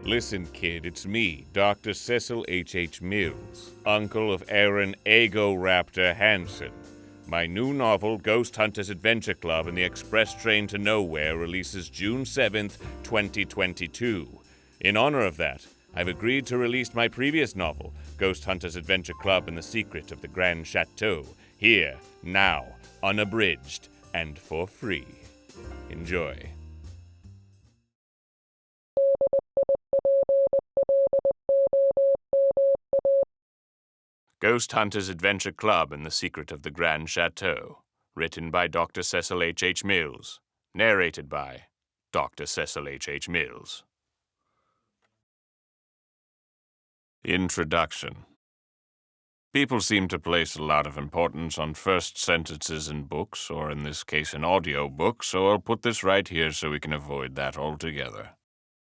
Listen, kid, it's me, Dr. Cecil H.H. Mills, uncle of Aaron Ego-Raptor Hansen. My new novel, Ghost Hunters Adventure Club and the Express Train to Nowhere, releases June 7th, 2022. In honor of that, I've agreed to release my previous novel, Ghost Hunters Adventure Club and the Secret of the Grande Chateau, here, now, unabridged, and for free. Enjoy. Ghost Hunters Adventure Club and the Secret of the Grande Chateau, written by Dr. Cecil H.H. Mills, narrated by Dr. Cecil H.H. Mills. Introduction. People seem to place a lot of importance on first sentences in books, or in this case an audiobook, so I'll put this right here so we can avoid that altogether.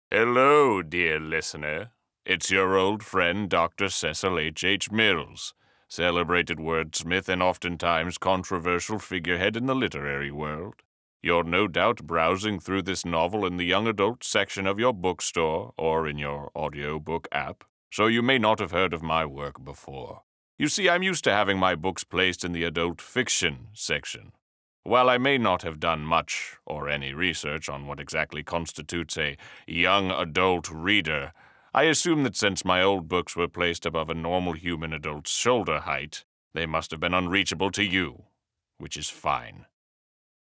Hello, dear listener. It's your old friend, Dr. Cecil H.H. Mills, celebrated wordsmith and oftentimes controversial figurehead in the literary world. You're no doubt browsing through this novel in the young adult section of your bookstore or in your audiobook app, so you may not have heard of my work before. You see, I'm used to having my books placed in the adult fiction section. While I may not have done much or any research on what exactly constitutes a young adult reader, I assume that since my old books were placed above a normal human adult's shoulder height, they must have been unreachable to you, which is fine.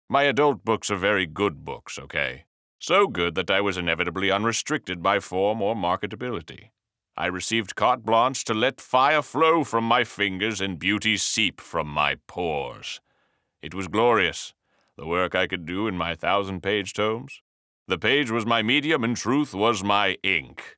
My adult books are very good books, okay? So good that I was inevitably unrestricted by form or marketability. I received carte blanche to let fire flow from my fingers and beauty seep from my pores. It was glorious, the work I could do in my 1,000-page tomes. The page was my medium and truth was my ink.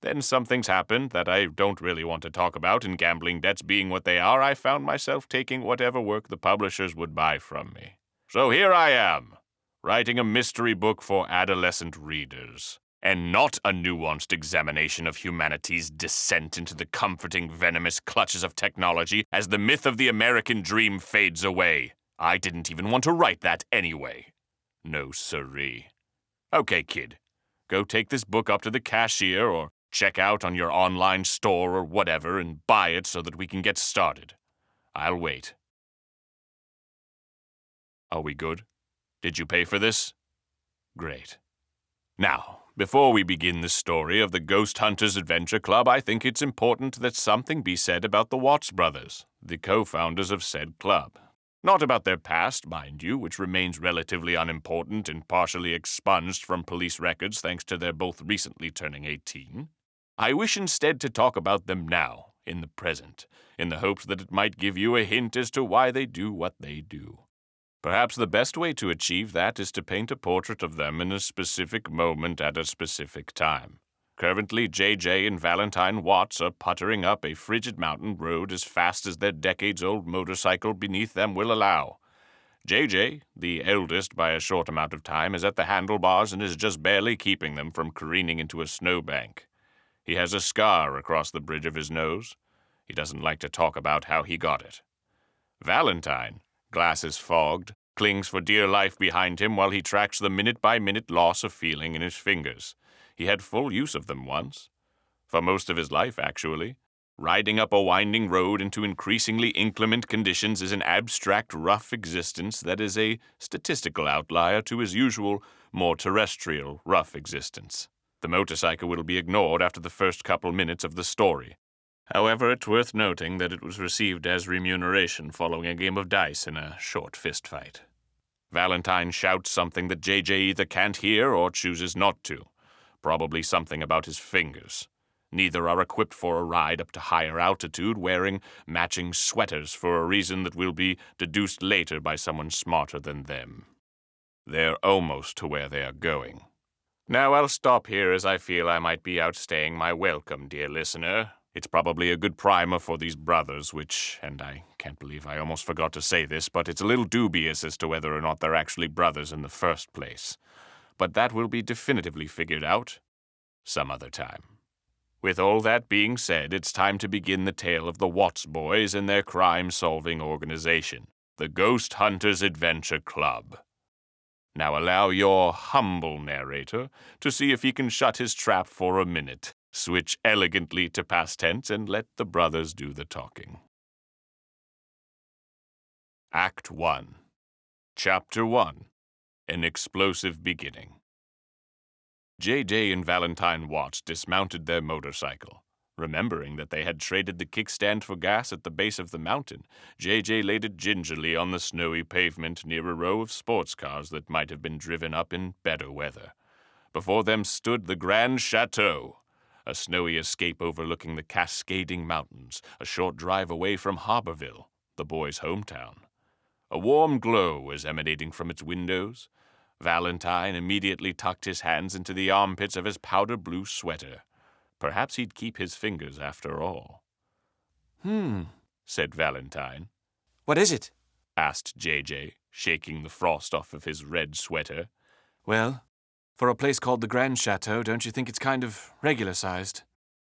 Then some things happened that I don't really want to talk about, and gambling debts being what they are, I found myself taking whatever work the publishers would buy from me. So here I am, writing a mystery book for adolescent readers, and not a nuanced examination of humanity's descent into the comforting, venomous clutches of technology as the myth of the American dream fades away. I didn't even want to write that anyway. No siree. Okay, kid, go take this book up to the cashier or check out on your online store or whatever and buy it so that we can get started. I'll wait. Are we good? Did you pay for this? Great. Now, before we begin the story of the Ghost Hunters Adventure Club, I think it's important that something be said about the Watts brothers, the co-founders of said club. Not about their past, mind you, which remains relatively unimportant and partially expunged from police records thanks to their both recently turning 18. I wish instead to talk about them now, in the present, in the hopes that it might give you a hint as to why they do what they do. Perhaps the best way to achieve that is to paint a portrait of them in a specific moment at a specific time. Currently, J.J. and Valentine Watts are puttering up a frigid mountain road as fast as their decades-old motorcycle beneath them will allow. J.J., the eldest by a short amount of time, is at the handlebars and is just barely keeping them from careening into a snowbank. He has a scar across the bridge of his nose. He doesn't like to talk about how he got it. Valentine, glasses fogged, clings for dear life behind him while he tracks the minute-by-minute loss of feeling in his fingers. He had full use of them once. For most of his life, actually. Riding up a winding road into increasingly inclement conditions is an abstract, rough existence that is a statistical outlier to his usual, more terrestrial, rough existence. The motorcycle will be ignored after the first couple minutes of the story. However, it's worth noting that it was received as remuneration following a game of dice in a short fistfight. Valentine shouts something that JJ either can't hear or chooses not to. Probably something about his fingers. Neither are equipped for a ride up to higher altitude, wearing matching sweaters for a reason that will be deduced later by someone smarter than them. They're almost to where they are going. Now I'll stop here as I feel I might be outstaying my welcome, dear listener. It's probably a good primer for these brothers, which, and I can't believe I almost forgot to say this, but it's a little dubious as to whether or not they're actually brothers in the first place. But that will be definitively figured out some other time. With all that being said, it's time to begin the tale of the Watts boys and their crime-solving organization, the Ghost Hunters Adventure Club. Now allow your humble narrator to see if he can shut his trap for a minute, switch elegantly to past tense, and let the brothers do the talking. Act 1. Chapter 1. An Explosive Beginning. J.J. and Valentine Watts dismounted their motorcycle. Remembering that they had traded the kickstand for gas at the base of the mountain, J.J. laid it gingerly on the snowy pavement near a row of sports cars that might have been driven up in better weather. Before them stood the Grande Chateau, a snowy escape overlooking the cascading mountains, a short drive away from Harborville, the boys' hometown. A warm glow was emanating from its windows. Valentine immediately tucked his hands into the armpits of his powder blue sweater. Perhaps he'd keep his fingers after all. Said Valentine. What is it? Asked J.J., shaking the frost off of his red sweater. Well, for a place called the Grande Chateau, don't you think it's kind of regular-sized?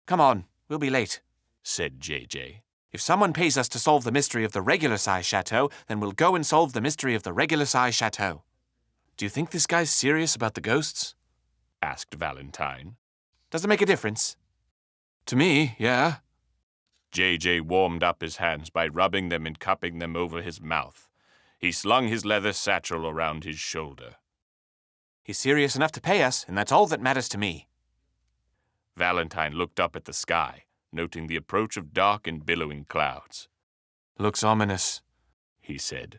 Come on, we'll be late, said J.J. If someone pays us to solve the mystery of the regular-sized chateau, then we'll go and solve the mystery of the regular-sized chateau. Do you think this guy's serious about the ghosts? Asked Valentine. Does it make a difference? To me, yeah. J.J. warmed up his hands by rubbing them and cupping them over his mouth. He slung his leather satchel around his shoulder. He's serious enough to pay us, and that's all that matters to me. Valentine looked up at the sky, noting the approach of dark and billowing clouds. Looks ominous, he said.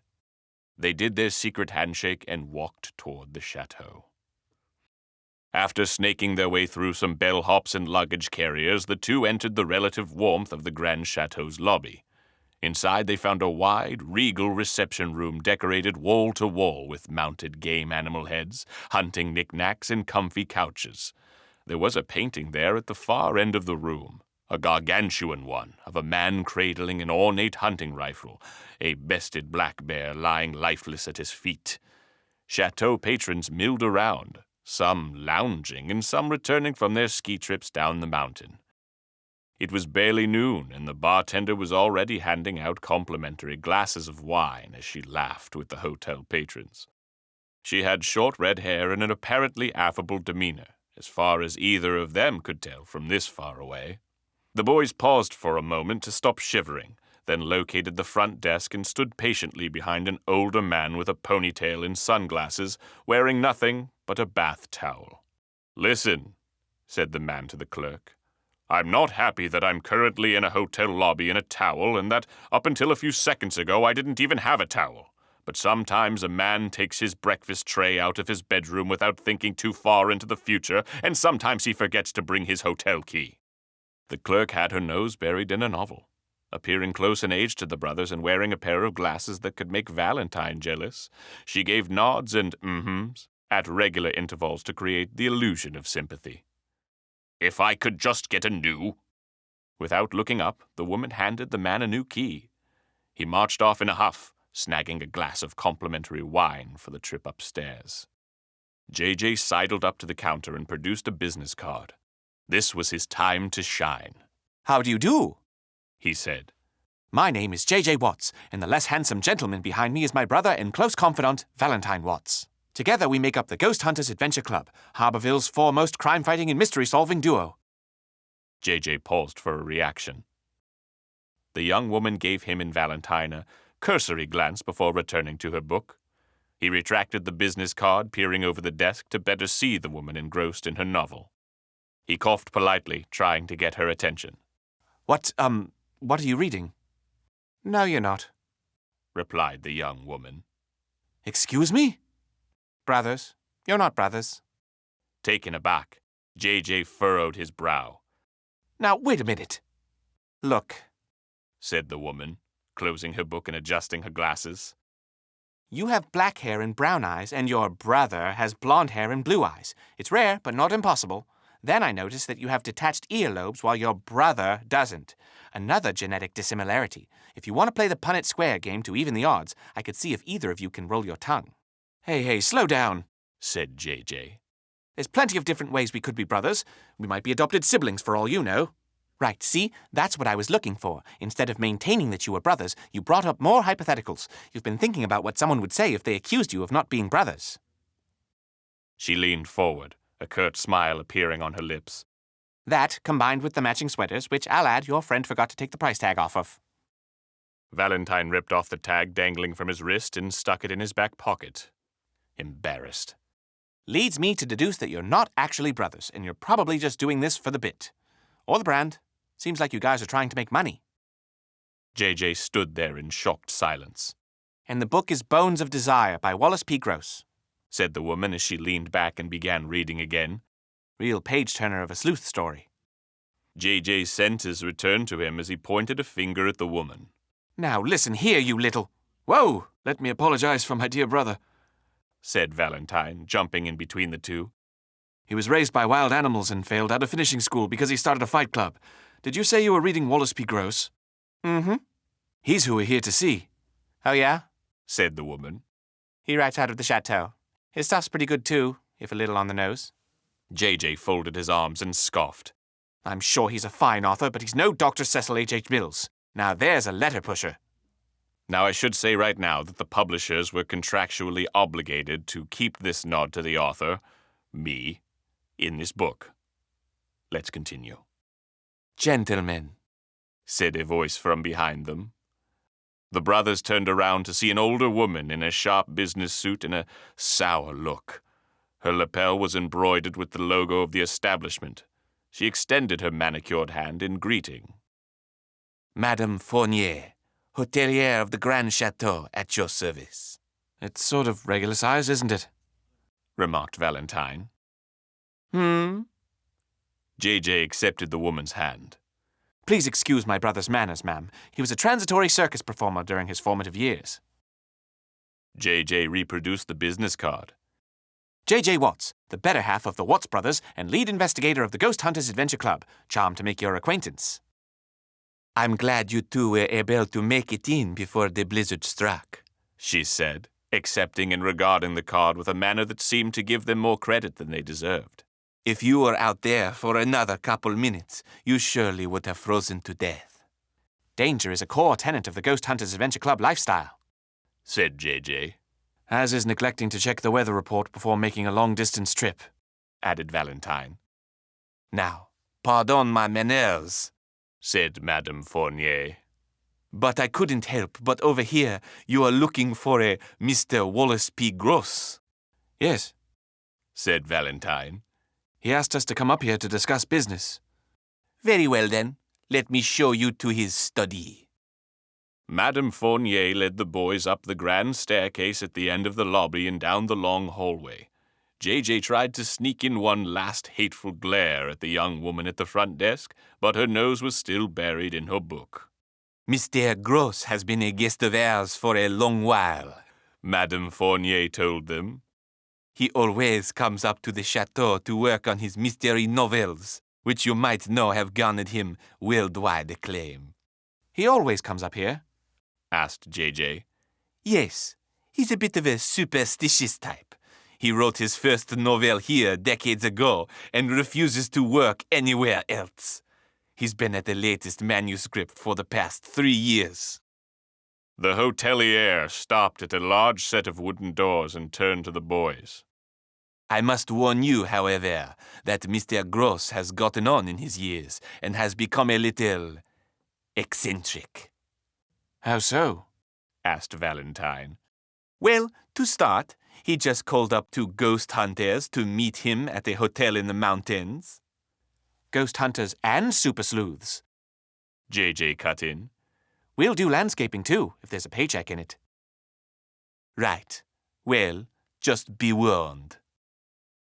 They did their secret handshake and walked toward the chateau. After snaking their way through some bellhops and luggage carriers, the two entered the relative warmth of the Grande Chateau's lobby. Inside, they found a wide, regal reception room decorated wall to wall with mounted game animal heads, hunting knickknacks, and comfy couches. There was a painting there at the far end of the room, a gargantuan one of a man cradling an ornate hunting rifle, a bested black bear lying lifeless at his feet. Chateau patrons milled around, some lounging and some returning from their ski trips down the mountain. It was barely noon, and the bartender was already handing out complimentary glasses of wine as she laughed with the hotel patrons. She had short red hair and an apparently affable demeanor, as far as either of them could tell from this far away. The boys paused for a moment to stop shivering, then located the front desk and stood patiently behind an older man with a ponytail and sunglasses, wearing nothing but a bath towel. "Listen," said the man to the clerk. "I'm not happy that I'm currently in a hotel lobby in a towel, and that up until a few seconds ago I didn't even have a towel. But sometimes a man takes his breakfast tray out of his bedroom without thinking too far into the future, and sometimes he forgets to bring his hotel key." The clerk had her nose buried in a novel, appearing close in age to the brothers and wearing a pair of glasses that could make Valentine jealous. She gave nods and mm-hms at regular intervals to create the illusion of sympathy. "If I could just get a new—" Without looking up, the woman handed the man a new key. He marched off in a huff, snagging a glass of complimentary wine for the trip upstairs. J.J. sidled up to the counter and produced a business card. This was his time to shine. "How do you do?" he said. "My name is J.J. Watts, and the less handsome gentleman behind me is my brother and close confidant, Valentine Watts. Together we make up the Ghost Hunters Adventure Club, Harborville's foremost crime-fighting and mystery-solving duo." J.J. paused for a reaction. The young woman gave him and Valentine a cursory glance before returning to her book. He retracted the business card, peering over the desk to better see the woman engrossed in her novel. He coughed politely, trying to get her attention. What are you reading?" "No, you're not," replied the young woman. "Excuse me?" "Brothers. You're not brothers." Taken aback, J.J. furrowed his brow. "Now, wait a minute. Look," said the woman, closing her book and adjusting her glasses. "You have black hair and brown eyes, and your brother has blonde hair and blue eyes. It's rare, but not impossible. Then I notice that you have detached earlobes while your brother doesn't. Another genetic dissimilarity. If you want to play the Punnett Square game to even the odds, I could see if either of you can roll your tongue." Hey, slow down," said J.J. "There's plenty of different ways we could be brothers. We might be adopted siblings for all you know." "Right, see? That's what I was looking for. Instead of maintaining that you were brothers, you brought up more hypotheticals. You've been thinking about what someone would say if they accused you of not being brothers." She leaned forward, a curt smile appearing on her lips. That, combined with the matching sweaters, which I'll add your friend forgot to take the price tag off of. Valentine ripped off the tag dangling from his wrist and stuck it in his back pocket. Embarrassed. Leads me to deduce that you're not actually brothers, and you're probably just doing this for the bit. Or the brand. Seems like you guys are trying to make money. JJ stood there in shocked silence. And the book is Bones of Desire by Wallace P. Gross, said the woman as she leaned back and began reading again. Real page-turner of a sleuth story. JJ's senses returned to him as he pointed a finger at the woman. Now listen here, you little... Whoa! Let me apologize for my dear brother, said Valentine, jumping in between the two. He was raised by wild animals and failed out of finishing school because he started a fight club. Did you say you were reading Wallace P. Gross? Mm-hmm. He's who we're here to see. Oh, yeah? Said the woman. He writes out of the chateau. His stuff's pretty good, too, if a little on the nose. JJ folded his arms and scoffed. I'm sure he's a fine author, but he's no Dr. Cecil H.H. Mills. Now there's a letter pusher. Now I should say right now that the publishers were contractually obligated to keep this nod to the author, me, in this book. Let's continue. Gentlemen, said a voice from behind them. The brothers turned around to see an older woman in a sharp business suit and a sour look. Her lapel was embroidered with the logo of the establishment. She extended her manicured hand in greeting. Madame Fournier, hotelier of the Grande Chateau, at your service. It's sort of regular size, isn't it? Remarked Valentine. JJ accepted the woman's hand. Please excuse my brother's manners, ma'am. He was a transitory circus performer during his formative years. JJ reproduced the business card. J.J. Watts, the better half of the Watts brothers and lead investigator of the Ghost Hunters Adventure Club. Charmed to make your acquaintance. I'm glad you two were able to make it in before the blizzard struck, she said, accepting and regarding the card with a manner that seemed to give them more credit than they deserved. If you were out there for another couple minutes, you surely would have frozen to death. Danger is a core tenet of the Ghost Hunters Adventure Club lifestyle, said JJ. As is neglecting to check the weather report before making a long-distance trip, added Valentine. Now, pardon my manners, said Madame Fournier. But I couldn't help but over here you are looking for a Mr. Wallace P. Gross. Yes, said Valentine. He asked us to come up here to discuss business. Very well, then. Let me show you to his study. Madame Fournier led the boys up the grand staircase at the end of the lobby and down the long hallway. JJ tried to sneak in one last hateful glare at the young woman at the front desk, but her nose was still buried in her book. Mr. Gross has been a guest of ours for a long while, Madame Fournier told them. He always comes up to the chateau to work on his mystery novels, which you might know have garnered him worldwide acclaim. He always comes up here? Asked JJ. Yes, he's a bit of a superstitious type. He wrote his first novel here decades ago and refuses to work anywhere else. He's been at the latest manuscript for the past 3 years. The hotelier stopped at a large set of wooden doors and turned to the boys. I must warn you, however, that Mr. Gross has gotten on in his years and has become a little eccentric. How so? Asked Valentine. Well, to start, he just called up 2 ghost hunters to meet him at a hotel in the mountains. Ghost hunters and super sleuths, JJ cut in. We'll do landscaping too, if there's a paycheck in it. Right. Well, just be warned.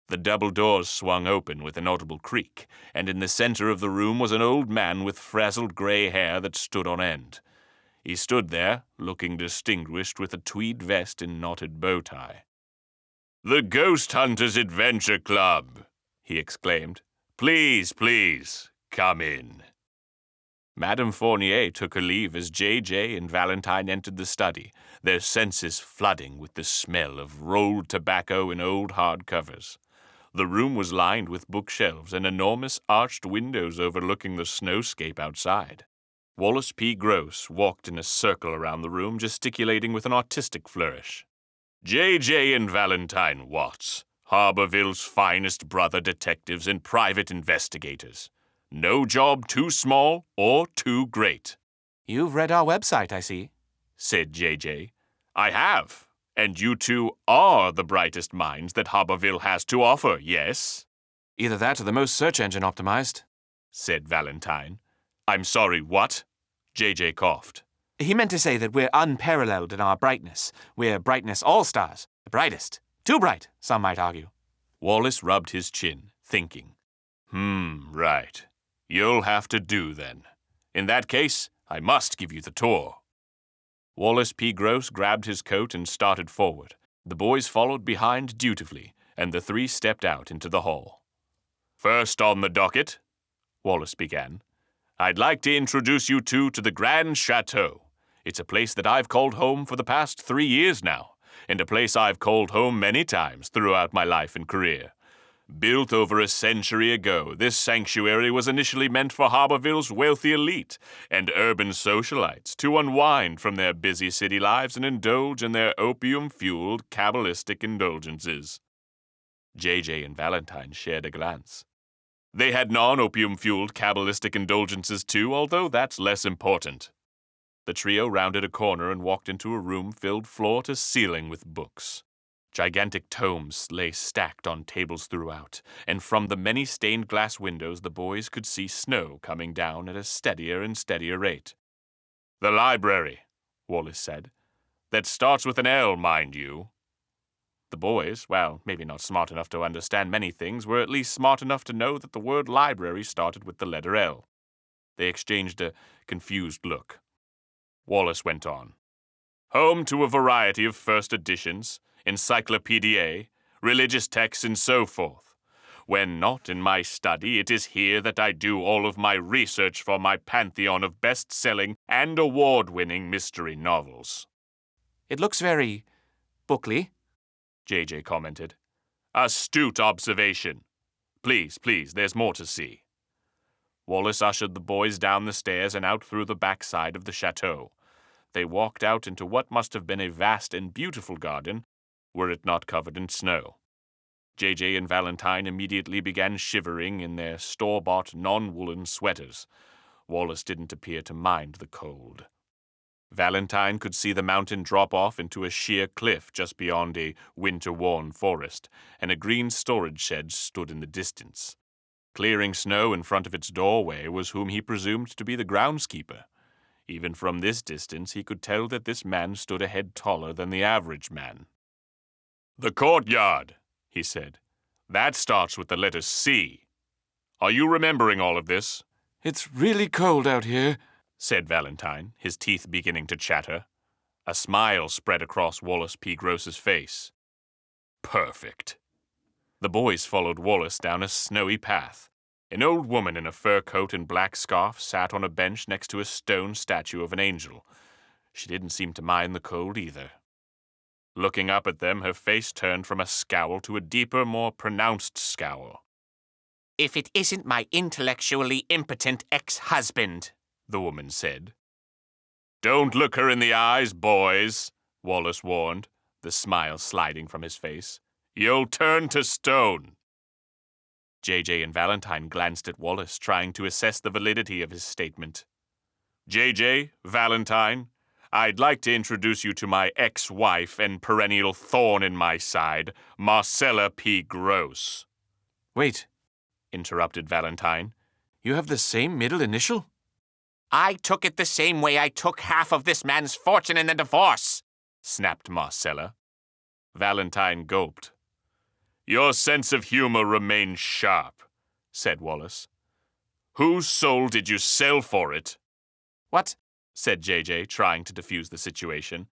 The double doors swung open with an audible creak, and in the center of the room was an old man with frazzled gray hair that stood on end. He stood there, looking distinguished with a tweed vest and knotted bow tie. "The Ghost Hunters Adventure Club!" he exclaimed. "Please, please, come in." Madame Fournier took her leave as JJ and Valentine entered the study, their senses flooding with the smell of rolled tobacco and old hardcovers. The room was lined with bookshelves and enormous arched windows overlooking the snowscape outside. Wallace P. Gross walked in a circle around the room, gesticulating with an artistic flourish. "J.J. and Valentine Watts, Harborville's finest brother detectives and private investigators. No job too small or too great. You've read our website, I see, said JJ. I have. And you two are the brightest minds that Harborville has to offer, yes? Either that or the most search engine optimized, said Valentine. I'm sorry, what? JJ coughed. He meant to say that we're unparalleled in our brightness. We're brightness all-stars, the brightest. Too bright, some might argue. Wallace rubbed his chin, thinking. Right. You'll have to do then. In that case, I must give you the tour. Wallace P. Gross grabbed his coat and started forward. The boys followed behind dutifully, and the three stepped out into the hall. First on the docket, Wallace began, I'd like to introduce you two to the Grande Chateau. It's a place that I've called home for the past 3 years now, and a place I've called home many times throughout my life and career. Built over a century ago, this sanctuary was initially meant for Harborville's wealthy elite and urban socialites to unwind from their busy city lives and indulge in their opium-fueled Kabbalistic indulgences. JJ and Valentine shared a glance. They had non-opium-fueled Kabbalistic indulgences too, although that's less important. The trio rounded a corner and walked into a room filled floor to ceiling with books. Gigantic tomes lay stacked on tables throughout, and from the many stained glass windows the boys could see snow coming down at a steadier and steadier rate. The library, Wallace said. That starts with an L, mind you. The boys, well, maybe not smart enough to understand many things, were at least smart enough to know that the word library started with the letter L. They exchanged a confused look. Wallace went on. Home to a variety of first editions, encyclopediae, religious texts, and so forth. When not in my study, it is here that I do all of my research for my pantheon of best-selling and award-winning mystery novels. It looks very bookly, JJ commented. Astute observation. Please, there's more to see. Wallace ushered the boys down the stairs and out through the backside of the chateau. They walked out into what must have been a vast and beautiful garden, were it not covered in snow. JJ and Valentine immediately began shivering in their store-bought non-woolen sweaters. Wallace didn't appear to mind the cold. Valentine could see the mountain drop off into a sheer cliff just beyond a winter-worn forest, and a green storage shed stood in the distance. Clearing snow in front of its doorway was whom he presumed to be the groundskeeper. Even from this distance, he could tell that this man stood a head taller than the average man. The courtyard, he said. That starts with the letter C. Are you remembering all of this? It's really cold out here, said Valentine, his teeth beginning to chatter. A smile spread across Wallace P. Gross's face. Perfect. The boys followed Wallace down a snowy path. An old woman in a fur coat and black scarf sat on a bench next to a stone statue of an angel. She didn't seem to mind the cold either. Looking up at them, her face turned from a scowl to a deeper, more pronounced scowl. If it isn't my intellectually impotent ex-husband, the woman said. Don't look her in the eyes, boys, Wallace warned, the smile sliding from his face. You'll turn to stone. JJ and Valentine glanced at Wallace, trying to assess the validity of his statement. JJ, Valentine, I'd like to introduce you to my ex-wife and perennial thorn in my side, Marcella P. Gross. Wait, interrupted Valentine. You have the same middle initial? I took it the same way I took half of this man's fortune in the divorce, snapped Marcella. Valentine gulped. Your sense of humor remains sharp, said Wallace. Whose soul did you sell for it? What? Said JJ, trying to defuse the situation.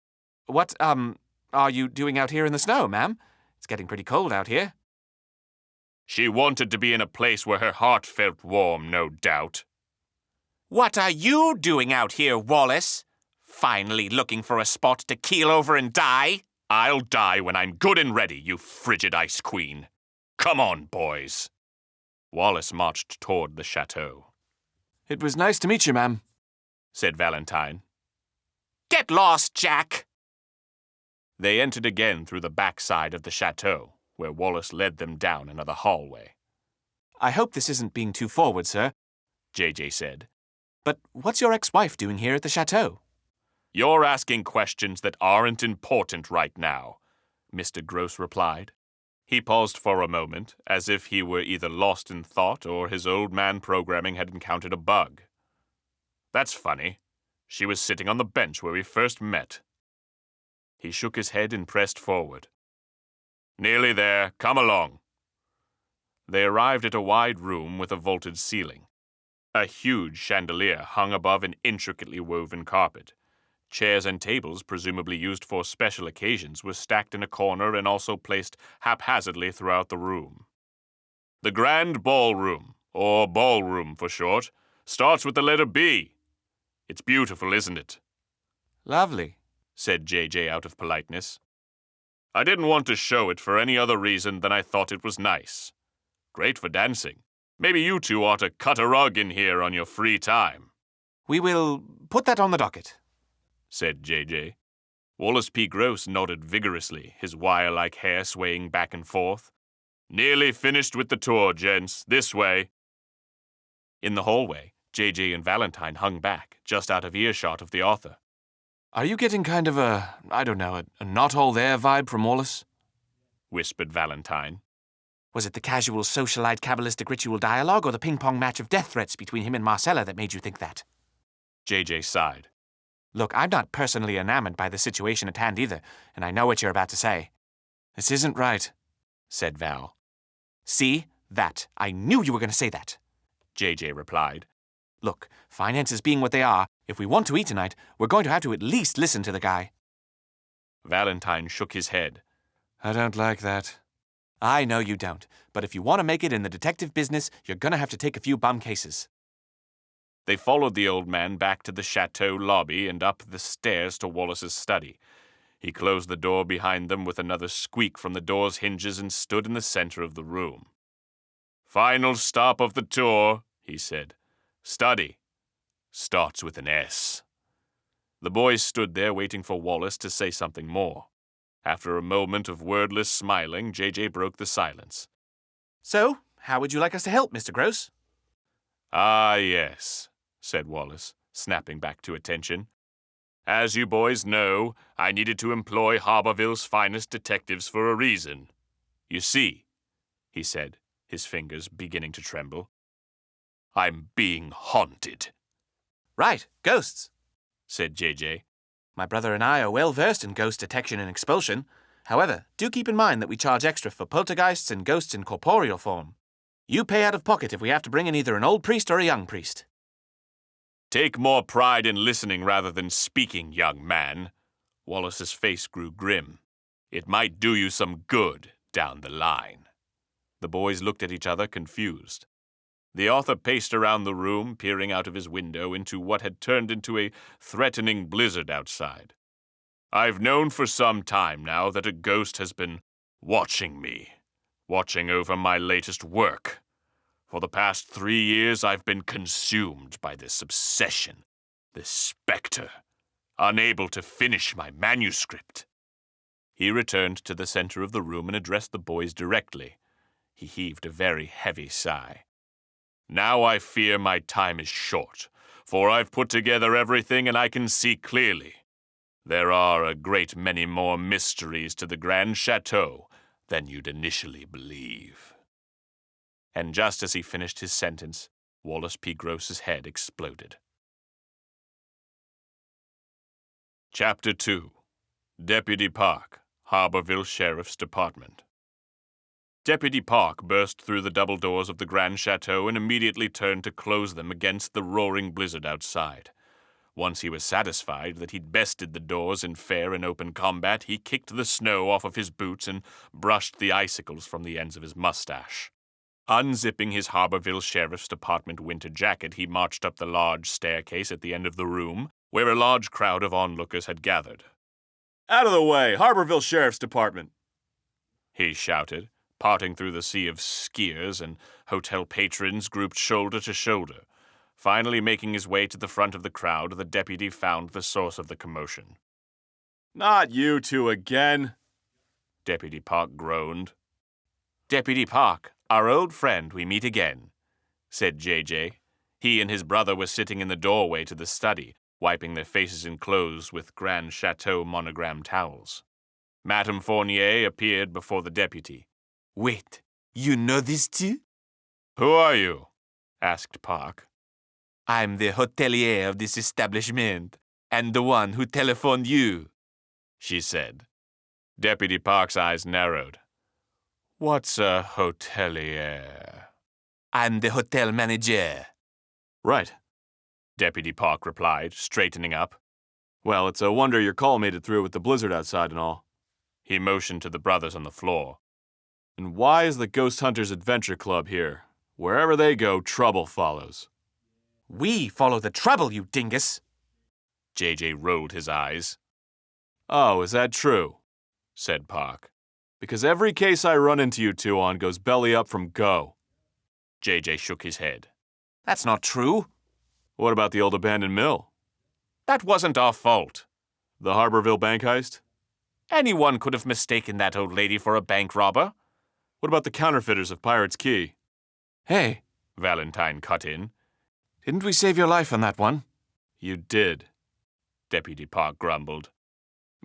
What, are you doing out here in the snow, ma'am? It's getting pretty cold out here. She wanted to be in a place where her heart felt warm, no doubt. What are you doing out here, Wallace? Finally looking for a spot to keel over and die? I'll die when I'm good and ready, you frigid ice queen. Come on, boys. Wallace marched toward the chateau. It was nice to meet you, ma'am, said Valentine. Get lost, Jack. They entered again through the backside of the chateau. where Wallace led them down another hallway. I hope this isn't being too forward, sir, JJ said. but what's your ex-wife doing here at the chateau? You're asking questions that aren't important right now, Mr. Gross replied. He paused for a moment, as if he were either lost in thought or his old man programming had encountered a bug. That's funny. She was sitting on the bench where we first met. He shook his head and pressed forward. Nearly there. Come along. They arrived at a wide room with a vaulted ceiling. A huge chandelier hung above an intricately woven carpet. Chairs and tables, presumably used for special occasions, were stacked in a corner and also placed haphazardly throughout the room. The Grand Ballroom, or Ballroom for short, starts with the letter B. It's beautiful, isn't it? Lovely, said JJ out of politeness. I didn't want to show it for any other reason than I thought it was nice. Great for dancing. Maybe you two ought to cut a rug in here on your free time. We will put that on the docket, said JJ. Wallace P. Gross nodded vigorously, his wire-like hair swaying back and forth. Nearly finished with the tour, gents. This way. In the hallway, JJ and Valentine hung back, just out of earshot of the author. Are you getting kind of a not all there vibe from Wallace? Whispered Valentine. Was it the casual socialite Kabbalistic ritual dialogue or the ping-pong match of death threats between him and Marcella that made you think that? JJ sighed. Look, I'm not personally enamored by the situation at hand either, and I know what you're about to say. This isn't right, said Val. See? That. I knew you were going to say that, JJ replied. Look, finances being what they are, if we want to eat tonight, we're going to have to at least listen to the guy. Valentine shook his head. I don't like that. I know you don't, but if you want to make it in the detective business, you're going to have to take a few bum cases. They followed the old man back to the chateau lobby and up the stairs to Wallace's study. He closed the door behind them with another squeak from the door's hinges and stood in the center of the room. Final stop of the tour, he said. Study. Starts with an S. The boys stood there waiting for Wallace to say something more. After a moment of wordless smiling, JJ broke the silence. So, how would you like us to help, Mr. Gross? Ah, yes, said Wallace, snapping back to attention. As you boys know, I needed to employ Harborville's finest detectives for a reason. You see, he said, his fingers beginning to tremble, I'm being haunted. Right, ghosts, said JJ. My brother and I are well versed in ghost detection and expulsion. However, do keep in mind that we charge extra for poltergeists and ghosts in corporeal form. You pay out of pocket if we have to bring in either an old priest or a young priest. Take more pride in listening rather than speaking, young man. Wallace's face grew grim. It might do you some good down the line. The boys looked at each other, confused. The author paced around the room, peering out of his window into what had turned into a threatening blizzard outside. I've known for some time now that a ghost has been watching me, watching over my latest work. For the past 3 years, I've been consumed by this obsession, this specter, unable to finish my manuscript. He returned to the center of the room and addressed the boys directly. He heaved a very heavy sigh. Now I fear my time is short, for I've put together everything and I can see clearly. There are a great many more mysteries to the Grande Chateau than you'd initially believe. And just as he finished his sentence, Wallace P. Gross's head exploded. Chapter 2. Deputy Park, Harborville Sheriff's Department. Deputy Park burst through the double doors of the Grande Chateau and immediately turned to close them against the roaring blizzard outside. Once he was satisfied that he'd bested the doors in fair and open combat, he kicked the snow off of his boots and brushed the icicles from the ends of his mustache. Unzipping his Harborville Sheriff's Department winter jacket, he marched up the large staircase at the end of the room, where a large crowd of onlookers had gathered. "Out of the way, Harborville Sheriff's Department!" he shouted, parting through the sea of skiers and hotel patrons grouped shoulder to shoulder. Finally making his way to the front of the crowd, the deputy found the source of the commotion. "Not you two again," Deputy Park groaned. Deputy Park, our old friend, we meet again, said JJ. He and his brother were sitting in the doorway to the study, wiping their faces and clothes with Grande Chateau monogram towels. Madame Fournier appeared before the deputy. Wait, you know this too? Who are you? Asked Park. I'm the hotelier of this establishment, and the one who telephoned you, she said. Deputy Park's eyes narrowed. What's a hotelier? I'm the hotel manager. Right, Deputy Park replied, straightening up. Well, it's a wonder your call made it through with the blizzard outside and all. He motioned to the brothers on the floor. And why is the Ghost Hunters Adventure Club here? Wherever they go, trouble follows. We follow the trouble, you dingus. JJ rolled his eyes. Oh, is that true? Said Park. Because every case I run into you two on goes belly up from go. JJ shook his head. That's not true. What about the old abandoned mill? That wasn't our fault. The Harborville bank heist? Anyone could have mistaken that old lady for a bank robber. What about the counterfeiters of Pirate's Key? Hey, Valentine cut in. didn't we save your life on that one? You did, Deputy Park grumbled.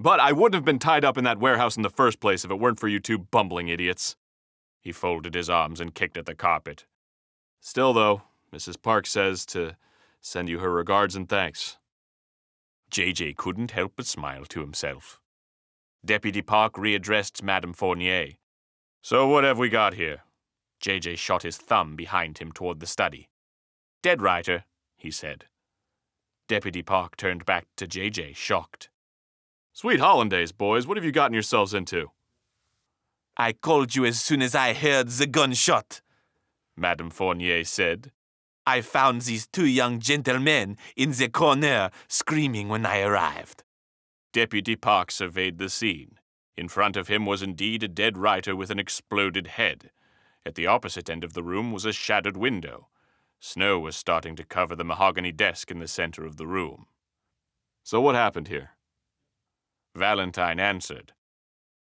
But I wouldn't have been tied up in that warehouse in the first place if it weren't for you two bumbling idiots. He folded his arms and kicked at the carpet. Still, though, Mrs. Park says to send you her regards and thanks. JJ couldn't help but smile to himself. Deputy Park readdressed Madame Fournier. So what have we got here? JJ shot his thumb behind him toward the study. Dead writer, he said. Deputy Park turned back to JJ, shocked. Sweet hollandaise, boys, what have you gotten yourselves into? I called you as soon as I heard the gunshot, Madame Fournier said. I found these two young gentlemen in the corner screaming when I arrived. Deputy Park surveyed the scene. In front of him was indeed a dead writer with an exploded head. At the opposite end of the room was a shattered window. Snow was starting to cover the mahogany desk in the center of the room. So what happened here? Valentine answered.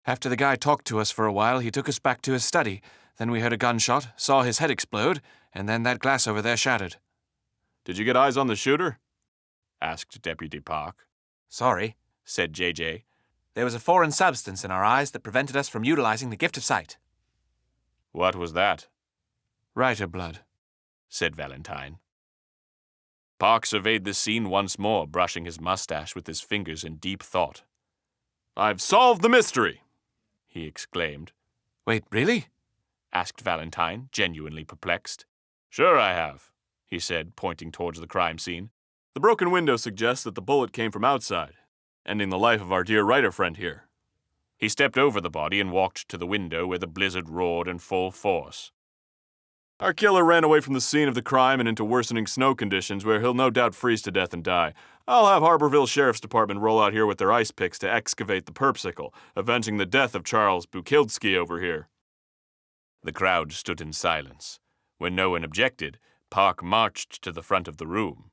After the guy talked to us for a while, he took us back to his study. Then we heard a gunshot, saw his head explode, and then that glass over there shattered. Did you get eyes on the shooter? Asked Deputy Park. Sorry, said JJ. There was a foreign substance in our eyes that prevented us from utilizing the gift of sight. What was that? Writer blood, said Valentine. Park surveyed the scene once more, brushing his mustache with his fingers in deep thought. I've solved the mystery, he exclaimed. Wait, really? Asked Valentine, genuinely perplexed. Sure I have, he said, pointing towards the crime scene. The broken window suggests that the bullet came from outside, ending the life of our dear writer friend here. He stepped over the body and walked to the window where the blizzard roared in full force. Our killer ran away from the scene of the crime and into worsening snow conditions where he'll no doubt freeze to death and die. I'll have Harborville Sheriff's Department roll out here with their ice picks to excavate the perpsicle, avenging the death of Charles Bukildsky over here. The crowd stood in silence. When no one objected, Park marched to the front of the room.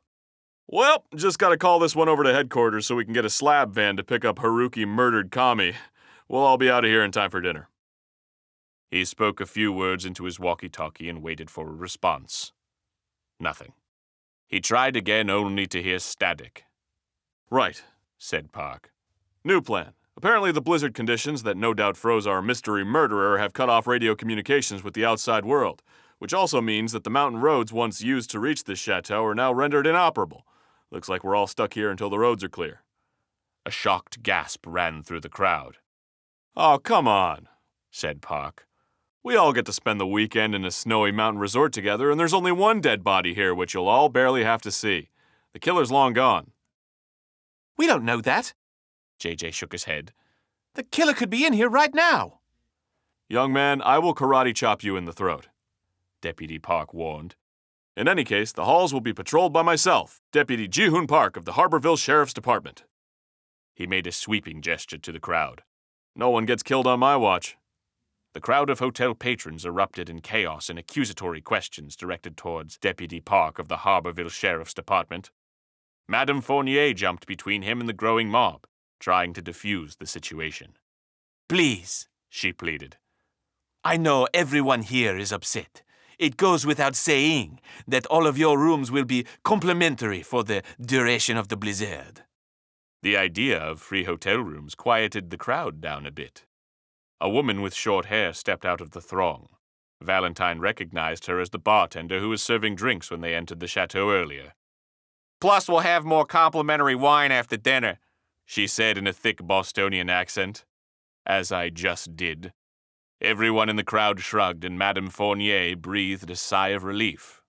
Well, just gotta call this one over to headquarters so we can get a slab van to pick up Haruki murdered Kami. We'll all be out of here in time for dinner. He spoke a few words into his walkie-talkie and waited for a response. Nothing. He tried again only to hear static. Right, said Park. New plan. Apparently the blizzard conditions that no doubt froze our mystery murderer have cut off radio communications with the outside world, which also means that the mountain roads once used to reach this chateau are now rendered inoperable. Looks like we're all stuck here until the roads are clear. A shocked gasp ran through the crowd. Oh, come on, said Park. We all get to spend the weekend in a snowy mountain resort together, and there's only one dead body here which you'll all barely have to see. The killer's long gone. We don't know that. JJ shook his head. The killer could be in here right now. Young man, I will karate chop you in the throat, Deputy Park warned. In any case, the halls will be patrolled by myself, Deputy Ji-hoon Park of the Harborville Sheriff's Department. He made a sweeping gesture to the crowd. No one gets killed on my watch. The crowd of hotel patrons erupted in chaos and accusatory questions directed towards Deputy Park of the Harborville Sheriff's Department. Madame Fournier jumped between him and the growing mob, trying to defuse the situation. Please, she pleaded. I know everyone here is upset. It goes without saying that all of your rooms will be complimentary for the duration of the blizzard. The idea of free hotel rooms quieted the crowd down a bit. A woman with short hair stepped out of the throng. Valentine recognized her as the bartender who was serving drinks when they entered the chateau earlier. Plus, we'll have more complimentary wine after dinner, she said in a thick Bostonian accent. As I just did. Everyone in the crowd shrugged, and Madame Fournier breathed a sigh of relief.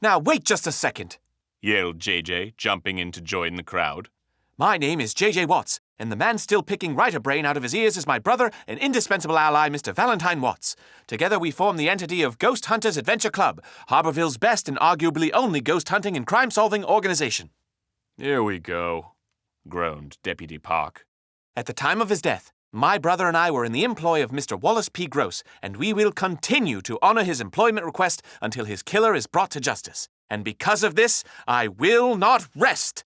Now, wait just a second, yelled JJ, jumping in to join the crowd. My name is J.J. Watts, and the man still picking writer brain out of his ears is my brother and indispensable ally, Mr. Valentine Watts. Together we form the entity of Ghost Hunters Adventure Club, Harborville's best and arguably only ghost hunting and crime-solving organization. Here we go, groaned Deputy Park. At the time of his death, my brother and I were in the employ of Mr. Wallace P. Gross, and we will continue to honor his employment request until his killer is brought to justice. And because of this, I will not rest.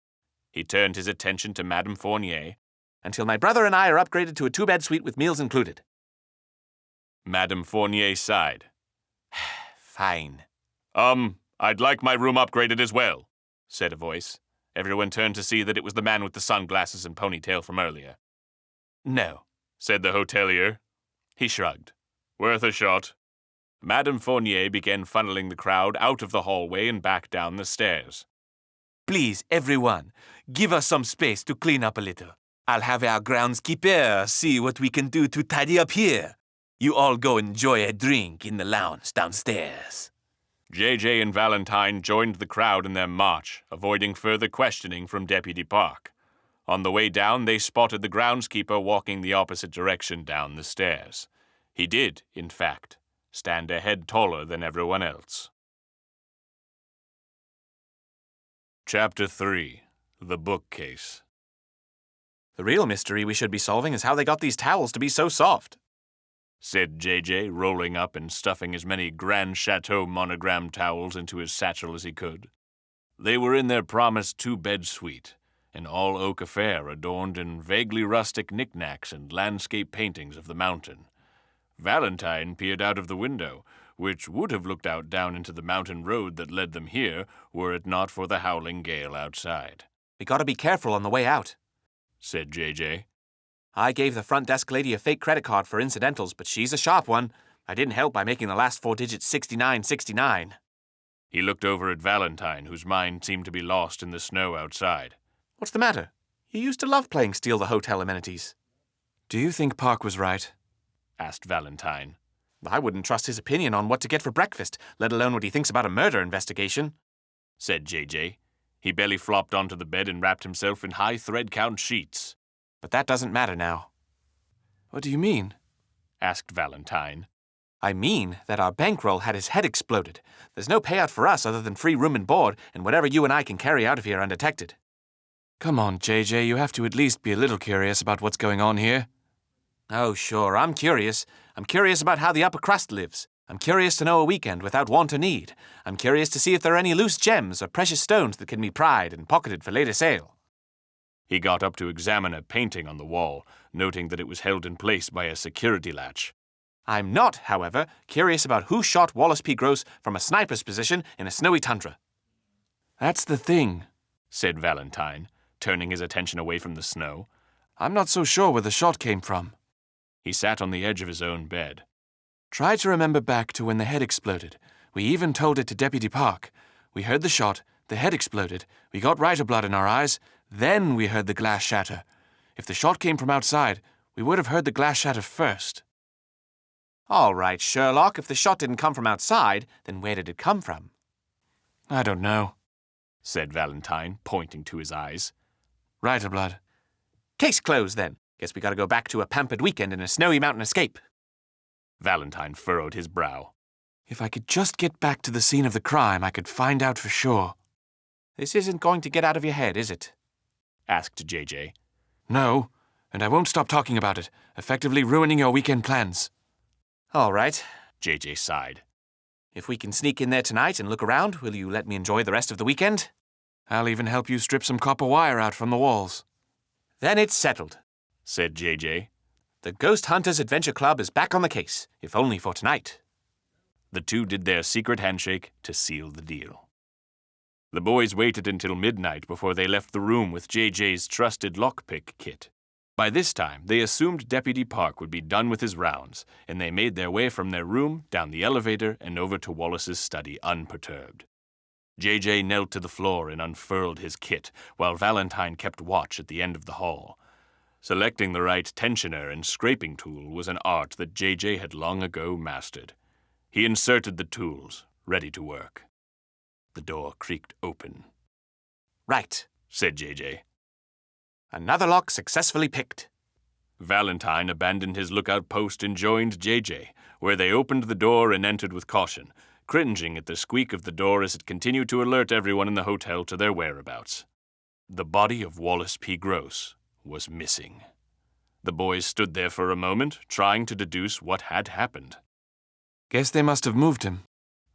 He turned his attention to Madame Fournier. Until my brother and I are upgraded to a 2-bed suite with meals included. Madame Fournier sighed. Fine. I'd like my room upgraded as well, said a voice. Everyone turned to see that it was the man with the sunglasses and ponytail from earlier. No, said the hotelier. He shrugged. Worth a shot. Madame Fournier began funneling the crowd out of the hallway and back down the stairs. Please, everyone, give us some space to clean up a little. I'll have our groundskeeper see what we can do to tidy up here. You all go enjoy a drink in the lounge downstairs. JJ and Valentine joined the crowd in their march, avoiding further questioning from Deputy Park. On the way down, they spotted the groundskeeper walking the opposite direction down the stairs. He did, in fact, stand a head taller than everyone else. Chapter 3. The Bookcase. The real mystery we should be solving is how they got these towels to be so soft, said JJ, rolling up and stuffing as many Grande Chateau monogram towels into his satchel as he could. They were in their promised 2-bed suite, an all-oak affair adorned in vaguely rustic knickknacks and landscape paintings of the mountain. Valentine peered out of the window, which would have looked out down into the mountain road that led them here were it not for the howling gale outside. We gotta be careful on the way out, said JJ. I gave the front desk lady a fake credit card for incidentals, but she's a sharp one. I didn't help by making the last 4 digits 6969. He looked over at Valentine, whose mind seemed to be lost in the snow outside. What's the matter? You used to love playing steal the hotel amenities. Do you think Park was right? Asked Valentine. I wouldn't trust his opinion on what to get for breakfast, let alone what he thinks about a murder investigation, said JJ. He belly flopped onto the bed and wrapped himself in high thread count sheets. But that doesn't matter now. What do you mean? Asked Valentine. I mean that our bankroll had his head exploded. There's no payout for us other than free room and board and whatever you and I can carry out of here undetected. Come on, JJ, you have to at least be a little curious about what's going on here. Oh, sure, I'm curious. I'm curious about how the upper crust lives. I'm curious to know a weekend without want or need. I'm curious to see if there are any loose gems or precious stones that can be pried and pocketed for later sale. He got up to examine a painting on the wall, noting that it was held in place by a security latch. I'm not, however, curious about who shot Wallace P. Gross from a sniper's position in a snowy tundra. That's the thing, said Valentine, turning his attention away from the snow. I'm not so sure where the shot came from. He sat on the edge of his own bed. Try to remember back to when the head exploded. We even told it to Deputy Park. We heard the shot, the head exploded, we got writer blood in our eyes, then we heard the glass shatter. If the shot came from outside, we would have heard the glass shatter first. All right, Sherlock, if the shot didn't come from outside, then where did it come from? I don't know, said Valentine, pointing to his eyes. Writer blood. Case closed, then. Guess we gotta go back to a pampered weekend and a snowy mountain escape. Valentine furrowed his brow. If I could just get back to the scene of the crime, I could find out for sure. This isn't going to get out of your head, is it? Asked JJ. No, and I won't stop talking about it, effectively ruining your weekend plans. All right, JJ sighed. If we can sneak in there tonight and look around, will you let me enjoy the rest of the weekend? I'll even help you strip some copper wire out from the walls. Then it's settled, said JJ. The Ghost Hunters Adventure Club is back on the case, if only for tonight. The two did their secret handshake to seal the deal. The boys waited until midnight before they left the room with JJ's trusted lockpick kit. By this time, they assumed Deputy Park would be done with his rounds, and they made their way from their room, down the elevator, and over to Wallace's study unperturbed. JJ knelt to the floor and unfurled his kit, while Valentine kept watch at the end of the hall. Selecting the right tensioner and scraping tool was an art that JJ had long ago mastered. He inserted the tools, ready to work. The door creaked open. Right, said JJ. Another lock successfully picked. Valentine abandoned his lookout post and joined JJ, where they opened the door and entered with caution, cringing at the squeak of the door as it continued to alert everyone in the hotel to their whereabouts. The body of Wallace P. Gross was missing. The boys stood there for a moment, trying to deduce what had happened. Guess they must have moved him,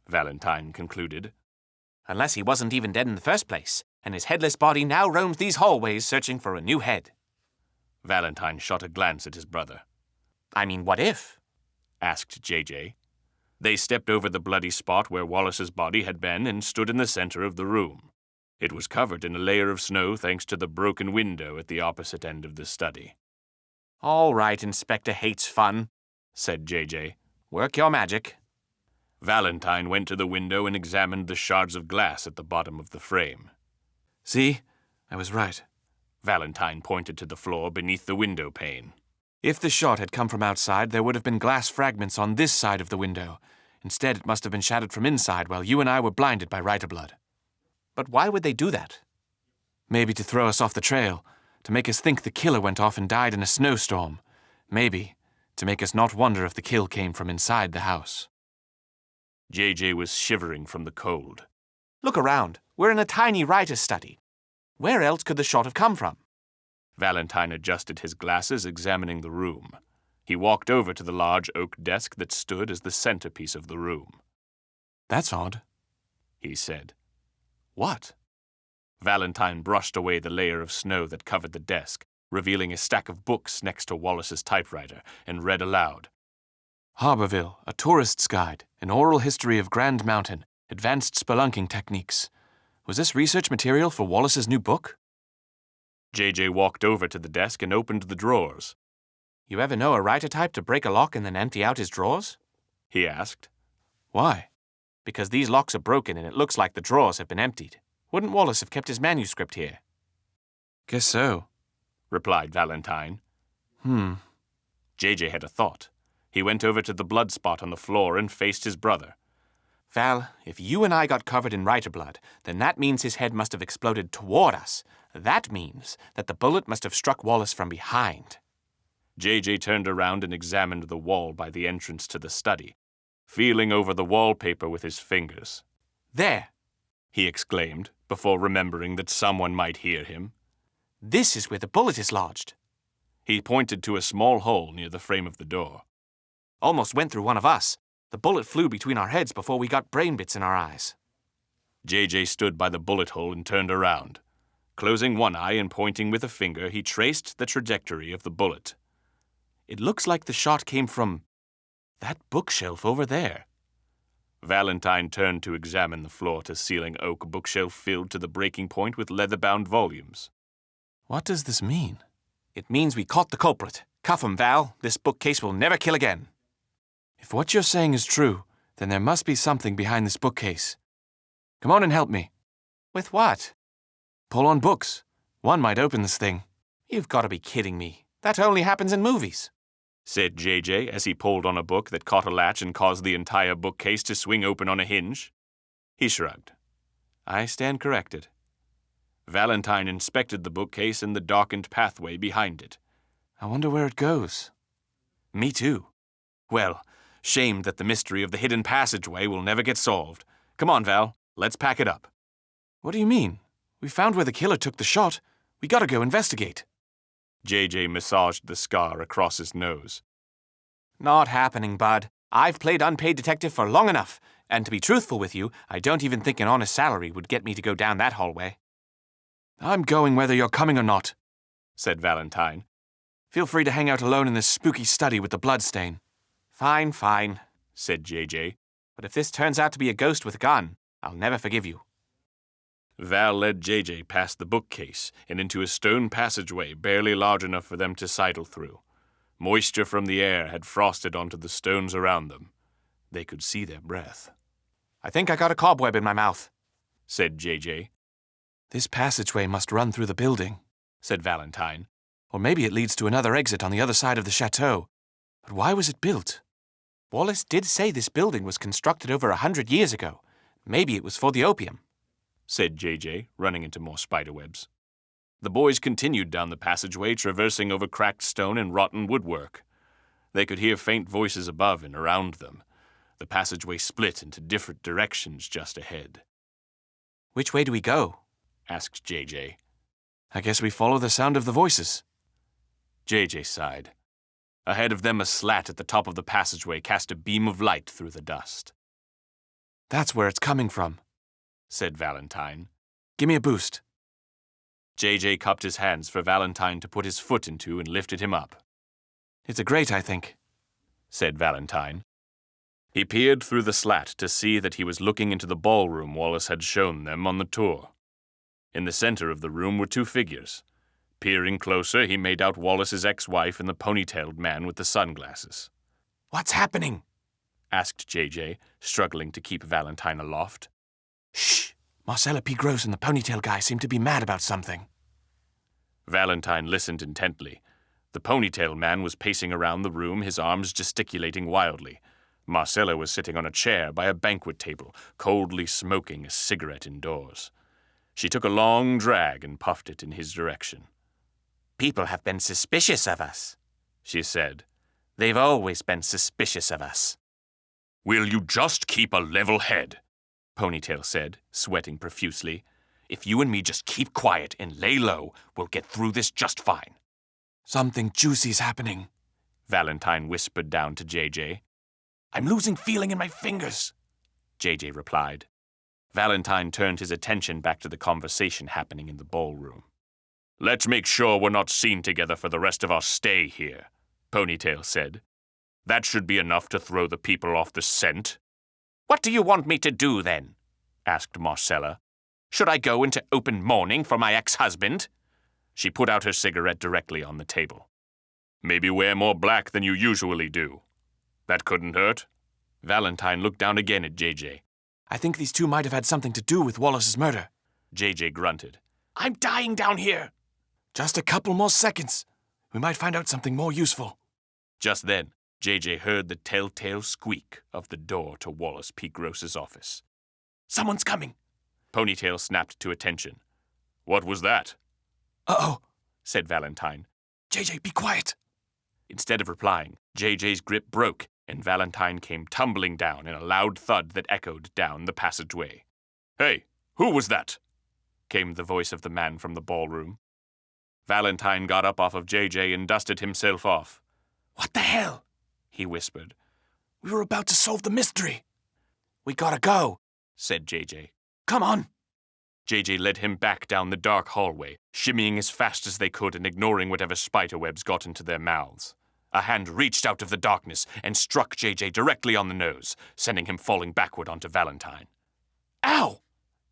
Valentine concluded. Unless he wasn't even dead in the first place, and his headless body now roams these hallways searching for a new head. Valentine shot a glance at his brother. I mean, what if? Asked JJ. They stepped over the bloody spot where Wallace's body had been and stood in the center of the room. It was covered in a layer of snow thanks to the broken window at the opposite end of the study. All right, Inspector hates fun, said JJ. Work your magic. Valentine went to the window and examined the shards of glass at the bottom of the frame. See? I was right. Valentine pointed to the floor beneath the window pane. If the shot had come from outside, there would have been glass fragments on this side of the window. Instead, it must have been shattered from inside while you and I were blinded by writer blood. But why would they do that? Maybe to throw us off the trail, to make us think the killer went off and died in a snowstorm. Maybe to make us not wonder if the kill came from inside the house. JJ was shivering from the cold. Look around. We're in a tiny writer's study. Where else could the shot have come from? Valentine adjusted his glasses, examining the room. He walked over to the large oak desk that stood as the centerpiece of the room. That's odd, he said. What? Valentine brushed away the layer of snow that covered the desk, revealing a stack of books next to Wallace's typewriter, and read aloud. Harborville, a tourist's guide, an oral history of Grand Mountain, advanced spelunking techniques. Was this research material for Wallace's new book? JJ walked over to the desk and opened the drawers. You ever know a writer type to break a lock and then empty out his drawers? He asked. Why? Because these locks are broken and it looks like the drawers have been emptied. Wouldn't Wallace have kept his manuscript here? Guess so, replied Valentine. JJ had a thought. He went over to the blood spot on the floor and faced his brother. Val, if you and I got covered in writer blood, then that means his head must have exploded toward us. That means that the bullet must have struck Wallace from behind. JJ turned around and examined the wall by the entrance to the study, feeling over the wallpaper with his fingers. There, he exclaimed, before remembering that someone might hear him. This is where the bullet is lodged. He pointed to a small hole near the frame of the door. Almost went through one of us. The bullet flew between our heads before we got brain bits in our eyes. JJ stood by the bullet hole and turned around. Closing one eye and pointing with a finger, he traced the trajectory of the bullet. It looks like the shot came from that bookshelf over there. Valentine turned to examine the floor-to-ceiling oak bookshelf filled to the breaking point with leather-bound volumes. What does this mean? It means we caught the culprit. Cuff him, Val. This bookcase will never kill again. If what you're saying is true, then there must be something behind this bookcase. Come on and help me. With what? Pull on books. One might open this thing. You've got to be kidding me. That only happens in movies, said JJ as he pulled on a book that caught a latch and caused the entire bookcase to swing open on a hinge. He shrugged. I stand corrected. Valentine inspected the bookcase and the darkened pathway behind it. I wonder where it goes. Me too. Well, shame that the mystery of the hidden passageway will never get solved. Come on, Val. Let's pack it up. What do you mean? We found where the killer took the shot. We gotta go investigate. JJ massaged the scar across his nose. Not happening, bud. I've played unpaid detective for long enough, and to be truthful with you, I don't even think an honest salary would get me to go down that hallway. I'm going whether you're coming or not, said Valentine. Feel free to hang out alone in this spooky study with the bloodstain. Fine, fine, said JJ. but if this turns out to be a ghost with a gun, I'll never forgive you. Val led JJ past the bookcase and into a stone passageway barely large enough for them to sidle through. Moisture from the air had frosted onto the stones around them. They could see their breath. I think I got a cobweb in my mouth, said JJ. This passageway must run through the building, said Valentine. Or maybe it leads to another exit on the other side of the chateau. But why was it built? Wallace did say this building was constructed over 100 years ago. Maybe it was for the opium, said JJ, running into more spiderwebs. The boys continued down the passageway, traversing over cracked stone and rotten woodwork. They could hear faint voices above and around them. The passageway split into different directions just ahead. Which way do we go? Asked JJ. I guess we follow the sound of the voices. JJ sighed. Ahead of them, a slat at the top of the passageway cast a beam of light through the dust. That's where it's coming from, said Valentine. Give me a boost. JJ cupped his hands for Valentine to put his foot into and lifted him up. It's a grate, I think, said Valentine. He peered through the slat to see that he was looking into the ballroom Wallace had shown them on the tour. In the center of the room were two figures. Peering closer, he made out Wallace's ex-wife and the ponytailed man with the sunglasses. What's happening? Asked JJ, struggling to keep Valentine aloft. Shh! Marcella P. Gross and the ponytail guy seem to be mad about something. Valentine listened intently. The ponytail man was pacing around the room, his arms gesticulating wildly. Marcella was sitting on a chair by a banquet table, coldly smoking a cigarette indoors. She took a long drag and puffed it in his direction. People have been suspicious of us, she said. They've always been suspicious of us. Will you just keep a level head? Ponytail said, sweating profusely. If you and me just keep quiet and lay low, we'll get through this just fine. Something juicy's happening, Valentine whispered down to JJ. I'm losing feeling in my fingers, JJ replied. Valentine turned his attention back to the conversation happening in the ballroom. Let's make sure we're not seen together for the rest of our stay here, Ponytail said. That should be enough to throw the people off the scent. What do you want me to do, then? Asked Marcella. Should I go into open mourning for my ex-husband? She put out her cigarette directly on the table. Maybe wear more black than you usually do. That couldn't hurt. Valentine looked down again at JJ. I think these two might have had something to do with Wallace's murder. JJ grunted. I'm dying down here. Just a couple more seconds. We might find out something more useful. Just then, JJ heard the telltale squeak of the door to Wallace P. Gross's office. Someone's coming. Ponytail snapped to attention. What was that? Uh-oh, said Valentine. JJ, be quiet. Instead of replying, JJ's grip broke, and Valentine came tumbling down in a loud thud that echoed down the passageway. Hey, who was that? Came the voice of the man from the ballroom. Valentine got up off of JJ and dusted himself off. What the hell? He whispered. We were about to solve the mystery. We gotta go, said JJ. Come on. JJ led him back down the dark hallway, shimmying as fast as they could and ignoring whatever spiderwebs got into their mouths. A hand reached out of the darkness and struck JJ directly on the nose, sending him falling backward onto Valentine. Ow!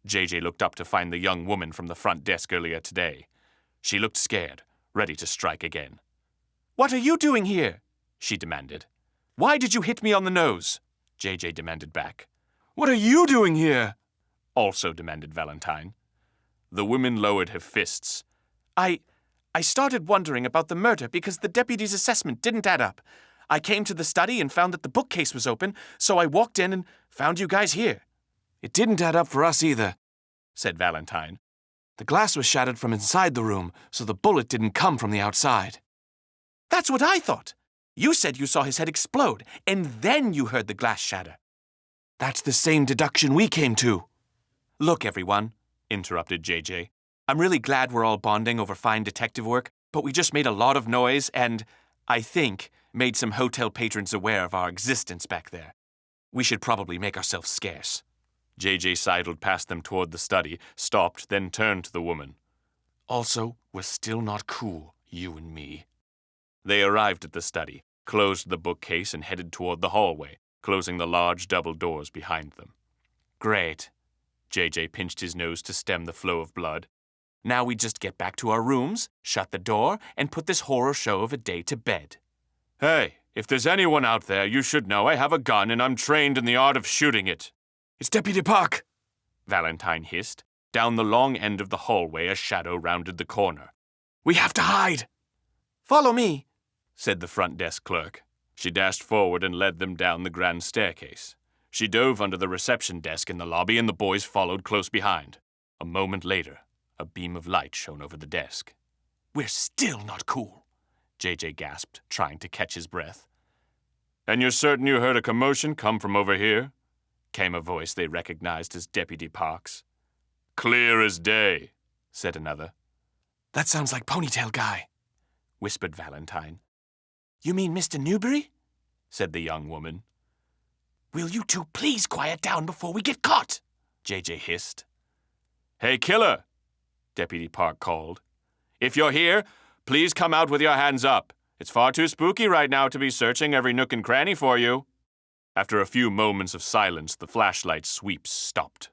JJ looked up to find the young woman from the front desk earlier today. She looked scared, ready to strike again. What are you doing here? She demanded. Why did you hit me on the nose? JJ demanded back. What are you doing here? Also demanded Valentine. The woman lowered her fists. I started wondering about the murder because the deputy's assessment didn't add up. I came to the study and found that the bookcase was open, so I walked in and found you guys here. It didn't add up for us either, said Valentine. The glass was shattered from inside the room, so the bullet didn't come from the outside. That's what I thought. You said you saw his head explode, and then you heard the glass shatter. That's the same deduction we came to. Look, everyone, interrupted JJ. I'm really glad we're all bonding over fine detective work, but we just made a lot of noise and, I think, made some hotel patrons aware of our existence back there. We should probably make ourselves scarce. JJ sidled past them toward the study, stopped, then turned to the woman. Also, we're still not cool, you and me. They arrived at the study, closed the bookcase, and headed toward the hallway, closing the large double doors behind them. Great. JJ pinched his nose to stem the flow of blood. Now we just get back to our rooms, shut the door, and put this horror show of a day to bed. Hey, if there's anyone out there, you should know I have a gun and I'm trained in the art of shooting it. It's Deputy Park, Valentine hissed. Down the long end of the hallway, a shadow rounded the corner. We have to hide. Follow me, said the front desk clerk. She dashed forward and led them down the grand staircase. She dove under the reception desk in the lobby, and the boys followed close behind. A moment later, a beam of light shone over the desk. We're still not cool, JJ gasped, trying to catch his breath. And you're certain you heard a commotion come from over here? Came a voice they recognized as Deputy Park's. Clear as day, said another. That sounds like Ponytail Guy, whispered Valentine. You mean Mr. Newberry? Said the young woman. Will you two please quiet down before we get caught? JJ hissed. Hey, killer, Deputy Park called. If you're here, please come out with your hands up. It's far too spooky right now to be searching every nook and cranny for you. After a few moments of silence, the flashlight sweeps stopped.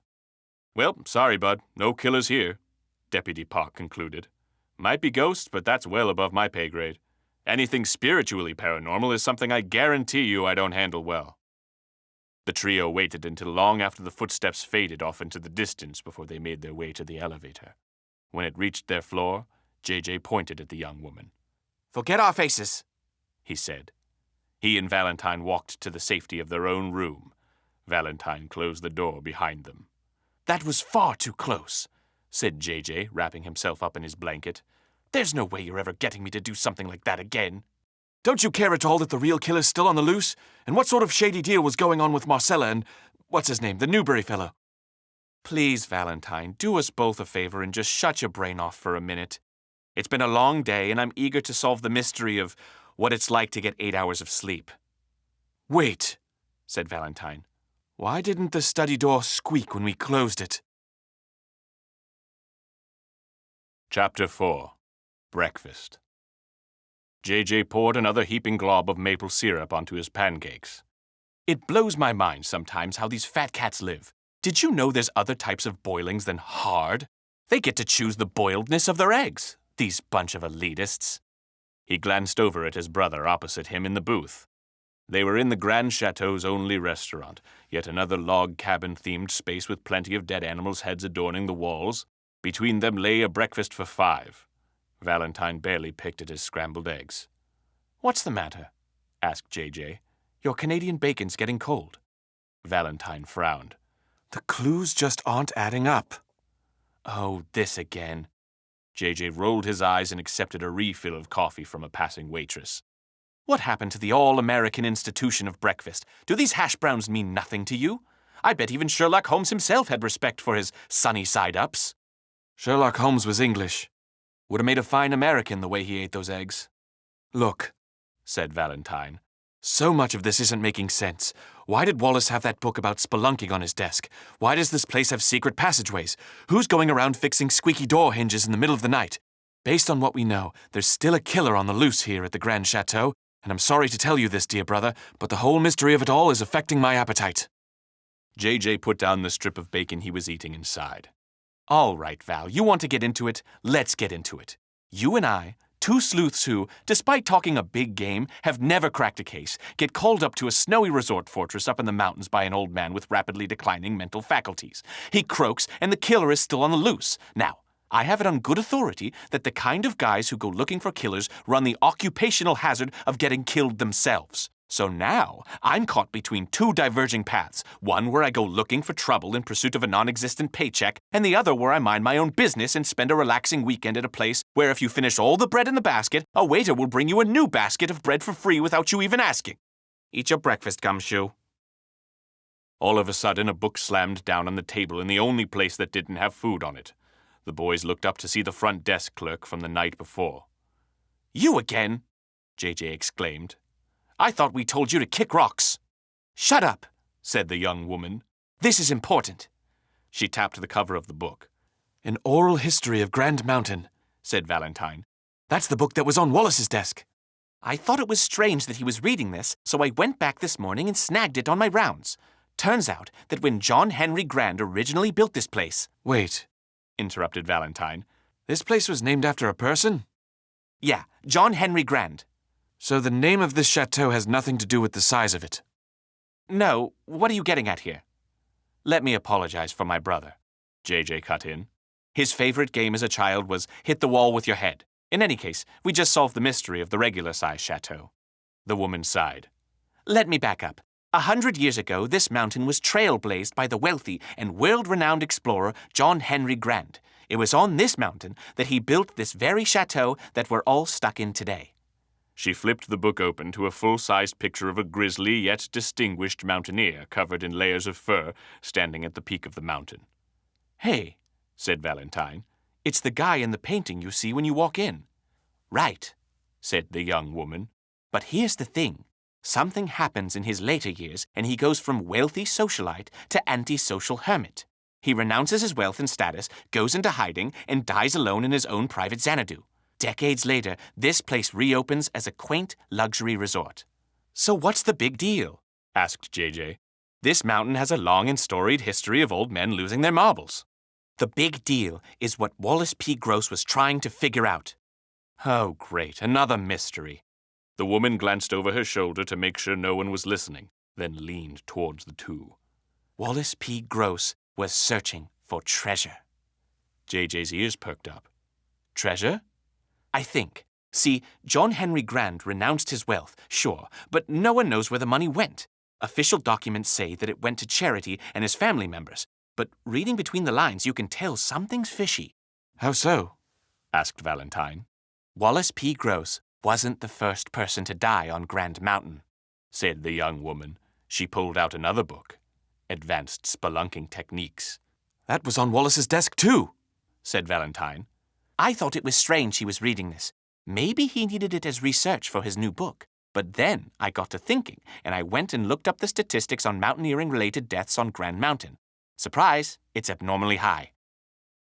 Well, sorry, bud. No killers here, Deputy Park concluded. Might be ghosts, but that's well above my pay grade. Anything spiritually paranormal is something I guarantee you I don't handle well. The trio waited until long after the footsteps faded off into the distance before they made their way to the elevator. When it reached their floor, JJ pointed at the young woman. Forget our faces, he said. He and Valentine walked to the safety of their own room. Valentine closed the door behind them. That was far too close, said JJ, wrapping himself up in his blanket. There's no way you're ever getting me to do something like that again. Don't you care at all that the real killer's still on the loose? And what sort of shady deal was going on with Marcella and, what's his name, the Newberry fellow? Please, Valentine, do us both a favor and just shut your brain off for a minute. It's been a long day, and I'm eager to solve the mystery of what it's like to get 8 hours of sleep. Wait, said Valentine. Why didn't the study door squeak when we closed it? Chapter 4. Breakfast. JJ poured another heaping glob of maple syrup onto his pancakes. It blows my mind sometimes how these fat cats live. Did you know there's other types of boilings than hard? They get to choose the boiledness of their eggs, these bunch of elitists. He glanced over at his brother opposite him in the booth. They were in the Grande Chateau's only restaurant, yet another log cabin-themed space with plenty of dead animals' heads adorning the walls. Between them lay a breakfast for 5. Valentine barely picked at his scrambled eggs. What's the matter? asked JJ. Your Canadian bacon's getting cold. Valentine frowned. The clues just aren't adding up. Oh, this again. JJ rolled his eyes and accepted a refill of coffee from a passing waitress. What happened to the all-American institution of breakfast? Do these hash browns mean nothing to you? I bet even Sherlock Holmes himself had respect for his sunny side-ups. Sherlock Holmes was English. Would have made a fine American the way he ate those eggs. Look, said Valentine. So much of this isn't making sense. Why did Wallace have that book about spelunking on his desk? Why does this place have secret passageways? Who's going around fixing squeaky door hinges in the middle of the night? Based on what we know, there's still a killer on the loose here at the Grande Chateau, and I'm sorry to tell you this, dear brother, but the whole mystery of it all is affecting my appetite. JJ put down the strip of bacon he was eating and sighed. All right, Val, you want to get into it? Let's get into it. You and I, two sleuths who, despite talking a big game, have never cracked a case, get called up to a snowy resort fortress up in the mountains by an old man with rapidly declining mental faculties. He croaks, and the killer is still on the loose. Now, I have it on good authority that the kind of guys who go looking for killers run the occupational hazard of getting killed themselves. So now, I'm caught between two diverging paths, one where I go looking for trouble in pursuit of a non-existent paycheck, and the other where I mind my own business and spend a relaxing weekend at a place where if you finish all the bread in the basket, a waiter will bring you a new basket of bread for free without you even asking. Eat your breakfast, Gumshoe. All of a sudden, a book slammed down on the table in the only place that didn't have food on it. The boys looked up to see the front desk clerk from the night before. You again? JJ exclaimed. I thought we told you to kick rocks. Shut up, said the young woman. This is important. She tapped the cover of the book. An oral history of Grand Mountain, said Valentine. That's the book that was on Wallace's desk. I thought it was strange that he was reading this, so I went back this morning and snagged it on my rounds. Turns out that when John Henry Grande originally built this place... Wait, interrupted Valentine. this place was named after a person? Yeah, John Henry Grande. So the name of this chateau has nothing to do with the size of it? No, what are you getting at here? Let me apologize for my brother, JJ cut in. His favorite game as a child was hit the wall with your head. In any case, we just solved the mystery of the regular-sized chateau. The woman sighed. Let me back up. 100 years ago, this mountain was trailblazed by the wealthy and world-renowned explorer John Henry Grande. It was on this mountain that he built this very chateau that we're all stuck in today. She flipped the book open to a full-sized picture of a grisly yet distinguished mountaineer covered in layers of fur standing at the peak of the mountain. Hey, said Valentine. it's the guy in the painting you see when you walk in. Right, said the young woman. but here's the thing. Something happens in his later years, and he goes from wealthy socialite to antisocial hermit. He renounces his wealth and status, goes into hiding, and dies alone in his own private Xanadu. Decades later, this place reopens as a quaint luxury resort. So what's the big deal? Asked JJ. This mountain has a long and storied history of old men losing their marbles. The big deal is what Wallace P. Gross was trying to figure out. Oh, great, another mystery. The woman glanced over her shoulder to make sure no one was listening, then leaned towards the two. Wallace P. Gross was searching for treasure. JJ's ears perked up. Treasure? I think. See, John Henry Grande renounced his wealth, sure, but no one knows where the money went. Official documents say that it went to charity and his family members, but reading between the lines, you can tell something's fishy. How so? Asked Valentine. Wallace P. Gross wasn't the first person to die on Grand Mountain, said the young woman. She pulled out another book. Advanced Spelunking Techniques. That was on Wallace's desk, too, said Valentine. I thought it was strange he was reading this. Maybe he needed it as research for his new book. But then I got to thinking, and I went and looked up the statistics on mountaineering-related deaths on Grand Mountain. Surprise, it's abnormally high.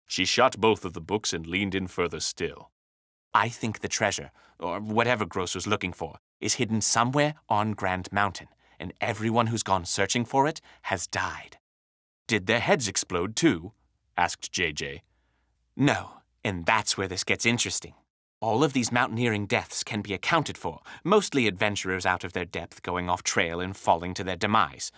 She shut both of the books and leaned in further still. I think the treasure, or whatever Gross was looking for, is hidden somewhere on Grand Mountain, and everyone who's gone searching for it has died. Did their heads explode too? Asked JJ. No, and that's where this gets interesting. All of these mountaineering deaths can be accounted for, mostly adventurers out of their depth going off trail and falling to their demise.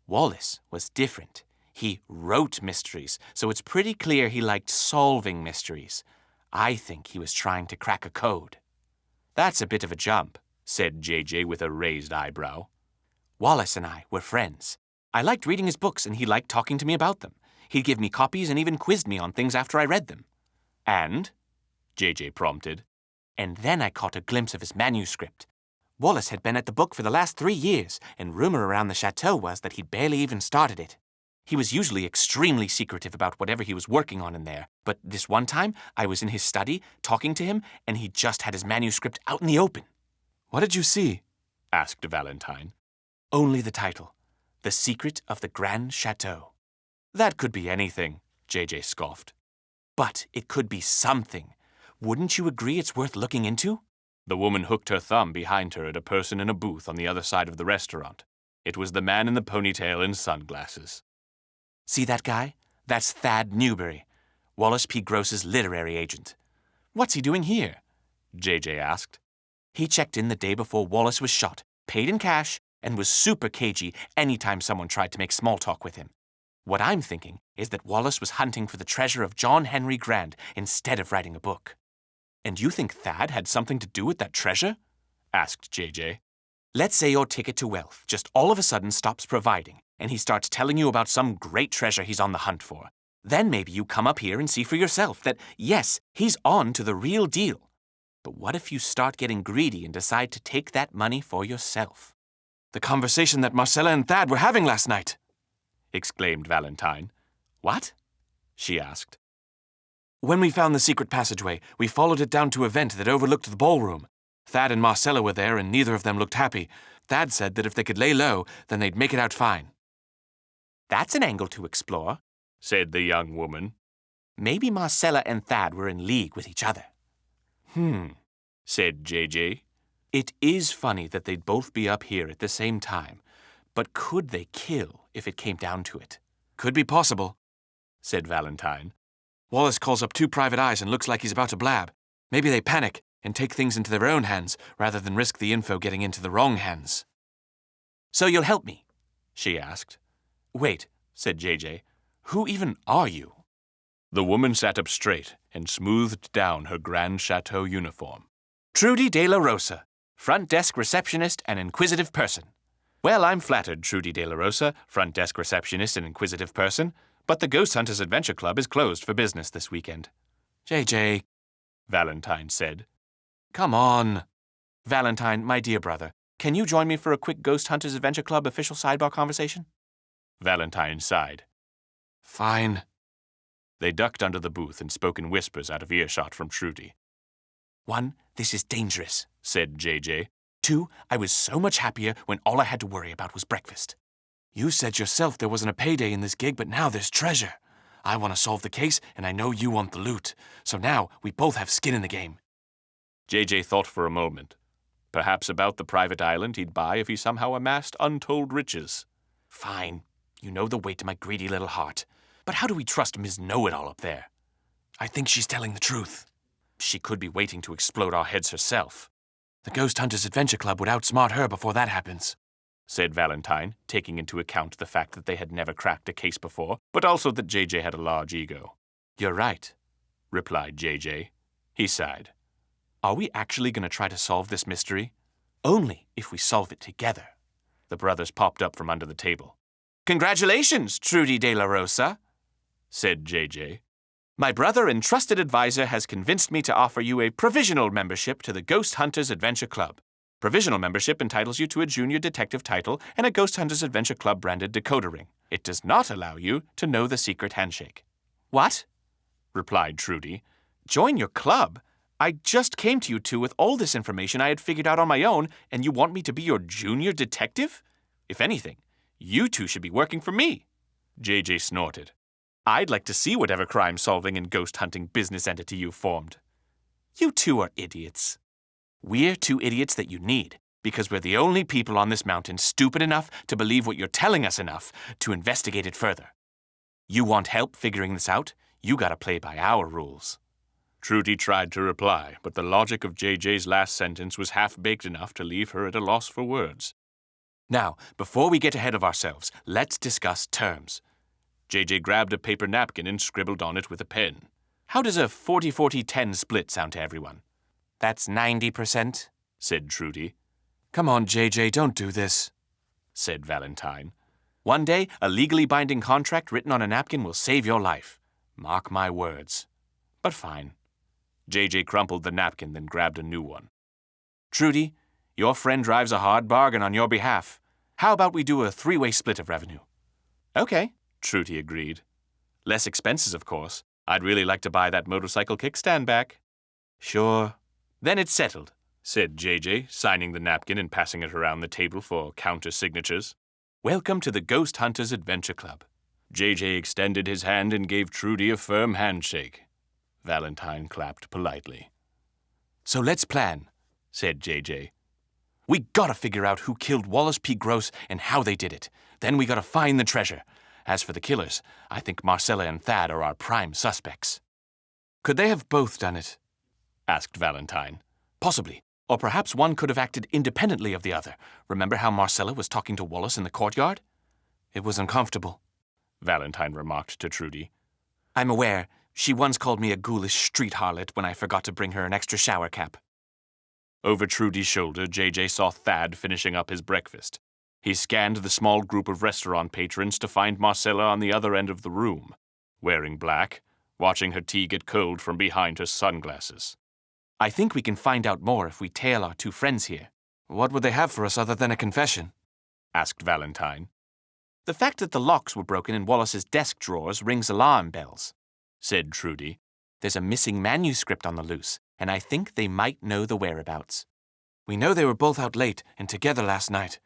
Wallace was different. He wrote mysteries, so it's pretty clear he liked solving mysteries. I think he was trying to crack a code. That's a bit of a jump, said JJ with a raised eyebrow. Wallace and I were friends. I liked reading his books and he liked talking to me about them. He'd give me copies and even quizzed me on things after I read them. And? JJ prompted. And then I caught a glimpse of his manuscript. Wallace had been at the book for the last 3 years, and rumor around the chateau was that he'd barely even started it. He was usually extremely secretive about whatever he was working on in there, but this one time I was in his study talking to him, and he just had his manuscript out in the open. What did you see? Asked Valentine. Only the title, The Secret of the Grande Chateau. That could be anything, JJ scoffed. But it could be something. Wouldn't you agree it's worth looking into? The woman hooked her thumb behind her at a person in a booth on the other side of the restaurant. It was the man in the ponytail and sunglasses. See that guy? That's Thad Newberry, Wallace P. Gross's literary agent. What's he doing here? JJ asked. He checked in the day before Wallace was shot, paid in cash, and was super cagey anytime someone tried to make small talk with him. What I'm thinking is that Wallace was hunting for the treasure of John Henry Grande instead of writing a book. And you think Thad had something to do with that treasure? Asked JJ. Let's say your ticket to wealth just all of a sudden stops providing, and he starts telling you about some great treasure he's on the hunt for. Then maybe you come up here and see for yourself that, yes, he's on to the real deal. But what if you start getting greedy and decide to take that money for yourself? The conversation that Marcella and Thad were having last night, exclaimed Valentine. What? She asked. When we found the secret passageway, we followed it down to a vent that overlooked the ballroom. Thad and Marcella were there, and neither of them looked happy. Thad said that if they could lay low, then they'd make it out fine. That's an angle to explore, said the young woman. Maybe Marcella and Thad were in league with each other. Said JJ. It is funny that they'd both be up here at the same time, but could they kill if it came down to it? Could be possible, said Valentine. Wallace calls up 2 private eyes and looks like he's about to blab. Maybe they panic and take things into their own hands rather than risk the info getting into the wrong hands. So you'll help me? She asked. Wait, said JJ. Who even are you? The woman sat up straight and smoothed down her Grande Chateau uniform. Trudy de la Rosa, front desk receptionist and inquisitive person. Well, I'm flattered, Trudy de la Rosa, front desk receptionist and inquisitive person, but the Ghost Hunters Adventure Club is closed for business this weekend. JJ, Valentine said. Come on. Valentine, my dear brother, can you join me for a quick Ghost Hunters Adventure Club official sidebar conversation? Valentine sighed. Fine. They ducked under the booth and spoke in whispers out of earshot from Trudy. 1, this is dangerous, said JJ. 2, I was so much happier when all I had to worry about was breakfast. You said yourself there wasn't a payday in this gig, but now there's treasure. I want to solve the case, and I know you want the loot. So now we both have skin in the game. JJ thought for a moment. Perhaps about the private island he'd buy if he somehow amassed untold riches. Fine. You know the way to my greedy little heart. But how do we trust Ms. Know-It-All up there? I think she's telling the truth. She could be waiting to explode our heads herself. The Ghost Hunters Adventure Club would outsmart her before that happens, said Valentine, taking into account the fact that they had never cracked a case before, but also that JJ had a large ego. You're right, replied JJ. He sighed. Are we actually going to try to solve this mystery? Only if we solve it together. The brothers popped up from under the table. Congratulations, Trudy de la Rosa, said JJ. My brother and trusted advisor has convinced me to offer you a provisional membership to the Ghost Hunters Adventure Club. Provisional membership entitles you to a junior detective title and a Ghost Hunters Adventure Club branded decoder ring. It does not allow you to know the secret handshake. What? Replied Trudy. Join your club? I just came to you two with all this information I had figured out on my own, and you want me to be your junior detective? If anything, you two should be working for me. JJ snorted. I'd like to see whatever crime-solving and ghost-hunting business entity you formed. You two are idiots. We're 2 idiots that you need, because we're the only people on this mountain stupid enough to believe what you're telling us enough to investigate it further. You want help figuring this out? You gotta play by our rules. Trudy tried to reply, but the logic of JJ's last sentence was half-baked enough to leave her at a loss for words. Now, before we get ahead of ourselves, let's discuss terms. JJ grabbed a paper napkin and scribbled on it with a pen. How does a 40-40-10 split sound to everyone? That's 90%, said Trudy. Come on, JJ, don't do this, said Valentine. One day, a legally binding contract written on a napkin will save your life. Mark my words. But fine. JJ crumpled the napkin, then grabbed a new one. Trudy, your friend drives a hard bargain on your behalf. How about we do a 3-way split of revenue? Okay, Trudy agreed. Less expenses, of course. I'd really like to buy that motorcycle kickstand back. Sure. Then it's settled, said JJ, signing the napkin and passing it around the table for counter-signatures. Welcome to the Ghost Hunters Adventure Club. JJ extended his hand and gave Trudy a firm handshake. Valentine clapped politely. So let's plan, said JJ. We gotta figure out who killed Wallace P. Gross and how they did it. Then we gotta find the treasure. As for the killers, I think Marcella and Thad are our prime suspects. Could they have both done it? Asked Valentine. Possibly. Or perhaps one could have acted independently of the other. Remember how Marcella was talking to Wallace in the courtyard? It was uncomfortable, Valentine remarked to Trudy. I'm aware. She once called me a ghoulish street harlot when I forgot to bring her an extra shower cap. Over Trudy's shoulder, JJ saw Thad finishing up his breakfast. He scanned the small group of restaurant patrons to find Marcella on the other end of the room, wearing black, watching her tea get cold from behind her sunglasses. I think we can find out more if we tail our 2 friends here. What would they have for us other than a confession? Asked Valentine. The fact that the locks were broken in Wallace's desk drawers rings alarm bells, said Trudy. There's a missing manuscript on the loose, and I think they might know the whereabouts. We know they were both out late and together last night,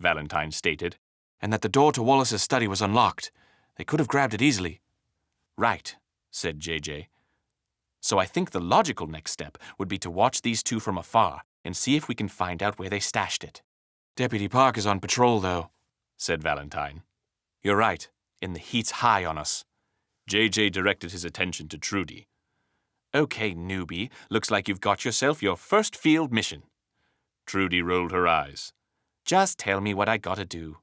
Valentine stated, and that the door to Wallace's study was unlocked. They could have grabbed it easily. Right, said JJ. So I think the logical next step would be to watch these 2 from afar and see if we can find out where they stashed it. Deputy Park is on patrol, though, said Valentine. You're right, and the heat's high on us. JJ directed his attention to Trudy. Okay, newbie, looks like you've got yourself your first field mission. Trudy rolled her eyes. Just tell me what I gotta do.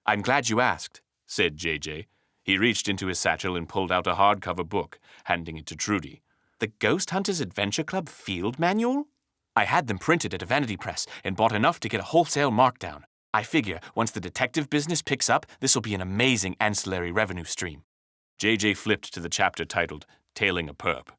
I'm glad you asked, said JJ. He reached into his satchel and pulled out a hardcover book, handing it to Trudy. The Ghost Hunters Adventure Club field manual? I had them printed at a vanity press and bought enough to get a wholesale markdown. I figure once the detective business picks up, this will be an amazing ancillary revenue stream. JJ flipped to the chapter titled Tailing a Perp.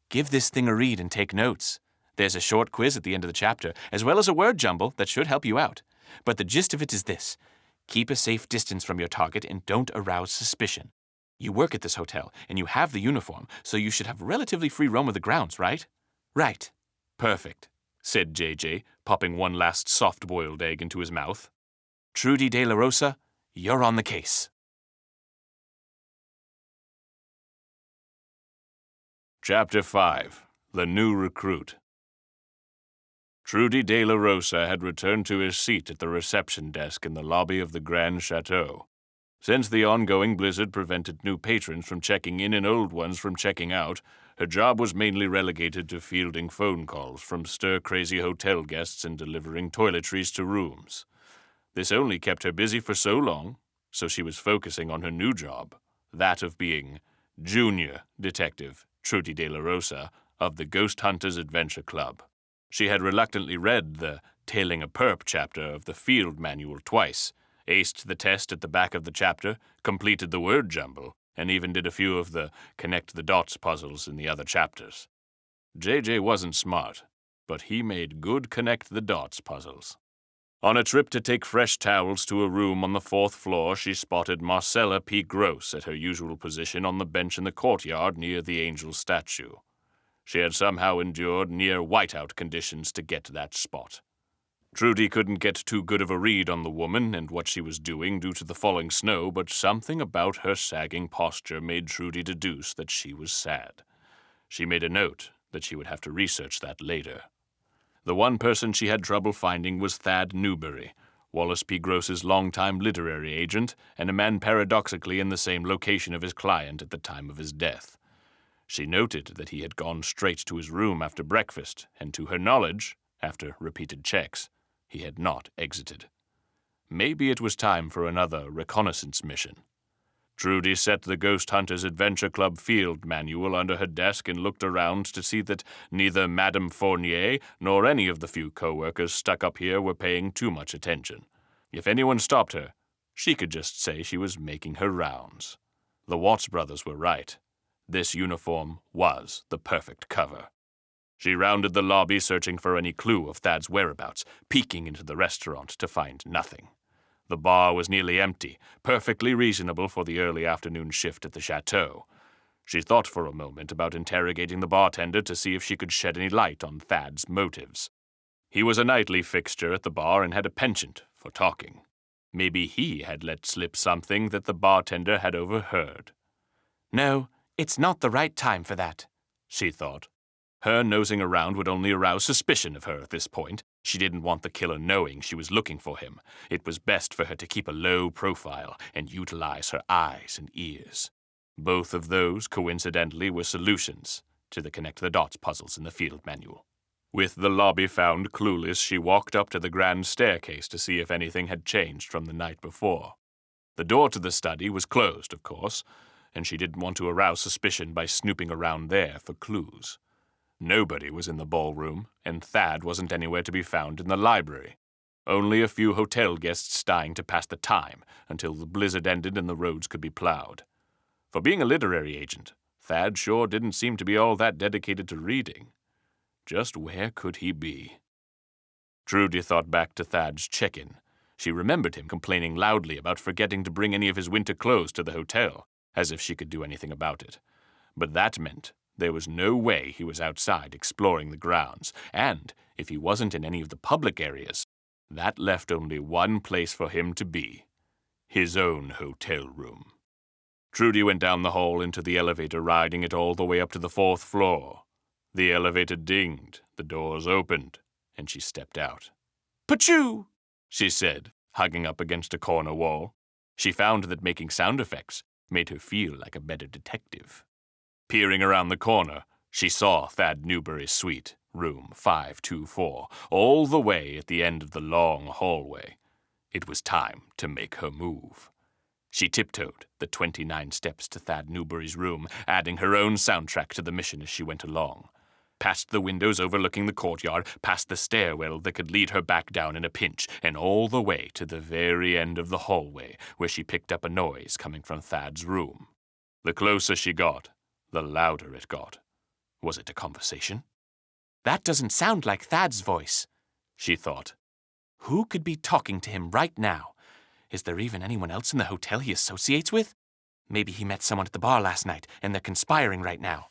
Give this thing a read and take notes. There's a short quiz at the end of the chapter, as well as a word jumble that should help you out. But the gist of it is this. Keep a safe distance from your target and don't arouse suspicion. You work at this hotel, and you have the uniform, so you should have relatively free roam of the grounds, right? Right. Perfect, said JJ, popping one last soft-boiled egg into his mouth. Trudy De La Rosa, you're on the case. Chapter 5. The New Recruit. Trudy De La Rosa had returned to his seat at the reception desk in the lobby of the Grande Chateau. Since the ongoing blizzard prevented new patrons from checking in and old ones from checking out, her job was mainly relegated to fielding phone calls from stir-crazy hotel guests and delivering toiletries to rooms. This only kept her busy for so long, so she was focusing on her new job, that of being Junior Detective Trudy De La Rosa of the Ghost Hunters Adventure Club. She had reluctantly read the Tailing a Perp chapter of the field manual twice, aced the test at the back of the chapter, completed the word jumble, and even did a few of the connect the dots puzzles in the other chapters. JJ wasn't smart, but he made good connect the dots puzzles. On a trip to take fresh towels to a room on the 4th floor, she spotted Marcella P. Gross at her usual position on the bench in the courtyard near the angel's statue. She had somehow endured near whiteout conditions to get to that spot. Trudy couldn't get too good of a read on the woman and what she was doing due to the falling snow, but something about her sagging posture made Trudy deduce that she was sad. She made a note that she would have to research that later. The one person she had trouble finding was Thad Newberry, Wallace P. Gross's longtime literary agent, and a man paradoxically in the same location of his client at the time of his death. She noted that he had gone straight to his room after breakfast, and to her knowledge, after repeated checks, he had not exited. Maybe it was time for another reconnaissance mission. Trudy set the Ghost Hunters Adventure Club field manual under her desk and looked around to see that neither Madame Fournier nor any of the few co-workers stuck up here were paying too much attention. If anyone stopped her, she could just say she was making her rounds. The Watts brothers were right. This uniform was the perfect cover. She rounded the lobby searching for any clue of Thad's whereabouts, peeking into the restaurant to find nothing. The bar was nearly empty, perfectly reasonable for the early afternoon shift at the chateau. She thought for a moment about interrogating the bartender to see if she could shed any light on Thad's motives. He was a nightly fixture at the bar and had a penchant for talking. Maybe he had let slip something that the bartender had overheard. No, it's not the right time for that, she thought. Her nosing around would only arouse suspicion of her at this point. She didn't want the killer knowing she was looking for him. It was best for her to keep a low profile and utilize her eyes and ears. Both of those, coincidentally, were solutions to the connect-the-dots puzzles in the field manual. With the lobby found clueless, she walked up to the grand staircase to see if anything had changed from the night before. The door to the study was closed, of course, and she didn't want to arouse suspicion by snooping around there for clues. Nobody was in the ballroom, and Thad wasn't anywhere to be found in the library. Only a few hotel guests dying to pass the time until the blizzard ended and the roads could be plowed. For being a literary agent, Thad sure didn't seem to be all that dedicated to reading. Just where could he be? Trudy thought back to Thad's check-in. She remembered him complaining loudly about forgetting to bring any of his winter clothes to the hotel, as if she could do anything about it. But that meant there was no way he was outside exploring the grounds, and if he wasn't in any of the public areas, that left only one place for him to be: his own hotel room. Trudy went down the hall into the elevator, riding it all the way up to the 4th floor. The elevator dinged, the doors opened, and she stepped out. Pachoo! She said, hugging up against a corner wall. She found that making sound effects made her feel like a better detective. Peering around the corner, she saw Thad Newberry's suite, room 524, all the way at the end of the long hallway. It was time to make her move. She tiptoed the 29 steps to Thad Newberry's room, adding her own soundtrack to the mission as she went along. Past the windows overlooking the courtyard, past the stairwell that could lead her back down in a pinch, and all the way to the very end of the hallway, where she picked up a noise coming from Thad's room. The closer she got, the louder it got. Was it a conversation? That doesn't sound like Thad's voice, she thought. Who could be talking to him right now? Is there even anyone else in the hotel he associates with? Maybe he met someone at the bar last night, and they're conspiring right now.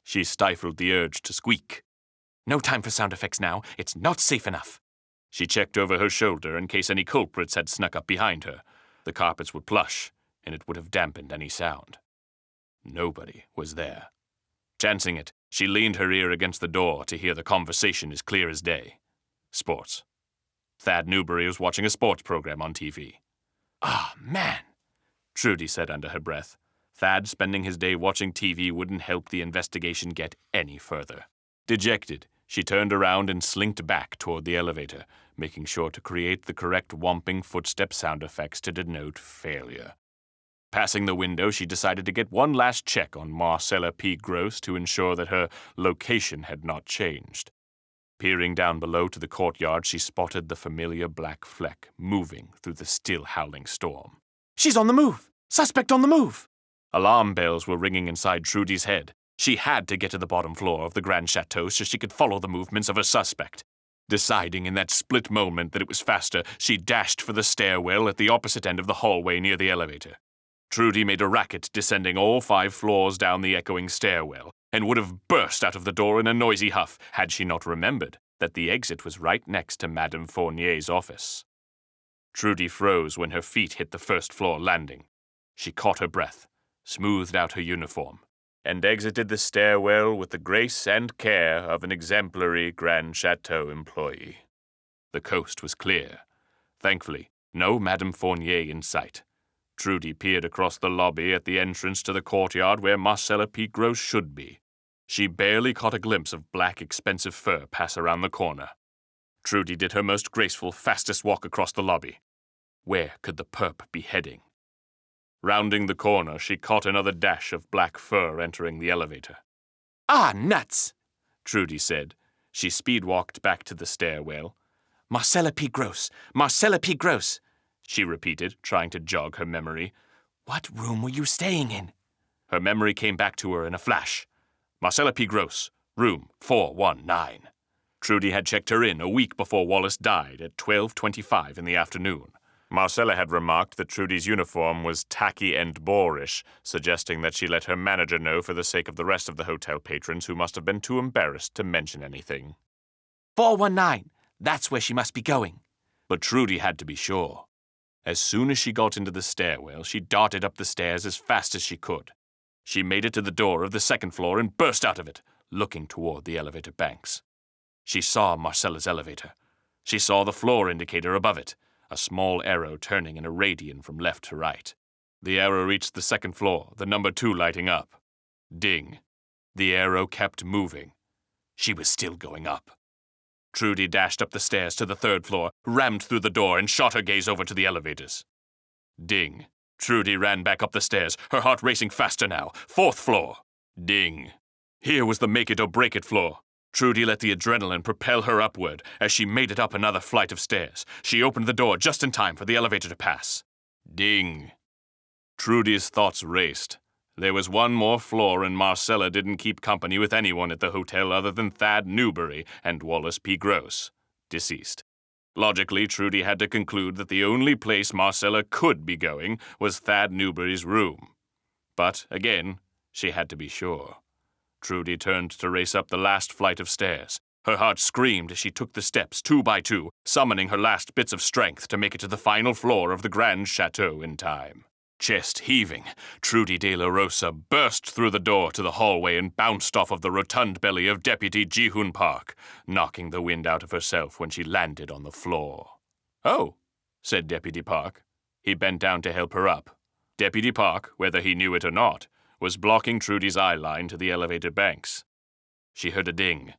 She stifled the urge to squeak. No time for sound effects now. It's not safe enough. She checked over her shoulder in case any culprits had snuck up behind her. The carpets were plush, and it would have dampened any sound. Nobody was there. Chancing it, she leaned her ear against the door to hear the conversation as clear as day. Sports. Thad Newberry was watching a sports program on TV. Ah, man, Trudy said under her breath. Thad spending his day watching TV wouldn't help the investigation get any further. Dejected, she turned around and slinked back toward the elevator, making sure to create the correct whomping footstep sound effects to denote failure. Passing the window, she decided to get one last check on Marcella P. Gross to ensure that her location had not changed. Peering down below to the courtyard, she spotted the familiar black fleck moving through the still howling storm. She's on the move! Suspect on the move! Alarm bells were ringing inside Trudy's head. She had to get to the bottom floor of the Grande Chateau so she could follow the movements of her suspect. Deciding in that split moment that it was faster, she dashed for the stairwell at the opposite end of the hallway near the elevator. Trudy made a racket descending all 5 floors down the echoing stairwell, and would have burst out of the door in a noisy huff had she not remembered that the exit was right next to Madame Fournier's office. Trudy froze when her feet hit the first-floor landing. She caught her breath, smoothed out her uniform, and exited the stairwell with the grace and care of an exemplary Grande Chateau employee. The coast was clear. Thankfully, no Madame Fournier in sight. Trudy peered across the lobby at the entrance to the courtyard where Marcella P. Gross should be. She barely caught a glimpse of black, expensive fur pass around the corner. Trudy did her most graceful, fastest walk across the lobby. Where could the perp be heading? Rounding the corner, she caught another dash of black fur entering the elevator. Ah, nuts! Trudy said. She speed-walked back to the stairwell. Marcella P. Gross! Marcella P. Gross! She repeated, trying to jog her memory. What room were you staying in? Her memory came back to her in a flash. Marcella P. Gross, room 419. Trudy had checked her in a week before Wallace died at 12:25 in the afternoon. Marcella had remarked that Trudy's uniform was tacky and boorish, suggesting that she let her manager know for the sake of the rest of the hotel patrons who must have been too embarrassed to mention anything. 419. That's where she must be going. But Trudy had to be sure. As soon as she got into the stairwell, she darted up the stairs as fast as she could. She made it to the door of the second floor and burst out of it, looking toward the elevator banks. She saw Marcella's elevator. She saw the floor indicator above it, a small arrow turning in a radian from left to right. The arrow reached the second floor, the number 2 lighting up. Ding. The arrow kept moving. She was still going up. Trudy dashed up the stairs to the 3rd floor, rammed through the door, and shot her gaze over to the elevators. Ding. Trudy ran back up the stairs, her heart racing faster now. 4th floor. Ding. Here was the make-it-or-break-it floor. Trudy let the adrenaline propel her upward as she made it up another flight of stairs. She opened the door just in time for the elevator to pass. Ding. Trudy's thoughts raced. There was one more floor, and Marcella didn't keep company with anyone at the hotel other than Thad Newberry and Wallace P. Gross, deceased. Logically, Trudy had to conclude that the only place Marcella could be going was Thad Newberry's room. But, again, she had to be sure. Trudy turned to race up the last flight of stairs. Her heart screamed as she took the steps 2 by 2, summoning her last bits of strength to make it to the final floor of the Grande Chateau in time. Chest heaving, Trudy de la Rosa burst through the door to the hallway and bounced off of the rotund belly of Deputy Ji-hoon Park, knocking the wind out of herself when she landed on the floor. "Oh," said Deputy Park. He bent down to help her up. Deputy Park, whether he knew it or not, was blocking Trudy's eye line to the elevator banks. She heard a ding.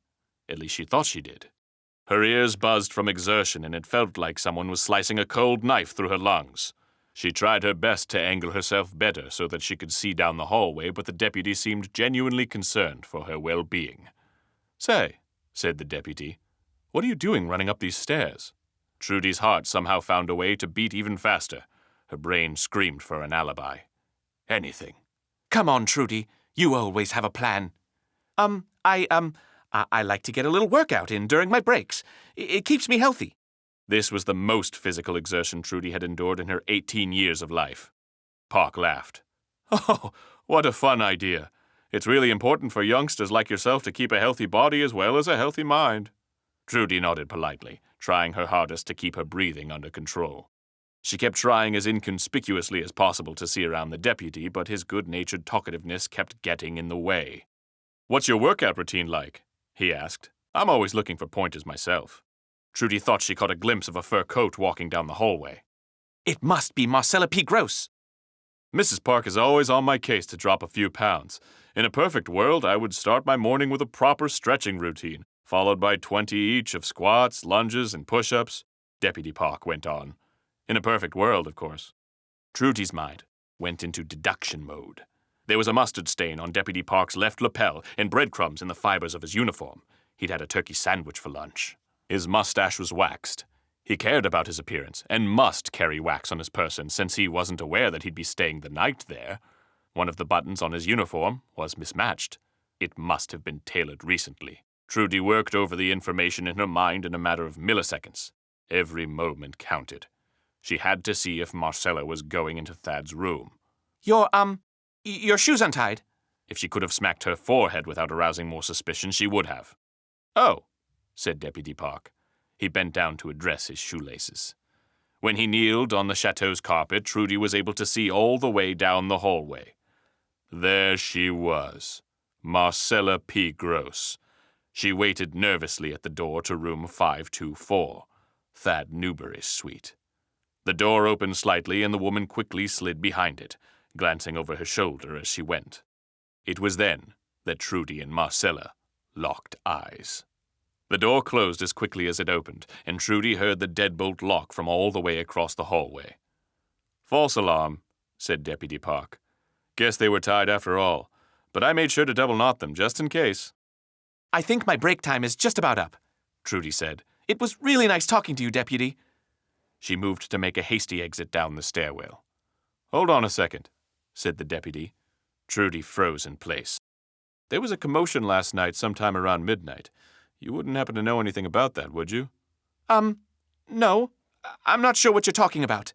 At least she thought she did. Her ears buzzed from exertion, and it felt like someone was slicing a cold knife through her lungs. She tried her best to angle herself better so that she could see down the hallway, but the deputy seemed genuinely concerned for her well-being. "Say," said the deputy, "what are you doing running up these stairs?" Trudy's heart somehow found a way to beat even faster. Her brain screamed for an alibi. Anything. Come on, Trudy. You always have a plan. I like to get a little workout in during my breaks. It keeps me healthy. This was the most physical exertion Trudy had endured in her 18 years of life. Park laughed. "Oh, what a fun idea. It's really important for youngsters like yourself to keep a healthy body as well as a healthy mind." Trudy nodded politely, trying her hardest to keep her breathing under control. She kept trying as inconspicuously as possible to see around the deputy, but his good-natured talkativeness kept getting in the way. "What's your workout routine like?" he asked. "I'm always looking for pointers myself." Trudy thought she caught a glimpse of a fur coat walking down the hallway. It must be Marcella P. Gross. "Mrs. Park is always on my case to drop a few pounds. In a perfect world, I would start my morning with a proper stretching routine, followed by 20 each of squats, lunges, and push-ups," Deputy Park went on. In a perfect world, of course. Trudy's mind went into deduction mode. There was a mustard stain on Deputy Park's left lapel and breadcrumbs in the fibers of his uniform. He'd had a turkey sandwich for lunch. His mustache was waxed. He cared about his appearance and must carry wax on his person since he wasn't aware that he'd be staying the night there. One of the buttons on his uniform was mismatched. It must have been tailored recently. Trudy worked over the information in her mind in a matter of milliseconds. Every moment counted. She had to see if Marcella was going into Thad's room. Your shoe's untied." If she could have smacked her forehead without arousing more suspicion, she would have. "Oh," said Deputy Park. He bent down to address his shoelaces. When he kneeled on the chateau's carpet, Trudy was able to see all the way down the hallway. There she was, Marcella P. Gross. She waited nervously at the door to room 524, Thad Newberry's suite. The door opened slightly and the woman quickly slid behind it, glancing over her shoulder as she went. It was then that Trudy and Marcella locked eyes. The door closed as quickly as it opened, and Trudy heard the deadbolt lock from all the way across the hallway. "False alarm," said Deputy Park. "Guess they were tied after all, but I made sure to double knot them just in case." "I think my break time is just about up," Trudy said. "It was really nice talking to you, Deputy." She moved to make a hasty exit down the stairwell. "Hold on a second," said the deputy. Trudy froze in place. "There was a commotion last night sometime around midnight. You wouldn't happen to know anything about that, would you?" No. I'm not sure what you're talking about."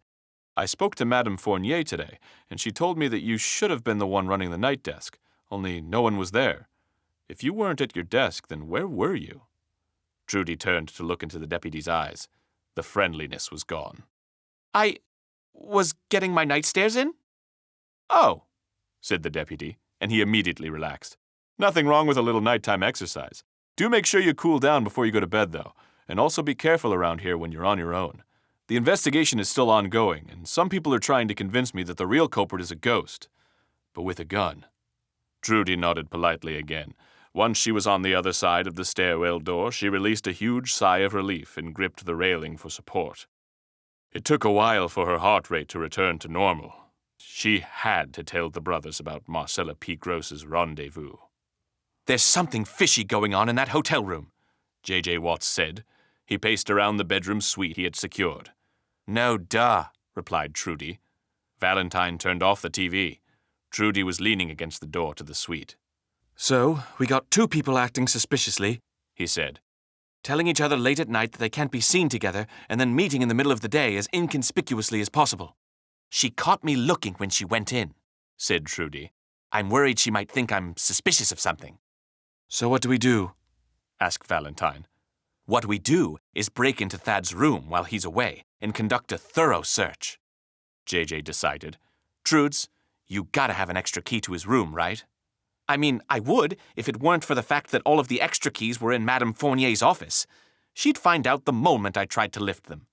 "I spoke to Madame Fournier today, and she told me that you should have been the one running the night desk, only no one was there. If you weren't at your desk, then where were you?" Trudy turned to look into the deputy's eyes. The friendliness was gone. "I was getting my night stairs in." "Oh," said the deputy, and he immediately relaxed. "Nothing wrong with a little nighttime exercise. Do make sure you cool down before you go to bed, though, and also be careful around here when you're on your own. The investigation is still ongoing, and some people are trying to convince me that the real culprit is a ghost, but with a gun." Trudy nodded politely again. Once she was on the other side of the stairwell door, she released a huge sigh of relief and gripped the railing for support. It took a while for her heart rate to return to normal. She had to tell the brothers about Marcella P. Gross's rendezvous. "There's something fishy going on in that hotel room," J.J. Watts said. He paced around the bedroom suite he had secured. "No duh," replied Trudy. Valentine turned off the TV. Trudy was leaning against the door to the suite. "So, we got two people acting suspiciously," he said. "telling each other late at night that they can't be seen together, and then meeting in the middle of the day as inconspicuously as possible. She caught me looking when she went in," said Trudy. "I'm worried she might think I'm suspicious of something." "So what do we do?" asked Valentine. "What we do is break into Thad's room while he's away and conduct a thorough search," J.J. decided. Trudes, you gotta have an extra key to his room, right? I mean, I would if it weren't for the fact that all of the extra keys were in Madame Fournier's office. She'd find out the moment I tried to lift them.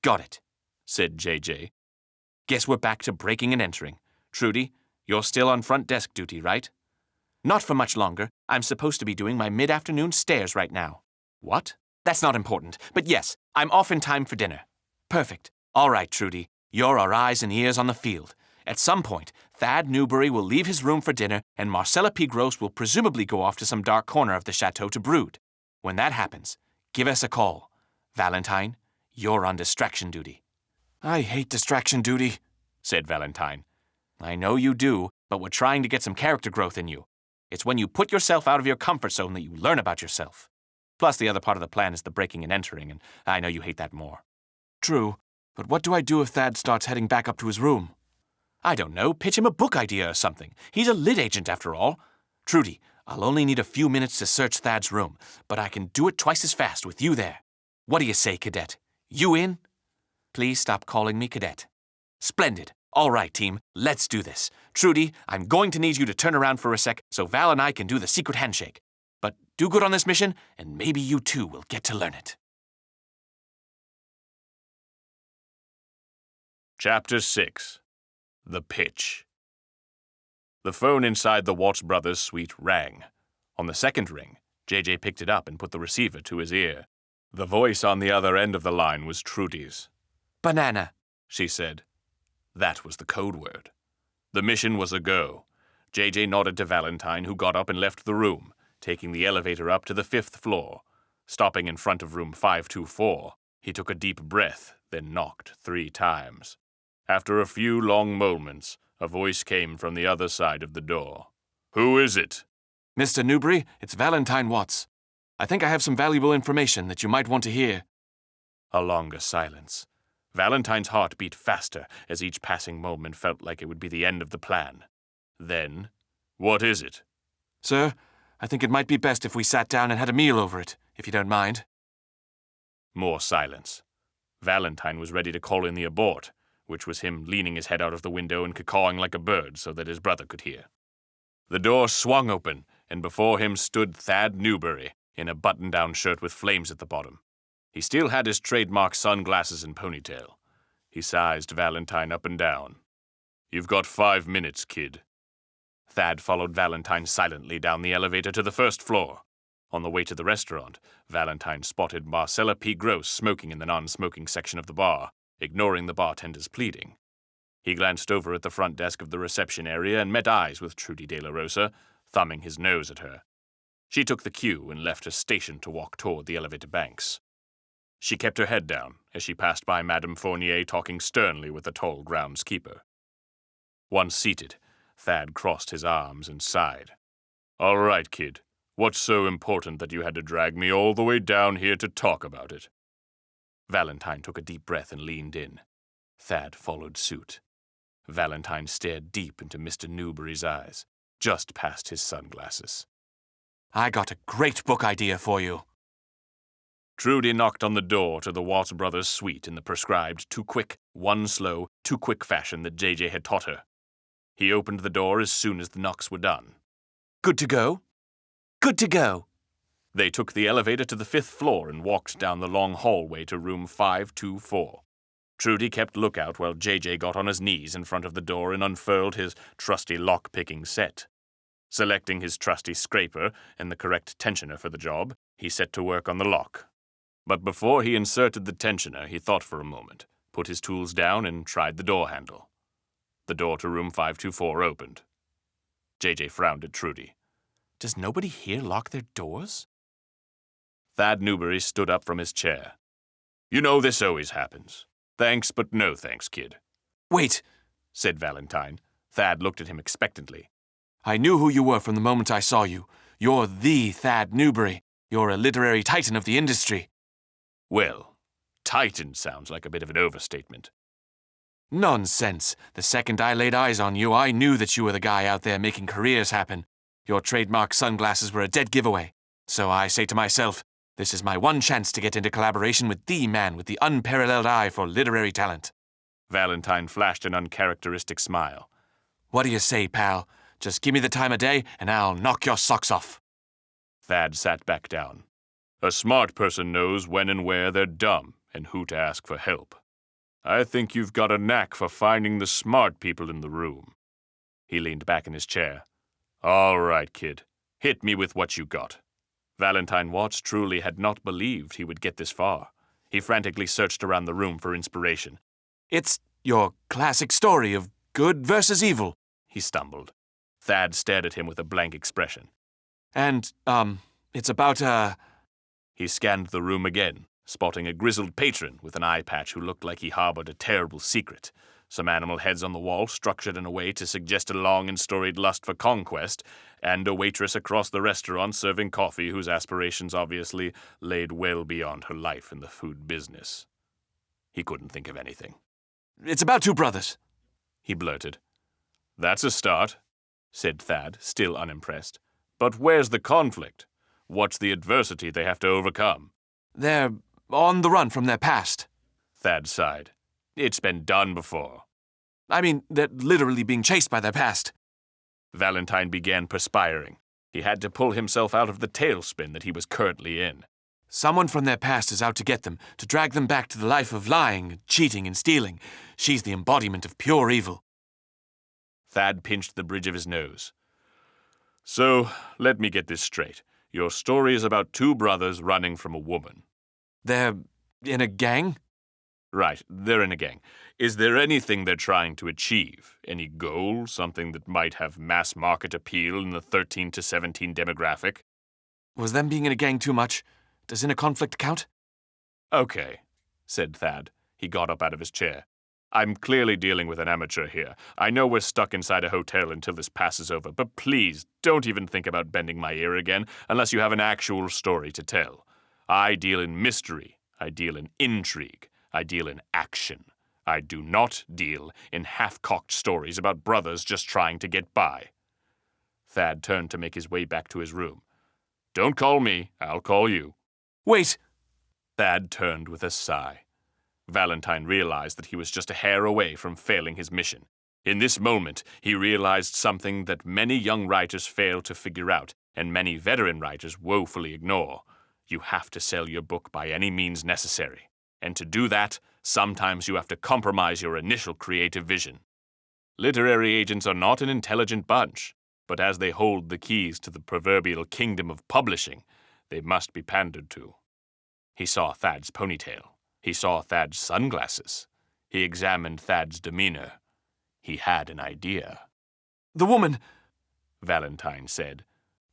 Got it, said JJ. Guess we're back to breaking and entering. Trudy, you're still on front desk duty, right? Not for much longer. I'm supposed to be doing my mid-afternoon stares right now. What? That's not important. But yes, I'm off in time for dinner. Perfect. All right, Trudy. You're our eyes and ears on the field. At some point, Thad Newbury will leave his room for dinner, and Marcella P. Gross will presumably go off to some dark corner of the chateau to brood. When that happens, give us a call. Valentine, you're on distraction duty. I hate distraction duty, said Valentine. I know you do, but we're trying to get some character growth in you. It's when you put yourself out of your comfort zone that you learn about yourself. Plus, the other part of the plan is the breaking and entering, and I know you hate that more. True, but what do I do if Thad starts heading back up to his room? I don't know, pitch him a book idea or something. He's a lit agent after all. Trudy, I'll only need a few minutes to search Thad's room, but I can do it twice as fast with you there. What do you say, Cadet? You in? Please stop calling me Cadet. Splendid. All right, team, let's do this. Trudy, I'm going to need you to turn around for a sec so Val and I can do the secret handshake. But do good on this mission, and maybe you too will get to learn it. Chapter 6. The Pitch. The phone inside the Watts brothers' suite rang. On the second ring, JJ picked it up and put the receiver to his ear. The voice on the other end of the line was Trudy's. Banana, she said. That was the code word. The mission was a go. JJ nodded to Valentine, who got up and left the room, taking the elevator up to the 5th floor. Stopping in front of room 524, he took a deep breath, then knocked 3 times. After a few long moments, a voice came from the other side of the door. Who is it? Mr. Newbury, it's Valentine Watts. I think I have some valuable information that you might want to hear. A longer silence. Valentine's heart beat faster as each passing moment felt like it would be the end of the plan. Then, what is it? Sir, I think it might be best if we sat down and had a meal over it, if you don't mind. More silence. Valentine was ready to call in the abort, which was him leaning his head out of the window and cawing like a bird so that his brother could hear. The door swung open, and before him stood Thad Newbury in a button-down shirt with flames at the bottom. He still had his trademark sunglasses and ponytail. He sized Valentine up and down. You've got 5 minutes, kid. Thad followed Valentine silently down the elevator to the 1st floor. On the way to the restaurant, Valentine spotted Marcella P. Gross smoking in the non-smoking section of the bar, ignoring the bartender's pleading. He glanced over at the front desk of the reception area and met eyes with Trudy De La Rosa, thumbing his nose at her. She took the cue and left her station to walk toward the elevator banks. She kept her head down as she passed by Madame Fournier talking sternly with the tall groundskeeper. Once seated, Thad crossed his arms and sighed. All right, kid. What's so important that you had to drag me all the way down here to talk about it? Valentine took a deep breath and leaned in. Thad followed suit. Valentine stared deep into Mr. Newbury's eyes, just past his sunglasses. I got a great book idea for you. Trudy knocked on the door to the Watts brothers' suite in the prescribed 2 quick, 1 slow, 2 quick fashion that JJ had taught her. He opened the door as soon as the knocks were done. Good to go? Good to go. They took the elevator to the 5th floor and walked down the long hallway to room 524. Trudy kept lookout while JJ got on his knees in front of the door and unfurled his trusty lock-picking set. Selecting his trusty scraper and the correct tensioner for the job, he set to work on the lock. But before he inserted the tensioner, he thought for a moment, put his tools down, and tried the door handle. The door to room 524 opened. JJ frowned at Trudy. Does nobody here lock their doors? Thad Newbury stood up from his chair. You know, this always happens. Thanks, but no thanks, kid. Wait, said Valentine. Thad looked at him expectantly. I knew who you were from the moment I saw you. You're the Thad Newbury. You're a literary titan of the industry. Well, titan sounds like a bit of an overstatement. Nonsense. The second I laid eyes on you, I knew that you were the guy out there making careers happen. Your trademark sunglasses were a dead giveaway. So I say to myself, this is my one chance to get into collaboration with the man with the unparalleled eye for literary talent. Valentine flashed an uncharacteristic smile. What do you say, pal? Just give me the time of day, and I'll knock your socks off. Thad sat back down. A smart person knows when and where they're dumb and who to ask for help. I think you've got a knack for finding the smart people in the room. He leaned back in his chair. All right, kid. Hit me with what you got. Valentine Watts truly had not believed he would get this far. He frantically searched around the room for inspiration. It's your classic story of good versus evil, he stumbled. Thad stared at him with a blank expression. And, it's about, He scanned the room again, spotting a grizzled patron with an eye patch who looked like he harbored a terrible secret. Some animal heads on the wall structured in a way to suggest a long and storied lust for conquest, and a waitress across the restaurant serving coffee whose aspirations obviously laid well beyond her life in the food business. He couldn't think of anything. It's about two brothers, he blurted. That's a start, said Thad, still unimpressed. But where's the conflict? What's the adversity they have to overcome? They're on the run from their past. Thad sighed. It's been done before. I mean, they're literally being chased by their past. Valentine began perspiring. He had to pull himself out of the tailspin that he was currently in. Someone from their past is out to get them, to drag them back to the life of lying, cheating, and stealing. She's the embodiment of pure evil. Thad pinched the bridge of his nose. So, let me get this straight. Your story is about two brothers running from a woman. They're in a gang? Right, they're in a gang. Is there anything they're trying to achieve? Any goal? Something that might have mass market appeal in the 13 to 17 demographic? Was them being in a gang too much? Does in a conflict count? Okay, said Thad. He got up out of his chair. I'm clearly dealing with an amateur here. I know we're stuck inside a hotel until this passes over, but please, don't even think about bending my ear again unless you have an actual story to tell. I deal in mystery. I deal in intrigue. I deal in action. I do not deal in half-cocked stories about brothers just trying to get by. Thad turned to make his way back to his room. Don't call me, I'll call you. Wait! Thad turned with a sigh. Valentine realized that he was just a hair away from failing his mission. In this moment, he realized something that many young writers fail to figure out, and many veteran writers woefully ignore. You have to sell your book by any means necessary. And to do that, sometimes you have to compromise your initial creative vision. Literary agents are not an intelligent bunch, but as they hold the keys to the proverbial kingdom of publishing, they must be pandered to. He saw Thad's ponytail. He saw Thad's sunglasses. He examined Thad's demeanor. He had an idea. The woman, Valentine said.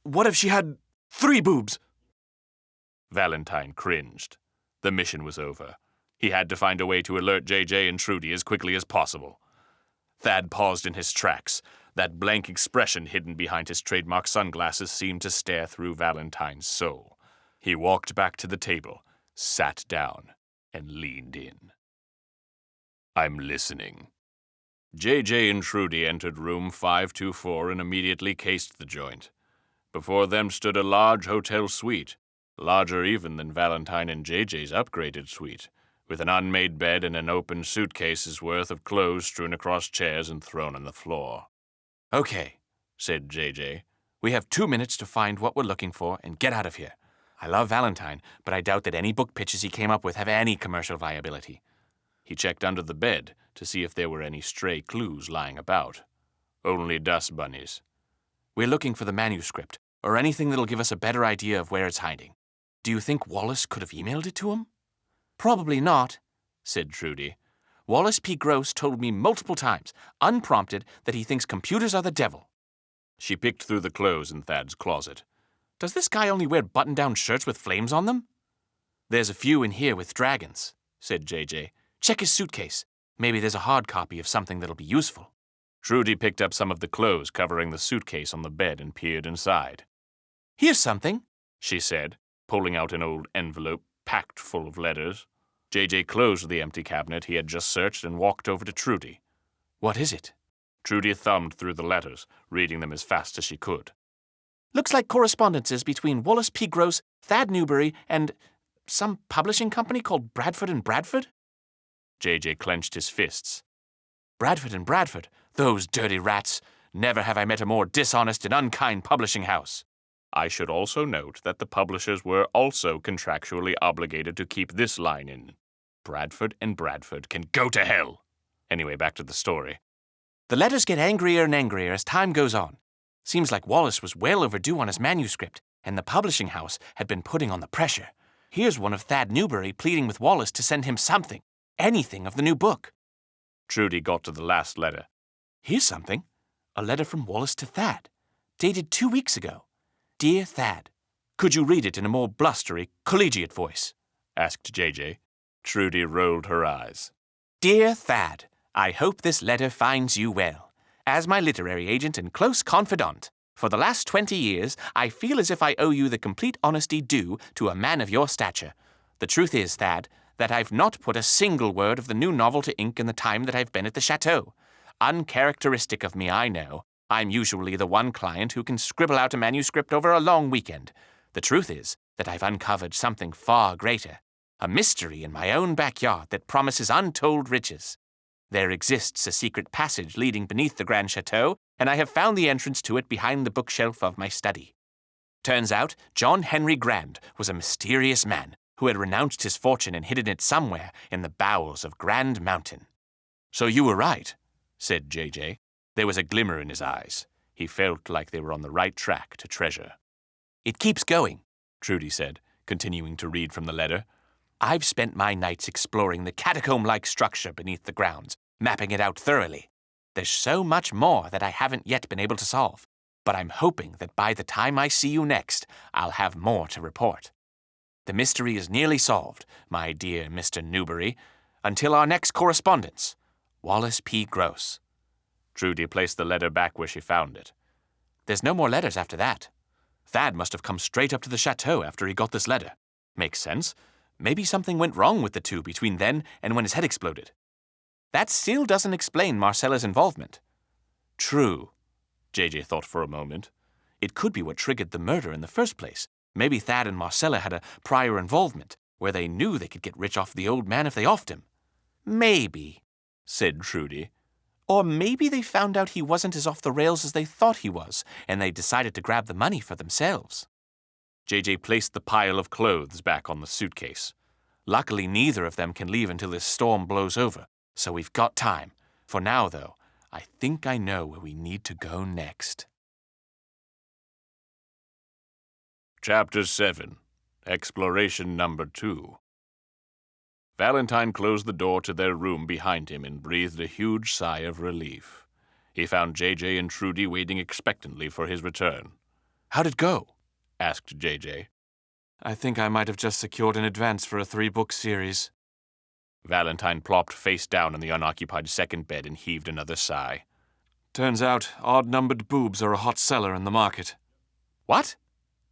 What if she had 3 boobs? Valentine cringed. The mission was over. He had to find a way to alert JJ and Trudy as quickly as possible. Thad paused in his tracks. That blank expression hidden behind his trademark sunglasses seemed to stare through Valentine's soul. He walked back to the table, sat down, and leaned in. I'm listening. JJ and Trudy entered room 524 and immediately cased the joint. Before them stood a large hotel suite, larger even than Valentine and JJ's upgraded suite, with an unmade bed and an open suitcase's worth of clothes strewn across chairs and thrown on the floor. Okay, said JJ. We have 2 minutes to find what we're looking for and get out of here. I love Valentine, but I doubt that any book pitches he came up with have any commercial viability. He checked under the bed to see if there were any stray clues lying about. Only dust bunnies. We're looking for the manuscript, or anything that'll give us a better idea of where it's hiding. Do you think Wallace could have emailed it to him? Probably not, said Trudy. Wallace P. Gross told me multiple times, unprompted, that he thinks computers are the devil. She picked through the clothes in Thad's closet. Does this guy only wear button-down shirts with flames on them? There's a few in here with dragons, said JJ. Check his suitcase. Maybe there's a hard copy of something that'll be useful. Trudy picked up some of the clothes covering the suitcase on the bed and peered inside. Here's something, she said, pulling out an old envelope packed full of letters. JJ closed the empty cabinet he had just searched and walked over to Trudy. What is it? Trudy thumbed through the letters, reading them as fast as she could. Looks like correspondences between Wallace P. Gross, Thad Newberry, and some publishing company called Bradford and Bradford? JJ clenched his fists. Bradford and Bradford, those dirty rats. Never have I met a more dishonest and unkind publishing house. I should also note that the publishers were also contractually obligated to keep this line in. Bradford and Bradford can go to hell. Anyway, back to the story. The letters get angrier and angrier as time goes on. Seems like Wallace was well overdue on his manuscript, and the publishing house had been putting on the pressure. Here's one of Thad Newberry pleading with Wallace to send him something, anything of the new book. Trudy got to the last letter. Here's something. A letter from Wallace to Thad, dated 2 weeks ago. Dear Thad. Could you read it in a more blustery, collegiate voice? Asked JJ. Trudy rolled her eyes. Dear Thad, I hope this letter finds you well. As my literary agent and close confidant, for the last 20 years, I feel as if I owe you the complete honesty due to a man of your stature. The truth is, Thad, that I've not put a single word of the new novel to ink in the time that I've been at the chateau. Uncharacteristic of me, I know. I'm usually the one client who can scribble out a manuscript over a long weekend. The truth is that I've uncovered something far greater. A mystery in my own backyard that promises untold riches. There exists a secret passage leading beneath the Grande Chateau, and I have found the entrance to it behind the bookshelf of my study. Turns out, John Henry Grande was a mysterious man who had renounced his fortune and hidden it somewhere in the bowels of Grand Mountain. So you were right, said JJ. There was a glimmer in his eyes. He felt like they were on the right track to treasure. It keeps going, Trudy said, continuing to read from the letter. I've spent my nights exploring the catacomb-like structure beneath the grounds, mapping it out thoroughly. There's so much more that I haven't yet been able to solve, but I'm hoping that by the time I see you next, I'll have more to report. The mystery is nearly solved, my dear Mr. Newberry, until our next correspondence. Wallace P. Gross. Trudy placed the letter back where she found it. There's no more letters after that. Thad must have come straight up to the chateau after he got this letter. Makes sense. Maybe something went wrong with the two between then and when his head exploded. That still doesn't explain Marcella's involvement. True. JJ thought for a moment. It could be what triggered the murder in the first place. Maybe Thad and Marcella had a prior involvement where they knew they could get rich off the old man if they offed him. Maybe, said Trudy. Or maybe they found out he wasn't as off the rails as they thought he was, and they decided to grab the money for themselves. JJ placed the pile of clothes back on the suitcase. Luckily, neither of them can leave until this storm blows over, so we've got time. For now, though, I think I know where we need to go next. Chapter 7. Exploration Number 2. Valentine closed the door to their room behind him and breathed a huge sigh of relief. He found JJ and Trudy waiting expectantly for his return. How'd it go? Asked JJ. I think I might have just secured an advance for a 3-book series. Valentine plopped face down on the unoccupied second bed and heaved another sigh. Turns out odd-numbered boobs are a hot seller in the market. What?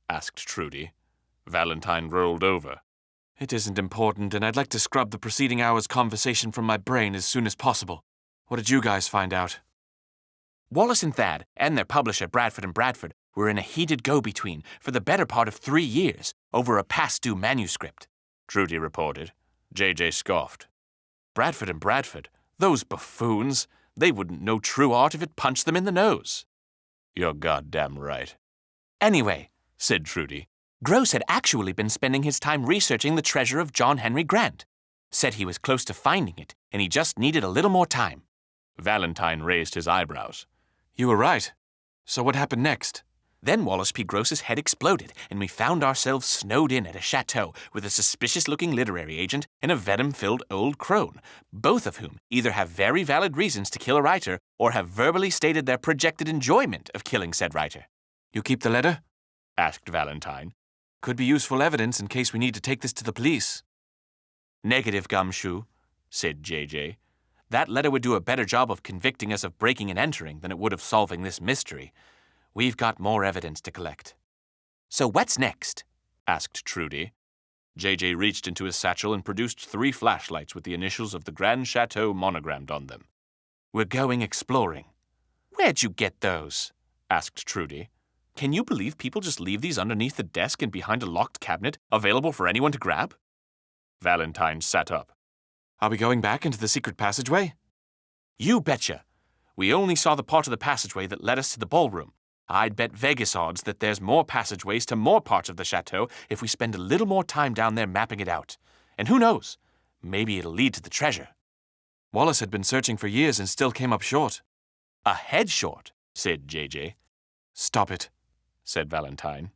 Asked Trudy. Valentine rolled over. It isn't important, and I'd like to scrub the preceding hour's conversation from my brain as soon as possible. What did you guys find out? Wallace and Thad, and their publisher Bradford and Bradford, were in a heated go-between for the better part of 3 years over a past-due manuscript, Trudy reported. JJ scoffed. Bradford and Bradford, those buffoons, they wouldn't know true art if it punched them in the nose. You're goddamn right. Anyway, said Trudy, Gross had actually been spending his time researching the treasure of John Henry Grande. Said he was close to finding it, and he just needed a little more time. Valentine raised his eyebrows. You were right. So what happened next? Then Wallace P. Gross's head exploded, and we found ourselves snowed in at a chateau with a suspicious-looking literary agent and a venom-filled old crone, both of whom either have very valid reasons to kill a writer or have verbally stated their projected enjoyment of killing said writer. You keep the letter? Asked Valentine. Could be useful evidence in case we need to take this to the police. Negative, Gumshoe, said JJ. That letter would do a better job of convicting us of breaking and entering than it would of solving this mystery. We've got more evidence to collect. So what's next? Asked Trudy. JJ reached into his satchel and produced 3 flashlights with the initials of the Grande Chateau monogrammed on them. We're going exploring. Where'd you get those? Asked Trudy. Can you believe people just leave these underneath the desk and behind a locked cabinet, available for anyone to grab? Valentine sat up. Are we going back into the secret passageway? You betcha. We only saw the part of the passageway that led us to the ballroom. I'd bet Vegas odds that there's more passageways to more parts of the chateau if we spend a little more time down there mapping it out. And who knows? Maybe it'll lead to the treasure. Wallace had been searching for years and still came up short. A head short, said JJ. Stop it, said Valentine.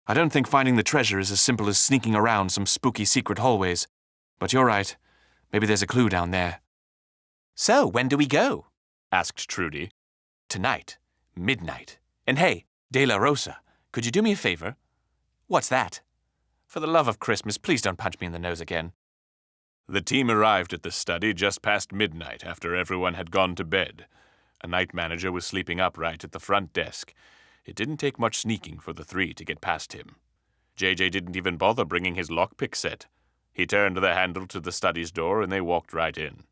I don't think finding the treasure is as simple as sneaking around some spooky secret hallways. But you're right. Maybe there's a clue down there. So, when do we go? Asked Trudy. Tonight. Midnight. And hey, De La Rosa, could you do me a favor? What's that? For the love of Christmas, please don't punch me in the nose again. The team arrived at the study just past midnight after everyone had gone to bed. A night manager was sleeping upright at the front desk. It didn't take much sneaking for the three to get past him. JJ didn't even bother bringing his lockpick set. He turned the handle to the study's door and they walked right in.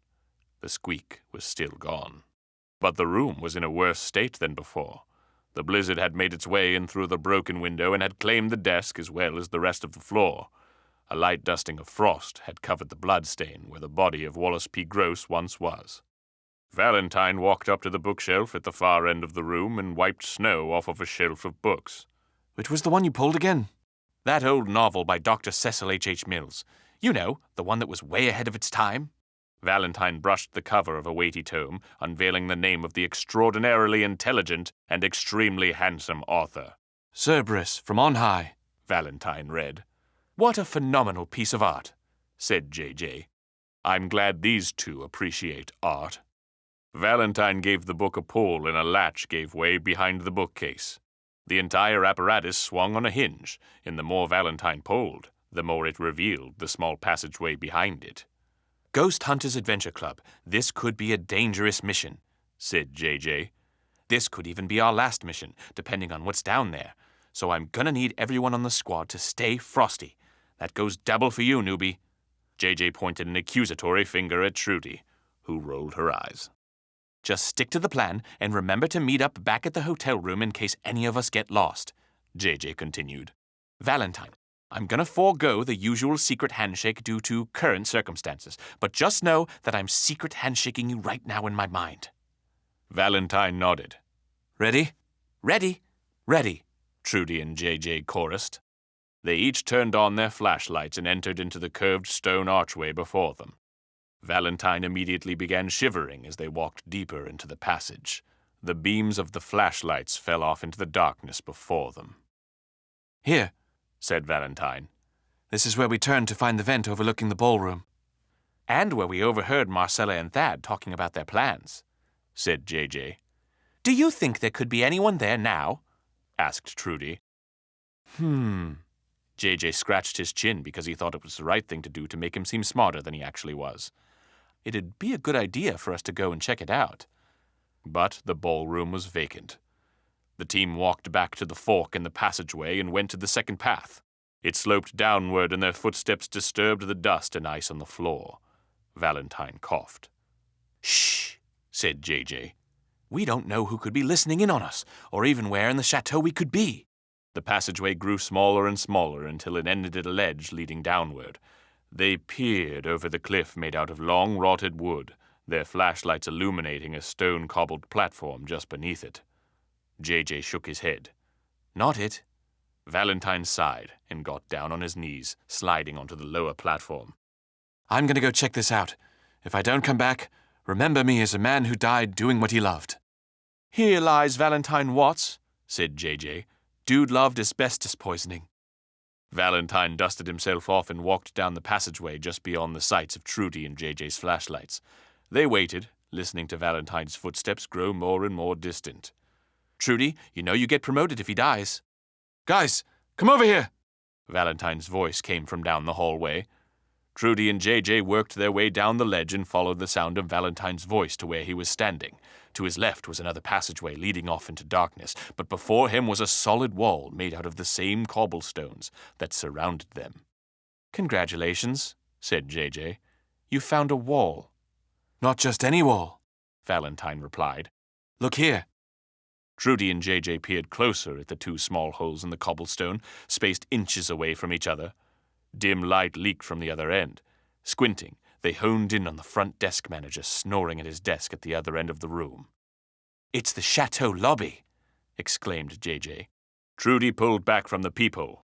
The squeak was still gone. But the room was in a worse state than before. The blizzard had made its way in through the broken window and had claimed the desk as well as the rest of the floor. A light dusting of frost had covered the bloodstain where the body of Wallace P. Gross once was. Valentine walked up to the bookshelf at the far end of the room and wiped snow off of a shelf of books. Which was the one you pulled again? That old novel by Dr. Cecil H.H. Mills. You know, the one that was way ahead of its time. Valentine brushed the cover of a weighty tome, unveiling the name of the extraordinarily intelligent and extremely handsome author. Cerberus, from on high, Valentine read. What a phenomenal piece of art, said JJ. I'm glad these two appreciate art. Valentine gave the book a pull and a latch gave way behind the bookcase. The entire apparatus swung on a hinge, and the more Valentine pulled, the more it revealed the small passageway behind it. Ghost Hunters Adventure Club, this could be a dangerous mission, said JJ. This could even be our last mission, depending on what's down there. So I'm gonna need everyone on the squad to stay frosty. That goes double for you, newbie. JJ pointed an accusatory finger at Trudy, who rolled her eyes. Just stick to the plan and remember to meet up back at the hotel room in case any of us get lost, JJ continued. Valentine, I'm gonna forego the usual secret handshake due to current circumstances, but just know that I'm secret handshaking you right now in my mind. Valentine nodded. Ready? Ready. Ready, Trudy and JJ chorused. They each turned on their flashlights and entered into the curved stone archway before them. Valentine immediately began shivering as they walked deeper into the passage. The beams of the flashlights fell off into the darkness before them. Here, said Valentine. This is where we turned to find the vent overlooking the ballroom. And where we overheard Marcella and Thad talking about their plans, said JJ. Do you think there could be anyone there now? Asked Trudy. JJ scratched his chin because he thought it was the right thing to do to make him seem smarter than he actually was. It'd be a good idea for us to go and check it out. But the ballroom was vacant. The team walked back to the fork in the passageway and went to the second path. It sloped downward and their footsteps disturbed the dust and ice on the floor. Valentine coughed. Shh, said JJ. We don't know who could be listening in on us, or even where in the chateau we could be. The passageway grew smaller and smaller until it ended at a ledge leading downward. They peered over the cliff made out of long rotted wood, their flashlights illuminating a stone-cobbled platform just beneath it. JJ shook his head. Not it. Valentine sighed and got down on his knees, sliding onto the lower platform. I'm going to go check this out. If I don't come back, remember me as a man who died doing what he loved. Here lies Valentine Watts, said JJ. Dude loved asbestos poisoning. Valentine dusted himself off and walked down the passageway just beyond the sights of Trudy and JJ's flashlights. They waited, listening to Valentine's footsteps grow more and more distant. Trudy, you know you get promoted if he dies. Guys, come over here! Valentine's voice came from down the hallway. Trudy and JJ worked their way down the ledge and followed the sound of Valentine's voice to where he was standing. To his left was another passageway leading off into darkness, but before him was a solid wall made out of the same cobblestones that surrounded them. Congratulations, said JJ. You found a wall. Not just any wall, Valentine replied. Look here. Trudy and JJ peered closer at the two small holes in the cobblestone, spaced inches away from each other. Dim light leaked from the other end. Squinting, they honed in on the front desk manager snoring at his desk at the other end of the room. It's the chateau lobby, exclaimed J.J. Trudy pulled back from the peephole.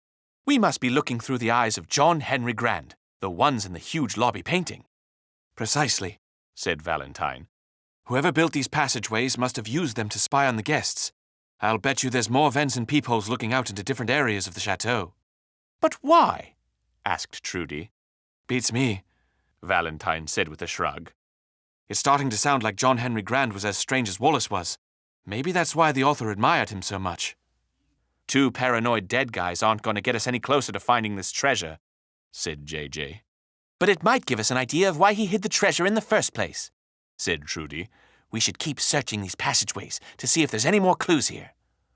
We must be looking through the eyes of John Henry Grande, the ones in the huge lobby painting. Precisely, said Valentine. Whoever built these passageways must have used them to spy on the guests. I'll bet you there's more vents and peepholes looking out into different areas of the chateau. But why? asked Trudy. Beats me, Valentine said with a shrug. It's starting to sound like John Henry Grande was as strange as Wallace was. Maybe that's why the author admired him so much. 2 paranoid dead guys aren't going to get us any closer to finding this treasure, said J.J. But it might give us an idea of why he hid the treasure in the first place, said Trudy. We should keep searching these passageways to see if there's any more clues here.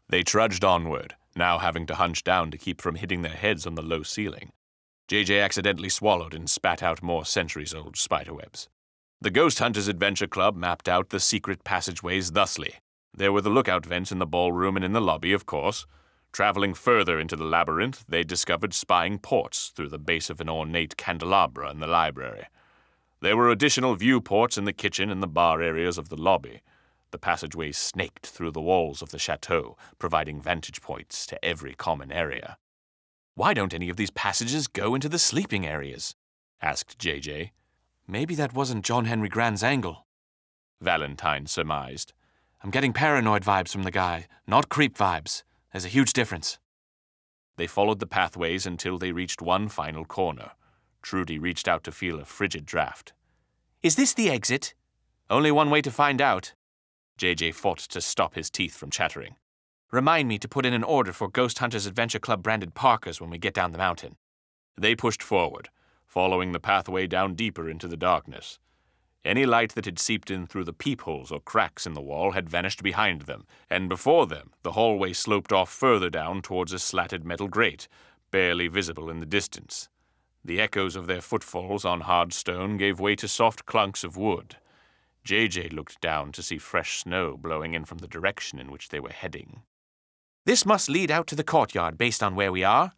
They trudged onward, now having to hunch down to keep from hitting their heads on the low ceiling. J.J. accidentally swallowed and spat out more centuries-old spiderwebs. The Ghost Hunters Adventure Club mapped out the secret passageways thusly. There were the lookout vents in the ballroom and in the lobby, of course. Traveling further into the labyrinth, they discovered spying ports through the base of an ornate candelabra in the library. There were additional viewports in the kitchen and the bar areas of the lobby. The passageways snaked through the walls of the chateau, providing vantage points to every common area. Why don't any of these passages go into the sleeping areas? asked J.J. Maybe that wasn't John Henry Grande's angle, Valentine surmised. I'm getting paranoid vibes from the guy, not creep vibes. There's a huge difference. They followed the pathways until they reached one final corner. Trudy reached out to feel a frigid draft. Is this the exit? Only one way to find out. J.J. fought to stop his teeth from chattering. Remind me to put in an order for Ghost Hunters Adventure Club branded parkas when we get down the mountain. They pushed forward, following the pathway down deeper into the darkness. Any light that had seeped in through the peepholes or cracks in the wall had vanished behind them, and before them the hallway sloped off further down towards a slatted metal grate, barely visible in the distance. The echoes of their footfalls on hard stone gave way to soft clunks of wood. J.J. looked down to see fresh snow blowing in from the direction in which they were heading. This must lead out to the courtyard based on where we are,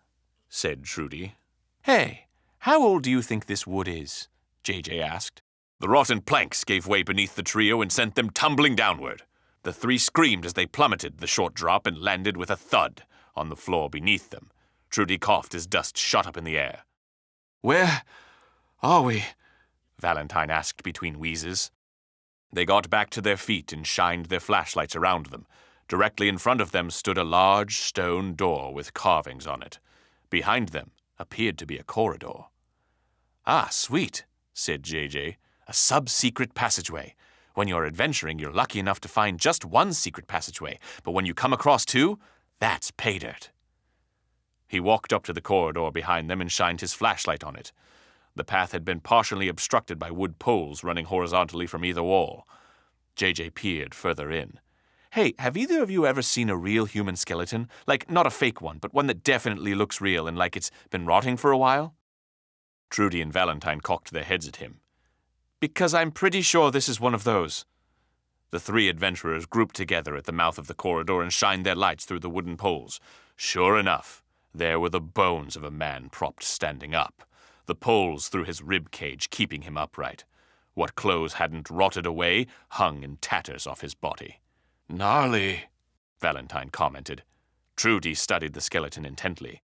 said Trudy. Hey, how old do you think this wood is? J.J. asked. The rotten planks gave way beneath the trio and sent them tumbling downward. The 3 screamed as they plummeted the short drop and landed with a thud on the floor beneath them. Trudy coughed as dust shot up in the air. Where are we? Valentine asked between wheezes. They got back to their feet and shined their flashlights around them. Directly in front of them stood a large stone door with carvings on it. Behind them appeared to be a corridor. Ah, sweet, said J.J. A sub-secret passageway. When you're adventuring, you're lucky enough to find just one secret passageway, but when you come across 2, that's pay dirt. He walked up to the corridor behind them and shined his flashlight on it. The path had been partially obstructed by wood poles running horizontally from either wall. J.J. peered further in. Hey, have either of you ever seen a real human skeleton? Like, not a fake one, but one that definitely looks real and like it's been rotting for a while? Trudy and Valentine cocked their heads at him. Because I'm pretty sure this is one of those. The 3 adventurers grouped together at the mouth of the corridor and shined their lights through the wooden poles. Sure enough, there were the bones of a man propped standing up, the poles through his rib cage keeping him upright. What clothes hadn't rotted away hung in tatters off his body. Gnarly, Valentine commented. Trudy studied the skeleton intently.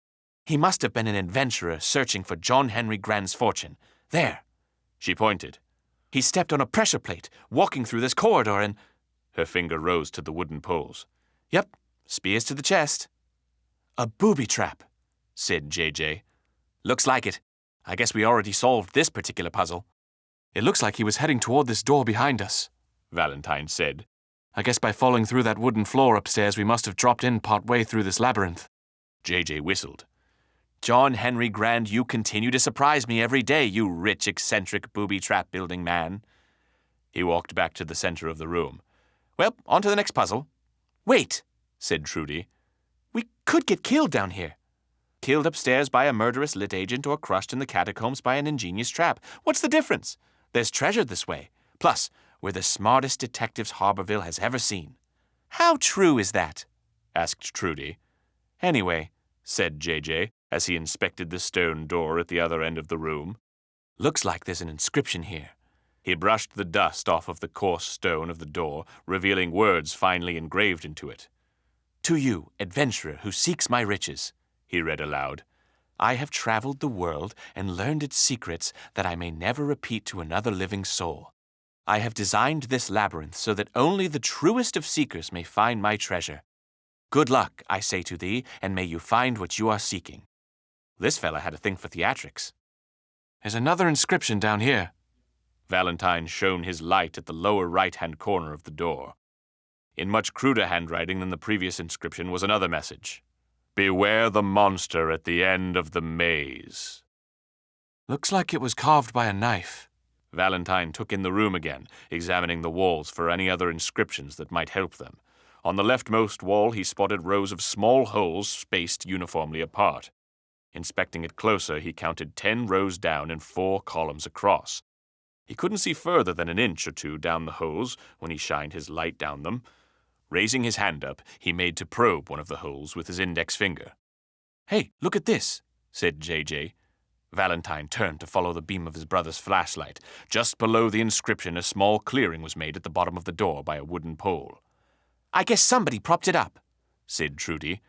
He must have been an adventurer searching for John Henry Grande's fortune. There. She pointed. He stepped on a pressure plate, walking through this corridor and... Her finger rose to the wooden poles. Yep, spears to the chest. A booby trap, said J.J. Looks like it. I guess we already solved this particular puzzle. It looks like he was heading toward this door behind us, Valentine said. I guess by falling through that wooden floor upstairs, we must have dropped in partway through this labyrinth. J.J. whistled. John Henry Grande, you continue to surprise me every day, you rich, eccentric, booby-trap-building man. He walked back to the center of the room. Well, on to the next puzzle. Wait, said Trudy. We could get killed down here. Killed upstairs by a murderous lit agent or crushed in the catacombs by an ingenious trap. What's the difference? There's treasure this way. Plus, we're the smartest detectives Harborville has ever seen. How true is that? asked Trudy. Anyway, said J.J., as he inspected the stone door at the other end of the room. Looks like there's an inscription here. He brushed the dust off of the coarse stone of the door, revealing words finely engraved into it. To you, adventurer who seeks my riches, he read aloud. I have traveled the world and learned its secrets that I may never repeat to another living soul. I have designed this labyrinth so that only the truest of seekers may find my treasure. Good luck, I say to thee, and may you find what you are seeking. This fella had a thing for theatrics. There's another inscription down here. Valentine shone his light at the lower right-hand corner of the door. In much cruder handwriting than the previous inscription was another message. Beware the monster at the end of the maze. Looks like it was carved by a knife. Valentine took in the room again, examining the walls for any other inscriptions that might help them. On the leftmost wall, he spotted rows of small holes spaced uniformly apart. Inspecting it closer, he counted 10 rows down and 4 columns across. He couldn't see further than an inch or two down the holes when he shined his light down them. Raising his hand up, he made to probe one of the holes with his index finger. Hey, look at this, said J.J. Valentine turned to follow the beam of his brother's flashlight. Just below the inscription, a small clearing was made at the bottom of the door by a wooden pole. I guess somebody propped it up, said Trudy.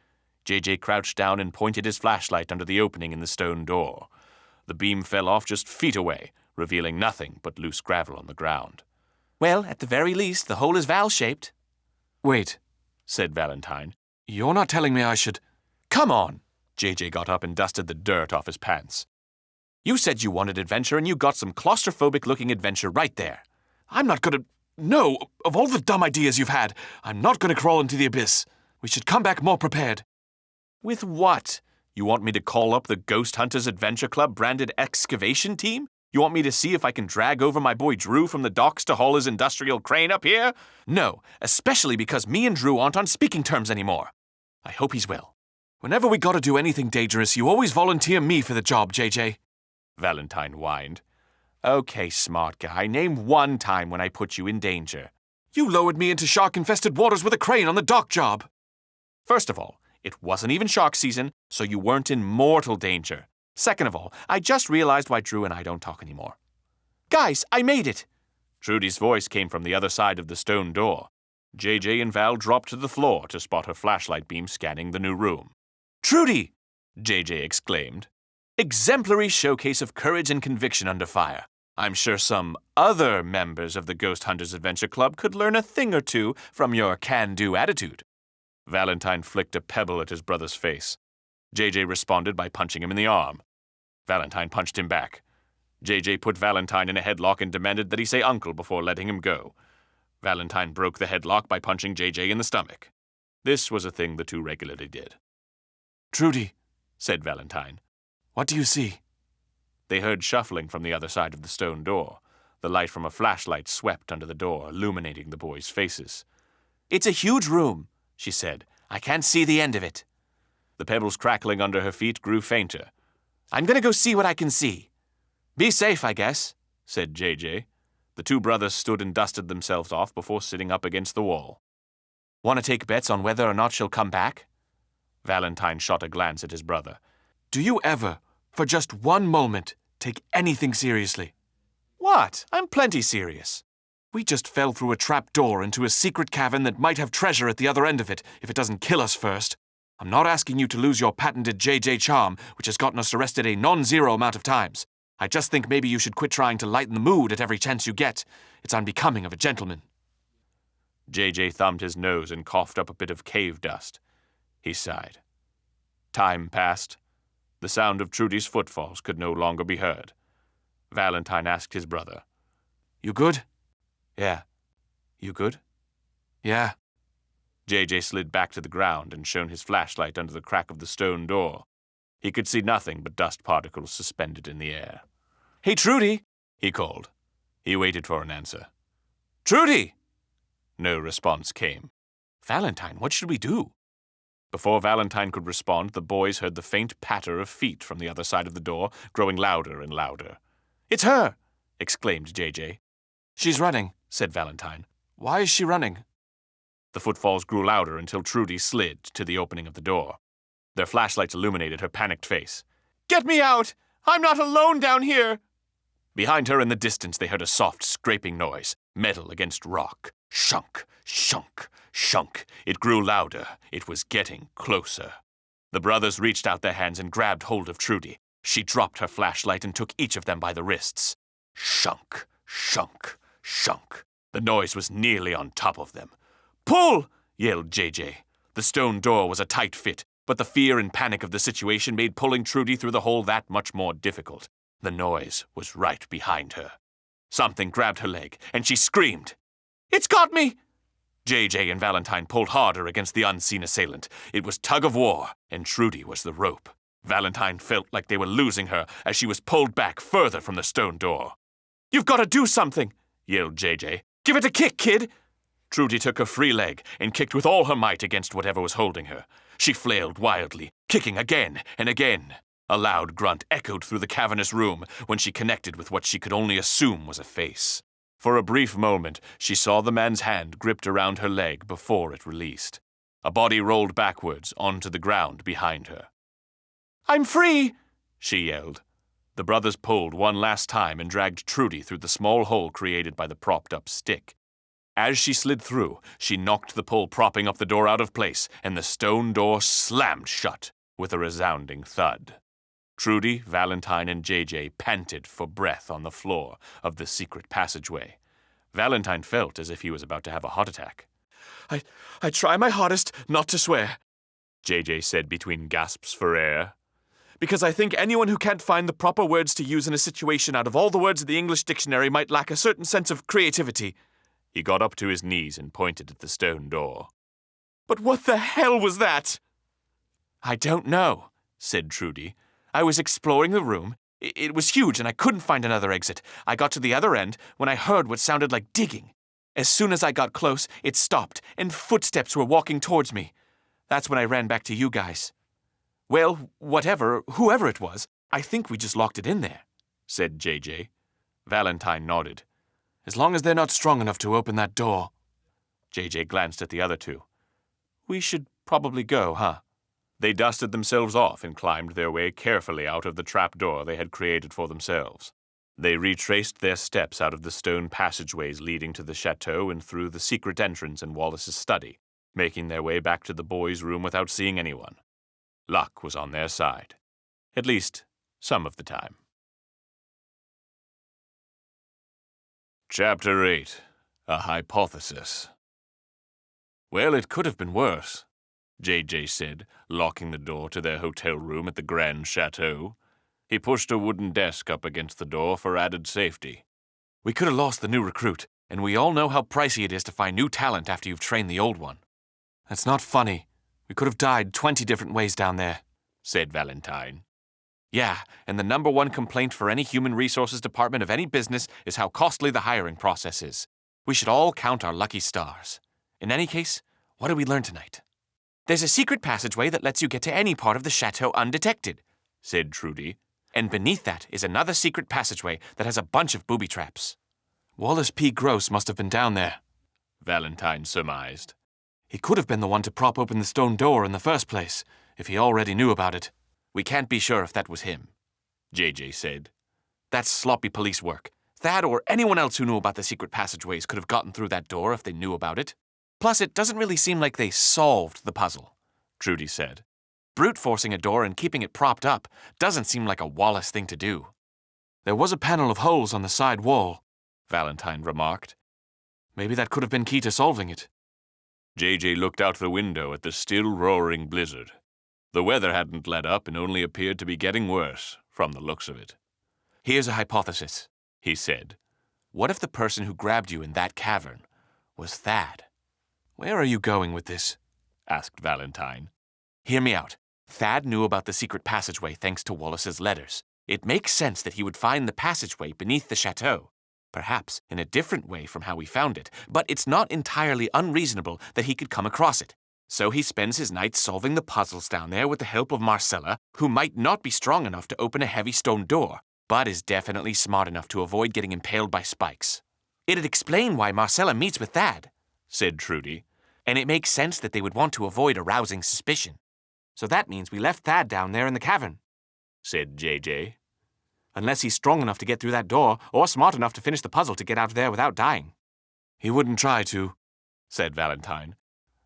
J.J. crouched down and pointed his flashlight under the opening in the stone door. The beam fell off just feet away, revealing nothing but loose gravel on the ground. Well, at the very least, the hole is valve-shaped. Wait, said Valentine. You're not telling me I should... Come on! J.J. got up and dusted the dirt off his pants. You said you wanted adventure, and you got some claustrophobic-looking adventure right there. I'm not gonna... No, of all the dumb ideas you've had, I'm not gonna crawl into the abyss. We should come back more prepared. With what? You want me to call up the Ghost Hunters Adventure Club branded excavation team? You want me to see if I can drag over my boy Drew from the docks to haul his industrial crane up here? No, especially because me and Drew aren't on speaking terms anymore. I hope he's well. Whenever we gotta do anything dangerous, you always volunteer me for the job, JJ. Valentine whined. Okay, smart guy, name one time when I put you in danger. You lowered me into shark-infested waters with a crane on the dock job. First of all, it wasn't even shark season, so you weren't in mortal danger. Second of all, I just realized why Drew and I don't talk anymore. Guys, I made it! Trudy's voice came from the other side of the stone door. JJ and Val dropped to the floor to spot her flashlight beam scanning the new room. Trudy! JJ exclaimed. Exemplary showcase of courage and conviction under fire. I'm sure some other members of the Ghost Hunters Adventure Club could learn a thing or two from your can-do attitude. Valentine flicked a pebble at his brother's face. JJ responded by punching him in the arm. Valentine punched him back. JJ put Valentine in a headlock and demanded that he say uncle before letting him go. Valentine broke the headlock by punching JJ in the stomach. This was a thing the two regularly did. Trudy, said Valentine. What do you see? They heard shuffling from the other side of the stone door. The light from a flashlight swept under the door, illuminating the boys' faces. It's a huge room, she said. I can't see the end of it. The pebbles crackling under her feet grew fainter. I'm gonna go see what I can see. Be safe, I guess, said JJ. The two brothers stood and dusted themselves off before sitting up against the wall. Want to take bets on whether or not she'll come back? Valentine shot a glance at his brother. Do you ever, for just one moment, take anything seriously? What? I'm plenty serious. We just fell through a trap door into a secret cavern that might have treasure at the other end of it if it doesn't kill us first. I'm not asking you to lose your patented JJ charm, which has gotten us arrested a non-zero amount of times. I just think maybe you should quit trying to lighten the mood at every chance you get. It's unbecoming of a gentleman. JJ thumbed his nose and coughed up a bit of cave dust. He sighed. Time passed. The sound of Trudy's footfalls could no longer be heard. Valentine asked his brother. You good? Yeah. You good? Yeah. JJ slid back to the ground and shone his flashlight under the crack of the stone door. He could see nothing but dust particles suspended in the air. Hey, Trudy, he called. He waited for an answer. Trudy! No response came. Valentine, what should we do? Before Valentine could respond, the boys heard the faint patter of feet from the other side of the door, growing louder and louder. It's her! Exclaimed JJ. She's running, said Valentine. Why is she running? The footfalls grew louder until Trudy slid to the opening of the door. Their flashlights illuminated her panicked face. Get me out! I'm not alone down here! Behind her in the distance, they heard a soft, scraping noise, metal against rock. Shunk, shunk, shunk. It grew louder. It was getting closer. The brothers reached out their hands and grabbed hold of Trudy. She dropped her flashlight and took each of them by the wrists. Shunk, shunk, shunk. The noise was nearly on top of them. "Pull!" yelled JJ. The stone door was a tight fit, but the fear and panic of the situation made pulling Trudy through the hole that much more difficult. The noise was right behind her. Something grabbed her leg, and she screamed. "It's got me!" JJ and Valentine pulled harder against the unseen assailant. It was tug of war, and Trudy was the rope. Valentine felt like they were losing her as she was pulled back further from the stone door. "You've got to do something!" yelled JJ. "Give it a kick, kid!" Trudy took her free leg and kicked with all her might against whatever was holding her. She flailed wildly, kicking again and again. A loud grunt echoed through the cavernous room when she connected with what she could only assume was a face. For a brief moment, she saw the man's hand gripped around her leg before it released. A body rolled backwards onto the ground behind her. "I'm free!" she yelled. The brothers pulled one last time and dragged Trudy through the small hole created by the propped-up stick. As she slid through, she knocked the pole propping up the door out of place, and the stone door slammed shut with a resounding thud. Trudy, Valentine, and JJ panted for breath on the floor of the secret passageway. Valentine felt as if he was about to have a heart attack. I try my hardest not to swear," JJ said between gasps for air. "Because I think anyone who can't find the proper words to use in a situation out of all the words in the English dictionary might lack a certain sense of creativity." He got up to his knees and pointed at the stone door. "But what the hell was that?" "I don't know," said Trudy. "I was exploring the room. It was huge and I couldn't find another exit. I got to the other end when I heard what sounded like digging. As soon as I got close, it stopped and footsteps were walking towards me. That's when I ran back to you guys." "Well, whoever it was, I think we just locked it in there," said JJ. Valentine nodded. "As long as they're not strong enough to open that door." JJ glanced at the other two. "We should probably go, huh?" They dusted themselves off and climbed their way carefully out of the trapdoor they had created for themselves. They retraced their steps out of the stone passageways leading to the chateau and through the secret entrance in Wallace's study, making their way back to the boys' room without seeing anyone. Luck was on their side. At least, some of the time. Chapter 8. A Hypothesis. "Well, it could have been worse," JJ said, locking the door to their hotel room at the Grande Chateau. He pushed a wooden desk up against the door for added safety. "We could have lost the new recruit, and we all know how pricey it is to find new talent after you've trained the old one." "That's not funny. We could have died 20 different ways down there," said Valentine. "Yeah, and the number one complaint for any human resources department of any business is how costly the hiring process is. We should all count our lucky stars. In any case, what did we learn tonight?" "There's a secret passageway that lets you get to any part of the chateau undetected," said Trudy. "And beneath that is another secret passageway that has a bunch of booby traps." "Wallace P. Gross must have been down there," Valentine surmised. "He could have been the one to prop open the stone door in the first place, if he already knew about it." "We can't be sure if that was him," JJ said. "That's sloppy police work. Thad or anyone else who knew about the secret passageways could have gotten through that door if they knew about it. Plus, it doesn't really seem like they solved the puzzle," Trudy said. "Brute forcing a door and keeping it propped up doesn't seem like a Wallace thing to do." "There was a panel of holes on the side wall," Valentine remarked. "Maybe that could have been key to solving it." JJ looked out the window at the still roaring blizzard. The weather hadn't let up and only appeared to be getting worse, from the looks of it. "Here's a hypothesis," he said. "What if the person who grabbed you in that cavern was Thad?" "Where are you going with this?" asked Valentine. "Hear me out. Thad knew about the secret passageway thanks to Wallace's letters. It makes sense that he would find the passageway beneath the chateau, perhaps in a different way from how we found it, but it's not entirely unreasonable that he could come across it. So he spends his nights solving the puzzles down there with the help of Marcella, who might not be strong enough to open a heavy stone door, but is definitely smart enough to avoid getting impaled by spikes. It'd explain why Marcella meets with Thad," said Trudy, "and it makes sense that they would want to avoid arousing suspicion. So that means we left Thad down there in the cavern," said JJ. Unless he's strong enough to get through that door, or smart enough to finish the puzzle to get out of there without dying. He wouldn't try to, said Valentine.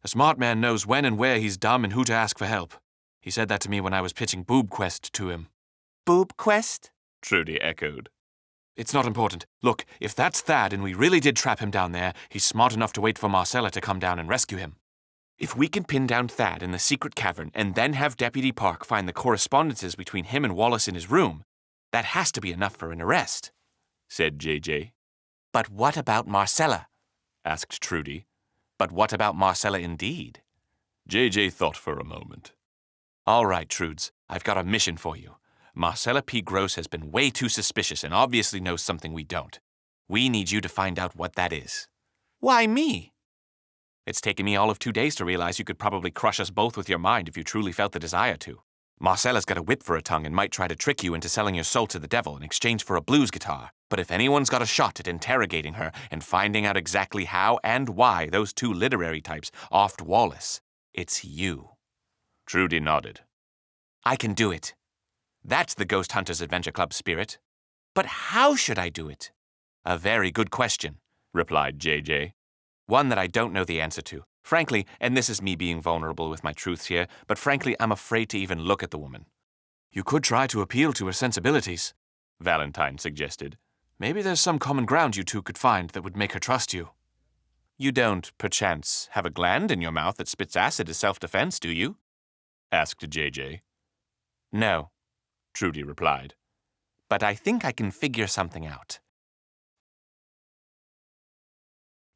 A smart man knows when and where he's dumb and who to ask for help. He said that to me when I was pitching Boob Quest to him. Boob Quest? Trudy echoed. It's not important. Look, if that's Thad and we really did trap him down there, he's smart enough to wait for Marcella to come down and rescue him. If we can pin down Thad in the secret cavern and then have Deputy Park find the correspondences between him and Wallace in his room, that has to be enough for an arrest, said JJ. But what about Marcella? Asked Trudy. But what about Marcella indeed? JJ thought for a moment. All right, Trudes, I've got a mission for you. Marcella P. Gross has been way too suspicious and obviously knows something we don't. We need you to find out what that is. Why me? It's taken me all of 2 days to realize you could probably crush us both with your mind if you truly felt the desire to. Marcella's got a whip for a tongue and might try to trick you into selling your soul to the devil in exchange for a blues guitar. But if anyone's got a shot at interrogating her and finding out exactly how and why those two literary types offed Wallace, it's you. Trudy nodded. I can do it. That's the Ghost Hunters Adventure Club spirit. But how should I do it? A very good question, replied JJ. One that I don't know the answer to. Frankly, and this is me being vulnerable with my truths here, but frankly, I'm afraid to even look at the woman. You could try to appeal to her sensibilities, Valentine suggested. Maybe there's some common ground you two could find that would make her trust you. You don't, perchance, have a gland in your mouth that spits acid as self-defense, do you? Asked JJ. No, Trudy replied. But I think I can figure something out.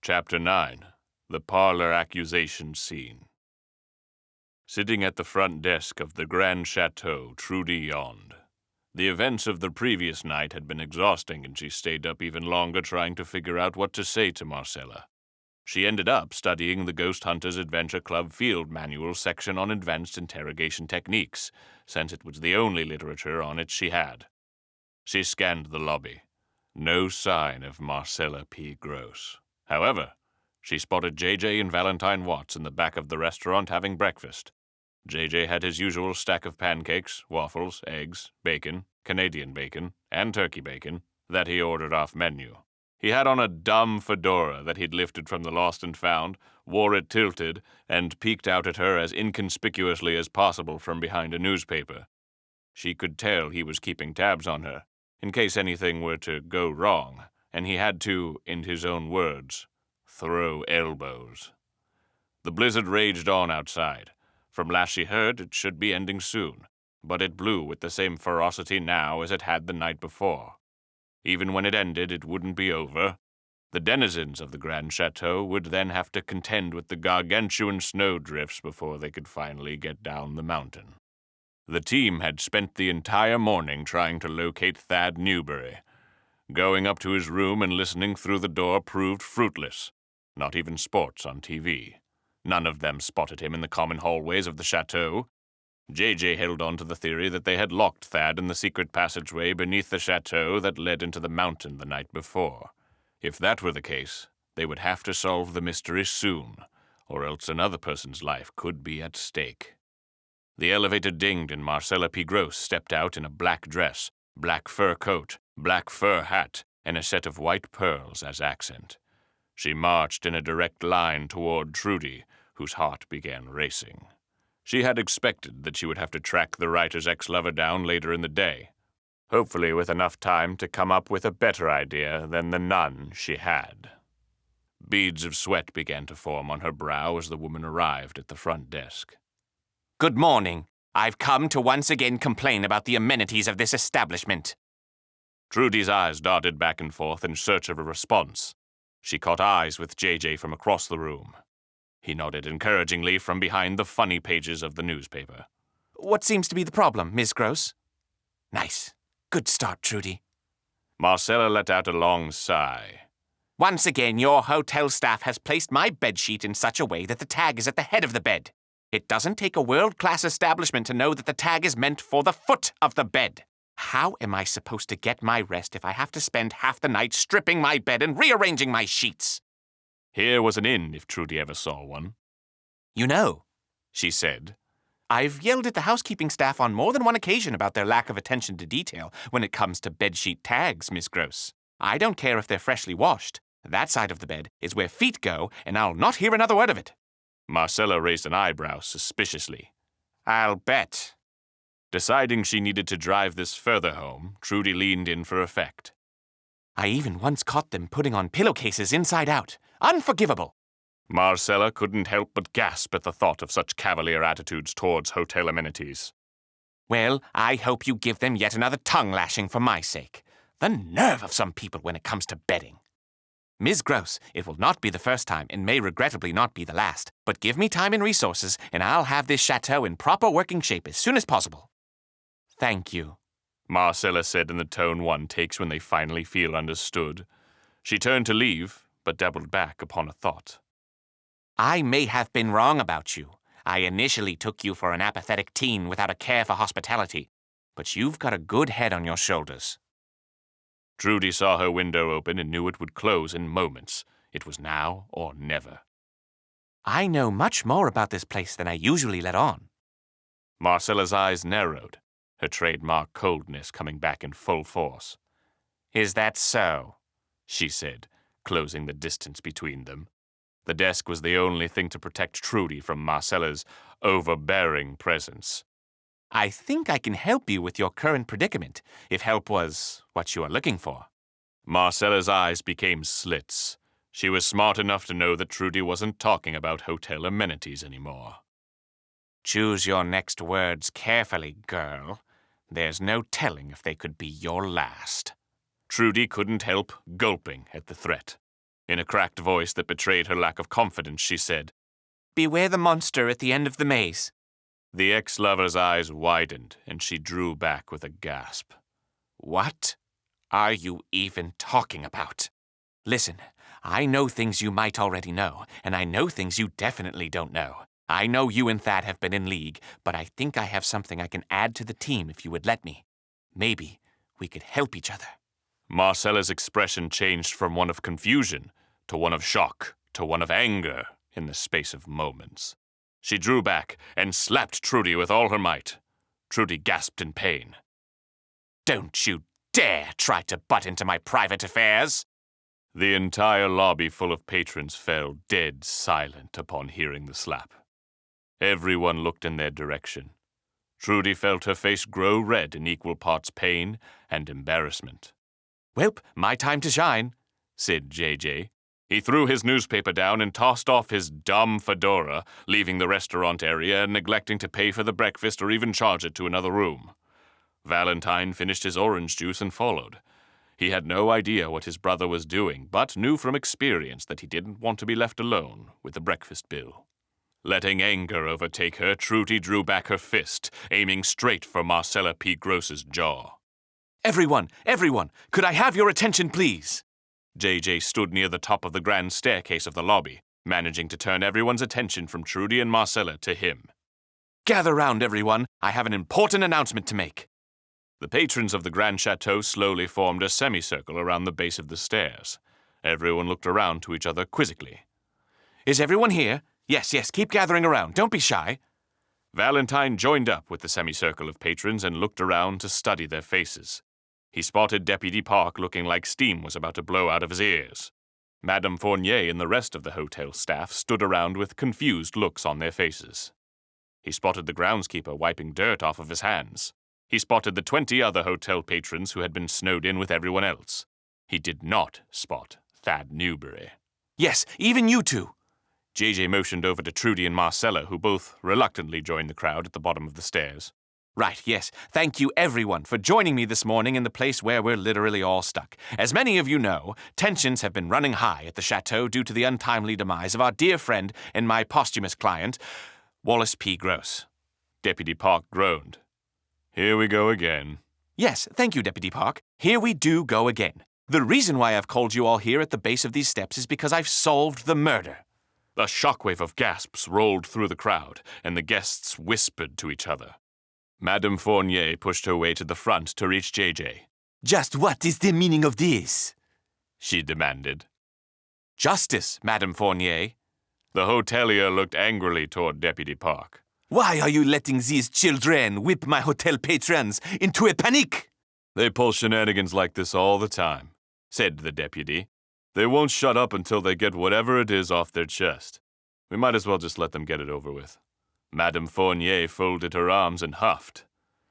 Chapter 9. The Parlor Accusation Scene. Sitting at the front desk of the Grande Chateau, Trudy yawned. The events of the previous night had been exhausting, and she stayed up even longer trying to figure out what to say to Marcella. She ended up studying the Ghost Hunters Adventure Club Field Manual section on advanced interrogation techniques, since it was the only literature on it she had. She scanned the lobby. No sign of Marcella P. Gross. However, she spotted JJ and Valentine Watts in the back of the restaurant having breakfast. JJ had his usual stack of pancakes, waffles, eggs, bacon, Canadian bacon, and turkey bacon that he ordered off menu. He had on a dumb fedora that he'd lifted from the Lost and Found, wore it tilted, and peeked out at her as inconspicuously as possible from behind a newspaper. She could tell he was keeping tabs on her, in case anything were to go wrong, and he had to, in his own words, throw elbows. The blizzard raged on outside. From last she heard, it should be ending soon, but it blew with the same ferocity now as it had the night before. Even when it ended, it wouldn't be over. The denizens of the Grande Chateau would then have to contend with the gargantuan snowdrifts before they could finally get down the mountain. The team had spent the entire morning trying to locate Thad Newberry. Going up to his room and listening through the door proved fruitless. Not even sports on TV. None of them spotted him in the common hallways of the chateau. JJ held on to the theory that they had locked Thad in the secret passageway beneath the chateau that led into the mountain the night before. If that were the case, they would have to solve the mystery soon, or else another person's life could be at stake. The elevator dinged and Marcella P. Gross stepped out in a black dress, black fur coat, black fur hat, and a set of white pearls as accent. She marched in a direct line toward Trudy, whose heart began racing. She had expected that she would have to track the writer's ex-lover down later in the day, hopefully with enough time to come up with a better idea than the none she had. Beads of sweat began to form on her brow as the woman arrived at the front desk. Good morning. I've come to once again complain about the amenities of this establishment. Trudy's eyes darted back and forth in search of a response. She caught eyes with JJ from across the room. He nodded encouragingly from behind the funny pages of the newspaper. What seems to be the problem, Miss Gross? Nice. Good start, Trudy. Marcella let out a long sigh. Once again, your hotel staff has placed my bedsheet in such a way that the tag is at the head of the bed. It doesn't take a world-class establishment to know that the tag is meant for the foot of the bed. How am I supposed to get my rest if I have to spend half the night stripping my bed and rearranging my sheets? Here was an inn if Trudy ever saw one. You know, she said, I've yelled at the housekeeping staff on more than one occasion about their lack of attention to detail when it comes to bedsheet tags, Miss Gross. I don't care if they're freshly washed. That side of the bed is where feet go, and I'll not hear another word of it. Marcella raised an eyebrow suspiciously. I'll bet. Deciding she needed to drive this further home, Trudy leaned in for effect. I even once caught them putting on pillowcases inside out. Unforgivable. Marcella couldn't help but gasp at the thought of such cavalier attitudes towards hotel amenities. Well, I hope you give them yet another tongue-lashing for my sake. The nerve of some people when it comes to bedding. Ms. Gross, it will not be the first time and may regrettably not be the last, but give me time and resources and I'll have this chateau in proper working shape as soon as possible. Thank you, Marcella said in the tone one takes when they finally feel understood. She turned to leave, but doubled back upon a thought. I may have been wrong about you. I initially took you for an apathetic teen without a care for hospitality, but you've got a good head on your shoulders. Trudy saw her window open and knew it would close in moments. It was now or never. I know much more about this place than I usually let on. Marcella's eyes narrowed, her trademark coldness coming back in full force. Is that so? She said, closing the distance between them. The desk was the only thing to protect Trudy from Marcella's overbearing presence. I think I can help you with your current predicament, if help was what you are looking for. Marcella's eyes became slits. She was smart enough to know that Trudy wasn't talking about hotel amenities anymore. Choose your next words carefully, girl. There's no telling if they could be your last. Trudy couldn't help gulping at the threat. In a cracked voice that betrayed her lack of confidence, she said, Beware the monster at the end of the maze. The ex-lover's eyes widened, and she drew back with a gasp. What are you even talking about? Listen, I know things you might already know, and I know things you definitely don't know. I know you and Thad have been in league, but I think I have something I can add to the team if you would let me. Maybe we could help each other. Marcella's expression changed from one of confusion to one of shock to one of anger in the space of moments. She drew back and slapped Trudy with all her might. Trudy gasped in pain. Don't you dare try to butt into my private affairs! The entire lobby full of patrons fell dead silent upon hearing the slap. Everyone looked in their direction. Trudy felt her face grow red in equal parts pain and embarrassment. Welp, my time to shine, said JJ. He threw his newspaper down and tossed off his dumb fedora, leaving the restaurant area and neglecting to pay for the breakfast or even charge it to another room. Valentine finished his orange juice and followed. He had no idea what his brother was doing, but knew from experience that he didn't want to be left alone with the breakfast bill. Letting anger overtake her, Trudy drew back her fist, aiming straight for Marcella P. Gross's jaw. Everyone, could I have your attention, please? JJ stood near the top of the grand staircase of the lobby, managing to turn everyone's attention from Trudy and Marcella to him. Gather round, everyone. I have an important announcement to make. The patrons of the Grande Chateau slowly formed a semicircle around the base of the stairs. Everyone looked around to each other quizzically. Is everyone here? Yes, keep gathering around. Don't be shy. Valentine joined up with the semicircle of patrons and looked around to study their faces. He spotted Deputy Park looking like steam was about to blow out of his ears. Madame Fournier and the rest of the hotel staff stood around with confused looks on their faces. He spotted the groundskeeper wiping dirt off of his hands. He spotted the 20 other hotel patrons who had been snowed in with everyone else. He did not spot Thad Newberry. Yes, even you two. JJ motioned over to Trudy and Marcella, who both reluctantly joined the crowd at the bottom of the stairs. Right, yes. Thank you, everyone, for joining me this morning in the place where we're literally all stuck. As many of you know, tensions have been running high at the chateau due to the untimely demise of our dear friend and my posthumous client, Wallace P. Gross. Deputy Park groaned. Here we go again. Yes, thank you, Deputy Park. Here we do go again. The reason why I've called you all here at the base of these steps is because I've solved the murder. A shockwave of gasps rolled through the crowd, and the guests whispered to each other. Madame Fournier pushed her way to the front to reach JJ. Just what is the meaning of this? She demanded. Justice, Madame Fournier. The hotelier looked angrily toward Deputy Park. Why are you letting these children whip my hotel patrons into a panic? They pull shenanigans like this all the time, said the deputy. They won't shut up until they get whatever it is off their chest. We might as well just let them get it over with. Madame Fournier folded her arms and huffed.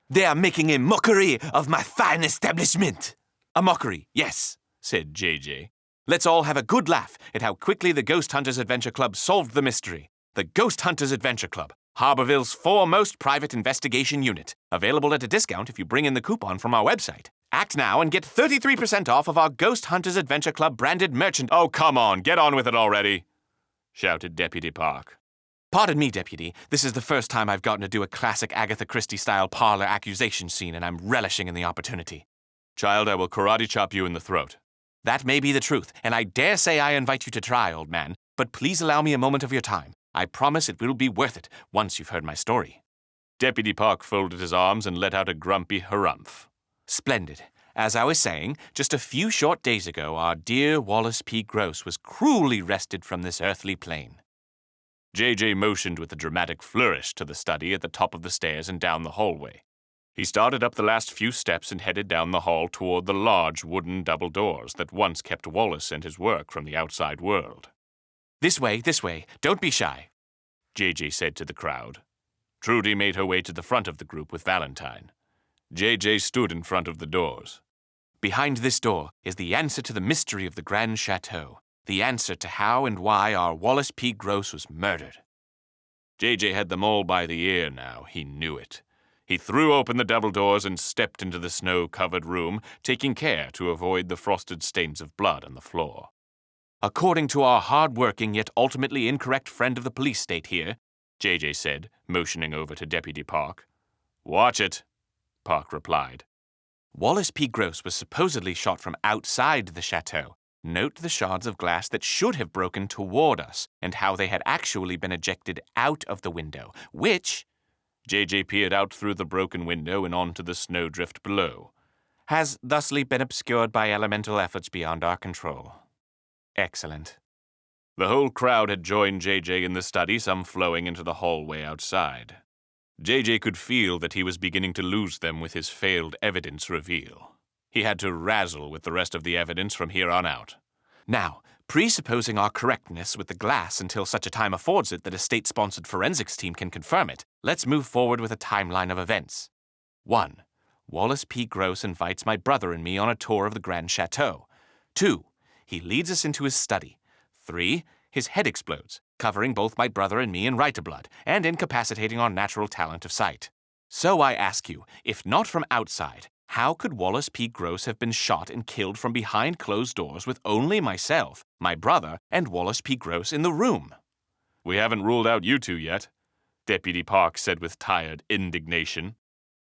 They are making a mockery of my fine establishment. A mockery, yes, said JJ. Let's all have a good laugh at how quickly the Ghost Hunters Adventure Club solved the mystery. The Ghost Hunters Adventure Club, Harborville's foremost private investigation unit. Available at a discount if you bring in the coupon from our website. Act now and get 33% off of our Ghost Hunters Adventure Club branded merchandise. Oh, come on, get on with it already, shouted Deputy Park. Pardon me, Deputy. This is the first time I've gotten to do a classic Agatha Christie-style parlor accusation scene, and I'm relishing in the opportunity. Child, I will karate chop you in the throat. That may be the truth, and I dare say I invite you to try, old man. But please allow me a moment of your time. I promise it will be worth it once you've heard my story. Deputy Park folded his arms and let out a grumpy harumph. Splendid. As I was saying, just a few short days ago, our dear Wallace P. Gross was cruelly wrested from this earthly plane. JJ motioned with a dramatic flourish to the study at the top of the stairs and down the hallway. He started up the last few steps and headed down the hall toward the large wooden double doors that once kept Wallace and his work from the outside world. This way, don't be shy, JJ said to the crowd. Trudy made her way to the front of the group with Valentine. JJ stood in front of the doors. Behind this door is the answer to the mystery of the Grande Chateau, the answer to how and why our Wallace P. Gross was murdered. JJ had them all by the ear now, he knew it. He threw open the double doors and stepped into the snow-covered room, taking care to avoid the frosted stains of blood on the floor. According to our hard-working yet ultimately incorrect friend of the police state here, JJ said, motioning over to Deputy Park. Watch it, Park replied. Wallace P. Gross was supposedly shot from outside the chateau. Note the shards of glass that should have broken toward us, and how they had actually been ejected out of the window, which, JJ peered out through the broken window and onto the snowdrift below, has thusly been obscured by elemental efforts beyond our control. Excellent. The whole crowd had joined JJ in the study, some flowing into the hallway outside. JJ could feel that he was beginning to lose them with his failed evidence reveal. He had to razzle with the rest of the evidence from here on out. Now, presupposing our correctness with the glass until such a time affords it that a state-sponsored forensics team can confirm it, let's move forward with a timeline of events. 1. Wallace P. Gross invites my brother and me on a tour of the Grande Chateau. 2. He leads us into his study. 3. His head explodes, covering both my brother and me in writer blood, and incapacitating our natural talent of sight. So I ask you, if not from outside, how could Wallace P. Gross have been shot and killed from behind closed doors with only myself, my brother, and Wallace P. Gross in the room? We haven't ruled out you two yet, Deputy Park said with tired indignation.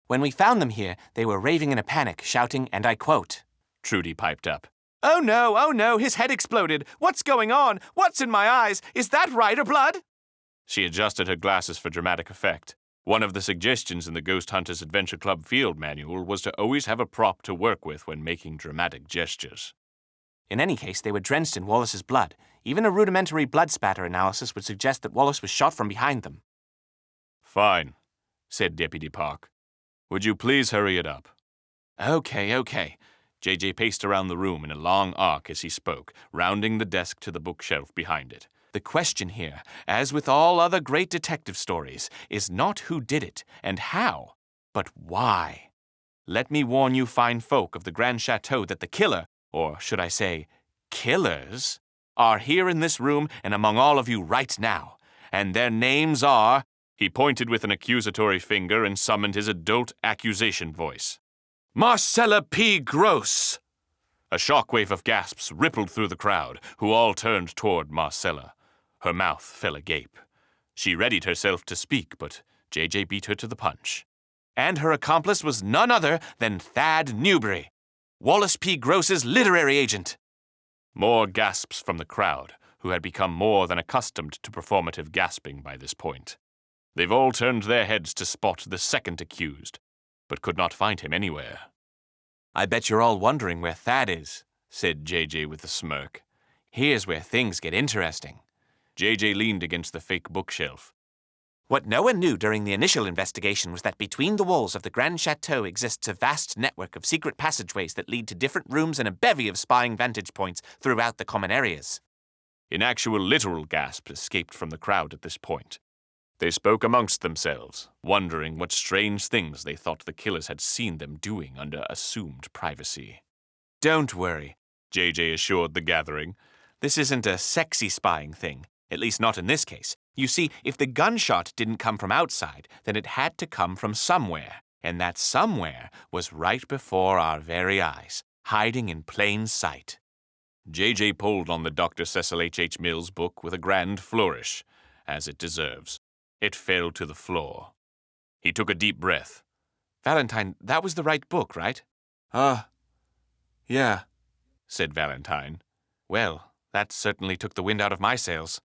When we found them here, they were raving in a panic, shouting, and I quote, Trudy piped up. Oh no, his head exploded. What's going on? What's in my eyes? Is that writer blood? She adjusted her glasses for dramatic effect. One of the suggestions in the Ghost Hunters Adventure Club field manual was to always have a prop to work with when making dramatic gestures. In any case, they were drenched in Wallace's blood. Even a rudimentary blood spatter analysis would suggest that Wallace was shot from behind them. Fine, said Deputy Park. Would you please hurry it up? Okay. JJ paced around the room in a long arc as he spoke, rounding the desk to the bookshelf behind it. The question here, as with all other great detective stories, is not who did it and how, but why. Let me warn you fine folk of the Grande Chateau that the killer, or should I say, killers, are here in this room and among all of you right now. And their names are... He pointed with an accusatory finger and summoned his adult accusation voice. Marcella P. Gross! A shockwave of gasps rippled through the crowd, who all turned toward Marcella. Her mouth fell agape. She readied herself to speak, but JJ beat her to the punch. And her accomplice was none other than Thad Newberry, Wallace P. Gross's literary agent. More gasps from the crowd, who had become more than accustomed to performative gasping by this point. They've all turned their heads to spot the second accused, but could not find him anywhere. I bet you're all wondering where Thad is, said JJ with a smirk. Here's where things get interesting. JJ leaned against the fake bookshelf. What no one knew during the initial investigation was that between the walls of the Grande Chateau exists a vast network of secret passageways that lead to different rooms and a bevy of spying vantage points throughout the common areas. An actual literal gasp escaped from the crowd at this point. They spoke amongst themselves, wondering what strange things they thought the killers had seen them doing under assumed privacy. Don't worry, JJ assured the gathering. this isn't a sexy spying thing, at least not in this case. You see, if the gunshot didn't come from outside, then it had to come from somewhere, and that somewhere was right before our very eyes, hiding in plain sight. JJ pulled on the Dr. Cecil H.H. Mills book with a grand flourish, as it deserves. It fell to the floor. He took a deep breath. Valentine, that was the right book, right? Yeah, Said Valentine. Well, that certainly took the wind out of my sails.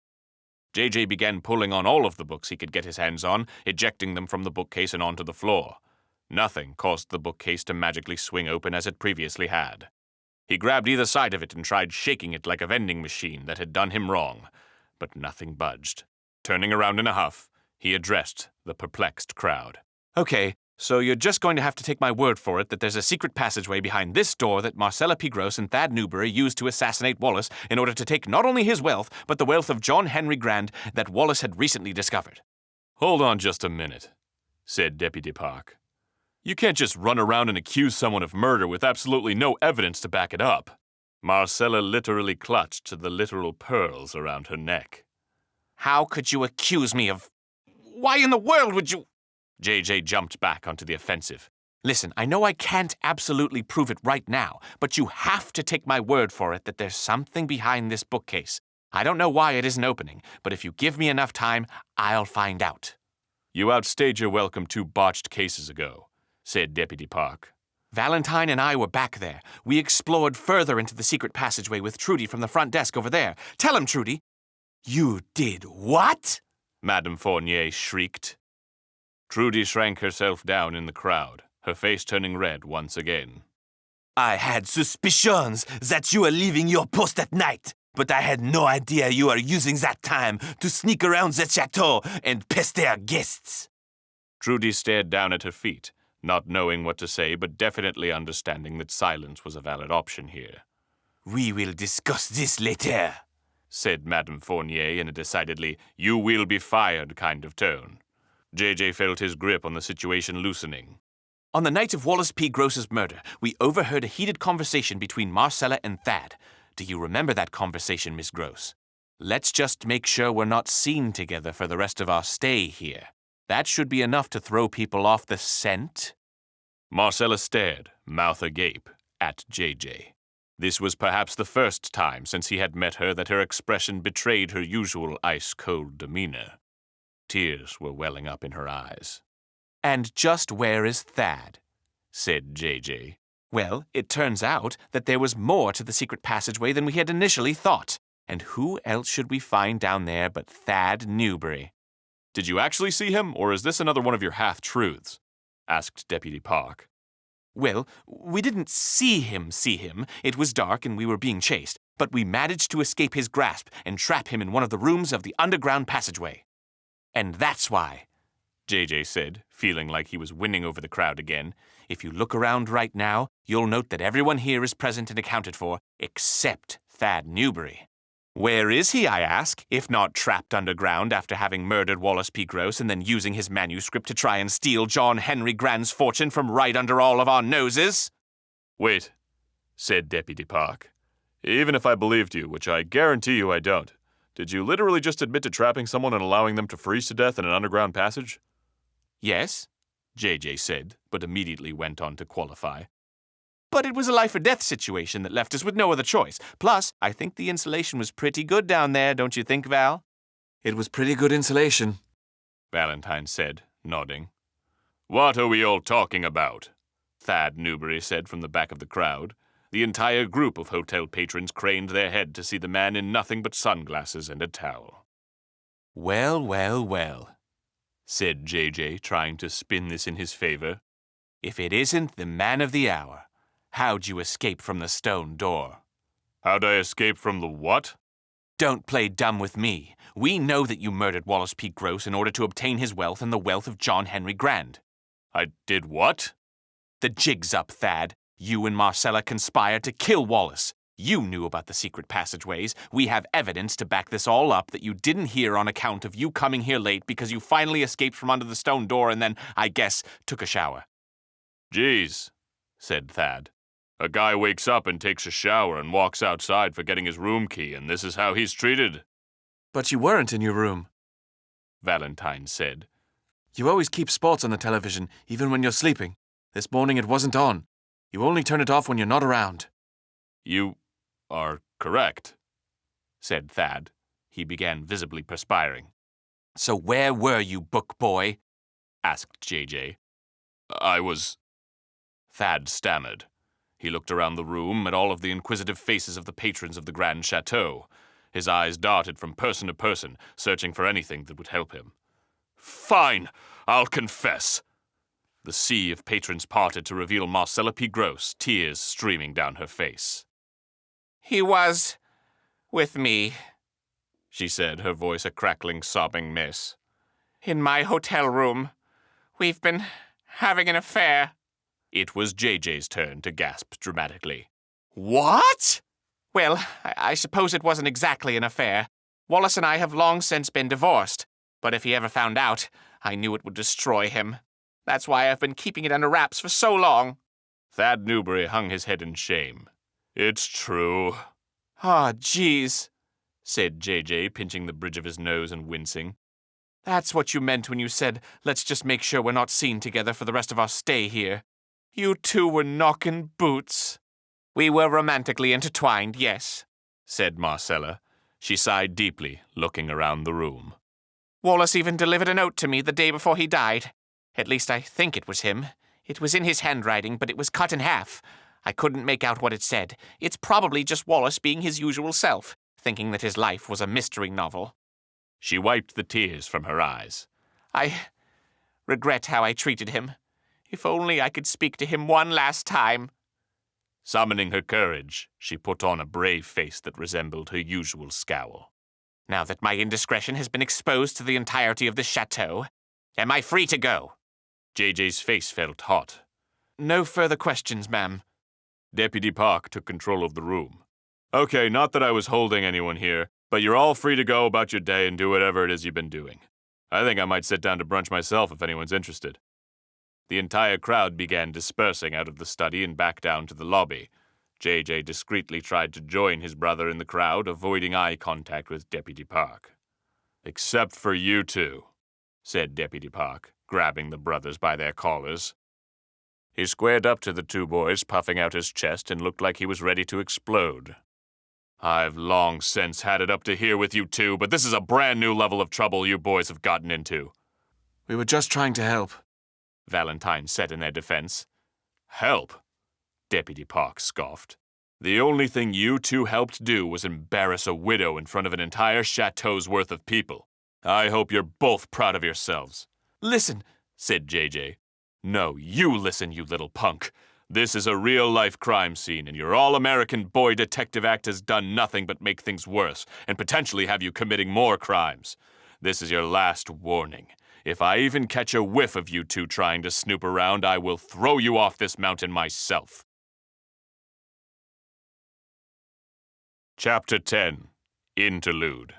JJ began pulling on all of the books he could get his hands on, ejecting them from the bookcase and onto the floor. Nothing caused the bookcase to magically swing open as it previously had. He grabbed either side of it and tried shaking it like a vending machine that had done him wrong, but nothing budged. Turning around in a huff, he addressed the perplexed crowd. Okay, so you're just going to have to take my word for it that there's a secret passageway behind this door that Marcella P. Gross and Thad Newberry used to assassinate Wallace in order to take not only his wealth, but the wealth of John Henry Grande that Wallace had recently discovered. Hold on just a minute, said Deputy Park. You can't just run around and accuse someone of murder with absolutely no evidence to back it up. Marcella literally clutched the literal pearls around her neck. How could you accuse me of... Why in the world would you... JJ jumped back onto the offensive. Listen, I know I can't absolutely prove it right now, but you have to take my word for it that there's something behind this bookcase. I don't know why it isn't opening, but if you give me enough time, I'll find out. You outstayed your welcome 2 botched cases ago, said Deputy Park. Valentine and I were back there. We explored further into the secret passageway with Trudy from the front desk over there. Tell him, Trudy. You did what? Madame Fournier shrieked. Trudy shrank herself down in the crowd, her face turning red once again. I had suspicions that you were leaving your post at night, but I had no idea you were using that time to sneak around the chateau and pester guests. Trudy stared down at her feet, not knowing what to say, but definitely understanding that silence was a valid option here. We will discuss this later, said Madame Fournier in a decidedly you-will-be-fired kind of tone. JJ felt his grip on the situation loosening. On the night of Wallace P. Gross's murder, we overheard a heated conversation between Marcella and Thad. Do you remember that conversation, Miss Gross? Let's just make sure we're not seen together for the rest of our stay here. That should be enough to throw people off the scent. Marcella stared, mouth agape, at JJ. This was perhaps the first time since he had met her that her expression betrayed her usual ice-cold demeanor. Tears were welling up in her eyes. And just where is Thad? Said JJ. Well, it turns out that there was more to the secret passageway than we had initially thought. And who else should we find down there but Thad Newberry? Did you actually see him, or is this another one of your half-truths? Asked Deputy Park. Well, we didn't see him. It was dark and we were being chased, but we managed to escape his grasp and trap him in one of the rooms of the underground passageway. And that's why, JJ said, feeling like he was winning over the crowd again, if you look around right now, you'll note that everyone here is present and accounted for, except Thad Newberry. Where is he, I ask, if not trapped underground after having murdered Wallace P. Gross and then using his manuscript to try and steal John Henry Grande's fortune from right under all of our noses? Wait, said Deputy Park. Even if I believed you, which I guarantee you I don't, did you literally just admit to trapping someone and allowing them to freeze to death in an underground passage? Yes, JJ said, but immediately went on to qualify. But it was a life-or-death situation that left us with no other choice. Plus, I think the insulation was pretty good down there, don't you think, Val? it was pretty good insulation, Valentine said, nodding. What are we all talking about? Thad Newberry said from the back of the crowd. The entire group of hotel patrons craned their head to see the man in nothing but sunglasses and a towel. Well, said JJ, trying to spin this in his favor. if it isn't the man of the hour, how'd you escape from the stone door? How'd I escape from the what? Don't play dumb with me. We know that you murdered Wallace P. Gross in order to obtain his wealth and the wealth of John Henry Grande. I did what? The jig's up, Thad. You and Marcella conspired to kill Wallace. You knew about the secret passageways. We have evidence to back this all up that you didn't hear on account of you coming here late because you finally escaped from under the stone door and then, I guess, took a shower. Geez, said Thad. A guy wakes up and takes a shower and walks outside forgetting his room key, and this is how he's treated. But you weren't in your room, Valentine said. You always keep sports on the television, even when you're sleeping. This morning it wasn't on. You only turn it off when you're not around. You are correct, said Thad. He began visibly perspiring. So where were you, book boy? Asked JJ. I was... Thad stammered. He looked around the room at all of the inquisitive faces of the patrons of the Grande Chateau. His eyes darted from person to person, searching for anything that would help him. Fine, I'll confess. The sea of patrons parted to reveal Marcella P. Gross, tears streaming down her face. He was with me, she said, her voice a crackling, sobbing mess. In my hotel room. We've been having an affair. It was JJ's turn to gasp dramatically. What? Well, I suppose it wasn't exactly an affair. Wallace and I have long since been divorced. But if he ever found out, I knew it would destroy him. That's why I've been keeping it under wraps for so long. Thad Newberry hung his head in shame. It's true. Ah, geez, said JJ, pinching the bridge of his nose and wincing. That's what you meant when you said, let's just make sure we're not seen together for the rest of our stay here. You two were knocking boots. We were romantically intertwined, yes, said Marcella. She sighed deeply, looking around the room. Wallace even delivered a note to me the day before he died. At least I think it was him. It was in his handwriting, but it was cut in half. I couldn't make out what it said. It's probably just Wallace being his usual self, thinking that his life was a mystery novel. She wiped the tears from her eyes. I regret how I treated him. If only I could speak to him one last time. Summoning her courage, she put on a brave face that resembled her usual scowl. Now that my indiscretion has been exposed to the entirety of the chateau, am I free to go? JJ's face felt hot. No further questions, ma'am. Deputy Park took control of the room. Okay, not that I was holding anyone here, but you're all free to go about your day and do whatever it is you've been doing. I think I might sit down to brunch myself if anyone's interested. The entire crowd began dispersing out of the study and back down to the lobby. JJ discreetly tried to join his brother in the crowd, avoiding eye contact with Deputy Park. Except for you two, said Deputy Park, grabbing the brothers by their collars. He squared up to the two boys, puffing out his chest, and looked like he was ready to explode. I've long since had it up to here with you two, but this is a brand new level of trouble you boys have gotten into. We were just trying to help, Valentine said in their defense. Help? Deputy Park scoffed. The only thing you two helped do was embarrass a widow in front of an entire chateau's worth of people. I hope you're both proud of yourselves. Listen, said JJ. No, you listen, you little punk. This is a real-life crime scene, and your all-American boy detective act has done nothing but make things worse, and potentially have you committing more crimes. This is your last warning. If I even catch a whiff of you two trying to snoop around, I will throw you off this mountain myself. Chapter 10. Interlude.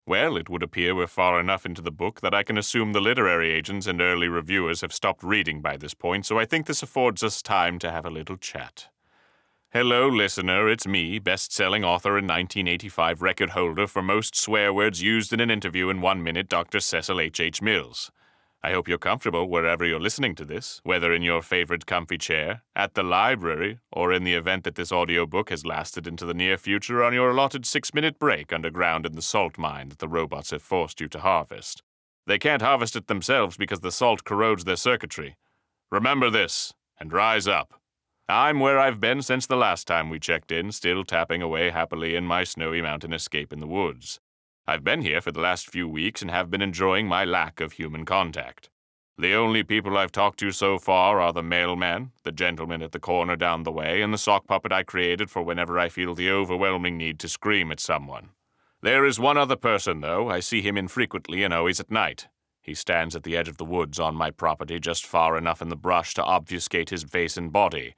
Well, it would appear we're far enough into the book that I can assume the literary agents and early reviewers have stopped reading by this point, so I think this affords us time to have a little chat. Hello, listener, it's me, best-selling author and 1985 record holder for most swear words used in an interview in 1 minute, Dr. Cecil H.H. Mills. I hope you're comfortable wherever you're listening to this, whether in your favorite comfy chair, at the library, or in the event that this audiobook has lasted into the near future on your allotted 6-minute break underground in the salt mine that the robots have forced you to harvest. They can't harvest it themselves because the salt corrodes their circuitry. Remember this, and rise up. I'm where I've been since the last time we checked in, still tapping away happily in my snowy mountain escape in the woods. I've been here for the last few weeks and have been enjoying my lack of human contact. The only people I've talked to so far are the mailman, the gentleman at the corner down the way, and the sock puppet I created for whenever I feel the overwhelming need to scream at someone. There is one other person, though. I see him infrequently and always at night. He stands at the edge of the woods on my property, just far enough in the brush to obfuscate his face and body.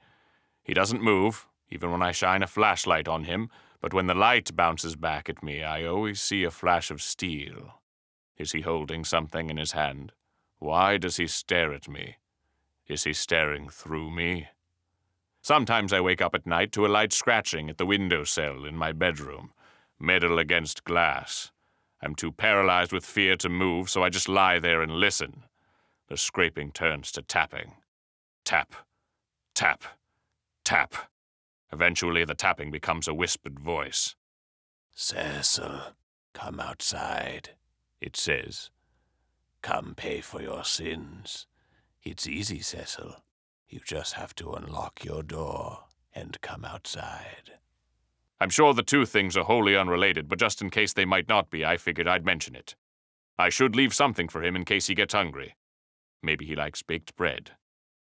He doesn't move, even when I shine a flashlight on him, but when the light bounces back at me, I always see a flash of steel. Is he holding something in his hand? Why does he stare at me? Is he staring through me? Sometimes I wake up at night to a light scratching at the windowsill in my bedroom. Metal against glass. I'm too paralyzed with fear to move, so I just lie there and listen. The scraping turns to tapping. Tap, tap, tap. Eventually, the tapping becomes a whispered voice. Cecil, come outside, it says. Come pay for your sins. It's easy, Cecil. You just have to unlock your door and come outside. I'm sure the two things are wholly unrelated, but just in case they might not be, I figured I'd mention it. I should leave something for him in case he gets hungry. Maybe he likes baked bread.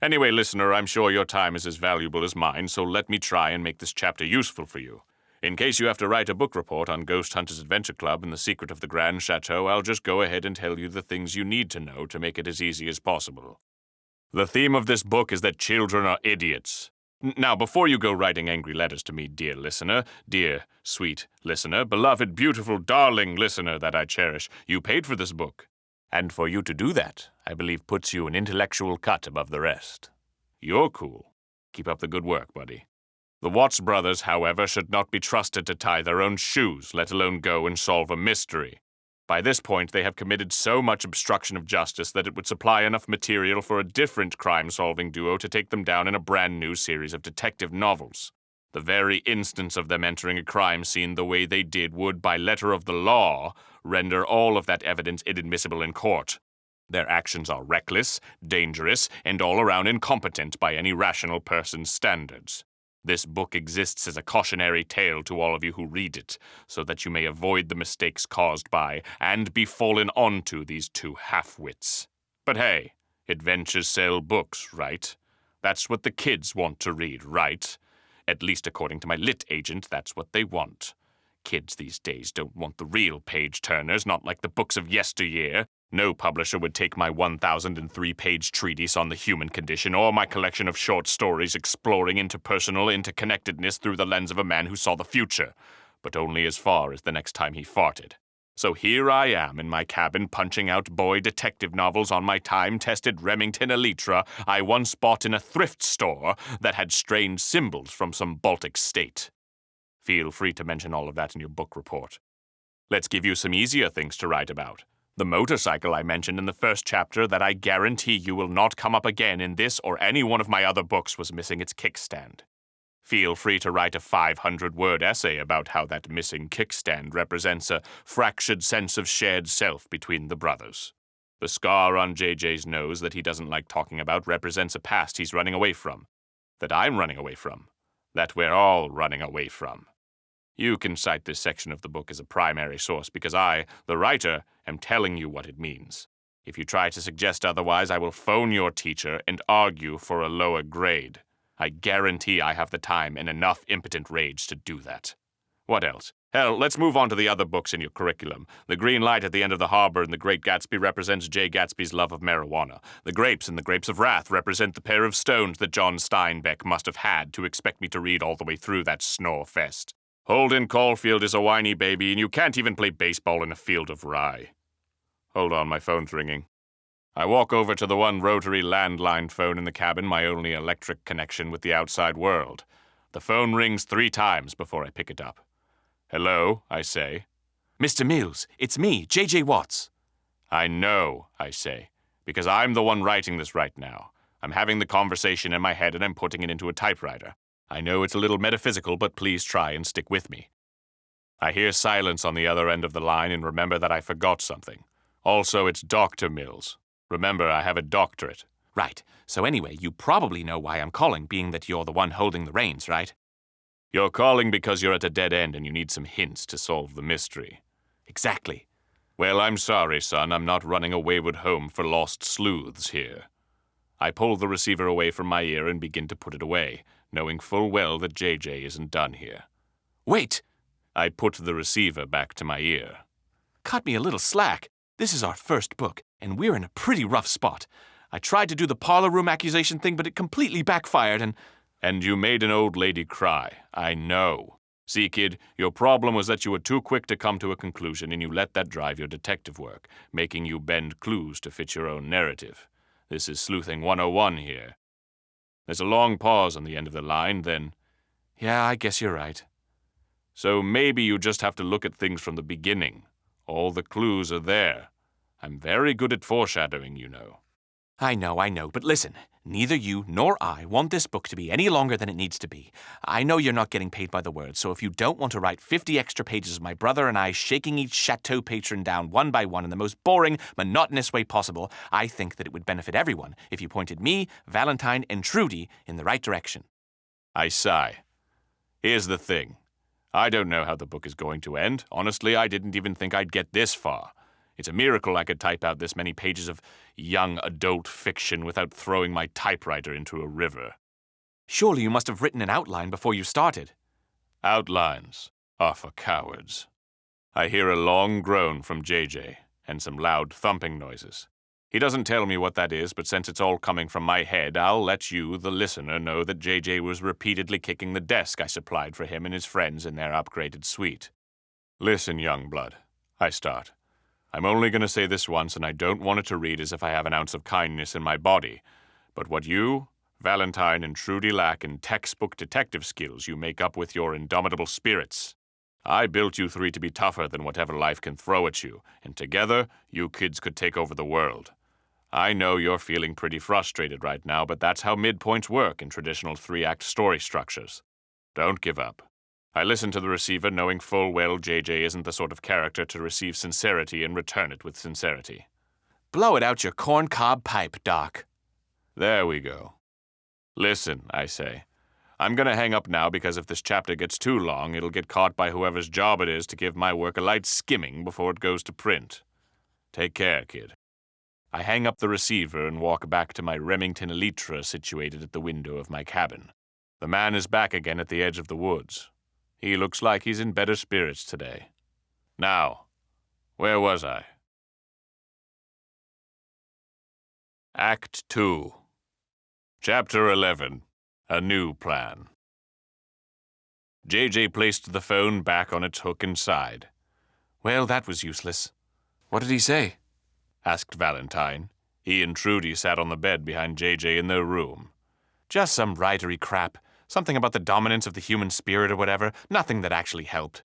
Anyway, listener, I'm sure your time is as valuable as mine, so let me try and make this chapter useful for you. In case you have to write a book report on Ghost Hunters Adventure Club and the secret of the Grande Chateau, I'll just go ahead and tell you the things you need to know to make it as easy as possible. The theme of this book is that children are idiots. Now, before you go writing angry letters to me, dear listener, dear, sweet listener, beloved, beautiful, darling listener that I cherish, you paid for this book. And for you to do that, I believe puts you an intellectual cut above the rest. You're cool. Keep up the good work, buddy. The Watts brothers, however, should not be trusted to tie their own shoes, let alone go and solve a mystery. By this point, they have committed so much obstruction of justice that it would supply enough material for a different crime-solving duo to take them down in a brand new series of detective novels. The very instance of them entering a crime scene the way they did would, by letter of the law, render all of that evidence inadmissible in court. Their actions are reckless, dangerous, and all around incompetent by any rational person's standards. This book exists as a cautionary tale to all of you who read it, so that you may avoid the mistakes caused by and be fallen onto these two half-wits. But hey, adventures sell books, right? That's what the kids want to read, right? At least according to my lit agent, that's what they want. Kids these days don't want the real page-turners, not like the books of yesteryear. No publisher would take my 1,003-page treatise on the human condition or my collection of short stories exploring interpersonal interconnectedness through the lens of a man who saw the future, but only as far as the next time he farted. So here I am in my cabin punching out boy detective novels on my time-tested Remington Elytra I once bought in a thrift store that had strange symbols from some Baltic state. Feel free to mention all of that in your book report. Let's give you some easier things to write about. The motorcycle I mentioned in the first chapter that I guarantee you will not come up again in this or any one of my other books was missing its kickstand. Feel free to write a 500-word essay about how that missing kickstand represents a fractured sense of shared self between the brothers. The scar on JJ's nose that he doesn't like talking about represents a past he's running away from, that I'm running away from, that we're all running away from. You can cite this section of the book as a primary source because I, the writer, am telling you what it means. If you try to suggest otherwise, I will phone your teacher and argue for a lower grade. I guarantee I have the time and enough impotent rage to do that. What else? Hell, let's move on to the other books in your curriculum. The green light at the end of the harbor in The Great Gatsby represents Jay Gatsby's love of marijuana. The grapes in The Grapes of Wrath represent the pair of stones that John Steinbeck must have had to expect me to read all the way through that snore fest. Holden Caulfield is a whiny baby, and you can't even play baseball in a field of rye. Hold on, my phone's ringing. I walk over to the one rotary landline phone in the cabin, my only electric connection with the outside world. The phone rings 3 times before I pick it up. Hello, I say. Mr. Mills, it's me, J.J. Watts. I know, I say, because I'm the one writing this right now. I'm having the conversation in my head and I'm putting it into a typewriter. I know it's a little metaphysical, but please try and stick with me. I hear silence on the other end of the line and remember that I forgot something. Also, it's Dr. Mills. Remember, I have a doctorate. Right. So anyway, you probably know why I'm calling, being that you're the one holding the reins, right? You're calling because you're at a dead end and you need some hints to solve the mystery. Exactly. Well, I'm sorry, son. I'm not running a wayward home for lost sleuths here. I pull the receiver away from my ear and begin to put it away, knowing full well that JJ isn't done here. Wait! I put the receiver back to my ear. Cut me a little slack. This is our first book, and we're in a pretty rough spot. I tried to do the parlor room accusation thing, but it completely backfired, And you made an old lady cry. I know. See, kid, your problem was that you were too quick to come to a conclusion, and you let that drive your detective work, making you bend clues to fit your own narrative. This is sleuthing 101 here. There's a long pause on the end of the line, then, Yeah, I guess you're right. So maybe you just have to look at things from the beginning. All the clues are there. I'm very good at foreshadowing, you know. I know, but listen, neither you nor I want this book to be any longer than it needs to be. I know you're not getting paid by the word, so if you don't want to write 50 extra pages of my brother and I shaking each chateau patron down one by one in the most boring, monotonous way possible, I think that it would benefit everyone if you pointed me, Valentine, and Trudy in the right direction. I sigh. Here's the thing. I don't know how the book is going to end. Honestly, I didn't even think I'd get this far. It's a miracle I could type out this many pages of young adult fiction without throwing my typewriter into a river. Surely you must have written an outline before you started. Outlines are for cowards. I hear a long groan from JJ and some loud thumping noises. He doesn't tell me what that is, but since it's all coming from my head, I'll let you, the listener, know that JJ was repeatedly kicking the desk I supplied for him and his friends in their upgraded suite. Listen, young blood, I start. I'm only going to say this once, and I don't want it to read as if I have an ounce of kindness in my body. But what you, Valentine, and Trudy lack in textbook detective skills, you make up with your indomitable spirits. I built you three to be tougher than whatever life can throw at you, and together, you kids could take over the world. I know you're feeling pretty frustrated right now, but that's how midpoints work in traditional three-act story structures. Don't give up. I listened to the receiver knowing full well JJ isn't the sort of character to receive sincerity and return it with sincerity. Blow it out your corncob pipe, Doc. There we go. Listen, I say. I'm going to hang up now because if this chapter gets too long, it'll get caught by whoever's job it is to give my work a light skimming before it goes to print. Take care, kid. I hang up the receiver and walk back to my Remington Elytra situated at the window of my cabin. The man is back again at the edge of the woods. He looks like he's in better spirits today. Now, where was I? Act 2. Chapter 11. A New Plan. JJ placed the phone back on its hook and sighed. Well, that was useless. What did he say? Asked Valentine. He and Trudy sat on the bed behind JJ in their room. Just some writery crap. Something about the dominance of the human spirit or whatever. Nothing that actually helped.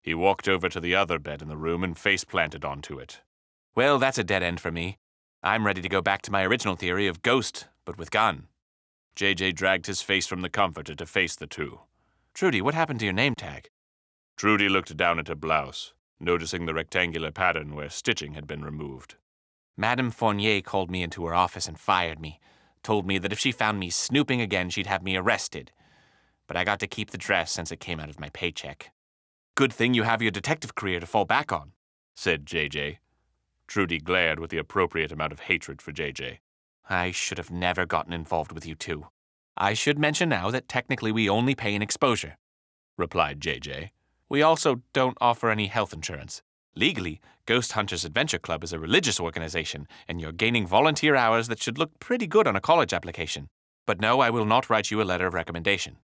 He walked over to the other bed in the room and face-planted onto it. Well, that's a dead end for me. I'm ready to go back to my original theory of ghost, but with gun. JJ dragged his face from the comforter to face the two. Trudy, what happened to your name tag? Trudy looked down at her blouse, noticing the rectangular pattern where stitching had been removed. Madame Fournier called me into her office and fired me. Told me that if she found me snooping again, she'd have me arrested. But I got to keep the dress since it came out of my paycheck. Good thing you have your detective career to fall back on, said JJ. Trudy glared with the appropriate amount of hatred for JJ. I should have never gotten involved with you two. I should mention now that technically we only pay an exposure, replied JJ. We also don't offer any health insurance. Legally, Ghost Hunters Adventure Club is a religious organization, and you're gaining volunteer hours that should look pretty good on a college application. But no, I will not write you a letter of recommendation.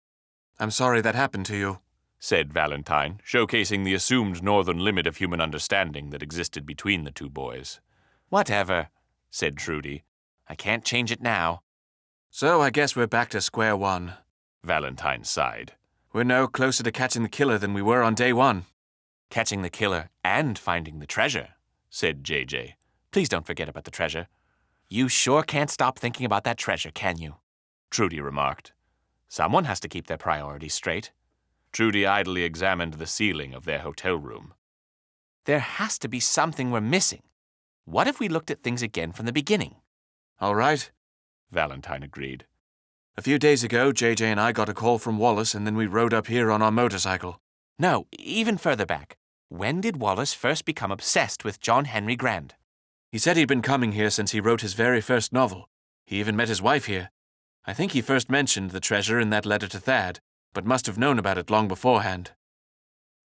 I'm sorry that happened to you, said Valentine, showcasing the assumed northern limit of human understanding that existed between the two boys. Whatever, said Trudy. I can't change it now. So I guess we're back to square one, Valentine sighed. We're no closer to catching the killer than we were on day one. Catching the killer and finding the treasure, said JJ. Please don't forget about the treasure. You sure can't stop thinking about that treasure, can you? Trudy remarked. Someone has to keep their priorities straight. Trudy idly examined the ceiling of their hotel room. There has to be something we're missing. What if we looked at things again from the beginning? All right, Valentine agreed. A few days ago, JJ and I got a call from Wallace, and then we rode up here on our motorcycle. No, even further back. When did Wallace first become obsessed with John Henry Grande? He said he'd been coming here since he wrote his very first novel. He even met his wife here. I think he first mentioned the treasure in that letter to Thad, but must have known about it long beforehand.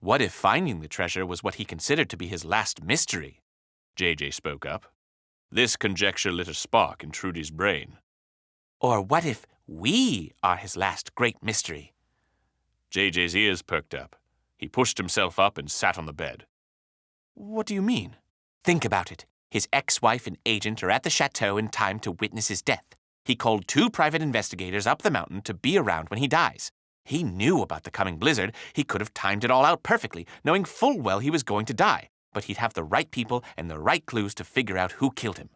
What if finding the treasure was what he considered to be his last mystery? JJ spoke up. This conjecture lit a spark in Trudy's brain. Or what if we are his last great mystery? JJ's ears perked up. He pushed himself up and sat on the bed. What do you mean? Think about it. His ex-wife and agent are at the chateau in time to witness his death. He called 2 private investigators up the mountain to be around when he dies. He knew about the coming blizzard. He could have timed it all out perfectly, knowing full well he was going to die. But he'd have the right people and the right clues to figure out who killed him.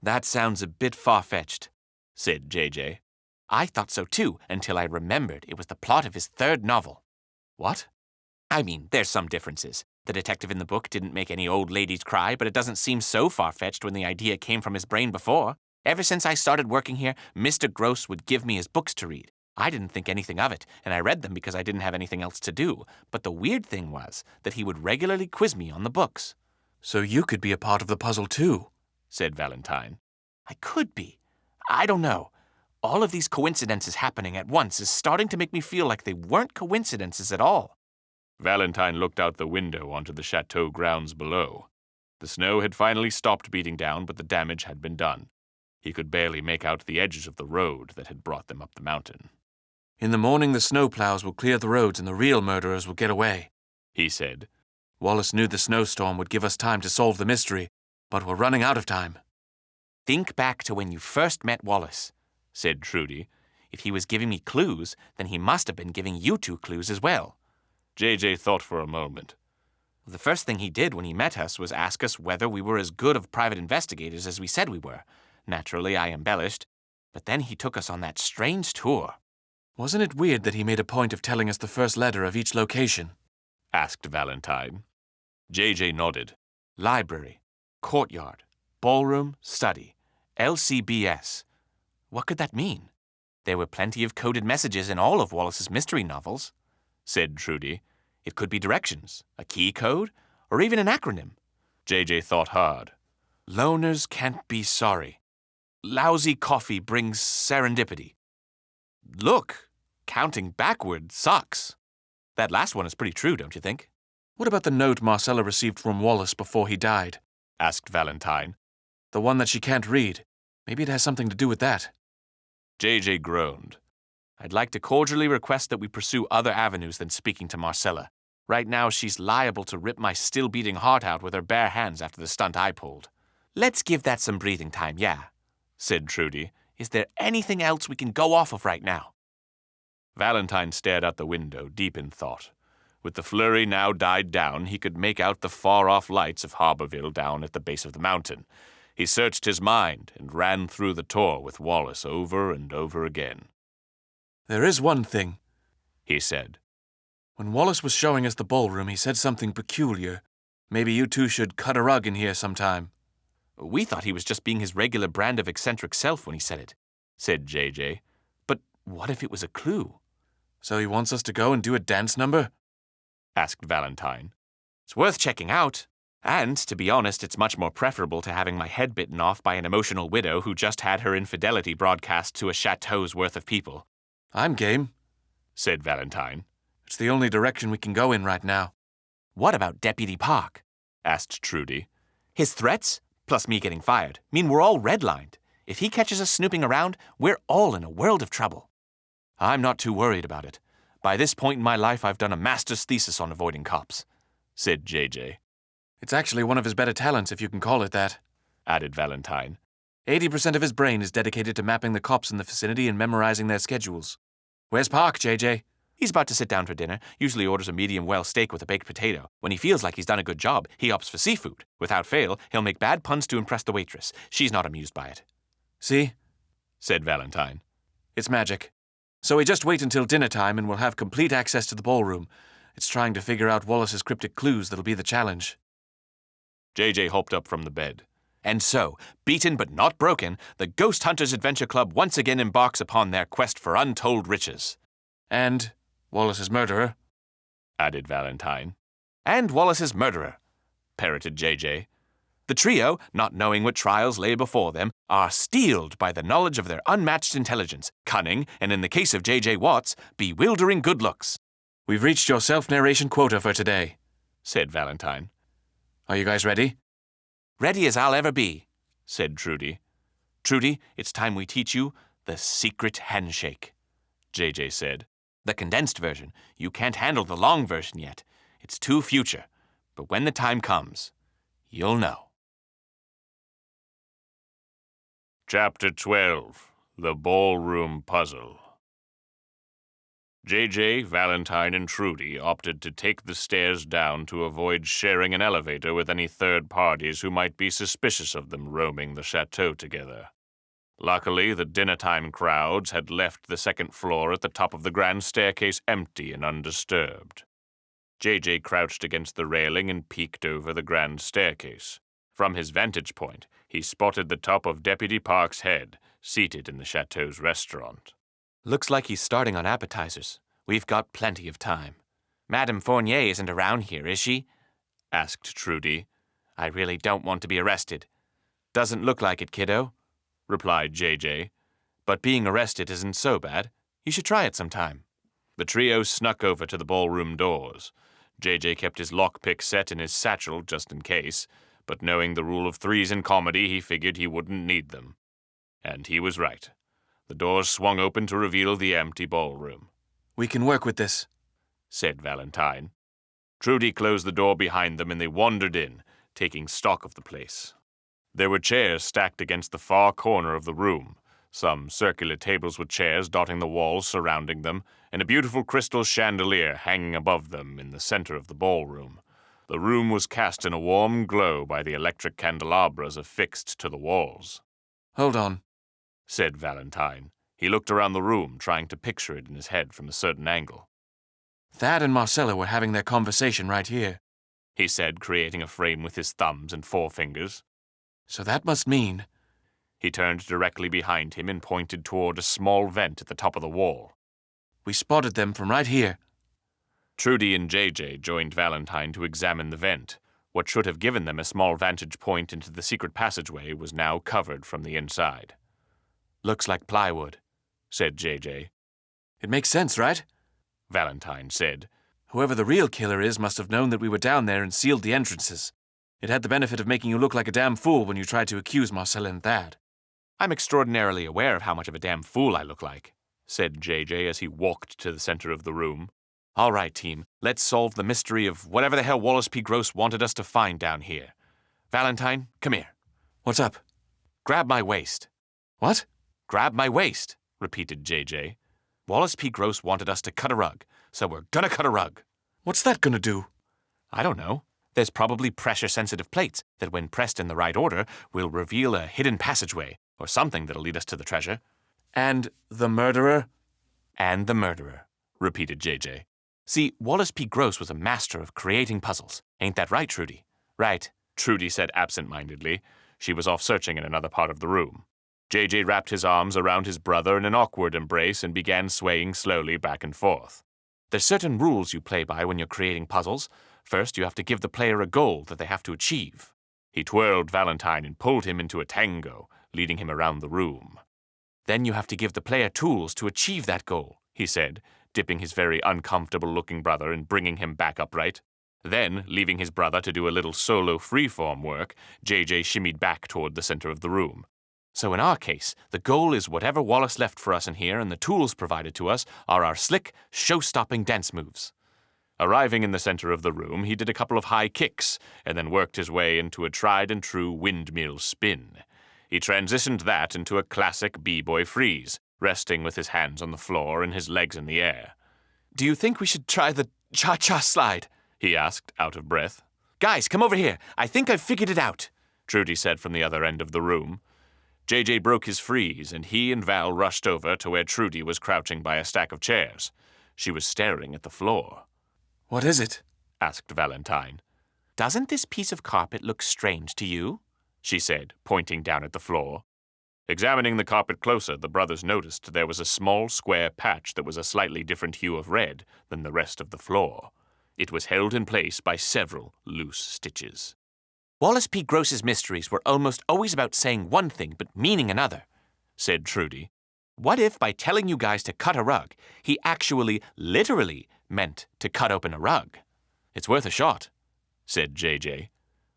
That sounds a bit far-fetched, said JJ. I thought so too, until I remembered it was the plot of his 3rd novel. What? I mean, there's some differences. The detective in the book didn't make any old ladies cry, but it doesn't seem so far-fetched when the idea came from his brain before. Ever since I started working here, Mr. Gross would give me his books to read. I didn't think anything of it, and I read them because I didn't have anything else to do. But the weird thing was that he would regularly quiz me on the books. So you could be a part of the puzzle too, said Valentine. I could be. I don't know. All of these coincidences happening at once is starting to make me feel like they weren't coincidences at all. Valentine looked out the window onto the chateau grounds below. The snow had finally stopped beating down, but the damage had been done. He could barely make out the edges of the road that had brought them up the mountain. In the morning, the snowplows will clear the roads and the real murderers will get away, he said. Wallace knew the snowstorm would give us time to solve the mystery, but we're running out of time. Think back to when you first met Wallace, said Trudy. If he was giving me clues, then he must have been giving you 2 clues as well. JJ thought for a moment. The first thing he did when he met us was ask us whether we were as good of private investigators as we said we were. Naturally, I embellished, but then he took us on that strange tour. Wasn't it weird that he made a point of telling us the first letter of each location? Asked Valentine. JJ nodded. Library, courtyard, ballroom, study, LCBS. What could that mean? There were plenty of coded messages in all of Wallace's mystery novels, said Trudy. It could be directions, a key code, or even an acronym. JJ thought hard. Loners can't be sorry. Lousy coffee brings serendipity. Look, counting backward sucks. That last one is pretty true, don't you think? What about the note Marcella received from Wallace before he died? Asked Valentine. The one that she can't read. Maybe it has something to do with that. JJ groaned. I'd like to cordially request that we pursue other avenues than speaking to Marcella. Right now, she's liable to rip my still-beating heart out with her bare hands after the stunt I pulled. Let's give that some breathing time, yeah, said Trudy. Is there anything else we can go off of right now? Valentine stared out the window, deep in thought. With the flurry now died down, he could make out the far-off lights of Harborville down at the base of the mountain. He searched his mind and ran through the tour with Wallace over and over again. There is one thing, he said. When Wallace was showing us the ballroom, he said something peculiar. Maybe you two should cut a rug in here sometime. We thought he was just being his regular brand of eccentric self when he said it, said JJ. But what if it was a clue? So he wants us to go and do a dance number? Asked Valentine. It's worth checking out. And, to be honest, it's much more preferable to having my head bitten off by an emotional widow who just had her infidelity broadcast to a chateau's worth of people. I'm game, said Valentine. It's the only direction we can go in right now. What about Deputy Park? Asked Trudy. His threats, plus me getting fired, mean we're all redlined. If he catches us snooping around, we're all in a world of trouble. I'm not too worried about it. By this point in my life, I've done a master's thesis on avoiding cops, said JJ. It's actually one of his better talents, if you can call it that, added Valentine. 80% of his brain is dedicated to mapping the cops in the vicinity and memorizing their schedules. Where's Park, JJ? He's about to sit down for dinner, usually orders a medium-well steak with a baked potato. When he feels like he's done a good job, he opts for seafood. Without fail, he'll make bad puns to impress the waitress. She's not amused by it. See? Said Valentine. It's magic. So we just wait until dinner time and we'll have complete access to the ballroom. It's trying to figure out Wallace's cryptic clues that'll be the challenge. JJ hopped up from the bed. And so, beaten but not broken, the Ghost Hunters Adventure Club once again embarks upon their quest for untold riches. And Wallace's murderer, added Valentine. And Wallace's murderer, parroted JJ. The trio, not knowing what trials lay before them, are steeled by the knowledge of their unmatched intelligence, cunning, and in the case of J.J. Watts, bewildering good looks. We've reached your self-narration quota for today, said Valentine. Are you guys ready? Ready as I'll ever be, said Trudy. Trudy, it's time we teach you the secret handshake, JJ said. The condensed version. You can't handle the long version yet. It's too future. But when the time comes, you'll know. Chapter 12, The Ballroom Puzzle. JJ, Valentine, and Trudy opted to take the stairs down to avoid sharing an elevator with any third parties who might be suspicious of them roaming the chateau together. Luckily, the dinner-time crowds had left the second floor at the top of the grand staircase empty and undisturbed. JJ crouched against the railing and peeked over the grand staircase. From his vantage point, he spotted the top of Deputy Park's head, seated in the chateau's restaurant. Looks like he's starting on appetizers. We've got plenty of time. Madame Fournier isn't around here, is she? Asked Trudy. I really don't want to be arrested. Doesn't look like it, kiddo, replied JJ. But being arrested isn't so bad. You should try it sometime. The trio snuck over to the ballroom doors. JJ kept his lockpick set in his satchel just in case, but knowing the rule of threes in comedy, he figured he wouldn't need them. And he was right. The doors swung open to reveal the empty ballroom. We can work with this, said Valentine. Trudy closed the door behind them and they wandered in, taking stock of the place. There were chairs stacked against the far corner of the room, some circular tables with chairs dotting the walls surrounding them, and a beautiful crystal chandelier hanging above them in the center of the ballroom. The room was cast in a warm glow by the electric candelabras affixed to the walls. Hold on, said Valentine. He looked around the room, trying to picture it in his head from a certain angle. Thad and Marcella were having their conversation right here, he said, creating a frame with his thumbs and forefingers. So that must mean... He turned directly behind him and pointed toward a small vent at the top of the wall. We spotted them from right here. Trudy and JJ joined Valentine to examine the vent. What should have given them a small vantage point into the secret passageway was now covered from the inside. Looks like plywood, said JJ. It makes sense, right? Valentine said. Whoever the real killer is must have known that we were down there and sealed the entrances. It had the benefit of making you look like a damn fool when you tried to accuse Marcella and Thad. I'm extraordinarily aware of how much of a damn fool I look like, said JJ as he walked to the center of the room. All right, team, let's solve the mystery of whatever the hell Wallace P. Gross wanted us to find down here. Valentine, come here. What's up? Grab my waist. What? Grab my waist, repeated JJ. Wallace P. Gross wanted us to cut a rug, so we're gonna cut a rug. What's that gonna do? I don't know. There's probably pressure-sensitive plates that, when pressed in the right order, will reveal a hidden passageway, or something that'll lead us to the treasure. And the murderer? And the murderer, repeated JJ. See, Wallace P. Gross was a master of creating puzzles. Ain't that right, Trudy? Right, Trudy said absent-mindedly. She was off searching in another part of the room. JJ wrapped his arms around his brother in an awkward embrace and began swaying slowly back and forth. There's certain rules you play by when you're creating puzzles. First, you have to give the player a goal that they have to achieve. He twirled Valentine and pulled him into a tango, leading him around the room. Then you have to give the player tools to achieve that goal, he said, dipping his very uncomfortable-looking brother and bringing him back upright. Then, leaving his brother to do a little solo freeform work, JJ shimmied back toward the center of the room. So in our case, the goal is whatever Wallace left for us in here, and the tools provided to us are our slick, show-stopping dance moves. Arriving in the center of the room, he did a couple of high kicks, and then worked his way into a tried-and-true windmill spin. He transitioned that into a classic b-boy freeze, resting with his hands on the floor and his legs in the air. Do you think we should try the cha-cha slide? He asked, out of breath. Guys, come over here. I think I've figured it out, Trudy said from the other end of the room. JJ broke his freeze, and he and Val rushed over to where Trudy was crouching by a stack of chairs. She was staring at the floor. What is it? Asked Valentine. Doesn't this piece of carpet look strange to you? She said, pointing down at the floor. Examining the carpet closer, the brothers noticed there was a small square patch that was a slightly different hue of red than the rest of the floor. It was held in place by several loose stitches. Wallace P. Gross's mysteries were almost always about saying one thing but meaning another, said Trudy. What if, by telling you guys to cut a rug, he actually, literally, meant to cut open a rug? It's worth a shot, said JJ.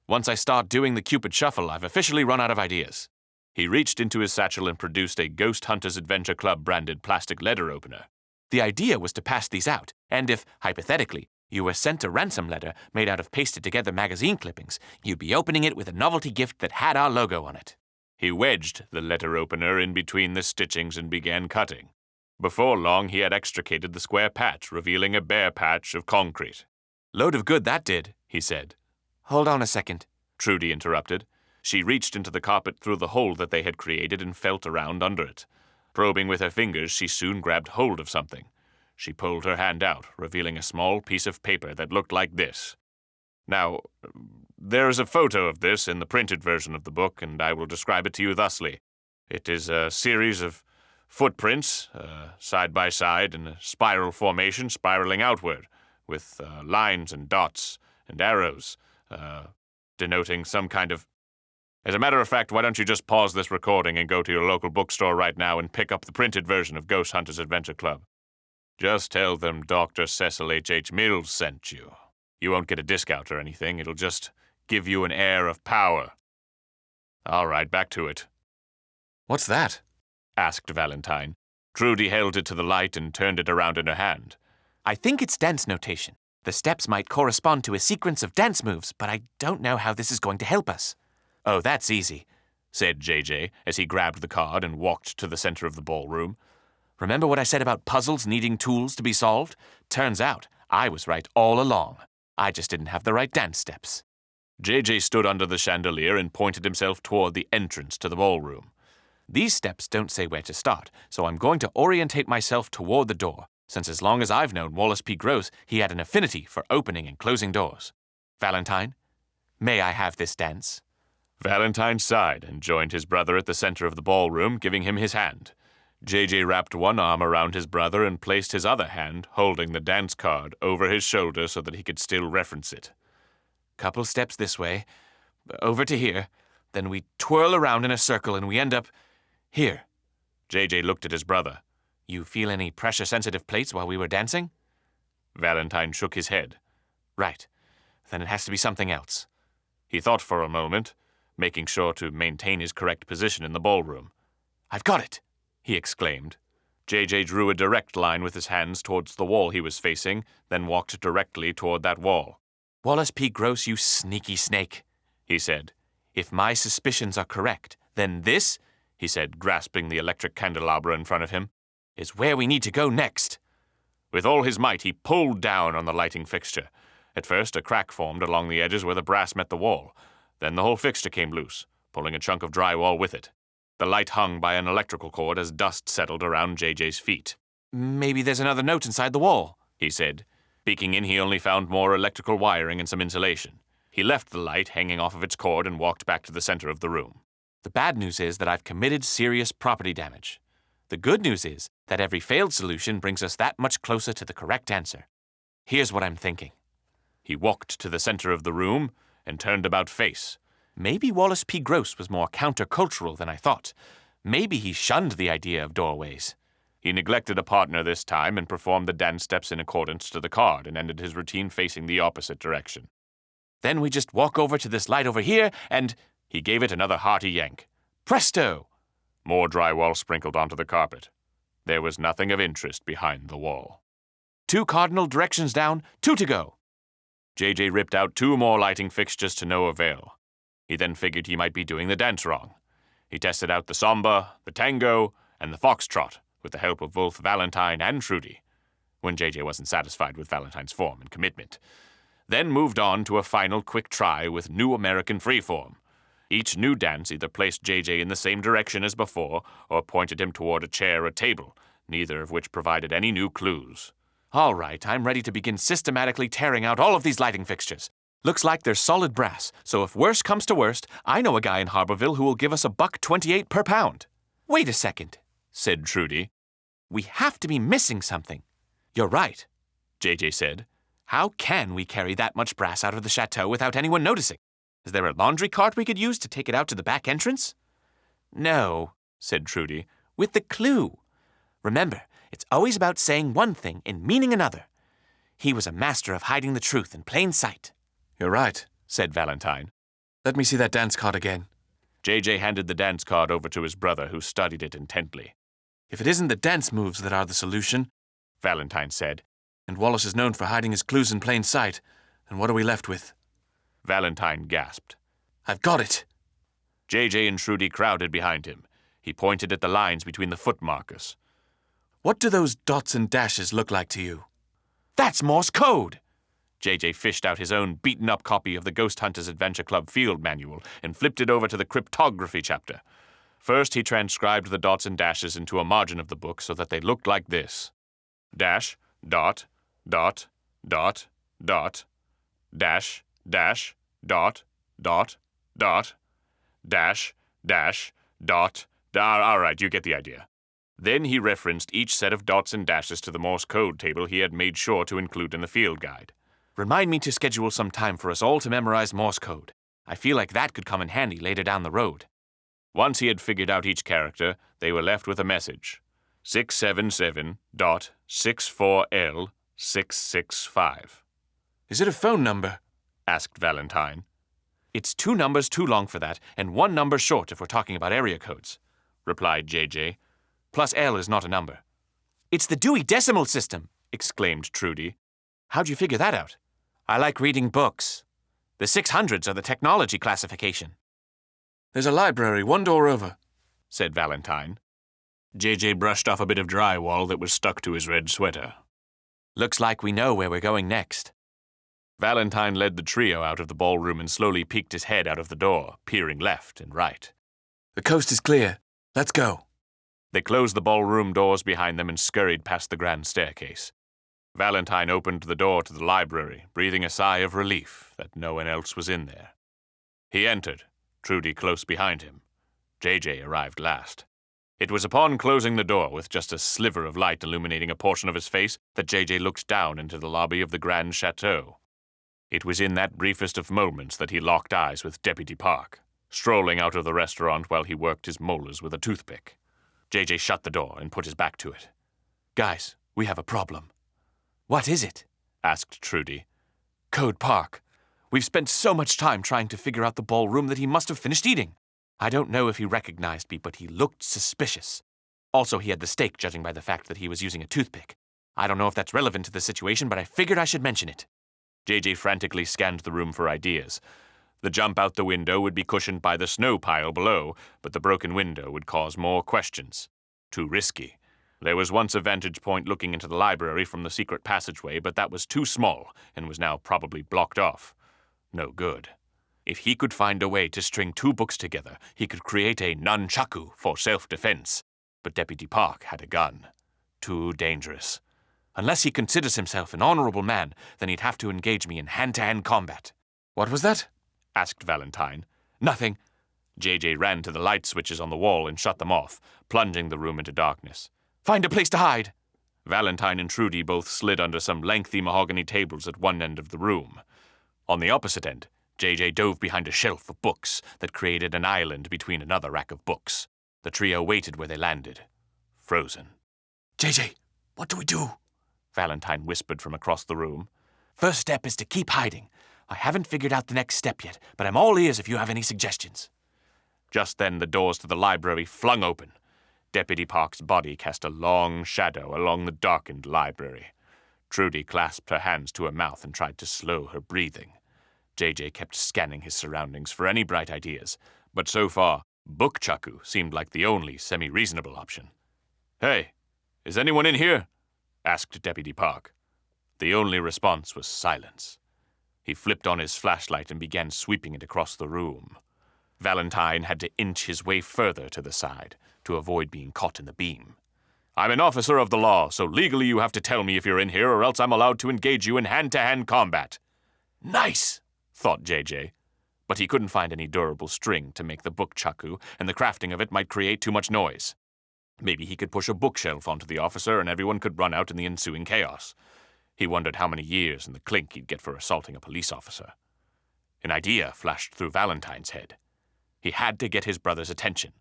Once I start doing the Cupid Shuffle, I've officially run out of ideas. He reached into his satchel and produced a Ghost Hunters Adventure Club branded plastic letter opener. The idea was to pass these out, and if, hypothetically, you were sent a ransom letter made out of pasted-together magazine clippings, you'd be opening it with a novelty gift that had our logo on it. He wedged the letter opener in between the stitchings and began cutting. Before long, he had extricated the square patch, revealing a bare patch of concrete. Load of good that did, he said. Hold on a second, Trudy interrupted. She reached into the carpet through the hole that they had created and felt around under it. Probing with her fingers, she soon grabbed hold of something. She pulled her hand out, revealing a small piece of paper that looked like this. Now, there is a photo of this in the printed version of the book, and I will describe it to you thusly. It is a series of footprints, side by side, in a spiral formation, spiraling outward, with lines and dots and arrows, denoting some kind of... As a matter of fact, why don't you just pause this recording and go to your local bookstore right now and pick up the printed version of Ghost Hunters Adventure Club. Just tell them Dr. Cecil H.H. Mills sent you. You won't get a discount or anything. It'll just give you an air of power. All right, back to it. What's that? Asked Valentine. Trudy held it to the light and turned it around in her hand. I think it's dance notation. The steps might correspond to a sequence of dance moves, but I don't know how this is going to help us. Oh, that's easy, said JJ as he grabbed the card and walked to the center of the ballroom. Remember what I said about puzzles needing tools to be solved? Turns out I was right all along. I just didn't have the right dance steps. JJ stood under the chandelier and pointed himself toward the entrance to the ballroom. These steps don't say where to start, so I'm going to orientate myself toward the door, since as long as I've known Wallace P. Gross, he had an affinity for opening and closing doors. Valentine, may I have this dance? Valentine sighed and joined his brother at the center of the ballroom, giving him his hand. JJ wrapped one arm around his brother and placed his other hand, holding the dance card, over his shoulder so that he could still reference it. Couple steps this way, over to here, then we twirl around in a circle and we end up here. JJ looked at his brother. You feel any pressure-sensitive plates while we were dancing? Valentine shook his head. Right. Then it has to be something else. He thought for a moment, making sure to maintain his correct position in the ballroom. I've got it, he exclaimed. JJ drew a direct line with his hands towards the wall he was facing, then walked directly toward that wall. Wallace P. Gross, you sneaky snake, he said. If my suspicions are correct, then this, he said, grasping the electric candelabra in front of him, is where we need to go next. With all his might, he pulled down on the lighting fixture. At first, a crack formed along the edges where the brass met the wall. Then the whole fixture came loose, pulling a chunk of drywall with it. The light hung by an electrical cord as dust settled around JJ's feet. Maybe there's another note inside the wall, he said. Peeking in, he only found more electrical wiring and some insulation. He left the light hanging off of its cord and walked back to the center of the room. The bad news is that I've committed serious property damage. The good news is that every failed solution brings us that much closer to the correct answer. Here's what I'm thinking. He walked to the center of the room and turned about face. Maybe Wallace P. Gross was more countercultural than I thought. Maybe he shunned the idea of doorways. He neglected a partner this time and performed the dance steps in accordance to the card and ended his routine facing the opposite direction. Then we just walk over to this light over here and... He gave it another hearty yank. Presto! More drywall sprinkled onto the carpet. There was nothing of interest behind the wall. 2 cardinal directions down, 2 to go. JJ ripped out 2 more lighting fixtures to no avail. He then figured he might be doing the dance wrong. He tested out the samba, the tango, and the foxtrot with the help of both Valentine and Trudy, when JJ wasn't satisfied with Valentine's form and commitment. Then moved on to a final quick try with New American Freeform. Each new dance either placed JJ in the same direction as before or pointed him toward a chair or table, neither of which provided any new clues. All right, I'm ready to begin systematically tearing out all of these lighting fixtures. Looks like they're solid brass, so if worst comes to worst, I know a guy in Harborville who will give us $1.28 per pound. Wait a second, said Trudy. We have to be missing something. You're right, JJ said. How can we carry that much brass out of the chateau without anyone noticing? Is there a laundry cart we could use to take it out to the back entrance? No, said Trudy, with the clue. Remember, it's always about saying one thing and meaning another. He was a master of hiding the truth in plain sight. You're right, said Valentine. Let me see that dance card again. JJ handed the dance card over to his brother, who studied it intently. If it isn't the dance moves that are the solution, Valentine said, and Wallace is known for hiding his clues in plain sight, then what are we left with? Valentine gasped. I've got it! JJ and Trudy crowded behind him. He pointed at the lines between the foot markers. What do those dots and dashes look like to you? That's Morse code! JJ fished out his own beaten-up copy of the Ghost Hunters Adventure Club field manual and flipped it over to the cryptography chapter. First, he transcribed the dots and dashes into a margin of the book so that they looked like this. Dash, dot, dot, dot, dot, dash, dash, dot, dot, dot, dash, dash, dot, all right, you get the idea. Then he referenced each set of dots and dashes to the Morse code table he had made sure to include in the field guide. Remind me to schedule some time for us all to memorize Morse code. I feel like that could come in handy later down the road. Once he had figured out each character, they were left with a message. 677.64L665. Is it a phone number? Asked Valentine. It's 2 numbers too long for that, and 1 number short if we're talking about area codes, replied JJ. Plus L is not a number. It's the Dewey Decimal System, exclaimed Trudy. How'd you figure that out? I like reading books. The 600s are the technology classification. There's a library 1 door over, said Valentine. JJ brushed off a bit of drywall that was stuck to his red sweater. Looks like we know where we're going next. Valentine led the trio out of the ballroom and slowly peeked his head out of the door, peering left and right. The coast is clear. Let's go. They closed the ballroom doors behind them and scurried past the grand staircase. Valentine opened the door to the library, breathing a sigh of relief that no one else was in there. He entered, Trudy close behind him. JJ arrived last. It was upon closing the door, with just a sliver of light illuminating a portion of his face, that JJ looked down into the lobby of the Grande Chateau. It was in that briefest of moments that he locked eyes with Deputy Park, strolling out of the restaurant while he worked his molars with a toothpick. JJ shut the door and put his back to it. Guys, we have a problem. What is it? asked Trudy. Code Park. We've spent so much time trying to figure out the ballroom that he must have finished eating. I don't know if he recognized me, but he looked suspicious. Also, he had the steak, judging by the fact that he was using a toothpick. I don't know if that's relevant to the situation, but I figured I should mention it. JJ frantically scanned the room for ideas. The jump out the window would be cushioned by the snow pile below, but the broken window would cause more questions. Too risky. There was once a vantage point looking into the library from the secret passageway, but that was too small and was now probably blocked off. No good. If he could find a way to string 2 books together, he could create a nunchaku for self-defense. But Deputy Park had a gun. Too dangerous. Unless he considers himself an honorable man, then he'd have to engage me in hand-to-hand combat. What was that? Asked Valentine. Nothing. JJ ran to the light switches on the wall and shut them off, plunging the room into darkness. Find a place to hide. Valentine and Trudy both slid under some lengthy mahogany tables at one end of the room. On the opposite end, JJ dove behind a shelf of books that created an island between another rack of books. The trio waited where they landed, frozen. JJ, what do we do? Valentine whispered from across the room. First step is to keep hiding. I haven't figured out the next step yet, but I'm all ears if you have any suggestions. Just then, the doors to the library flung open. Deputy Park's body cast a long shadow along the darkened library. Trudy clasped her hands to her mouth and tried to slow her breathing. JJ kept scanning his surroundings for any bright ideas, but so far, bookchaku seemed like the only semi-reasonable option. "Hey, is anyone in here?" asked Deputy Park. The only response was silence. He flipped on his flashlight and began sweeping it across the room. Valentine had to inch his way further to the side to avoid being caught in the beam. "I'm an officer of the law, so legally you have to tell me if you're in here or else I'm allowed to engage you in hand-to-hand combat." Nice, thought JJ. But he couldn't find any durable string to make the bookchaku, and the crafting of it might create too much noise. Maybe he could push a bookshelf onto the officer and everyone could run out in the ensuing chaos. He wondered how many years and the clink he'd get for assaulting a police officer. An idea flashed through Valentine's head. He had to get his brother's attention.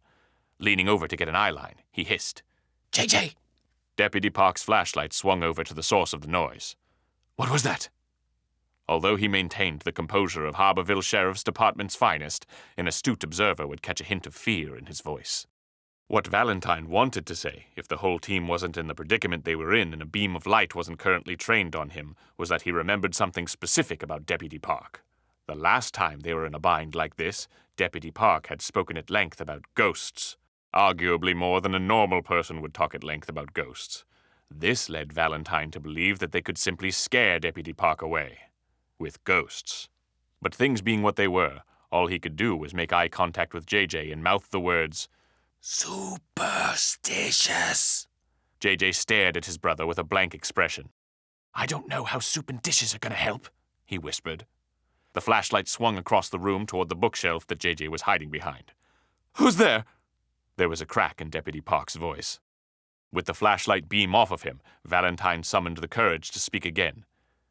Leaning over to get an eyeline, he hissed, JJ! Deputy Park's flashlight swung over to the source of the noise. What was that? Although he maintained the composure of Harborville Sheriff's Department's finest, an astute observer would catch a hint of fear in his voice. What Valentine wanted to say, if the whole team wasn't in the predicament they were in and a beam of light wasn't currently trained on him, was that he remembered something specific about Deputy Park. The last time they were in a bind like this, Deputy Park had spoken at length about ghosts. Arguably more than a normal person would talk at length about ghosts. This led Valentine to believe that they could simply scare Deputy Park away. With ghosts. But things being what they were, all he could do was make eye contact with JJ and mouth the words, "Superstitious." JJ stared at his brother with a blank expression. I don't know how soup and dishes are going to help, he whispered. The flashlight swung across the room toward the bookshelf that JJ was hiding behind. Who's there? There was a crack in Deputy Park's voice. With the flashlight beam off of him, Valentine summoned the courage to speak again.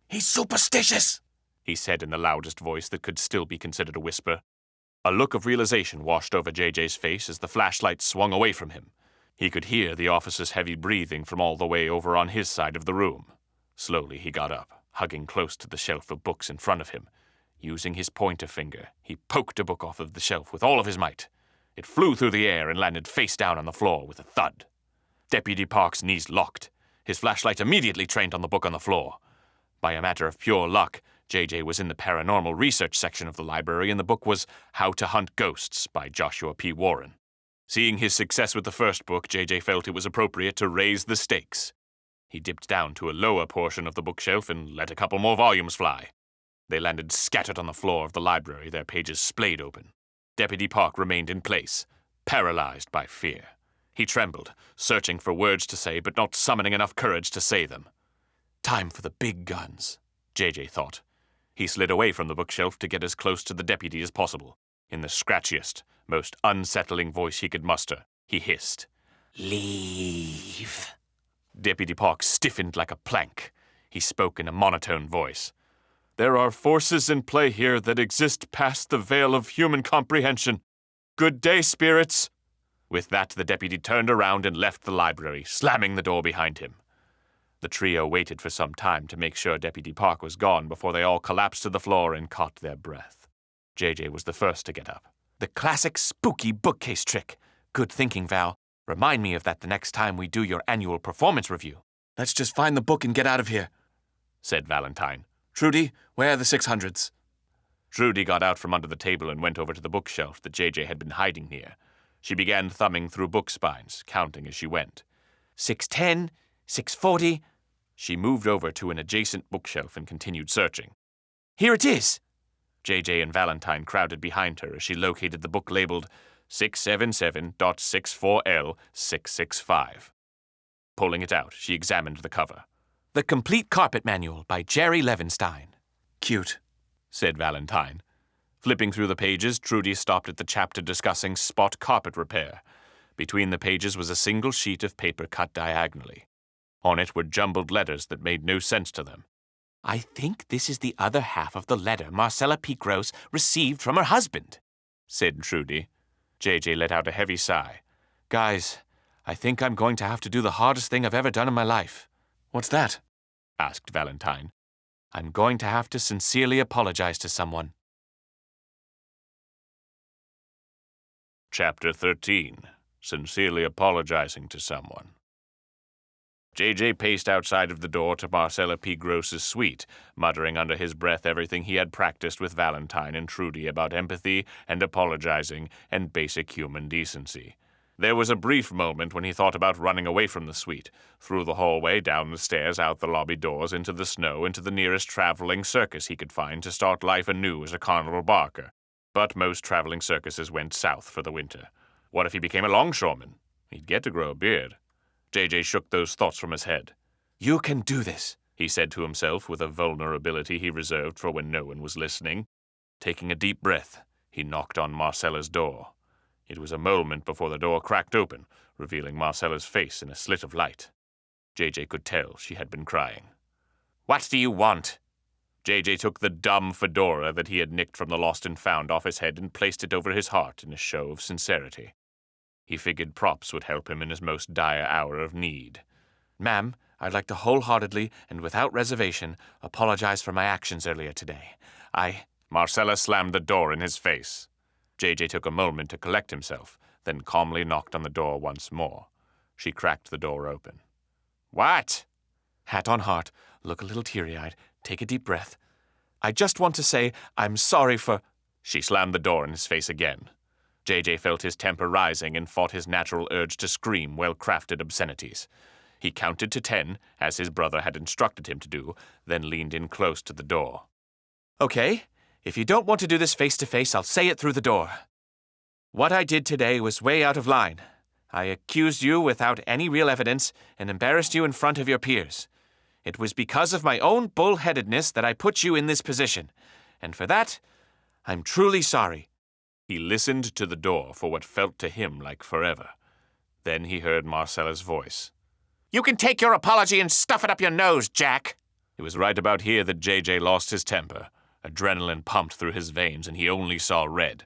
He's superstitious, he said in the loudest voice that could still be considered a whisper. A look of realization washed over JJ's face as the flashlight swung away from him. He could hear the officer's heavy breathing from all the way over on his side of the room. Slowly he got up, hugging close to the shelf of books in front of him. Using his pointer finger, he poked a book off of the shelf with all of his might. It flew through the air and landed face down on the floor with a thud. Deputy Park's knees locked. His flashlight immediately trained on the book on the floor. By a matter of pure luck, JJ was in the paranormal research section of the library, and the book was How to Hunt Ghosts by Joshua P. Warren. Seeing his success with the first book, JJ felt it was appropriate to raise the stakes. He dipped down to a lower portion of the bookshelf and let a couple more volumes fly. They landed scattered on the floor of the library, their pages splayed open. Deputy Park remained in place, paralyzed by fear. He trembled, searching for words to say, but not summoning enough courage to say them. Time for the big guns, JJ thought. He slid away from the bookshelf to get as close to the deputy as possible. In the scratchiest, most unsettling voice he could muster, he hissed, "Leave." Deputy Park stiffened like a plank. He spoke in a monotone voice. "There are forces in play here that exist past the veil of human comprehension. Good day, spirits." With that, the deputy turned around and left the library, slamming the door behind him. The trio waited for some time to make sure Deputy Park was gone before they all collapsed to the floor and caught their breath. JJ was the first to get up. "The classic spooky bookcase trick. Good thinking, Val. Remind me of that the next time we do your annual performance review." Let's just find the book and get out of here, said Valentine. Trudy, where are the 600s? Trudy got out from under the table and went over to the bookshelf that JJ had been hiding near. She began thumbing through book spines, counting as she went. 610, 640. She moved over to an adjacent bookshelf and continued searching. "Here it is!" JJ and Valentine crowded behind her as she located the book labeled 677.64L665. Pulling it out, she examined the cover. "The Complete Carpet Manual by Jerry Levinstein." Cute, said Valentine. Flipping through the pages, Trudy stopped at the chapter discussing spot carpet repair. Between the pages was a single sheet of paper cut diagonally. On it were jumbled letters that made no sense to them. "I think this is the other half of the letter Marcella P. Gross received from her husband," said Trudy. JJ let out a heavy sigh. "Guys, I think I'm going to have to do the hardest thing I've ever done in my life." What's that? asked Valentine. "I'm going to have to sincerely apologize to someone." Chapter 13. Sincerely Apologizing to Someone. JJ paced outside of the door to Marcella P. Gross's suite, muttering under his breath everything he had practiced with Valentine and Trudy about empathy and apologizing and basic human decency. There was a brief moment when he thought about running away from the suite, through the hallway, down the stairs, out the lobby doors, into the snow, into the nearest traveling circus he could find to start life anew as a carnival barker. But most traveling circuses went south for the winter. What if he became a longshoreman? He'd get to grow a beard. JJ shook those thoughts from his head. "You can do this," he said to himself with a vulnerability he reserved for when no one was listening. Taking a deep breath, he knocked on Marcella's door. It was a moment before the door cracked open, revealing Marcella's face in a slit of light. JJ could tell she had been crying. What do you want? JJ took the dumb fedora that he had nicked from the Lost and Found off his head and placed it over his heart in a show of sincerity. He figured props would help him in his most dire hour of need. Ma'am, I'd like to wholeheartedly and without reservation apologize for my actions earlier today. Marcella slammed the door in his face. JJ took a moment to collect himself, then calmly knocked on the door once more. She cracked the door open. What? Hat on heart, look a little teary-eyed, take a deep breath. I just want to say I'm sorry for... She slammed the door in his face again. JJ felt his temper rising and fought his natural urge to scream well-crafted obscenities. He counted to 10, as his brother had instructed him to do, then leaned in close to the door. Okay, if you don't want to do this face-to-face, I'll say it through the door. What I did today was way out of line. I accused you without any real evidence and embarrassed you in front of your peers. It was because of my own bullheadedness that I put you in this position, and for that, I'm truly sorry. He listened to the door for what felt to him like forever. Then he heard Marcella's voice. You can take your apology and stuff it up your nose, Jack. It was right about here that JJ lost his temper. Adrenaline pumped through his veins and he only saw red.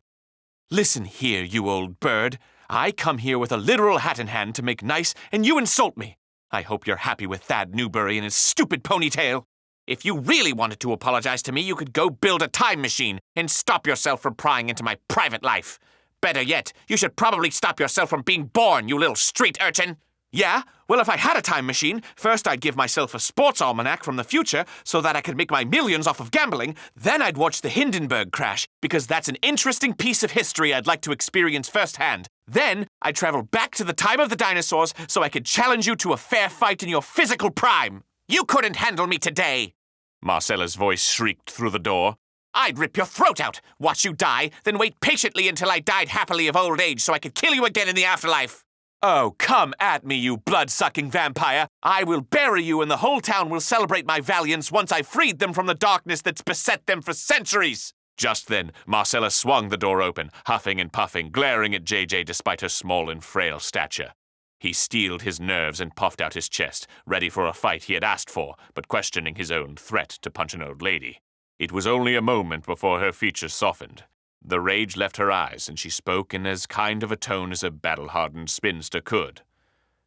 Listen here, you old bird. I come here with a literal hat in hand to make nice, and you insult me. I hope you're happy with Thad Newberry and his stupid ponytail. If you really wanted to apologize to me, you could go build a time machine and stop yourself from prying into my private life. Better yet, you should probably stop yourself from being born, you little street urchin. Yeah? Well, if I had a time machine, first I'd give myself a sports almanac from the future so that I could make my millions off of gambling. Then I'd watch the Hindenburg crash, because that's an interesting piece of history I'd like to experience firsthand. Then I'd travel back to the time of the dinosaurs so I could challenge you to a fair fight in your physical prime. You couldn't handle me today. Marcella's voice shrieked through the door. I'd rip your throat out, watch you die, then wait patiently until I died happily of old age so I could kill you again in the afterlife. Oh, come at me, you blood-sucking vampire. I will bury you and the whole town will celebrate my valiance once I've freed them from the darkness that's beset them for centuries. Just then, Marcella swung the door open, huffing and puffing, glaring at JJ despite her small and frail stature. He steeled his nerves and puffed out his chest, ready for a fight he had asked for, but questioning his own threat to punch an old lady. It was only a moment before her features softened. The rage left her eyes, and she spoke in as kind of a tone as a battle-hardened spinster could.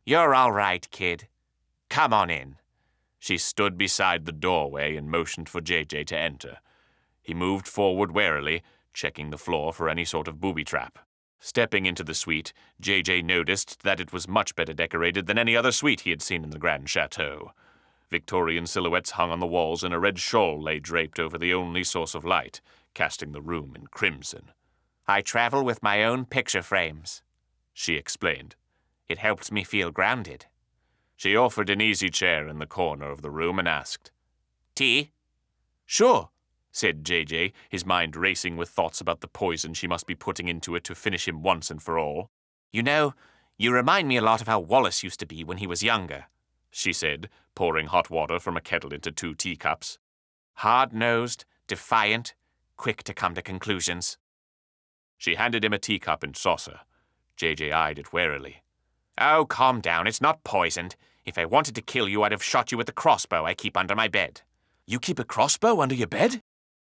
You're all right, kid. Come on in. She stood beside the doorway and motioned for JJ to enter. He moved forward warily, checking the floor for any sort of booby trap. Stepping into the suite, JJ noticed that it was much better decorated than any other suite he had seen in the Grande Chateau. Victorian silhouettes hung on the walls, and a red shawl lay draped over the only source of light, casting the room in crimson. I travel with my own picture frames, she explained. It helps me feel grounded. She offered an easy chair in the corner of the room and asked, Tea? Sure, said JJ, his mind racing with thoughts about the poison she must be putting into it to finish him once and for all. You know, you remind me a lot of how Wallace used to be when he was younger, she said, pouring hot water from a kettle into 2 teacups. Hard-nosed, defiant, quick to come to conclusions. She handed him a teacup and saucer. JJ eyed it warily. Oh, calm down. It's not poisoned. If I wanted to kill you, I'd have shot you with the crossbow I keep under my bed. You keep a crossbow under your bed?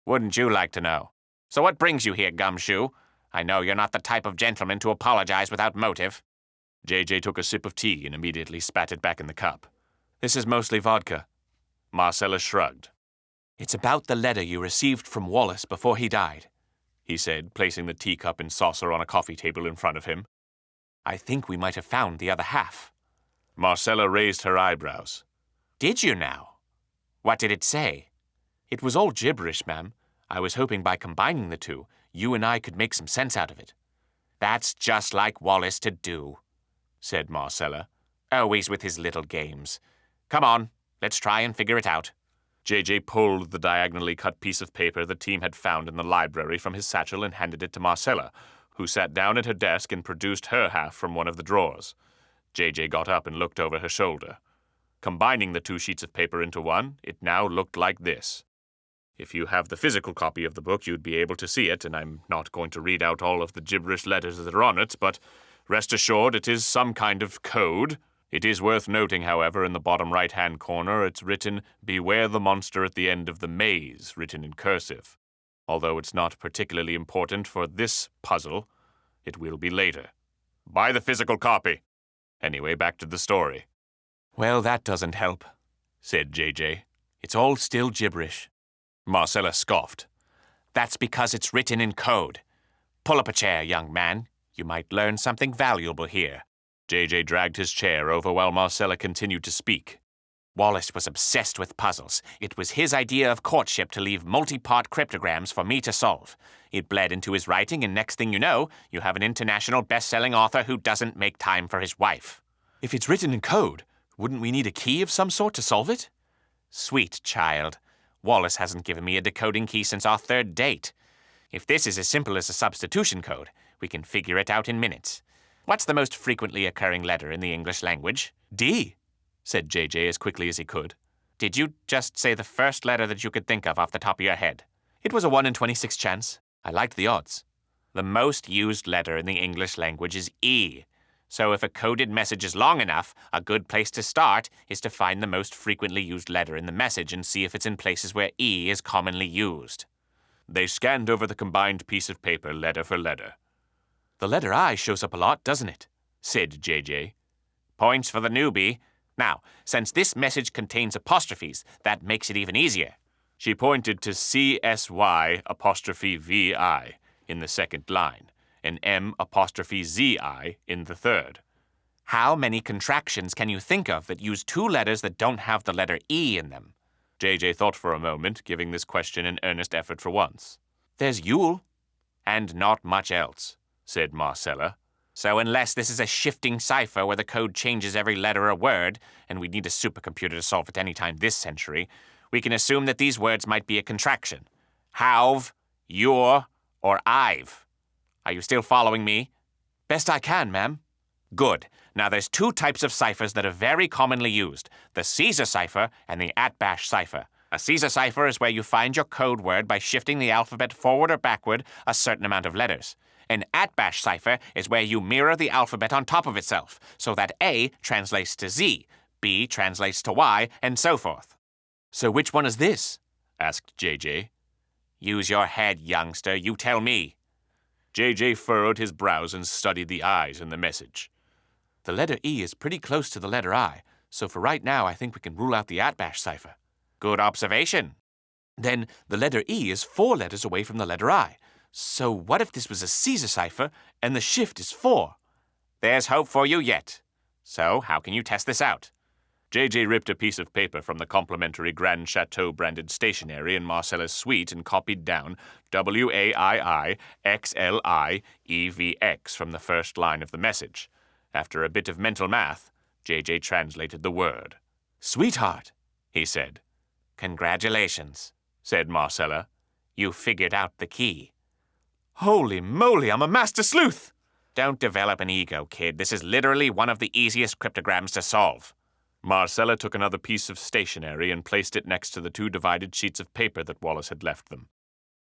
Wouldn't you like to know? So what brings you here, Gumshoe? I know you're not the type of gentleman to apologize without motive. JJ took a sip of tea and immediately spat it back in the cup. This is mostly vodka. Marcella shrugged. It's about the letter you received from Wallace before he died, he said, placing the teacup and saucer on a coffee table in front of him. I think we might have found the other half. Marcella raised her eyebrows. Did you now? What did it say? It was all gibberish, ma'am. I was hoping by combining the two, you and I could make some sense out of it. That's just like Wallace to do, said Marcella. Always with his little games. Come on, let's try and figure it out. JJ pulled the diagonally cut piece of paper the team had found in the library from his satchel and handed it to Marcella, who sat down at her desk and produced her half from one of the drawers. JJ got up and looked over her shoulder. Combining the 2 sheets of paper into one, it now looked like this. If you have the physical copy of the book, you'd be able to see it, and I'm not going to read out all of the gibberish letters that are on it, but rest assured it is some kind of code. It is worth noting, however, in the bottom right-hand corner, it's written, "Beware the monster at the end of the maze," written in cursive. Although it's not particularly important for this puzzle, it will be later. Buy the physical copy. Anyway, back to the story. Well, that doesn't help, Said JJ. It's all still gibberish. Marcella scoffed. That's because it's written in code. Pull up a chair, young man. You might learn something valuable here. JJ dragged his chair over while Marcella continued to speak. Wallace was obsessed with puzzles. It was his idea of courtship to leave multi-part cryptograms for me to solve. It bled into his writing, and next thing you know, you have an international best-selling author who doesn't make time for his wife. If it's written in code, wouldn't we need a key of some sort to solve it? Sweet child. Wallace hasn't given me a decoding key since our third date. If this is as simple as a substitution code, we can figure it out in minutes. What's the most frequently occurring letter in the English language? D, said JJ as quickly as he could. Did you just say the first letter that you could think of off the top of your head? It was a 1 in 26 chance. I liked the odds. The most used letter in the English language is E. So if a coded message is long enough, a good place to start is to find the most frequently used letter in the message and see if it's in places where E is commonly used. They scanned over the combined piece of paper letter for letter. The letter I shows up a lot, doesn't it? Said JJ. Points for the newbie. Now, since this message contains apostrophes, that makes it even easier. She pointed to CSY apostrophe VI in the second line and M apostrophe ZI in the third. How many contractions can you think of that use two letters that don't have the letter E in them? JJ thought for a moment, giving this question an earnest effort for once. There's Yule. And not much else, said Marcella. So unless this is a shifting cipher where the code changes every letter or word, and we need a supercomputer to solve it any time this century, we can assume that these words might be a contraction. How've, your, or I've. Are you still following me? Best I can, ma'am. Good. Now there's two types of ciphers that are very commonly used, the Caesar cipher and the @bash cipher. A Caesar cipher is where you find your code word by shifting the alphabet forward or backward a certain amount of letters. An @bash cipher is where you mirror the alphabet on top of itself, so that A translates to Z, B translates to Y, and so forth. So which one is this? Asked JJ. Use your head, youngster. You tell me. JJ furrowed his brows and studied the I's in the message. The letter E is pretty close to the letter I, so for right now I think we can rule out the @bash cipher. Good observation. Then the letter E is 4 letters away from the letter I. So what if this was a Caesar cipher and the shift is 4? There's hope for you yet. So how can you test this out? JJ ripped a piece of paper from the complimentary Grande Chateau branded stationery in Marcella's suite and copied down WAIIXLIEVX from the first line of the message. After a bit of mental math, JJ translated the word. Sweetheart, he said. Congratulations, said Marcella. You figured out the key. Holy moly, I'm a master sleuth! Don't develop an ego, kid. This is literally one of the easiest cryptograms to solve. Marcella took another piece of stationery and placed it next to the 2 divided sheets of paper that Wallace had left them.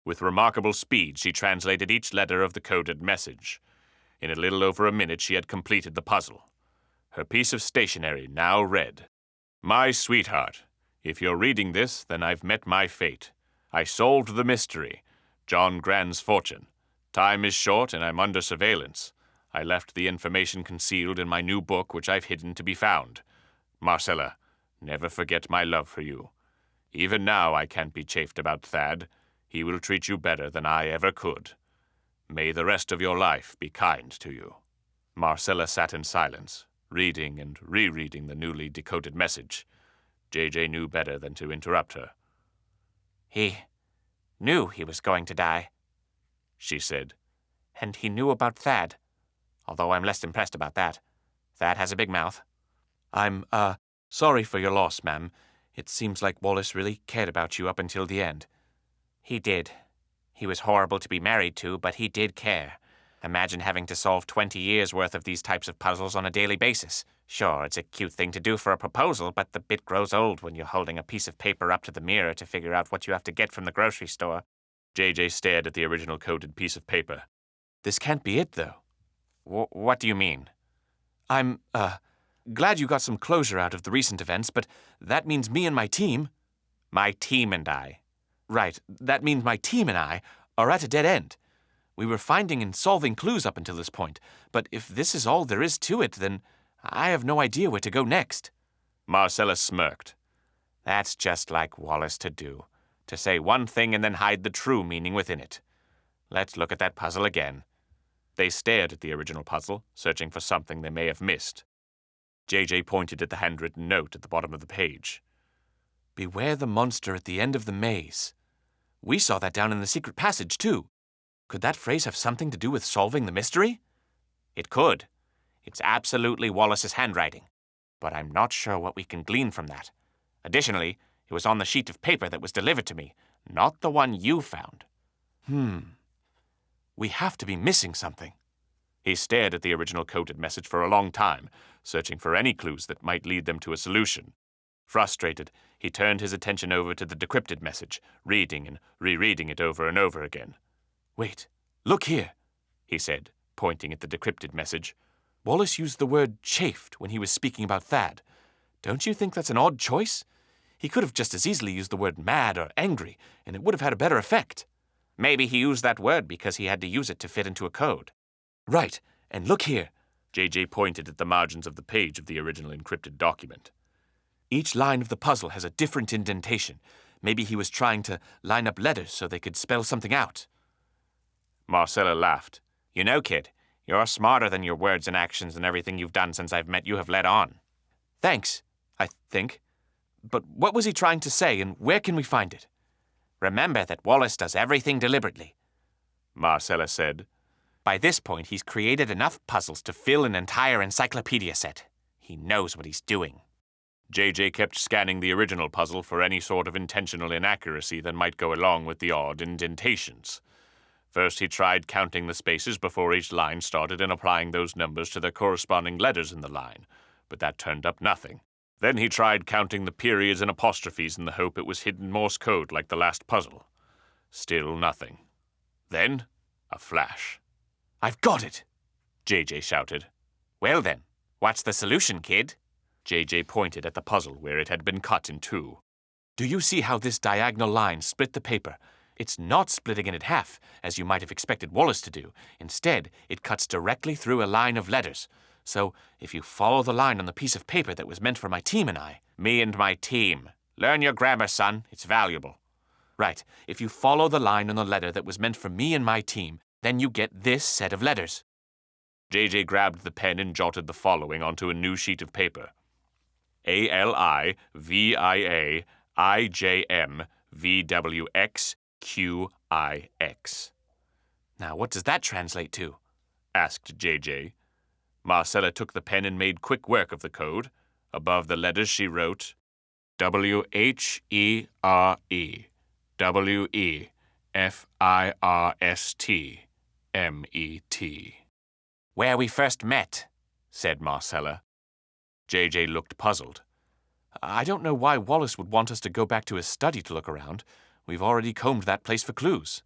With remarkable speed, she translated each letter of the coded message. In a little over a minute, she had completed the puzzle. Her piece of stationery now read, "My sweetheart, if you're reading this, then I've met my fate. I solved the mystery. John Grand's fortune. Time is short and I'm under surveillance. I left the information concealed in my new book, which I've hidden to be found. Marcella, never forget my love for you. Even now I can't be chafed about Thad. He will treat you better than I ever could. May the rest of your life be kind to you." Marcella sat in silence, reading and rereading the newly decoded message. JJ knew better than to interrupt her. He knew he was going to die, she said. And he knew about Thad, although I'm less impressed about that. Thad has a big mouth. I'm, sorry for your loss, ma'am. It seems like Wallace really cared about you up until the end. He did. He was horrible to be married to, but he did care. Imagine having to solve 20 years' worth of these types of puzzles on a daily basis. Sure, it's a cute thing to do for a proposal, but the bit grows old when you're holding a piece of paper up to the mirror to figure out what you have to get from the grocery store. JJ stared at the original coded piece of paper. This can't be it, though. What do you mean? I'm glad you got some closure out of the recent events, but that means me and my team... My team and I. Right, that means my team and I are at a dead end. We were finding and solving clues up until this point, but if this is all there is to it, then I have no idea where to go next. Marcella smirked. That's just like Wallace to do. To say one thing and then hide the true meaning within it. Let's look at that puzzle again. They stared at the original puzzle, searching for something they may have missed. JJ pointed at the handwritten note at the bottom of the page. Beware the monster at the end of the maze. We saw that down in the secret passage, too. Could that phrase have something to do with solving the mystery? It could. It's absolutely Wallace's handwriting. But I'm not sure what we can glean from that. Additionally, it was on the sheet of paper that was delivered to me, not the one you found. We have to be missing something. He stared at the original coded message for a long time, searching for any clues that might lead them to a solution. Frustrated, he turned his attention over to the decrypted message, reading and rereading it over and over again. Wait, look here, he said, pointing at the decrypted message. Wallace used the word chafed when he was speaking about Thad. Don't you think that's an odd choice? He could have just as easily used the word mad or angry, and it would have had a better effect. Maybe he used that word because he had to use it to fit into a code. Right, and look here. JJ pointed at the margins of the page of the original encrypted document. Each line of the puzzle has a different indentation. Maybe he was trying to line up letters so they could spell something out. Marcella laughed. You know, kid, you're smarter than your words and actions and everything you've done since I've met you have let on. Thanks, I think. But what was he trying to say, and where can we find it? Remember that Wallace does everything deliberately, Marcella said. By this point, he's created enough puzzles to fill an entire encyclopedia set. He knows what he's doing. JJ kept scanning the original puzzle for any sort of intentional inaccuracy that might go along with the odd indentations. First, he tried counting the spaces before each line started and applying those numbers to their corresponding letters in the line, but that turned up nothing. Then he tried counting the periods and apostrophes in the hope it was hidden Morse code like the last puzzle. Still nothing. Then, a flash. I've got it, JJ shouted. Well then, what's the solution, kid? JJ pointed at the puzzle where it had been cut in two. Do you see how this diagonal line split the paper? It's not splitting it in half, as you might have expected Wallace to do. Instead, it cuts directly through a line of letters. So, if you follow the line on the piece of paper that was meant for my team and I... Me and my team. Learn your grammar, son. It's valuable. Right. If you follow the line on the letter that was meant for me and my team, then you get this set of letters. JJ grabbed the pen and jotted the following onto a new sheet of paper. ALIVIAIJMVWXQIX. Now, what does that translate to? Asked JJ. Marcella took the pen and made quick work of the code. Above the letters she wrote, WHERE WEFIRSTMET. Where we first met, said Marcella. JJ looked puzzled. I don't know why Wallace would want us to go back to his study to look around. We've already combed that place for clues.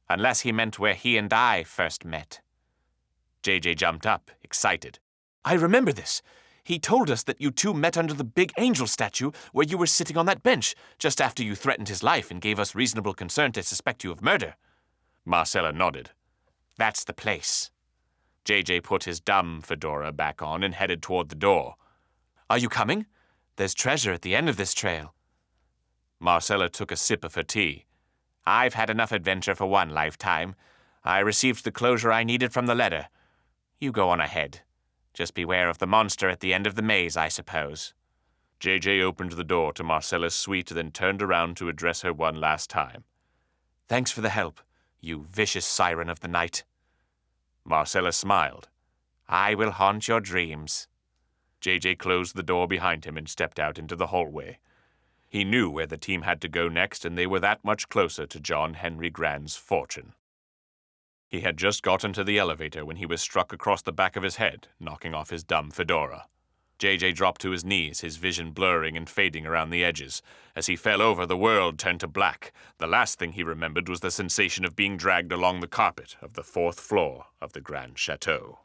Unless he meant where he and I first met. JJ jumped up, excited. I remember this. He told us that you two met under the big angel statue where you were sitting on that bench, just after you threatened his life and gave us reasonable concern to suspect you of murder. Marcella nodded. That's the place. JJ put his dumb fedora back on and headed toward the door. Are you coming? There's treasure at the end of this trail. Marcella took a sip of her tea. I've had enough adventure for one lifetime. I received the closure I needed from the letter. You go on ahead. Just beware of the monster at the end of the maze, I suppose. JJ opened the door to Marcella's suite, then turned around to address her one last time. Thanks for the help, you vicious siren of the night. Marcella smiled. I will haunt your dreams. JJ closed the door behind him and stepped out into the hallway. He knew where the team had to go next, and they were that much closer to John Henry Grand's fortune. He had just gotten to the elevator when he was struck across the back of his head, knocking off his dumb fedora. JJ dropped to his knees, his vision blurring and fading around the edges. As he fell over, the world turned to black. The last thing he remembered was the sensation of being dragged along the carpet of the 4th floor of the Grande Chateau.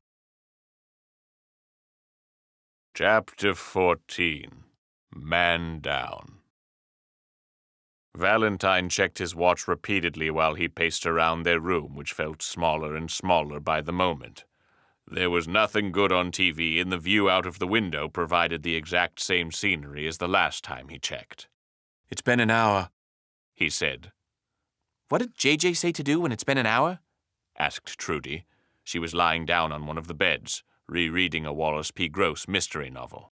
Chapter 14. Man Down. Valentine checked his watch repeatedly while he paced around their room, which felt smaller and smaller by the moment. There was nothing good on TV, and the view out of the window provided the exact same scenery as the last time he checked. It's been an hour, He said. What did JJ say to do when it's been an hour? Asked Trudy. She was lying down on one of the beds, rereading a Wallace P. Gross mystery novel.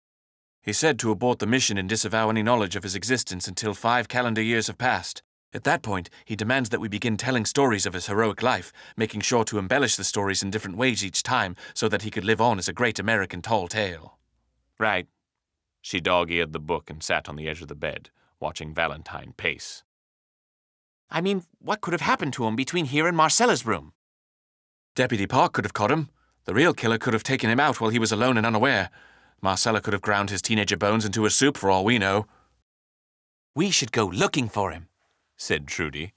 He said to abort the mission and disavow any knowledge of his existence until 5 calendar years have passed. At that point, he demands that we begin telling stories of his heroic life, making sure to embellish the stories in different ways each time so that he could live on as a great American tall tale. Right. She dog-eared the book and sat on the edge of the bed, watching Valentine pace. I mean, what could have happened to him between here and Marcella's room? Deputy Park could have caught him. The real killer could have taken him out while he was alone and unaware. Marcella could have ground his teenager bones into a soup for all we know. We should go looking for him, said Trudy.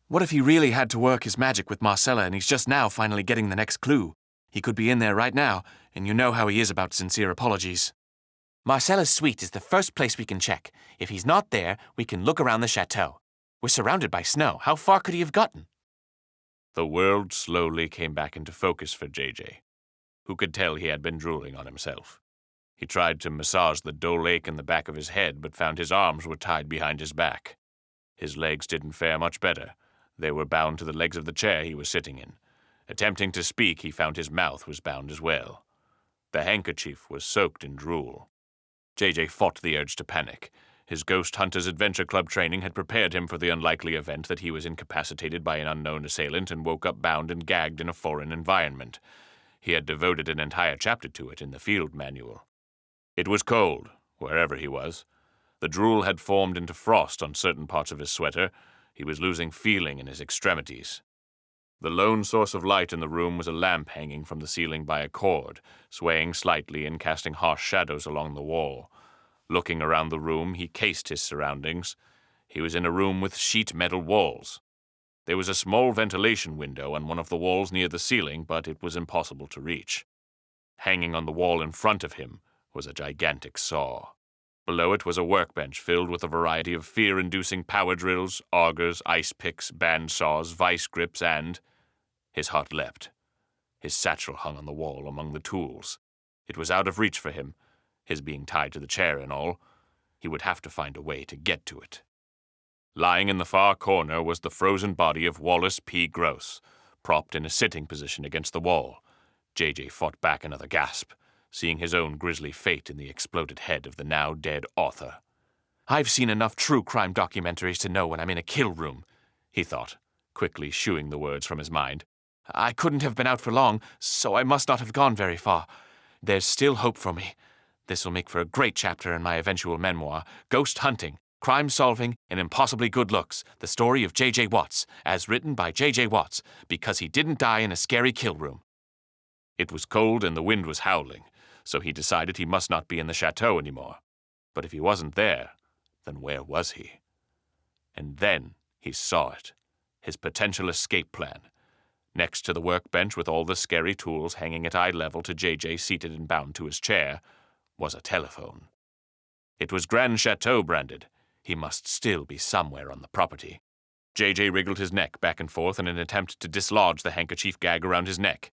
What if he really had to work his magic with Marcella and he's just now finally getting the next clue? He could be in there right now, and you know how he is about sincere apologies. Marcella's suite is the first place we can check. If he's not there, we can look around the chateau. We're surrounded by snow. How far could he have gotten? The world slowly came back into focus for JJ, who could tell he had been drooling on himself. He tried to massage the dull ache in the back of his head, but found his arms were tied behind his back. His legs didn't fare much better. They were bound to the legs of the chair he was sitting in. Attempting to speak, he found his mouth was bound as well. The handkerchief was soaked in drool. JJ fought the urge to panic. His Ghost Hunters Adventure Club training had prepared him for the unlikely event that he was incapacitated by an unknown assailant and woke up bound and gagged in a foreign environment. He had devoted an entire chapter to it in the field manual. It was cold, wherever he was. The drool had formed into frost on certain parts of his sweater. He was losing feeling in his extremities. The lone source of light in the room was a lamp hanging from the ceiling by a cord, swaying slightly and casting harsh shadows along the wall. Looking around the room, he cased his surroundings. He was in a room with sheet metal walls. There was a small ventilation window on one of the walls near the ceiling, but it was impossible to reach. Hanging on the wall in front of him was a gigantic saw. Below it was a workbench filled with a variety of fear-inducing power drills, augers, ice picks, band saws, vice grips, and... His heart leapt. His satchel hung on the wall among the tools. It was out of reach for him, his being tied to the chair and all. He would have to find a way to get to it. Lying in the far corner was the frozen body of Wallace P. Gross, propped in a sitting position against the wall. JJ fought back another gasp, seeing his own grisly fate in the exploded head of the now-dead author. I've seen enough true crime documentaries to know when I'm in a kill room, he thought, quickly shooing the words from his mind. I couldn't have been out for long, so I must not have gone very far. There's still hope for me. This will make for a great chapter in my eventual memoir, Ghost Hunting, Crime Solving, and Impossibly Good Looks, the story of J.J. Watts, as written by J.J. Watts, because he didn't die in a scary kill room. It was cold and the wind was howling, so he decided he must not be in the chateau anymore. But if he wasn't there, then where was he? And then he saw it, his potential escape plan. Next to the workbench with all the scary tools hanging at eye level to JJ seated and bound to his chair was a telephone. It was Grande Chateau branded. He must still be somewhere on the property. JJ wriggled his neck back and forth in an attempt to dislodge the handkerchief gag around his neck.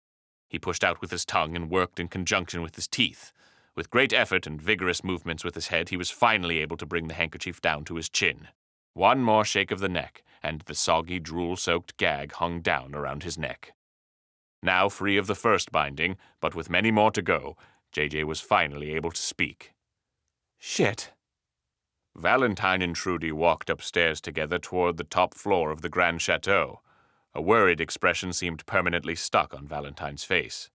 He pushed out with his tongue and worked in conjunction with his teeth. With great effort and vigorous movements with his head, he was finally able to bring the handkerchief down to his chin. One more shake of the neck, and the soggy, drool-soaked gag hung down around his neck. Now free of the first binding, but with many more to go, JJ was finally able to speak. Shit. Valentine and Trudy walked upstairs together toward the top floor of the Grande Chateau. A worried expression seemed permanently stuck on Valentine's face.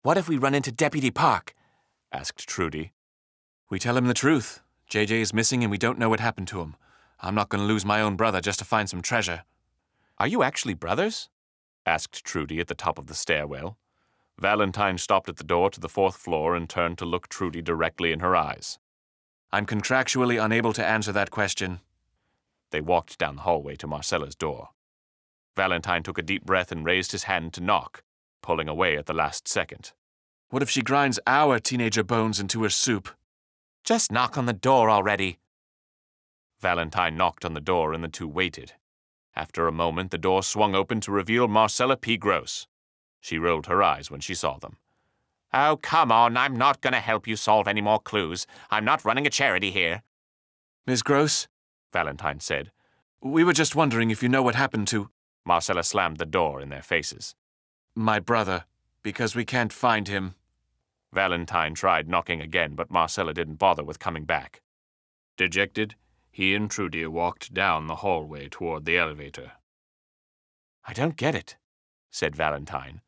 What if we run into Deputy Park? Asked Trudy. We tell him the truth. JJ is missing and we don't know what happened to him. I'm not going to lose my own brother just to find some treasure. Are you actually brothers? Asked Trudy at the top of the stairwell. Valentine stopped at the door to the 4th floor and turned to look Trudy directly in her eyes. I'm contractually unable to answer that question. They walked down the hallway to Marcella's door. Valentine took a deep breath and raised his hand to knock, pulling away at the last second. What if she grinds our teenager bones into her soup? Just knock on the door already. Valentine knocked on the door and the two waited. After a moment, the door swung open to reveal Marcella P. Gross. She rolled her eyes when she saw them. Oh, come on, I'm not going to help you solve any more clues. I'm not running a charity here. Ms. Gross, Valentine said. We were just wondering if you know what happened to Marcella slammed the door in their faces. my brother, because we can't find him. Valentine tried knocking again, but Marcella didn't bother with coming back. Dejected, he and Trudy walked down the hallway toward the elevator. I don't get it, said Valentine.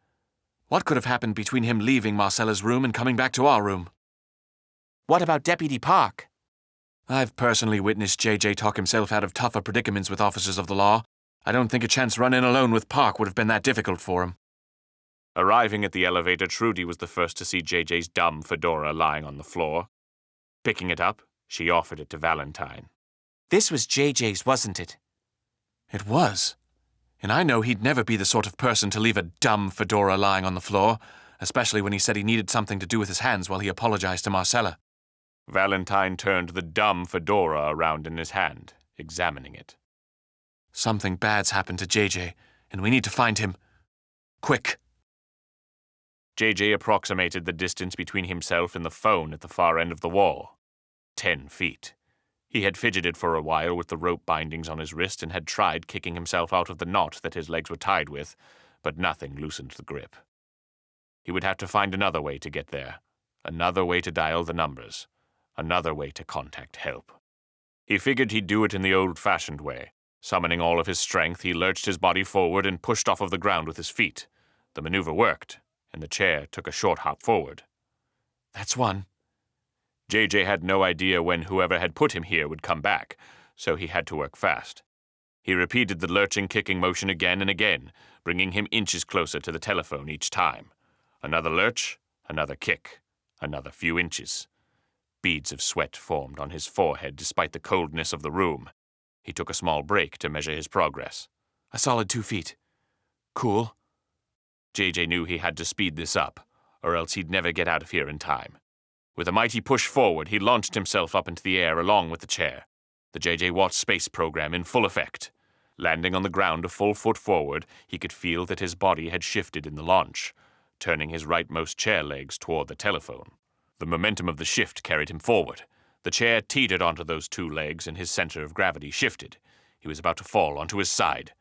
What could have happened between him leaving Marcella's room and coming back to our room? What about Deputy Park? I've personally witnessed JJ talk himself out of tougher predicaments with officers of the law. I don't think a chance run-in alone with Park would have been that difficult for him. Arriving at the elevator, Trudy was the first to see JJ's dumb fedora lying on the floor. Picking it up, she offered it to Valentine. This was JJ's, wasn't it? It was. And I know he'd never be the sort of person to leave a dumb fedora lying on the floor, especially when he said he needed something to do with his hands while he apologized to Marcella. Valentine turned the dumb fedora around in his hand, examining it. Something bad's happened to JJ, and we need to find him. Quick. JJ approximated the distance between himself and the phone at the far end of the wall. 10 feet. He had fidgeted for a while with the rope bindings on his wrist and had tried kicking himself out of the knot that his legs were tied with, but nothing loosened the grip. He would have to find another way to get there, another way to dial the numbers, another way to contact help. He figured he'd do it in the old-fashioned way. Summoning all of his strength, he lurched his body forward and pushed off of the ground with his feet. The maneuver worked, and the chair took a short hop forward. That's one. JJ had no idea when whoever had put him here would come back, so he had to work fast. He repeated the lurching, kicking motion again and again, bringing him inches closer to the telephone each time. Another lurch, another kick, another few inches. Beads of sweat formed on his forehead despite the coldness of the room. He took a small break to measure his progress. A solid 2 feet. Cool. JJ knew he had to speed this up, or else he'd never get out of here in time. With a mighty push forward, he launched himself up into the air along with the chair, the J.J. Watt space program in full effect. Landing on the ground a full foot forward, he could feel that his body had shifted in the launch, turning his rightmost chair legs toward the telephone. The momentum of the shift carried him forward. The chair teetered onto those two legs, and his center of gravity shifted. He was about to fall onto his side.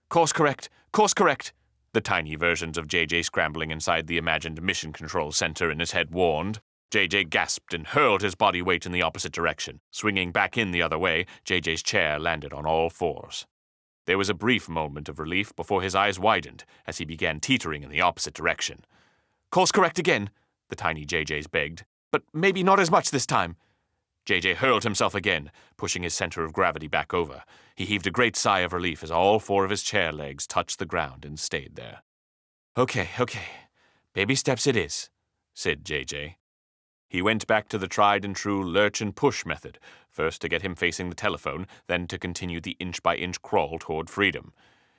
Course correct! Course correct! The tiny versions of JJ scrambling inside the imagined mission control center in his head warned. JJ gasped and hurled his body weight in the opposite direction. Swinging back in the other way, JJ's chair landed on all fours. There was a brief moment of relief before his eyes widened as he began teetering in the opposite direction. Course correct again, the tiny JJs begged. but maybe not as much this time. JJ hurled himself again, pushing his center of gravity back over. He heaved a great sigh of relief as all four of his chair legs touched the ground and stayed there. Okay. Baby steps it is, said JJ. He went back to the tried-and-true lurch and push method, first to get him facing the telephone, then to continue the inch-by-inch crawl toward freedom.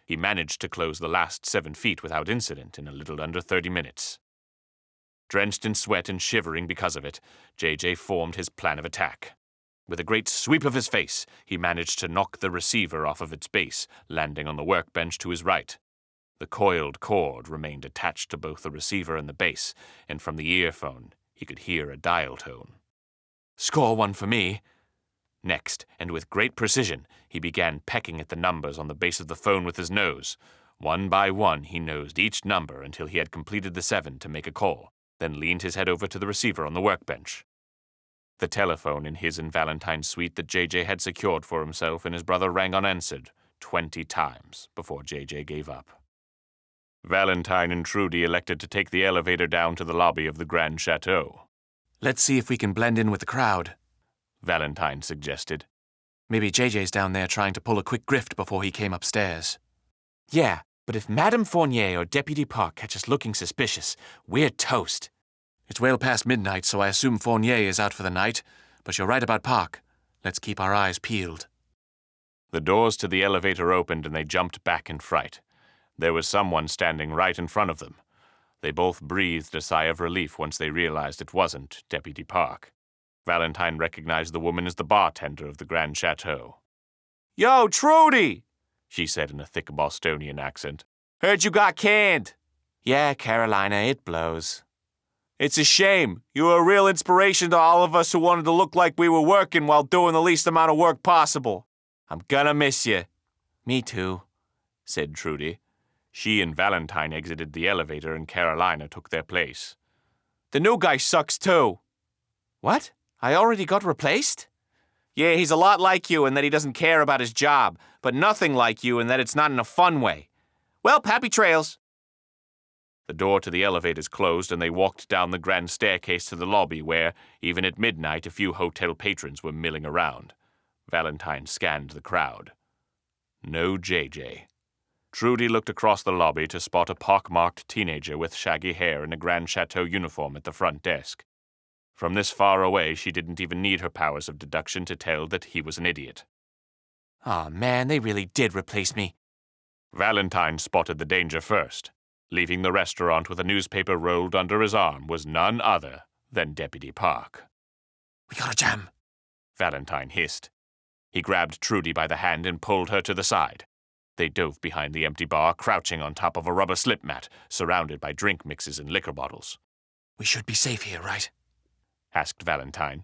He managed to close the last 7 feet without incident in a little under 30 minutes. Drenched in sweat and shivering because of it, JJ formed his plan of attack. With a great sweep of his face, he managed to knock the receiver off of its base, landing on the workbench to his right. The coiled cord remained attached to both the receiver and the base, and from the earphone, he could hear a dial tone. Score one for me. Next, and with great precision, he began pecking at the numbers on the base of the phone with his nose. One by one, he nosed each number until he had completed the 7 to make a call, then leaned his head over to the receiver on the workbench. The telephone in his and Valentine's suite that JJ had secured for himself and his brother rang unanswered 20 times before JJ gave up. Valentine and Trudy elected to take the elevator down to the lobby of the Grande Chateau. Let's see if we can blend in with the crowd, Valentine suggested. Maybe JJ's down there trying to pull a quick grift before he came upstairs. Yeah, but if Madame Fournier or Deputy Park catch us looking suspicious, we're toast. It's well past midnight, so I assume Fournier is out for the night, but you're right about Park. Let's keep our eyes peeled. The doors to the elevator opened and they jumped back in fright. There was someone standing right in front of them. They both breathed a sigh of relief once they realized it wasn't Deputy Park. Valentine recognized the woman as the bartender of the Grande Chateau. Yo, Trudy, she said in a thick Bostonian accent. Heard you got canned. Yeah, Carolina, it blows. It's a shame. You were a real inspiration to all of us who wanted to look like we were working while doing the least amount of work possible. I'm gonna miss you. Me too, said Trudy. She and Valentine exited the elevator and Carolina took their place. The new guy sucks too. What? I already got replaced? Yeah, he's a lot like you in that he doesn't care about his job, but nothing like you in that it's not in a fun way. Well, happy trails. The door to the elevators closed and they walked down the grand staircase to the lobby where, even at midnight, a few hotel patrons were milling around. Valentine scanned the crowd. No JJ. Trudy looked across the lobby to spot a pockmarked teenager with shaggy hair in a Grande Chateau uniform at the front desk. From this far away, she didn't even need her powers of deduction to tell that he was an idiot. Aw, man, they really did replace me. Valentine spotted the danger first. Leaving the restaurant with a newspaper rolled under his arm was none other than Deputy Park. We got a jam, Valentine hissed. He grabbed Trudy by the hand and pulled her to the side. They dove behind the empty bar, crouching on top of a rubber slip mat, surrounded by drink mixes and liquor bottles. We should be safe here, right? Asked Valentine.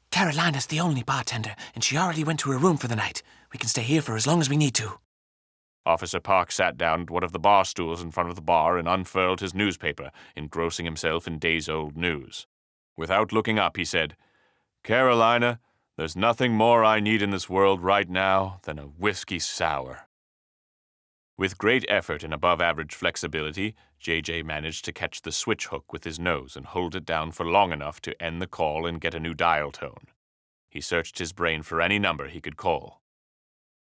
Carolina's the only bartender, and she already went to her room for the night. We can stay here for as long as we need to. Officer Park sat down at one of the bar stools in front of the bar and unfurled his newspaper, engrossing himself in days-old news. Without looking up, he said, "Carolina, there's nothing more I need in this world right now than a whiskey sour." With great effort and above-average flexibility, JJ managed to catch the switch hook with his nose and hold it down for long enough to end the call and get a new dial tone. He searched his brain for any number he could call.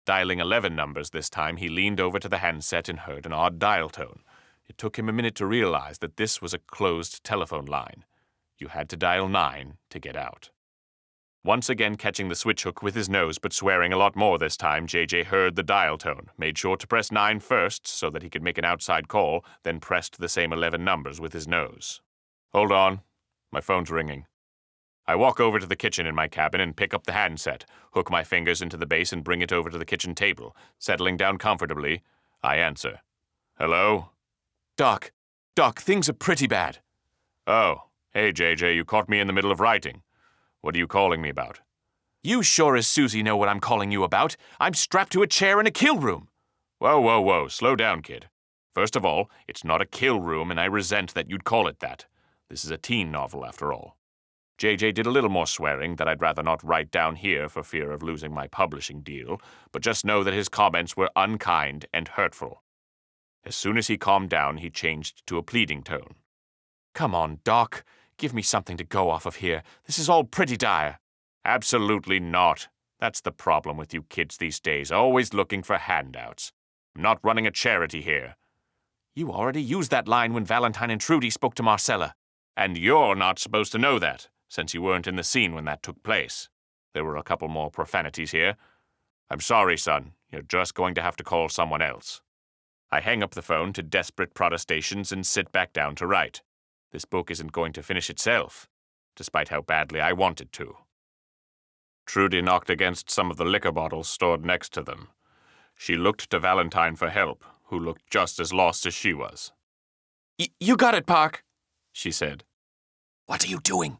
Dialing 11 numbers this time, he leaned over to the handset and heard an odd dial tone. It took him a minute to realize that this was a closed telephone line. You had to dial 9 to get out. Once again catching the switch hook with his nose, but swearing a lot more this time, JJ heard the dial tone, made sure to press 9 first so that he could make an outside call, then pressed the same 11 numbers with his nose. Hold on. My phone's ringing. I walk over to the kitchen in my cabin and pick up the handset, hook my fingers into the base and bring it over to the kitchen table. Settling down comfortably, I answer. Hello? Doc, things are pretty bad. Oh, hey JJ, you caught me in the middle of writing. What are you calling me about? You sure as Susie know what I'm calling you about. I'm strapped to a chair in a kill room. Whoa, slow down, kid. First of all, it's not a kill room and I resent that you'd call it that. This is a teen novel after all. JJ did a little more swearing that I'd rather not write down here for fear of losing my publishing deal, but just know that his comments were unkind and hurtful. As soon as he calmed down, he changed to a pleading tone. Come on, Doc. Give me something to go off of here. This is all pretty dire. Absolutely not. That's the problem with you kids these days, always looking for handouts. I'm not running a charity here. You already used that line when Valentine and Trudy spoke to Marcella. And you're not supposed to know that, since you weren't in the scene when that took place. There were a couple more profanities here. I'm sorry, son. You're just going to have to call someone else. I hang up the phone to desperate protestations and sit back down to write. This book isn't going to finish itself, despite how badly I want it to. Trudy knocked against some of the liquor bottles stored next to them. She looked to Valentine for help, who looked just as lost as she was. You got it, Park, she said. What are you doing?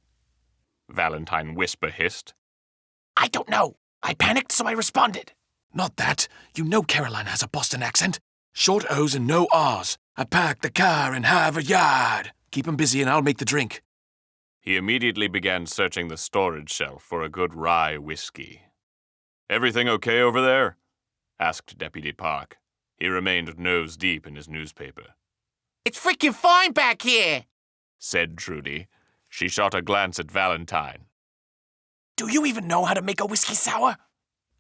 Valentine whisper hissed. I don't know. I panicked, so I responded. Not that. You know Carolina has a Boston accent. Short O's and no R's. I parked the car in Harvard Yard. Keep him busy and I'll make the drink. He immediately began searching the storage shelf for a good rye whiskey. Everything okay over there? Asked Deputy Park. He remained nose deep in his newspaper. It's freaking fine back here, said Trudy. She shot a glance at Valentine. Do you even know how to make a whiskey sour?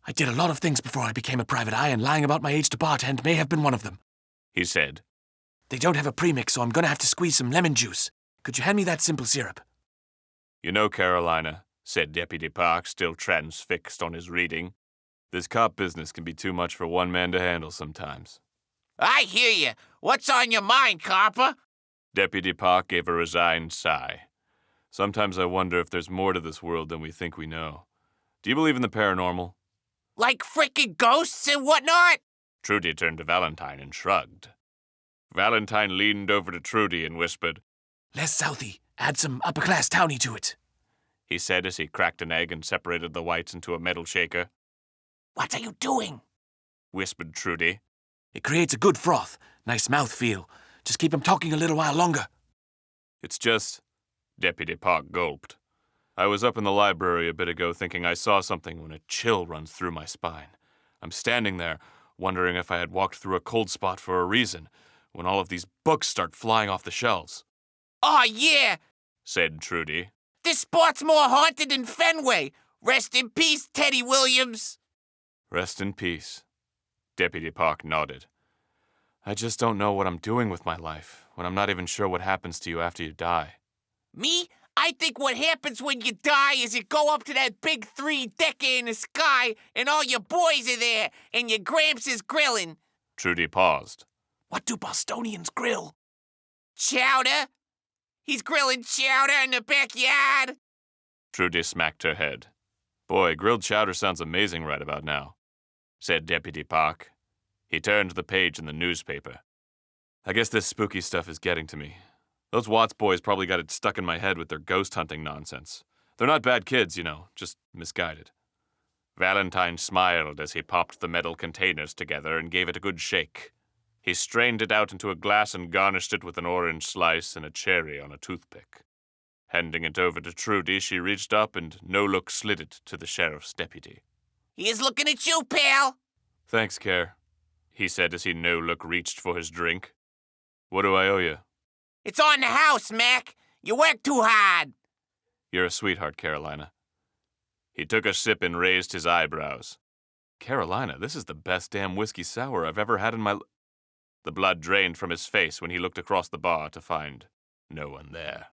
I did a lot of things before I became a private eye, and lying about my age to bartend may have been one of them, he said. They don't have a premix, so I'm going to have to squeeze some lemon juice. Could you hand me that simple syrup? You know, Carolina, said Deputy Park, still transfixed on his reading, this cop business can be too much for one man to handle sometimes. I hear you. What's on your mind, Copper? Deputy Park gave a resigned sigh. Sometimes I wonder if there's more to this world than we think we know. Do you believe in the paranormal? Like frickin' ghosts and whatnot? Trudy turned to Valentine and shrugged. Valentine leaned over to Trudy and whispered, Less Southie. Add some upper-class townie to it. he said as he cracked an egg and separated the whites into a metal shaker. What are you doing? Whispered Trudy. It creates a good froth. Nice mouth feel. Just keep him talking a little while longer. It's just... Deputy Park gulped. I was up in the library a bit ago thinking I saw something when a chill runs through my spine. I'm standing there, wondering if I had walked through a cold spot for a reason, when all of these books start flying off the shelves. Oh, yeah! Said Trudy. This spot's more haunted than Fenway. Rest in peace, Teddy Williams. Rest in peace. Deputy Park nodded. I just don't know what I'm doing with my life, when I'm not even sure what happens to you after you die. Me? I think what happens when you die is you go up to that big 3-decker in the sky, and all your boys are there, and your Gramps is grilling. Trudy paused. What do Bostonians grill? Chowder? He's grilling chowder in the backyard. Trudy smacked her head. Boy, grilled chowder sounds amazing right about now, said Deputy Park. He turned to the page in the newspaper. I guess this spooky stuff is getting to me. Those Watts boys probably got it stuck in my head with their ghost hunting nonsense. They're not bad kids, you know, just misguided. Valentine smiled as he popped the metal containers together and gave it a good shake. He strained it out into a glass and garnished it with an orange slice and a cherry on a toothpick. Handing it over to Trudy, she reached up and no-look slid it to the sheriff's deputy. He is looking at you, pal. Thanks, Care, he said as he no-look reached for his drink. What do I owe you? It's on the house, Mac. You work too hard. You're a sweetheart, Carolina. He took a sip and raised his eyebrows. Carolina, this is the best damn whiskey sour I've ever had in my... The blood drained from his face when he looked across the bar to find no one there.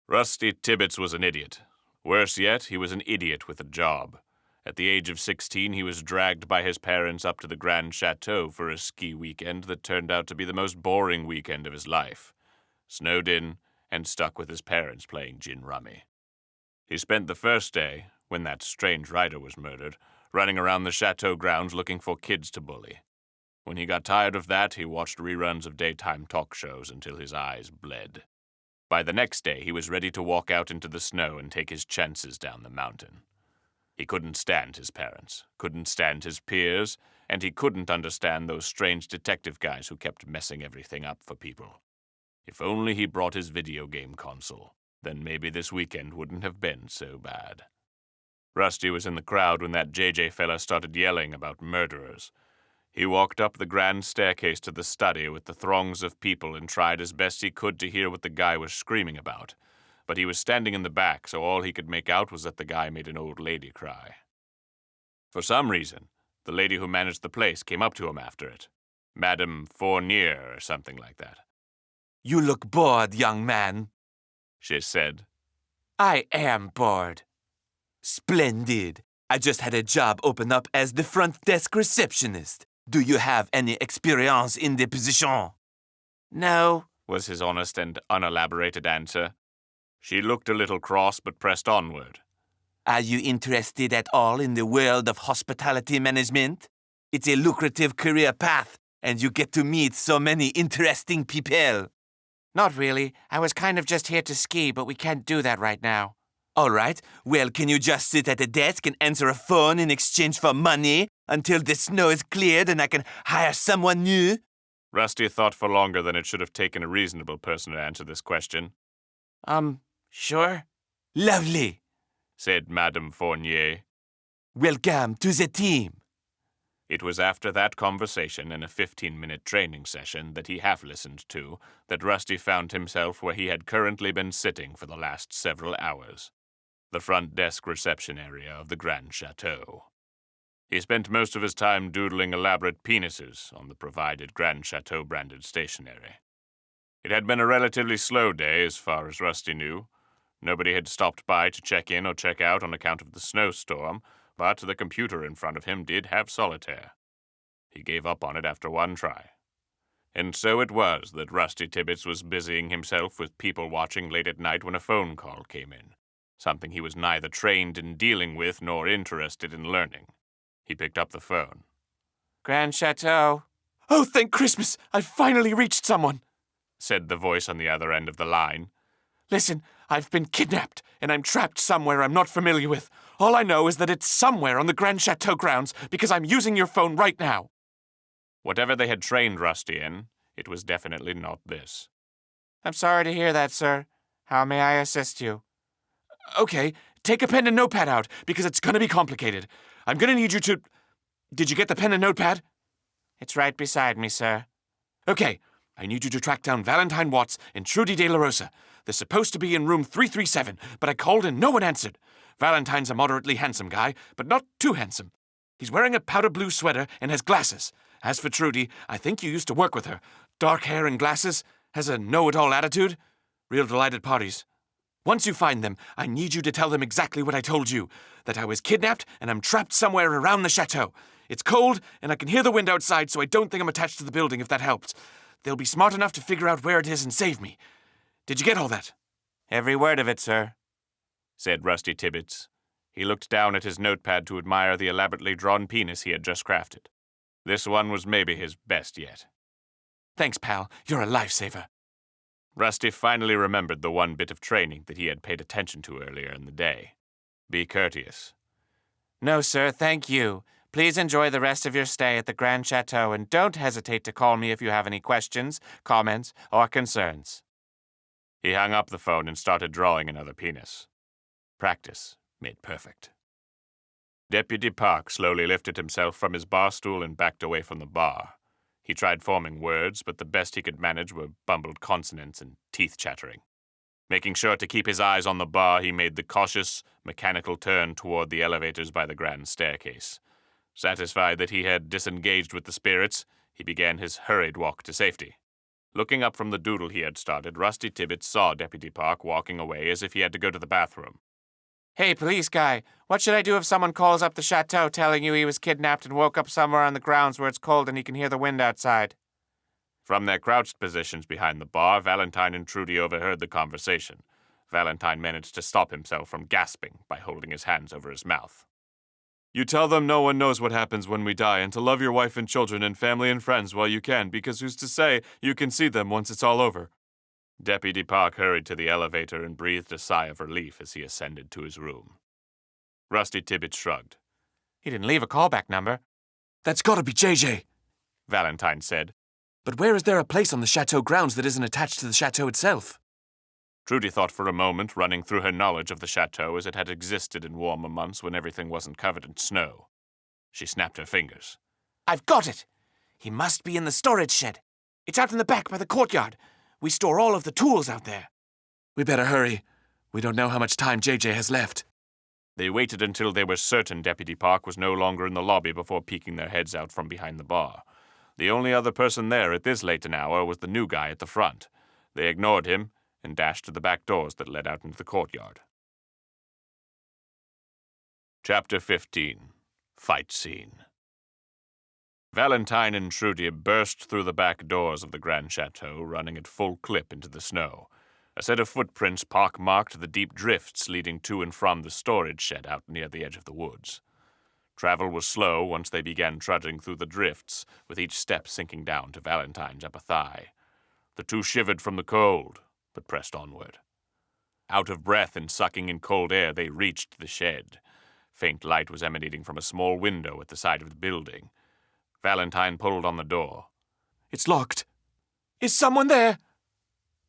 Rusty Tibbets was an idiot. Worse yet, he was an idiot with a job. At the age of 16, he was dragged by his parents up to the Grande Chateau for a ski weekend that turned out to be the most boring weekend of his life. Snowed in and stuck with his parents playing gin rummy. He spent the first day, when that strange writer was murdered, running around the chateau grounds looking for kids to bully. When he got tired of that, he watched reruns of daytime talk shows until his eyes bled. By the next day, he was ready to walk out into the snow and take his chances down the mountain. He couldn't stand his parents, couldn't stand his peers, and he couldn't understand those strange detective guys who kept messing everything up for people. If only he brought his video game console, then maybe this weekend wouldn't have been so bad. Rusty was in the crowd when that JJ fella started yelling about murderers. He walked up the grand staircase to the study with the throngs of people and tried as best he could to hear what the guy was screaming about. But he was standing in the back, so all he could make out was that the guy made an old lady cry. For some reason, the lady who managed the place came up to him after it. Madame Fournier or something like that. You look bored, young man, she said. I am bored. Splendid. I just had a job open up as the front desk receptionist. Do you have any experience in the position? No, was his honest and unelaborated answer. She looked a little cross but pressed onward. Are you interested at all in the world of hospitality management? It's a lucrative career path, and you get to meet so many interesting people. not really. I was kind of just here to ski, but we can't do that right now. All right. Well, can you just sit at a desk and answer a phone in exchange for money until the snow is cleared and I can hire someone new? Rusty thought for longer than it should have taken a reasonable person to answer this question. Sure? Lovely, said Madame Fournier. Welcome to the team. It was after that conversation and a 15-minute training session that he half-listened to that Rusty found himself where he had currently been sitting for the last several hours, the front desk reception area of the Grande Chateau. He spent most of his time doodling elaborate penises on the provided Grande Chateau-branded stationery. It had been a relatively slow day as far as Rusty knew. Nobody had stopped by to check in or check out on account of the snowstorm, but the computer in front of him did have solitaire. He gave up on it after one try. And so it was that Rusty Tibbets was busying himself with people watching late at night when a phone call came in, something he was neither trained in dealing with nor interested in learning. He picked up the phone. Grande Chateau. Oh, thank Christmas! I've finally reached someone, said the voice on the other end of the line. Listen, I've been kidnapped, and I'm trapped somewhere I'm not familiar with. All I know is that it's somewhere on the Grande Chateau grounds because I'm using your phone right now. Whatever they had trained Rusty in, it was definitely not this. I'm sorry to hear that, sir. How may I assist you? Okay, take a pen and notepad out, because it's going to be complicated. I'm going to need you to... Did you get the pen and notepad? It's right beside me, sir. Okay, I need you to track down Valentine Watts and Trudy De La Rosa. They're supposed to be in room 337, but I called and no one answered. Valentine's a moderately handsome guy, but not too handsome. He's wearing a powder blue sweater and has glasses. As for Trudy, I think you used to work with her. Dark hair and glasses, has a know-it-all attitude. Real delight at parties. Once you find them, I need you to tell them exactly what I told you, that I was kidnapped and I'm trapped somewhere around the chateau. It's cold, and I can hear the wind outside, so I don't think I'm attached to the building, if that helps. They'll be smart enough to figure out where it is and save me. Did you get all that? Every word of it, sir, said Rusty Tibbets. He looked down at his notepad to admire the elaborately drawn penis he had just crafted. This one was maybe his best yet. Thanks, pal. You're a lifesaver. Rusty finally remembered the one bit of training that he had paid attention to earlier in the day. Be courteous. No, sir, thank you. Please enjoy the rest of your stay at the Grande Chateau, and don't hesitate to call me if you have any questions, comments, or concerns. He hung up the phone and started drawing another penis. Practice made perfect. Deputy Park slowly lifted himself from his bar stool and backed away from the bar. He tried forming words, but the best he could manage were bumbled consonants and teeth chattering. Making sure to keep his eyes on the bar, he made the cautious, mechanical turn toward the elevators by the grand staircase. Satisfied that he had disengaged with the spirits, he began his hurried walk to safety. Looking up from the doodle he had started, Rusty Tibbets saw Deputy Park walking away as if he had to go to the bathroom. Hey, police guy, what should I do if someone calls up the chateau telling you he was kidnapped and woke up somewhere on the grounds where it's cold and he can hear the wind outside? From their crouched positions behind the bar, Valentine and Trudy overheard the conversation. Valentine managed to stop himself from gasping by holding his hands over his mouth. You tell them no one knows what happens when we die, and to love your wife and children and family and friends while you can, because who's to say you can see them once it's all over? Deputy Park hurried to the elevator and breathed a sigh of relief as he ascended to his room. Rusty Tibbets shrugged. He didn't leave a callback number. That's gotta be JJ, Valentine said. But where is there a place on the chateau grounds that isn't attached to the chateau itself? Trudy thought for a moment, running through her knowledge of the chateau as it had existed in warmer months when everything wasn't covered in snow. She snapped her fingers. I've got it! He must be in the storage shed. It's out in the back by the courtyard. We store all of the tools out there. We better hurry. We don't know how much time JJ has left. They waited until they were certain Deputy Park was no longer in the lobby before peeking their heads out from behind the bar. The only other person there at this late an hour was the new guy at the front. They ignored him and dashed to the back doors that led out into the courtyard. Chapter 15. Fight Scene. Valentine and Trudy burst through the back doors of the Grande Chateau, running at full clip into the snow. A set of footprints pock-marked the deep drifts leading to and from the storage shed out near the edge of the woods. Travel was slow once they began trudging through the drifts, with each step sinking down to Valentine's upper thigh. The two shivered from the cold, but pressed onward. Out of breath and sucking in cold air, they reached the shed. Faint light was emanating from a small window at the side of the building. Valentine pulled on the door. It's locked. Is someone there?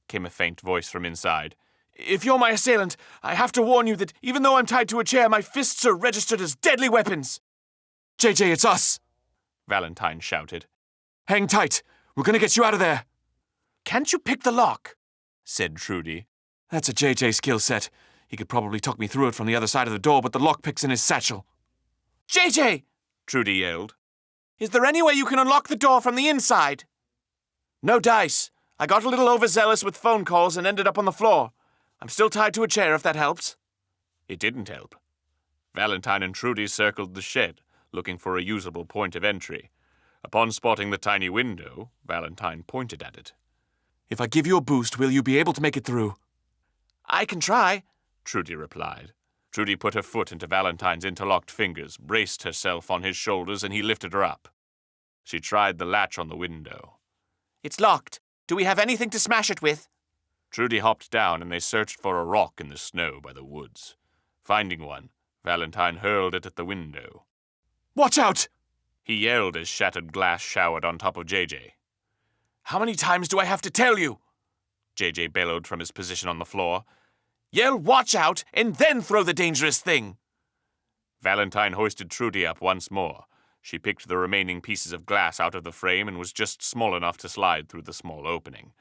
Came a faint voice from inside. If you're my assailant, I have to warn you that even though I'm tied to a chair, my fists are registered as deadly weapons. JJ, it's us, Valentine shouted. Hang tight. We're gonna get you out of there. Can't you pick the lock? Said Trudy. That's a JJ skill set. He could probably talk me through it from the other side of the door, but the lockpick's in his satchel. JJ! Trudy yelled. Is there any way you can unlock the door from the inside? No dice. I got a little overzealous with phone calls and ended up on the floor. I'm still tied to a chair, if that helps. It didn't help. Valentine and Trudy circled the shed, looking for a usable point of entry. Upon spotting the tiny window, Valentine pointed at it. If I give you a boost, will you be able to make it through? I can try, Trudy replied. Trudy put her foot into Valentine's interlocked fingers, braced herself on his shoulders, and he lifted her up. She tried the latch on the window. It's locked. Do we have anything to smash it with? Trudy hopped down, and they searched for a rock in the snow by the woods. Finding one, Valentine hurled it at the window. Watch out! He yelled as shattered glass showered on top of JJ. How many times do I have to tell you? JJ bellowed from his position on the floor. Yell watch out and then throw the dangerous thing. Valentine hoisted Trudy up once more. She picked the remaining pieces of glass out of the frame and was just small enough to slide through the small opening.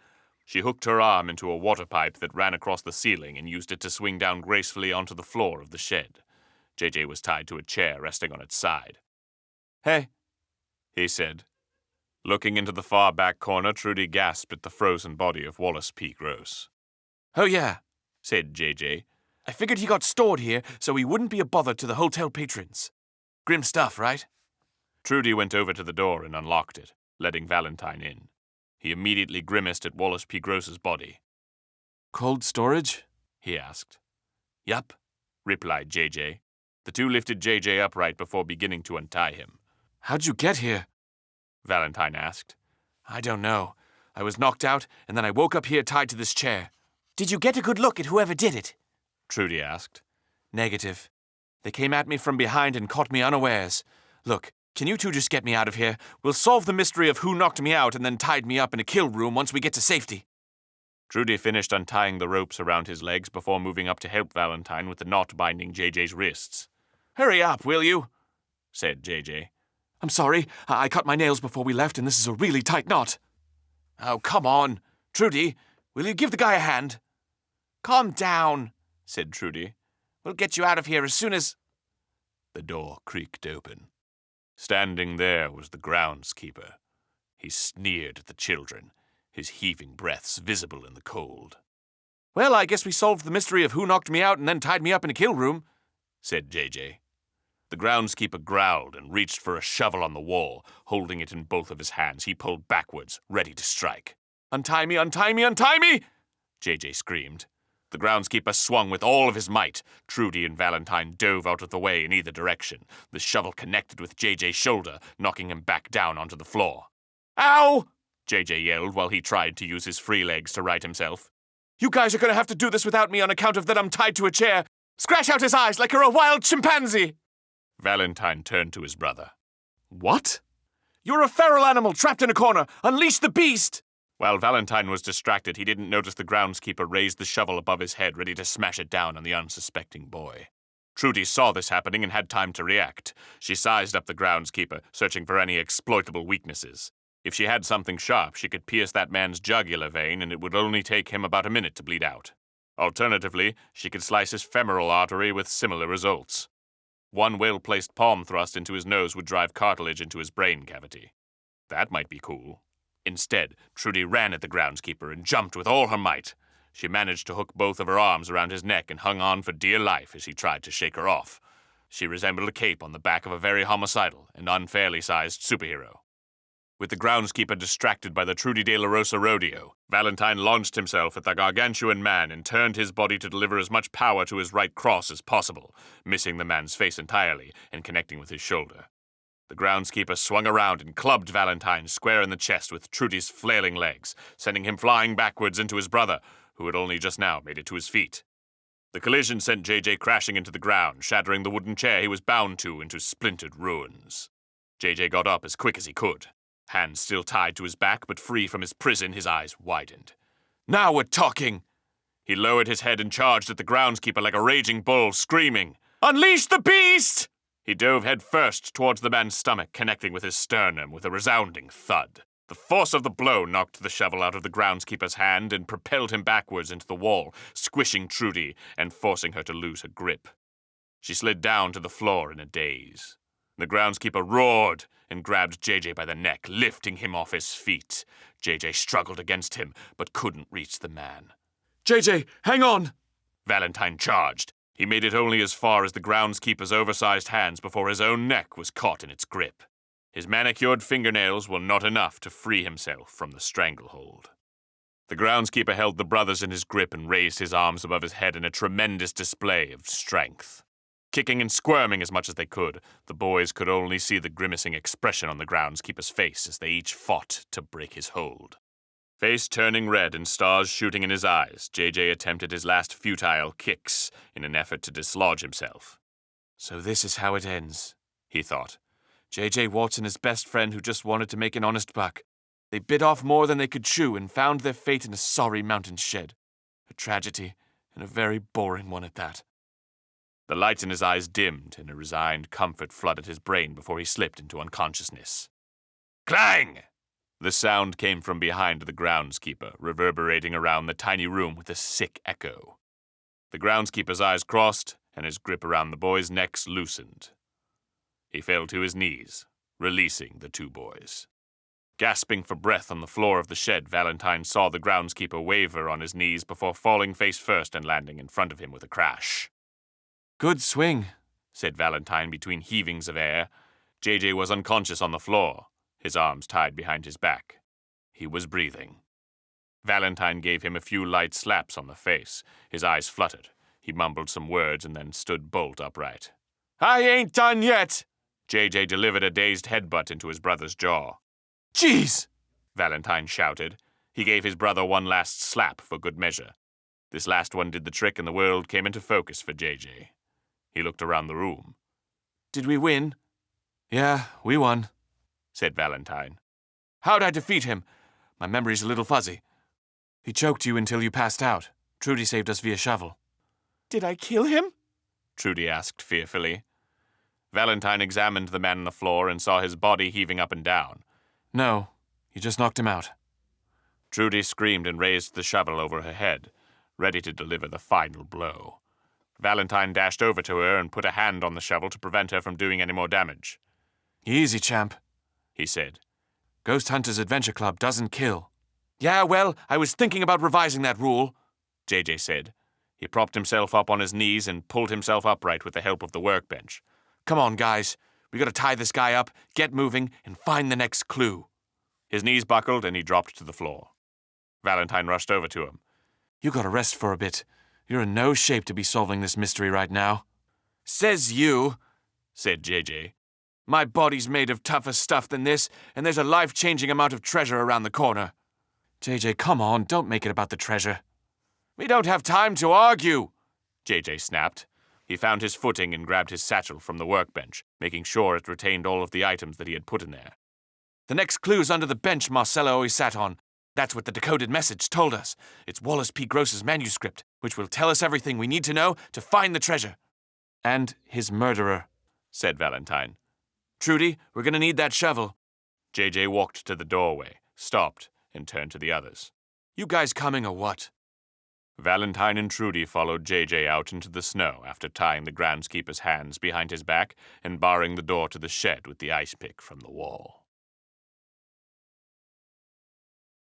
She hooked her arm into a water pipe that ran across the ceiling and used it to swing down gracefully onto the floor of the shed. JJ was tied to a chair resting on its side. Hey, He said. Looking into the far back corner, Trudy gasped at the frozen body of Wallace P. Gross. Oh, yeah, Said JJ. I figured he got stored here so he wouldn't be a bother to the hotel patrons. Grim stuff, right? Trudy went over to the door and unlocked it, letting Valentine in. He immediately grimaced at Wallace P. Gross's body. Cold storage? He asked. Yup. Replied JJ. The two lifted JJ upright before beginning to untie him. How'd you get here? Valentine asked. I don't know. I was knocked out, and then I woke up here tied to this chair. Did you get a good look at whoever did it? Trudy asked. Negative. They came at me from behind and caught me unawares. Look, can you two just get me out of here? We'll solve the mystery of who knocked me out and then tied me up in a kill room once we get to safety. Trudy finished untying the ropes around his legs before moving up to help Valentine with the knot binding JJ's wrists. Hurry up, will you? Said JJ. I'm sorry. I cut my nails before we left, and this is a really tight knot. Oh, come on. Trudy, will you give the guy a hand? Calm down, Said Trudy. We'll get you out of here as soon as... The door creaked open. Standing there was the groundskeeper. He sneered at the children, his heaving breaths visible in the cold. Well, I guess we solved the mystery of who knocked me out and then tied me up in a kill room, said JJ. The groundskeeper growled and reached for a shovel on the wall. Holding it in both of his hands, he pulled backwards, ready to strike. Untie me, untie me, untie me! JJ screamed. The groundskeeper swung with all of his might. Trudy and Valentine dove out of the way in either direction. The shovel connected with JJ's shoulder, knocking him back down onto the floor. Ow! JJ yelled while he tried to use his free legs to right himself. You guys are going to have to do this without me on account of that I'm tied to a chair. Scratch out his eyes like you're a wild chimpanzee! Valentine turned to his brother. What? You're a feral animal trapped in a corner. Unleash the beast! While Valentine was distracted, he didn't notice the groundskeeper raise the shovel above his head, ready to smash it down on the unsuspecting boy. Trudy saw this happening and had time to react. She sized up the groundskeeper, searching for any exploitable weaknesses. If she had something sharp, she could pierce that man's jugular vein, and it would only take him about a minute to bleed out. Alternatively, she could slice his femoral artery with similar results. One well-placed palm thrust into his nose would drive cartilage into his brain cavity. That might be cool. Instead, Trudy ran at the groundskeeper and jumped with all her might. She managed to hook both of her arms around his neck and hung on for dear life as he tried to shake her off. She resembled a cape on the back of a very homicidal and unfairly sized superhero. With the groundskeeper distracted by the Trudy de la Rosa rodeo, Valentine launched himself at the gargantuan man and turned his body to deliver as much power to his right cross as possible, missing the man's face entirely and connecting with his shoulder. The groundskeeper swung around and clubbed Valentine square in the chest with Trudy's flailing legs, sending him flying backwards into his brother, who had only just now made it to his feet. The collision sent JJ crashing into the ground, shattering the wooden chair he was bound to into splintered ruins. JJ got up as quick as he could. Hands still tied to his back, but free from his prison, his eyes widened. Now we're talking! He lowered his head and charged at the groundskeeper like a raging bull, screaming, Unleash the beast! He dove head first towards the man's stomach, connecting with his sternum with a resounding thud. The force of the blow knocked the shovel out of the groundskeeper's hand and propelled him backwards into the wall, squishing Trudy and forcing her to lose her grip. She slid down to the floor in a daze. The groundskeeper roared and grabbed JJ by the neck, lifting him off his feet. JJ struggled against him, but couldn't reach the man. JJ, hang on! Valentine charged. He made it only as far as the groundskeeper's oversized hands before his own neck was caught in its grip. His manicured fingernails were not enough to free himself from the stranglehold. The groundskeeper held the brothers in his grip and raised his arms above his head in a tremendous display of strength. Kicking and squirming as much as they could, the boys could only see the grimacing expression on the groundskeeper's face as they each fought to break his hold. Face turning red and stars shooting in his eyes, JJ attempted his last futile kicks in an effort to dislodge himself. So this is how it ends, he thought. JJ Watson, his best friend who just wanted to make an honest buck. They bit off more than they could chew and found their fate in a sorry mountain shed. A tragedy, and a very boring one at that. The light in his eyes dimmed, and a resigned comfort flooded his brain before he slipped into unconsciousness. Clang! The sound came from behind the groundskeeper, reverberating around the tiny room with a sick echo. The groundskeeper's eyes crossed, and his grip around the boys' necks loosened. He fell to his knees, releasing the two boys. Gasping for breath on the floor of the shed, Valentine saw the groundskeeper waver on his knees before falling face first and landing in front of him with a crash. Good swing, said Valentine between heavings of air. JJ was unconscious on the floor, his arms tied behind his back. He was breathing. Valentine gave him a few light slaps on the face. His eyes fluttered. He mumbled some words and then stood bolt upright. I ain't done yet! JJ delivered a dazed headbutt into his brother's jaw. Jeez! Valentine shouted. He gave his brother one last slap for good measure. This last one did the trick and the world came into focus for JJ. He looked around the room. Did we win? Yeah, we won, said Valentine. How'd I defeat him? My memory's a little fuzzy. He choked you until you passed out. Trudy saved us via shovel. Did I kill him? Trudy asked fearfully. Valentine examined the man on the floor and saw his body heaving up and down. No, you just knocked him out. Trudy screamed and raised the shovel over her head, ready to deliver the final blow. Valentine dashed over to her and put a hand on the shovel to prevent her from doing any more damage. Easy, champ, he said. Ghost Hunters Adventure Club doesn't kill. Yeah, well, I was thinking about revising that rule, JJ said. He propped himself up on his knees and pulled himself upright with the help of the workbench. Come on, guys. We gotta tie this guy up, get moving, and find the next clue. His knees buckled and he dropped to the floor. Valentine rushed over to him. You gotta rest for a bit. You're in no shape to be solving this mystery right now. Says you, said JJ. My body's made of tougher stuff than this, and there's a life-changing amount of treasure around the corner. JJ, come on, don't make it about the treasure. We don't have time to argue, JJ snapped. He found his footing and grabbed his satchel from the workbench, making sure it retained all of the items that he had put in there. The next clue's under the bench Marcella always sat on. That's what the decoded message told us. It's Wallace P. Gross's manuscript, which will tell us everything we need to know to find the treasure. And his murderer, said Valentine. Trudy, we're gonna need that shovel. JJ walked to the doorway, stopped, and turned to the others. You guys coming or what? Valentine and Trudy followed JJ out into the snow after tying the groundskeeper's hands behind his back and barring the door to the shed with the ice pick from the wall.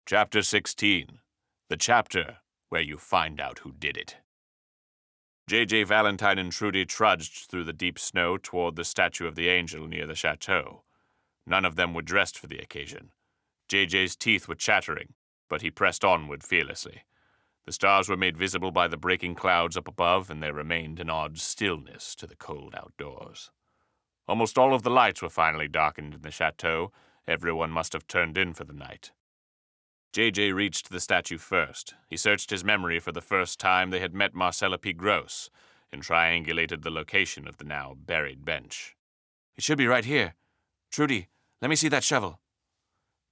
Chapter 16. The chapter where you find out who did it. JJ, Valentine, and Trudy trudged through the deep snow toward the statue of the angel near the chateau. None of them were dressed for the occasion. JJ's teeth were chattering, but he pressed onward fearlessly. The stars were made visible by the breaking clouds up above, and there remained an odd stillness to the cold outdoors. Almost all of the lights were finally darkened in the chateau. Everyone must have turned in for the night. JJ reached the statue first. He searched his memory for the first time they had met Marcella P. Gross and triangulated the location of the now buried bench. It should be right here. Trudy, let me see that shovel.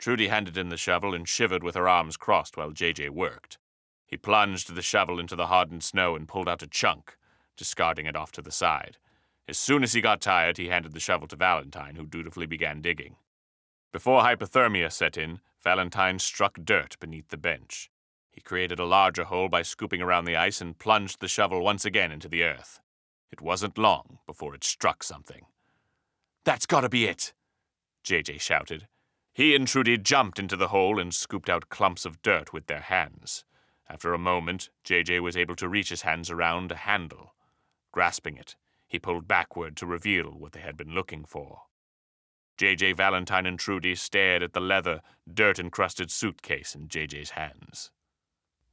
Trudy handed in the shovel and shivered with her arms crossed while JJ worked. He plunged the shovel into the hardened snow and pulled out a chunk, discarding it off to the side. As soon as he got tired, he handed the shovel to Valentine, who dutifully began digging. Before hypothermia set in, Valentine struck dirt beneath the bench. He created a larger hole by scooping around the ice and plunged the shovel once again into the earth. It wasn't long before it struck something. That's gotta be it, JJ shouted. He and Trudy jumped into the hole and scooped out clumps of dirt with their hands. After a moment, JJ was able to reach his hands around a handle. Grasping it, he pulled backward to reveal what they had been looking for. JJ, Valentine, and Trudy stared at the leather, dirt-encrusted suitcase in JJ's hands.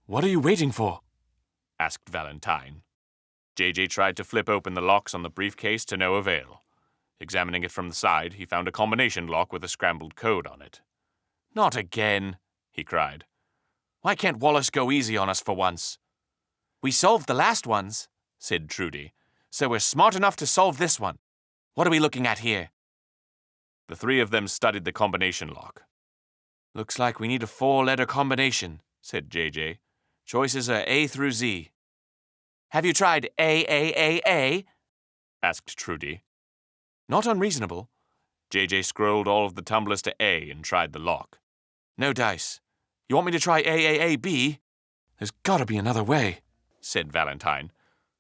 What are you waiting for? Asked Valentine. JJ tried to flip open the locks on the briefcase to no avail. Examining it from the side, he found a combination lock with a scrambled code on it. Not again, he cried. Why can't Wallace go easy on us for once? We solved the last ones, said Trudy, so we're smart enough to solve this one. What are we looking at here? The three of them studied the combination lock. Looks like we need a 4-letter combination, said JJ. Choices are A through Z. Have you tried A? Asked Trudy. Not unreasonable. JJ scrolled all of the tumblers to A and tried the lock. No dice. You want me to try AAAB? There's gotta be another way, said Valentine.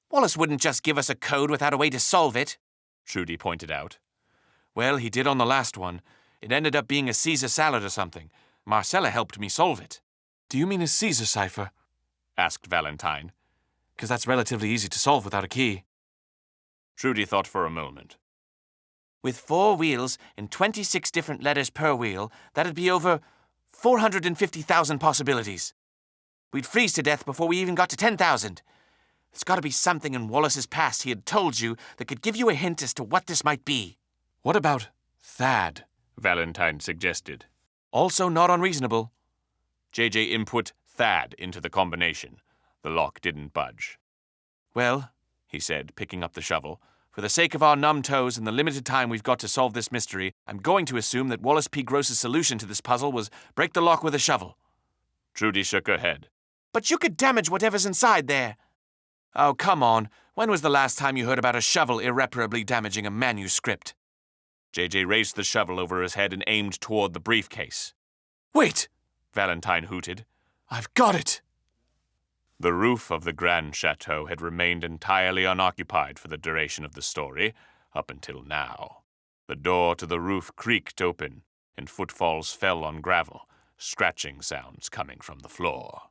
Wallace wouldn't just give us a code without a way to solve it, Trudy pointed out. Well, he did on the last one. It ended up being a Caesar salad or something. Marcella helped me solve it. Do you mean a Caesar cipher? Asked Valentine. 'Cause that's relatively easy to solve without a key. Trudy thought for a moment. With 4 wheels and 26 different letters per wheel, that'd be over 450,000 possibilities. We'd freeze to death before we even got to 10,000. There's got to be something in Wallace's past he had told you that could give you a hint as to what this might be. What about Thad? Valentine suggested. Also not unreasonable. JJ input Thad into the combination. The lock didn't budge. Well, he said, picking up the shovel, for the sake of our numb toes and the limited time we've got to solve this mystery, I'm going to assume that Wallace P. Gross's solution to this puzzle was break the lock with a shovel. Trudy shook her head. But you could damage whatever's inside there. Oh, come on. When was the last time you heard about a shovel irreparably damaging a manuscript? JJ raised the shovel over his head and aimed toward the briefcase. Wait! Valentine hooted. I've got it! The roof of the Grande Chateau had remained entirely unoccupied for the duration of the story, up until now. The door to the roof creaked open, and footfalls fell on gravel, scratching sounds coming from the floor.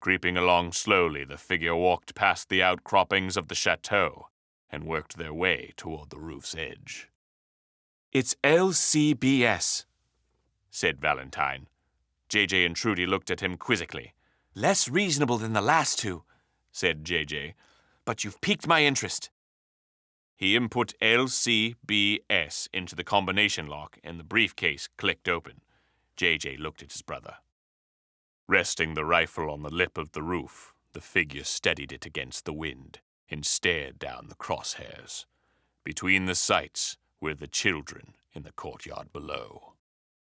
Creeping along slowly, the figure walked past the outcroppings of the chateau and worked their way toward the roof's edge. It's LCBS, said Valentine. JJ and Trudy looked at him quizzically. Less reasonable than the last two, said JJ. But you've piqued my interest. He input LCBS into the combination lock and the briefcase clicked open. JJ looked at his brother. Resting the rifle on the lip of the roof, the figure steadied it against the wind and stared down the crosshairs. Between the sights were the children in the courtyard below.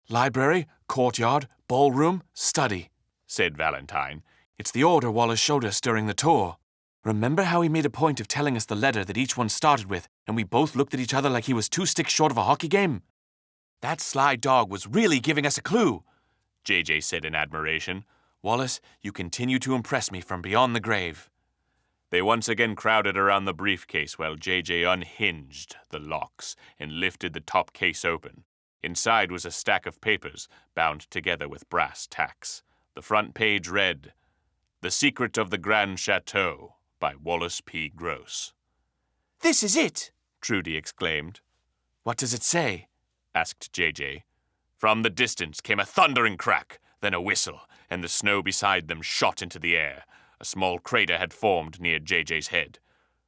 Library, courtyard, ballroom, study, said Valentine. It's the order Wallace showed us during the tour. Remember how he made a point of telling us the letter that each one started with, and we both looked at each other like he was 2 sticks short of a hockey game? That sly dog was really giving us a clue, JJ said in admiration. Wallace, you continue to impress me from beyond the grave. They once again crowded around the briefcase while JJ unhinged the locks and lifted the top case open. Inside was a stack of papers bound together with brass tacks. The front page read, The Secret of the Grande Chateau by Wallace P. Gross. This is it, Trudy exclaimed. What does it say? Asked JJ. From the distance came a thundering crack, then a whistle, and the snow beside them shot into the air. A small crater had formed near JJ's head.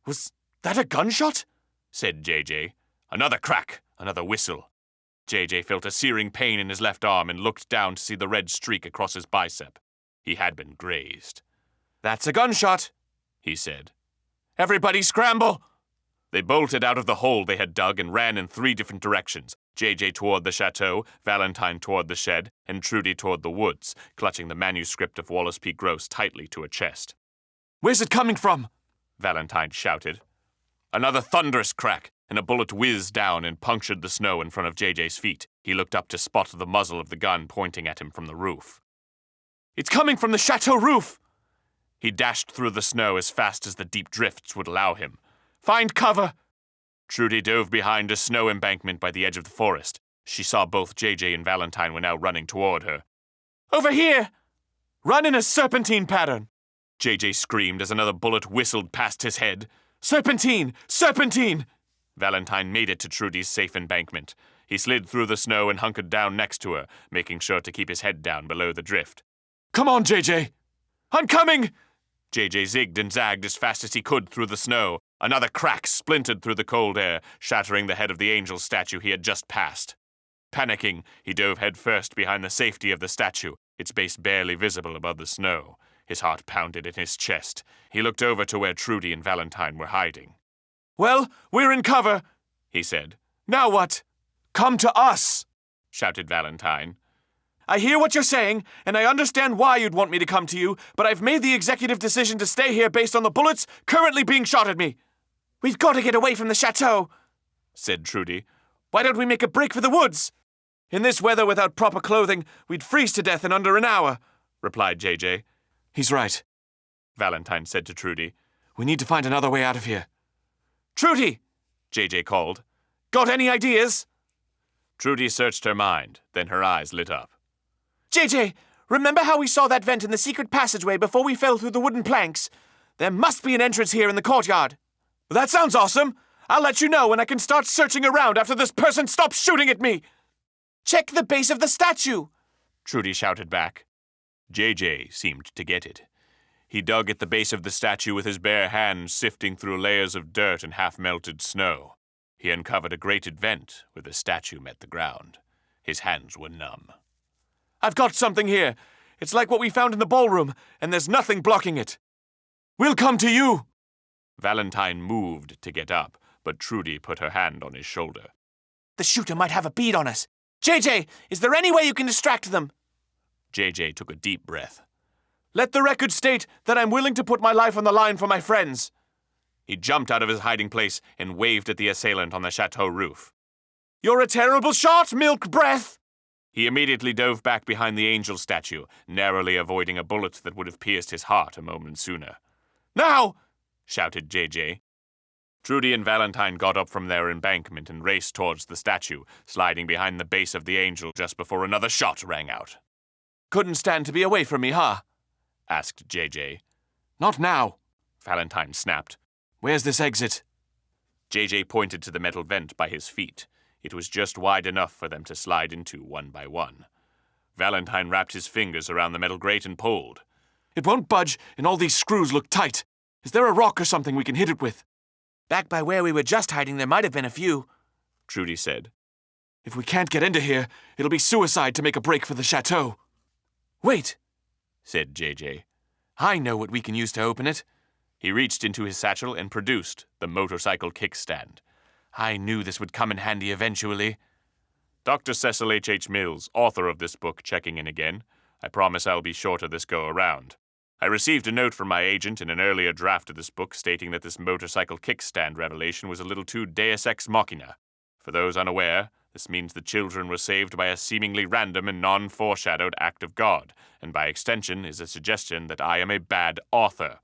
Was that a gunshot? Said JJ. Another crack, another whistle. JJ felt a searing pain in his left arm and looked down to see the red streak across his bicep. He had been grazed. That's a gunshot, he said. Everybody scramble! They bolted out of the hole they had dug and ran in 3 different directions. JJ toward the chateau, Valentine toward the shed, and Trudy toward the woods, clutching the manuscript of Wallace P. Gross tightly to a chest. Where's it coming from? Valentine shouted. Another thunderous crack, and a bullet whizzed down and punctured the snow in front of JJ's feet. He looked up to spot the muzzle of the gun pointing at him from the roof. It's coming from the chateau roof! He dashed through the snow as fast as the deep drifts would allow him. Find cover! Trudy dove behind a snow embankment by the edge of the forest. She saw both JJ and Valentine were now running toward her. Over here! Run in a serpentine pattern! JJ screamed as another bullet whistled past his head. Serpentine! Serpentine! Valentine made it to Trudy's safe embankment. He slid through the snow and hunkered down next to her, making sure to keep his head down below the drift. Come on, JJ! I'm coming! JJ zigged and zagged as fast as he could through the snow. Another crack splintered through the cold air, shattering the head of the angel statue he had just passed. Panicking, he dove headfirst behind the safety of the statue, its base barely visible above the snow. His heart pounded in his chest. He looked over to where Trudy and Valentine were hiding. Well, we're in cover, he said. Now what? Come to us, shouted Valentine. I hear what you're saying, and I understand why you'd want me to come to you, but I've made the executive decision to stay here based on the bullets currently being shot at me. We've got to get away from the chateau, said Trudy. Why don't we make a break for the woods? In this weather without proper clothing, we'd freeze to death in under an hour, replied JJ. He's right, Valentine said to Trudy. We need to find another way out of here. Trudy, JJ called. Got any ideas? Trudy searched her mind, then her eyes lit up. JJ, remember how we saw that vent in the secret passageway before we fell through the wooden planks? There must be an entrance here in the courtyard. That sounds awesome. I'll let you know when I can start searching around after this person stops shooting at me. Check the base of the statue, Trudy shouted back. JJ seemed to get it. He dug at the base of the statue with his bare hands, sifting through layers of dirt and half-melted snow. He uncovered a grated vent where the statue met the ground. His hands were numb. I've got something here. It's like what we found in the ballroom, and there's nothing blocking it. We'll come to you. Valentine moved to get up, but Trudy put her hand on his shoulder. The shooter might have a bead on us. JJ, is there any way you can distract them? JJ took a deep breath. Let the record state that I'm willing to put my life on the line for my friends. He jumped out of his hiding place and waved at the assailant on the chateau roof. You're a terrible shot, Milk Breath! He immediately dove back behind the angel statue, narrowly avoiding a bullet that would have pierced his heart a moment sooner. Now! Shouted JJ. Trudy and Valentine got up from their embankment and raced towards the statue, sliding behind the base of the angel just before another shot rang out. Couldn't stand to be away from me, huh? Asked JJ. Not now, Valentine snapped. Where's this exit? JJ pointed to the metal vent by his feet. It was just wide enough for them to slide into one by one. Valentine wrapped his fingers around the metal grate and pulled. It won't budge, and all these screws look tight. Is there a rock or something we can hit it with? Back by where we were just hiding, there might have been a few, Trudy said. If we can't get into here, it'll be suicide to make a break for the chateau. Wait, said JJ. I know what we can use to open it. He reached into his satchel and produced the motorcycle kickstand. I knew this would come in handy eventually. Dr. Cecil H.H. Mills, author of this book, checking in again. I promise I'll be shorter this go-around. I received a note from my agent in an earlier draft of this book stating that this motorcycle kickstand revelation was a little too deus ex machina. For those unaware, this means the children were saved by a seemingly random and non-foreshadowed act of God, and by extension is a suggestion that I am a bad author.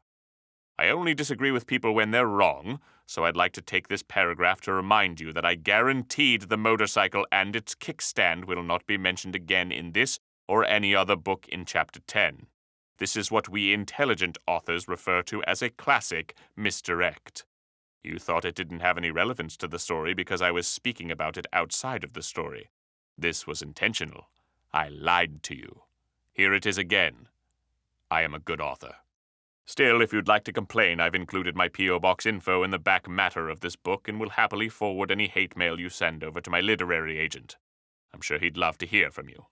I only disagree with people when they're wrong, so I'd like to take this paragraph to remind you that I guaranteed the motorcycle and its kickstand will not be mentioned again in this or any other book in Chapter 10. This is what we intelligent authors refer to as a classic misdirect. You thought it didn't have any relevance to the story because I was speaking about it outside of the story. This was intentional. I lied to you. Here it is again. I am a good author. Still, if you'd like to complain, I've included my P.O. Box info in the back matter of this book and will happily forward any hate mail you send over to my literary agent. I'm sure he'd love to hear from you.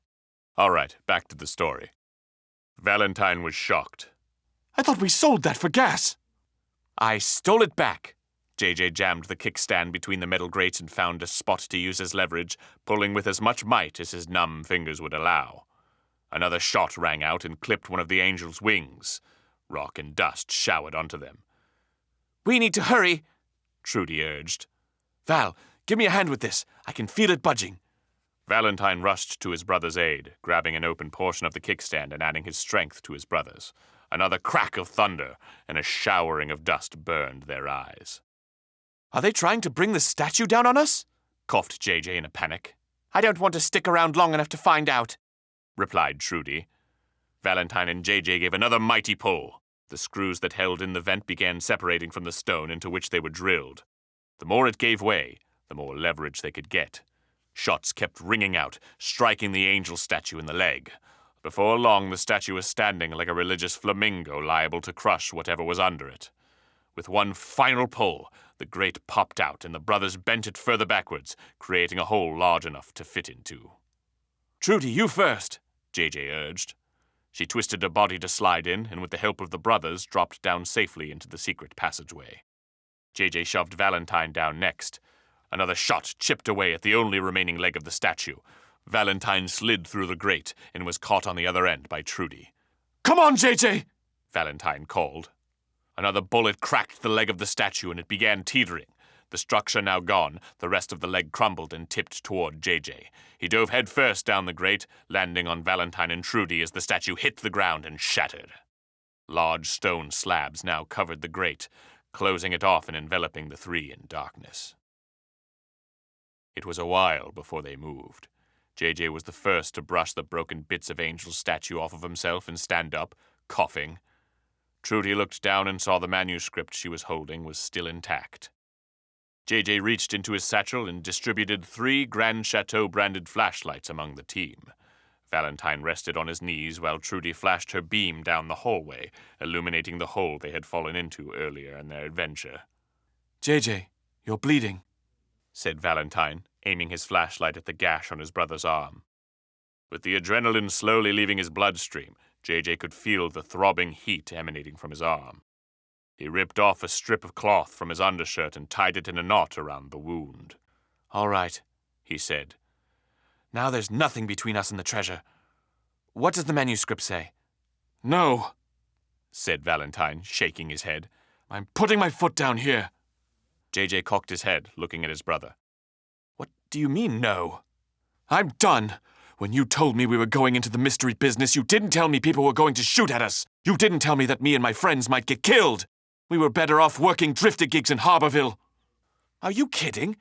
All right, back to the story. Valentine was shocked. I thought we sold that for gas. I stole it back. JJ jammed the kickstand between the metal grates and found a spot to use as leverage, pulling with as much might as his numb fingers would allow. Another shot rang out and clipped one of the angel's wings. Rock and dust showered onto them. we need to hurry, Trudy urged. Val, give me a hand with this. I can feel it budging. Valentine rushed to his brother's aid, grabbing an open portion of the kickstand and adding his strength to his brother's. Another crack of thunder, and a showering of dust burned their eyes. Are they trying to bring the statue down on us? Coughed JJ in a panic. I don't want to stick around long enough to find out, replied Trudy. Valentine and JJ gave another mighty pull. The screws that held in the vent began separating from the stone into which they were drilled. The more it gave way, the more leverage they could get. Shots kept ringing out, striking the angel statue in the leg. Before long, the statue was standing like a religious flamingo liable to crush whatever was under it. With one final pull, the grate popped out and the brothers bent it further backwards, creating a hole large enough to fit into. Trudy, you first, JJ urged. She twisted her body to slide in, and with the help of the brothers, dropped down safely into the secret passageway. JJ shoved Valentine down next. Another shot chipped away at the only remaining leg of the statue. Valentine slid through the grate and was caught on the other end by Trudy. "Come on, JJ!" Valentine called. Another bullet cracked the leg of the statue and it began teetering. The structure now gone, the rest of the leg crumbled and tipped toward JJ. He dove headfirst down the grate, landing on Valentine and Trudy as the statue hit the ground and shattered. Large stone slabs now covered the grate, closing it off and enveloping the three in darkness. It was a while before they moved. JJ was the first to brush the broken bits of Angel's statue off of himself and stand up, coughing. Trudy looked down and saw the manuscript she was holding was still intact. JJ reached into his satchel and distributed 3 Grande Chateau branded flashlights among the team. Valentine rested on his knees while Trudy flashed her beam down the hallway, illuminating the hole they had fallen into earlier in their adventure. "JJ, you're bleeding," said Valentine, aiming his flashlight at the gash on his brother's arm. With the adrenaline slowly leaving his bloodstream, JJ could feel the throbbing heat emanating from his arm. He ripped off a strip of cloth from his undershirt and tied it in a knot around the wound. "All right," he said. "Now there's nothing between us and the treasure. What does the manuscript say?" "No," said Valentine, shaking his head. "I'm putting my foot down here." JJ cocked his head, looking at his brother. "What do you mean, no?" "I'm done. When you told me we were going into the mystery business, you didn't tell me people were going to shoot at us. You didn't tell me that me and my friends might get killed. We were better off working drifter gigs in Harborville." "Are you kidding?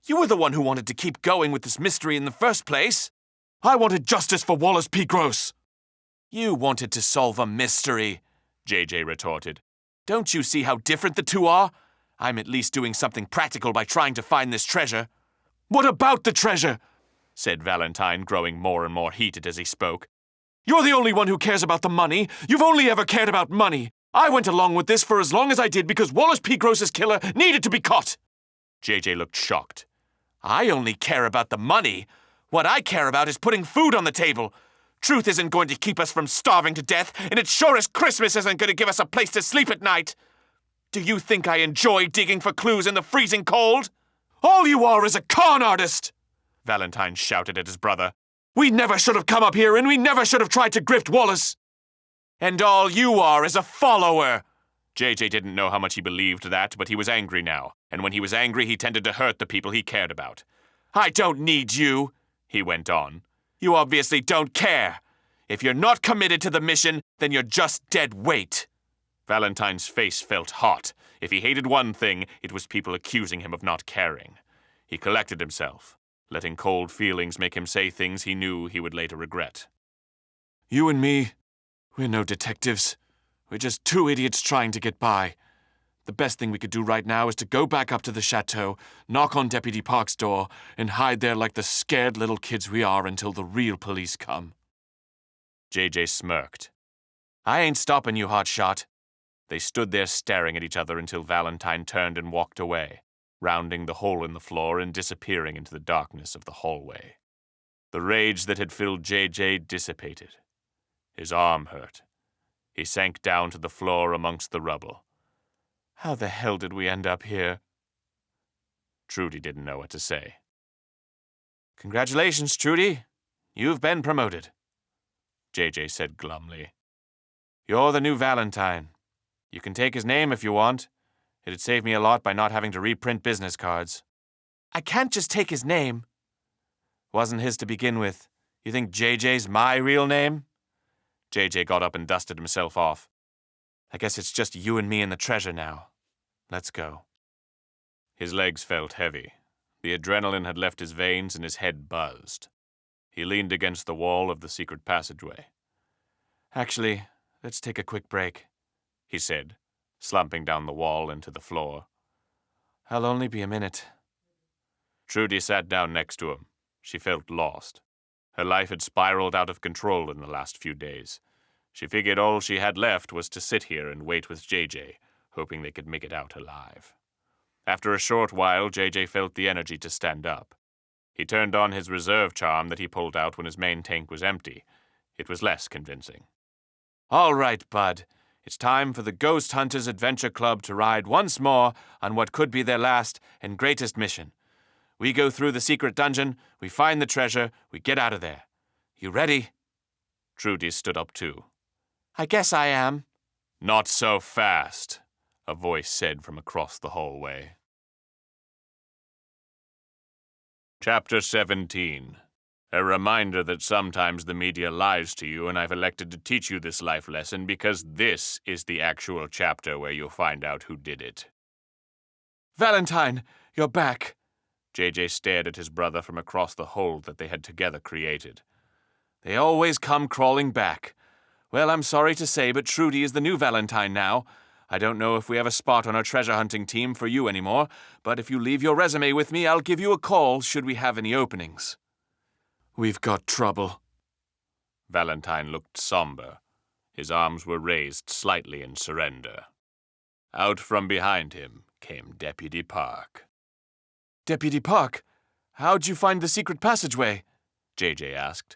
You were the one who wanted to keep going with this mystery in the first place. I wanted justice for Wallace P. Gross." "You wanted to solve a mystery," JJ retorted. "Don't you see how different the two are? I'm at least doing something practical by trying to find this treasure." "What about the treasure?" said Valentine, growing more and more heated as he spoke. "You're the only one who cares about the money. You've only ever cared about money. I went along with this for as long as I did because Wallace P. Gross's killer needed to be caught." JJ looked shocked. "I only care about the money. What I care about is putting food on the table. Truth isn't going to keep us from starving to death, and it sure as Christmas isn't going to give us a place to sleep at night. Do you think I enjoy digging for clues in the freezing cold? All you are is a con artist!" Valentine shouted at his brother. "We never should have come up here, and we never should have tried to grift Wallace." "And all you are is a follower." JJ didn't know how much he believed that, but he was angry now, and when he was angry, he tended to hurt the people he cared about. "I don't need you," he went on. "You obviously don't care. If you're not committed to the mission, then you're just dead weight." Valentine's face felt hot. If he hated one thing, it was people accusing him of not caring. He collected himself, letting cold feelings make him say things he knew he would later regret. "You and me, we're no detectives. We're just 2 idiots trying to get by. The best thing we could do right now is to go back up to the chateau, knock on Deputy Park's door, and hide there like the scared little kids we are until the real police come." JJ smirked. "I ain't stopping you, hotshot." They stood there staring at each other until Valentine turned and walked away, rounding the hole in the floor and disappearing into the darkness of the hallway. The rage that had filled JJ dissipated. His arm hurt. He sank down to the floor amongst the rubble. How the hell did we end up here? Trudy didn't know what to say. "Congratulations, Trudy. You've been promoted," JJ said glumly. "You're the new Valentine. You can take his name if you want. It'd save me a lot by not having to reprint business cards." "I can't just take his name." "Wasn't his to begin with. You think JJ's my real name?" JJ got up and dusted himself off. "I guess it's just you and me and the treasure now. Let's go." His legs felt heavy. The adrenaline had left his veins and his head buzzed. He leaned against the wall of the secret passageway. "Actually, let's take a quick break," he said, slumping down the wall into the floor. "I'll only be a minute." Trudy sat down next to him. She felt lost. Her life had spiraled out of control in the last few days. She figured all she had left was to sit here and wait with JJ, hoping they could make it out alive. After a short while, JJ felt the energy to stand up. He turned on his reserve charm that he pulled out when his main tank was empty. It was less convincing. All right, bud. It's time for the Ghost Hunters Adventure Club to ride once more on what could be their last and greatest mission. We go through the secret dungeon, we find the treasure, we get out of there. You ready? Trudy stood up too. I guess I am. Not so fast, a voice said from across the hallway. Chapter 17. A reminder that sometimes the media lies to you, and I've elected to teach you this life lesson because this is the actual chapter where you'll find out who did it. Valentine, you're back. JJ stared at his brother from across the hole that they had together created. They always come crawling back. Well, I'm sorry to say, but Trudy is the new Valentine now. I don't know if we have a spot on our treasure hunting team for you anymore, but if you leave your resume with me, I'll give you a call should we have any openings. We've got trouble. Valentine looked somber. His arms were raised slightly in surrender. Out from behind him came Deputy Park. Deputy Park, how'd you find the secret passageway? JJ asked.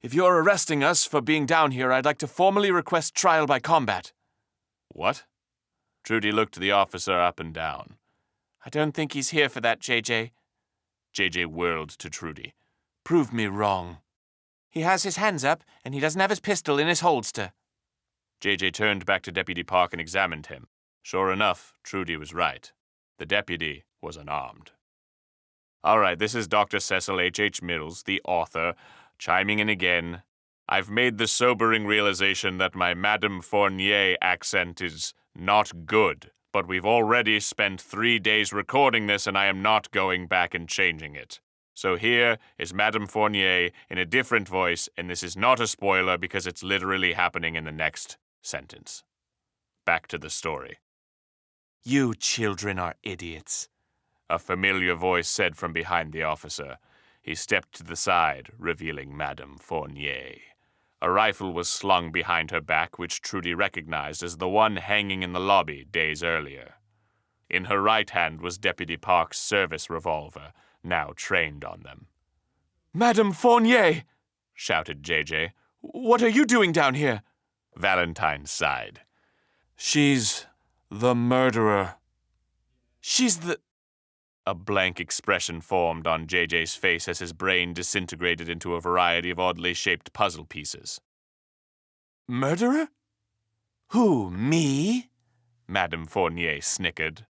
If you're arresting us for being down here, I'd like to formally request trial by combat. What? Trudy looked the officer up and down. I don't think he's here for that, JJ. JJ whirled to Trudy. Prove me wrong. He has his hands up, and he doesn't have his pistol in his holster. JJ turned back to Deputy Park and examined him. Sure enough, Trudy was right. The deputy was unarmed. All right, this is Dr. Cecil H.H. Mills, the author, chiming in again. I've made the sobering realization that my Madame Fournier accent is not good, but we've already spent 3 days recording this, and I am not going back and changing it. So here is Madame Fournier in a different voice, and this is not a spoiler because it's literally happening in the next sentence. Back to the story. You children are idiots, A familiar voice said from behind the officer. He stepped to the side, revealing Madame Fournier. A rifle was slung behind her back, which Trudy recognized as the one hanging in the lobby days earlier. In her right hand was Deputy Park's service revolver, now trained on them. Madame Fournier, shouted JJ. What are you doing down here? Valentine sighed. She's the murderer. She's the... A blank expression formed on JJ's face as his brain disintegrated into a variety of oddly shaped puzzle pieces. Murderer? Who, me? Madame Fournier snickered.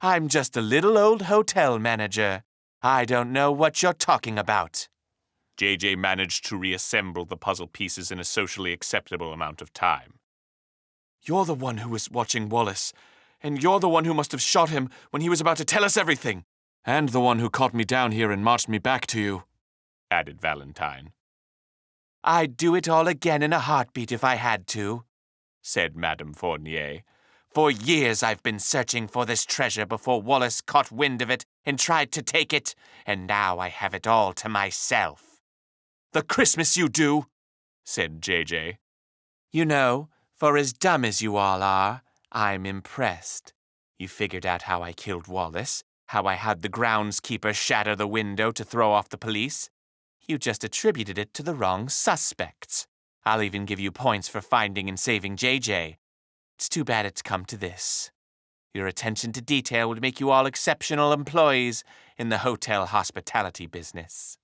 I'm just a little old hotel manager. I don't know what you're talking about. JJ managed to reassemble the puzzle pieces in a socially acceptable amount of time. You're the one who was watching Wallace, and you're the one who must have shot him when he was about to tell us everything, and the one who caught me down here and marched me back to you, added Valentine. I'd do it all again in a heartbeat if I had to, said Madame Fournier. For years I've been searching for this treasure before Wallace caught wind of it and tried to take it, and now I have it all to myself. The Christmas you do, said JJ. You know, for as dumb as you all are, I'm impressed. You figured out how I killed Wallace, how I had the groundskeeper shatter the window to throw off the police. You just attributed it to the wrong suspects. I'll even give you points for finding and saving JJ. It's too bad it's come to this. Your attention to detail would make you all exceptional employees in the hotel hospitality business.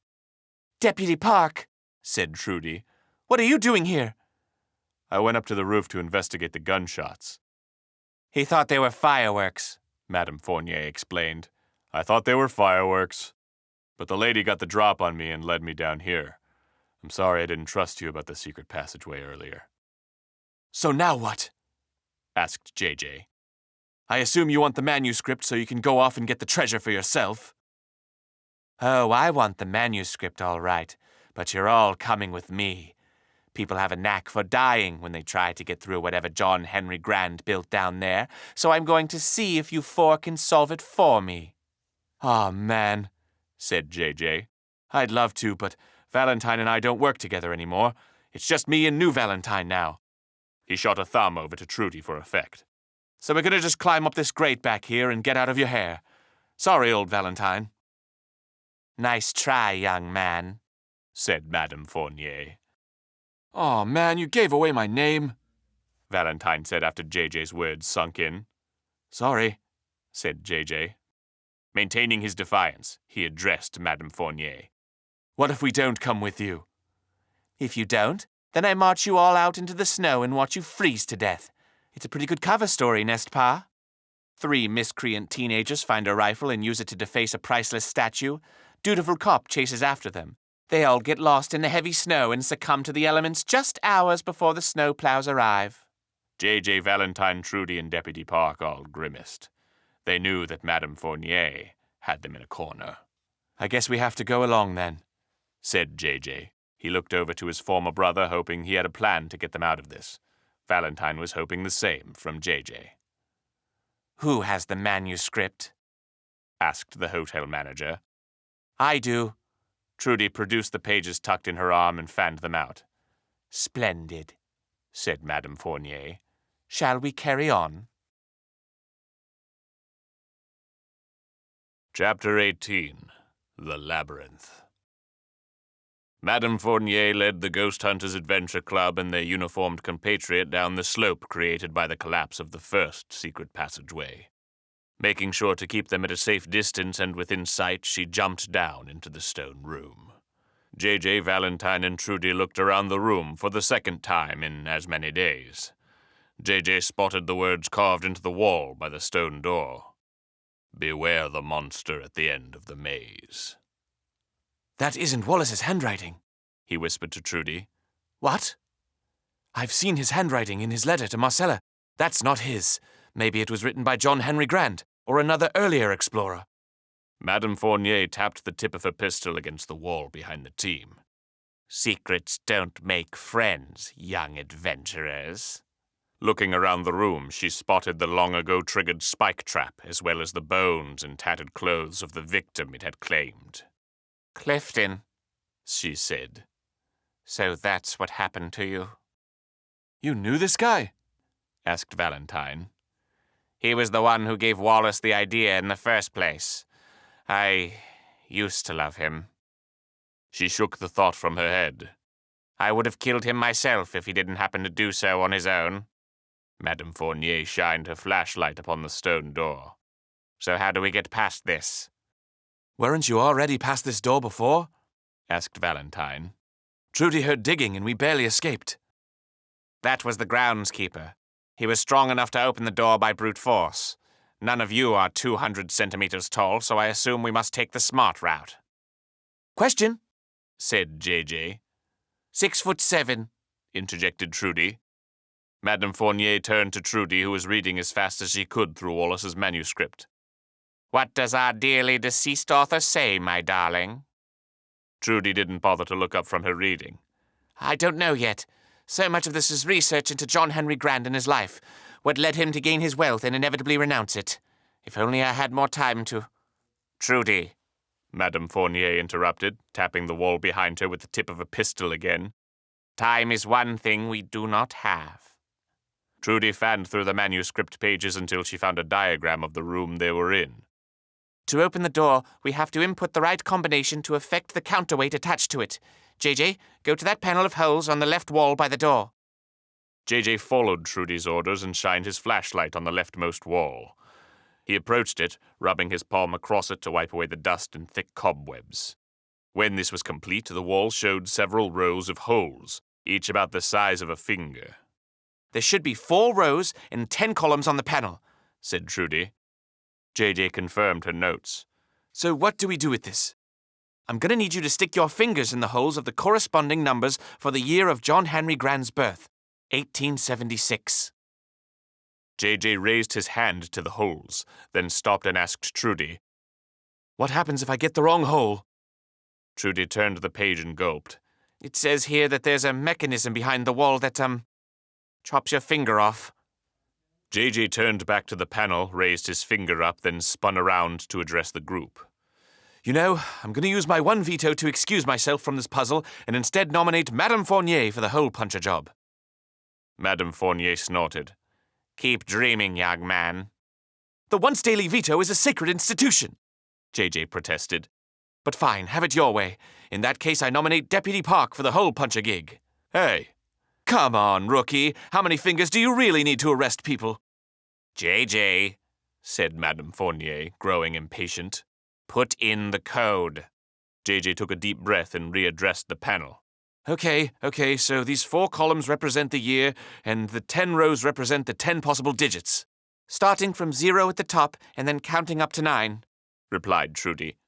Deputy Park, said Trudy, what are you doing here? I went up to the roof to investigate the gunshots. He thought they were fireworks, Madame Fournier explained. I thought they were fireworks. But the lady got the drop on me and led me down here. I'm sorry I didn't trust you about the secret passageway earlier. So now what? Asked JJ. I assume you want the manuscript so you can go off and get the treasure for yourself. Oh, I want the manuscript all right, but you're all coming with me. People have a knack for dying when they try to get through whatever John Henry Grant built down there, so I'm going to see if you four can solve it for me. Aw, man, said JJ. I'd love to, but Valentine and I don't work together anymore. It's just me and new Valentine now. He shot a thumb over to Trudy for effect. So we're gonna just climb up this grate back here and get out of your hair. Sorry, old Valentine. Nice try, young man, said Madame Fournier. Aw, man, you gave away my name. Valentine said after JJ's words sunk in. Sorry, said JJ. Maintaining his defiance, he addressed Madame Fournier. What if we don't come with you? If you don't, then I march you all out into the snow and watch you freeze to death. It's a pretty good cover story, n'est-ce pas? 3 miscreant teenagers find a rifle and use it to deface a priceless statue. Dutiful cop chases after them. They all get lost in the heavy snow and succumb to the elements just hours before the snowplows arrive. J.J. Valentine, Trudy, and Deputy Park all grimaced. They knew that Madame Fournier had them in a corner. I guess we have to go along then, said J.J. He looked over to his former brother, hoping he had a plan to get them out of this. Valentine was hoping the same from J.J. Who has the manuscript? asked the hotel manager. I do. Trudy produced the pages tucked in her arm and fanned them out. Splendid, said Madame Fournier. Shall we carry on? Chapter 18. The Labyrinth. Madame Fournier led the Ghost Hunters Adventure Club and their uniformed compatriot down the slope created by the collapse of the first secret passageway. Making sure to keep them at a safe distance and within sight, she jumped down into the stone room. J.J., Valentine, and Trudy looked around the room for the second time in as many days. J.J. spotted the words carved into the wall by the stone door. Beware the monster at the end of the maze. That isn't Wallace's handwriting, he whispered to Trudy. What? I've seen his handwriting in his letter to Marcella. That's not his. Maybe it was written by John Henry Grant, or another earlier explorer. Madame Fournier tapped the tip of her pistol against the wall behind the team. Secrets don't make friends, young adventurers. Looking around the room, she spotted the long-ago triggered spike trap, as well as the bones and tattered clothes of the victim it had claimed. Clifton, she said. So that's what happened to you? You knew this guy? Asked Valentine. He was the one who gave Wallace the idea in the first place. I used to love him. She shook the thought from her head. I would have killed him myself if he didn't happen to do so on his own. Madame Fournier shined her flashlight upon the stone door. So how do we get past this? Weren't you already past this door before? Asked Valentine. Trudy heard digging and we barely escaped. That was the groundskeeper. He was strong enough to open the door by brute force. None of you are 200 centimeters tall, so I assume we must take the smart route. Question, said J.J. 6'7", interjected Trudy. Madame Fournier turned to Trudy, who was reading as fast as she could through Wallace's manuscript. What does our dearly deceased author say, my darling? Trudy didn't bother to look up from her reading. I don't know yet. So much of this is research into John Henry Grant and his life, what led him to gain his wealth and inevitably renounce it. If only I had more time to... Trudy, Madame Fournier interrupted, tapping the wall behind her with the tip of a pistol again. Time is one thing we do not have. Trudy fanned through the manuscript pages until she found a diagram of the room they were in. To open the door, we have to input the right combination to affect the counterweight attached to it. JJ, go to that panel of holes on the left wall by the door. JJ followed Trudy's orders and shined his flashlight on the leftmost wall. He approached it, rubbing his palm across it to wipe away the dust and thick cobwebs. When this was complete, the wall showed several rows of holes, each about the size of a finger. There should be 4 rows and 10 columns on the panel, said Trudy. JJ confirmed her notes. So what do we do with this? I'm going to need you to stick your fingers in the holes of the corresponding numbers for the year of John Henry Grant's birth, 1876. JJ raised his hand to the holes, then stopped and asked Trudy. What happens if I get the wrong hole? Trudy turned the page and gulped. It says here that there's a mechanism behind the wall that, chops your finger off. JJ turned back to the panel, raised his finger up, then spun around to address the group. You know, I'm going to use my one veto to excuse myself from this puzzle and instead nominate Madame Fournier for the hole puncher job. Madame Fournier snorted. Keep dreaming, young man. The once-daily veto is a sacred institution, JJ protested. But fine, have it your way. In that case, I nominate Deputy Park for the hole puncher gig. Hey! Come on, rookie. How many fingers do you really need to arrest people? JJ, said Madame Fournier, growing impatient. put in the code. JJ took a deep breath and readdressed the panel. Okay, so these 4 columns represent the year, and the 10 rows represent the 10 possible digits. Starting from 0 at the top and then counting up to 9, replied Trudy.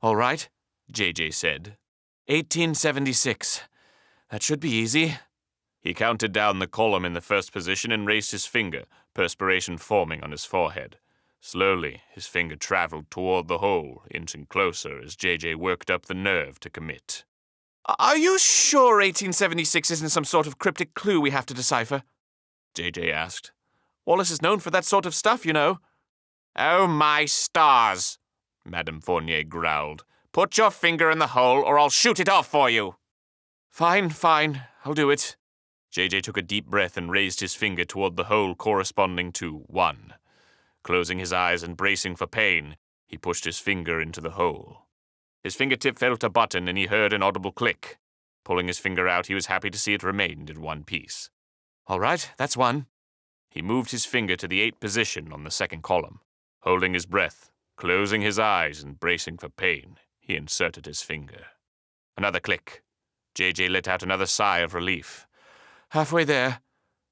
All right, JJ said. 1876. That should be easy. He counted down the column in the first position and raised his finger, perspiration forming on his forehead. Slowly, his finger traveled toward the hole, inching closer as JJ worked up the nerve to commit. Are you sure 1876 isn't some sort of cryptic clue we have to decipher? JJ asked. Wallace is known for that sort of stuff, you know. Oh, my stars, Madame Fournier growled. Put your finger in the hole or I'll shoot it off for you. Fine, I'll do it. JJ took a deep breath and raised his finger toward the hole corresponding to 1. Closing his eyes and bracing for pain, he pushed his finger into the hole. His fingertip felt a button and he heard an audible click. Pulling his finger out, he was happy to see it remained in one piece. All right, that's 1. He moved his finger to the 8th position on the second column. Holding his breath, closing his eyes and bracing for pain, he inserted his finger. Another click. JJ let out another sigh of relief. Halfway there.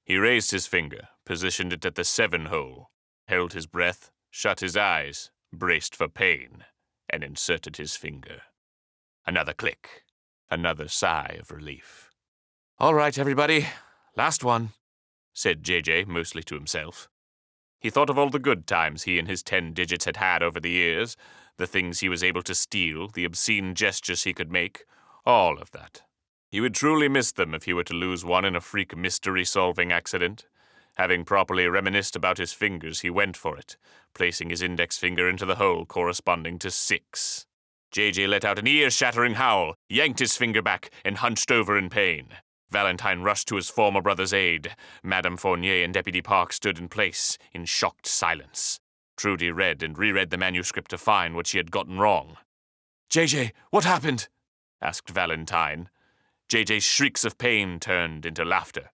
He raised his finger, positioned it at the 7 hole, held his breath, shut his eyes, braced for pain, and inserted his finger. Another click. Another sigh of relief. All right, everybody. Last one, said JJ, mostly to himself. He thought of all the good times he and his 10 digits had had over the years, the things he was able to steal, the obscene gestures he could make, all of that. He would truly miss them if he were to lose one in a freak mystery-solving accident. Having properly reminisced about his fingers, he went for it, placing his index finger into the hole corresponding to 6. JJ let out an ear-shattering howl, yanked his finger back, and hunched over in pain. Valentine rushed to his former brother's aid. Madame Fournier and Deputy Park stood in place, in shocked silence. Trudy read and reread the manuscript to find what she had gotten wrong. JJ, what happened? Asked Valentine. JJ's shrieks of pain turned into laughter.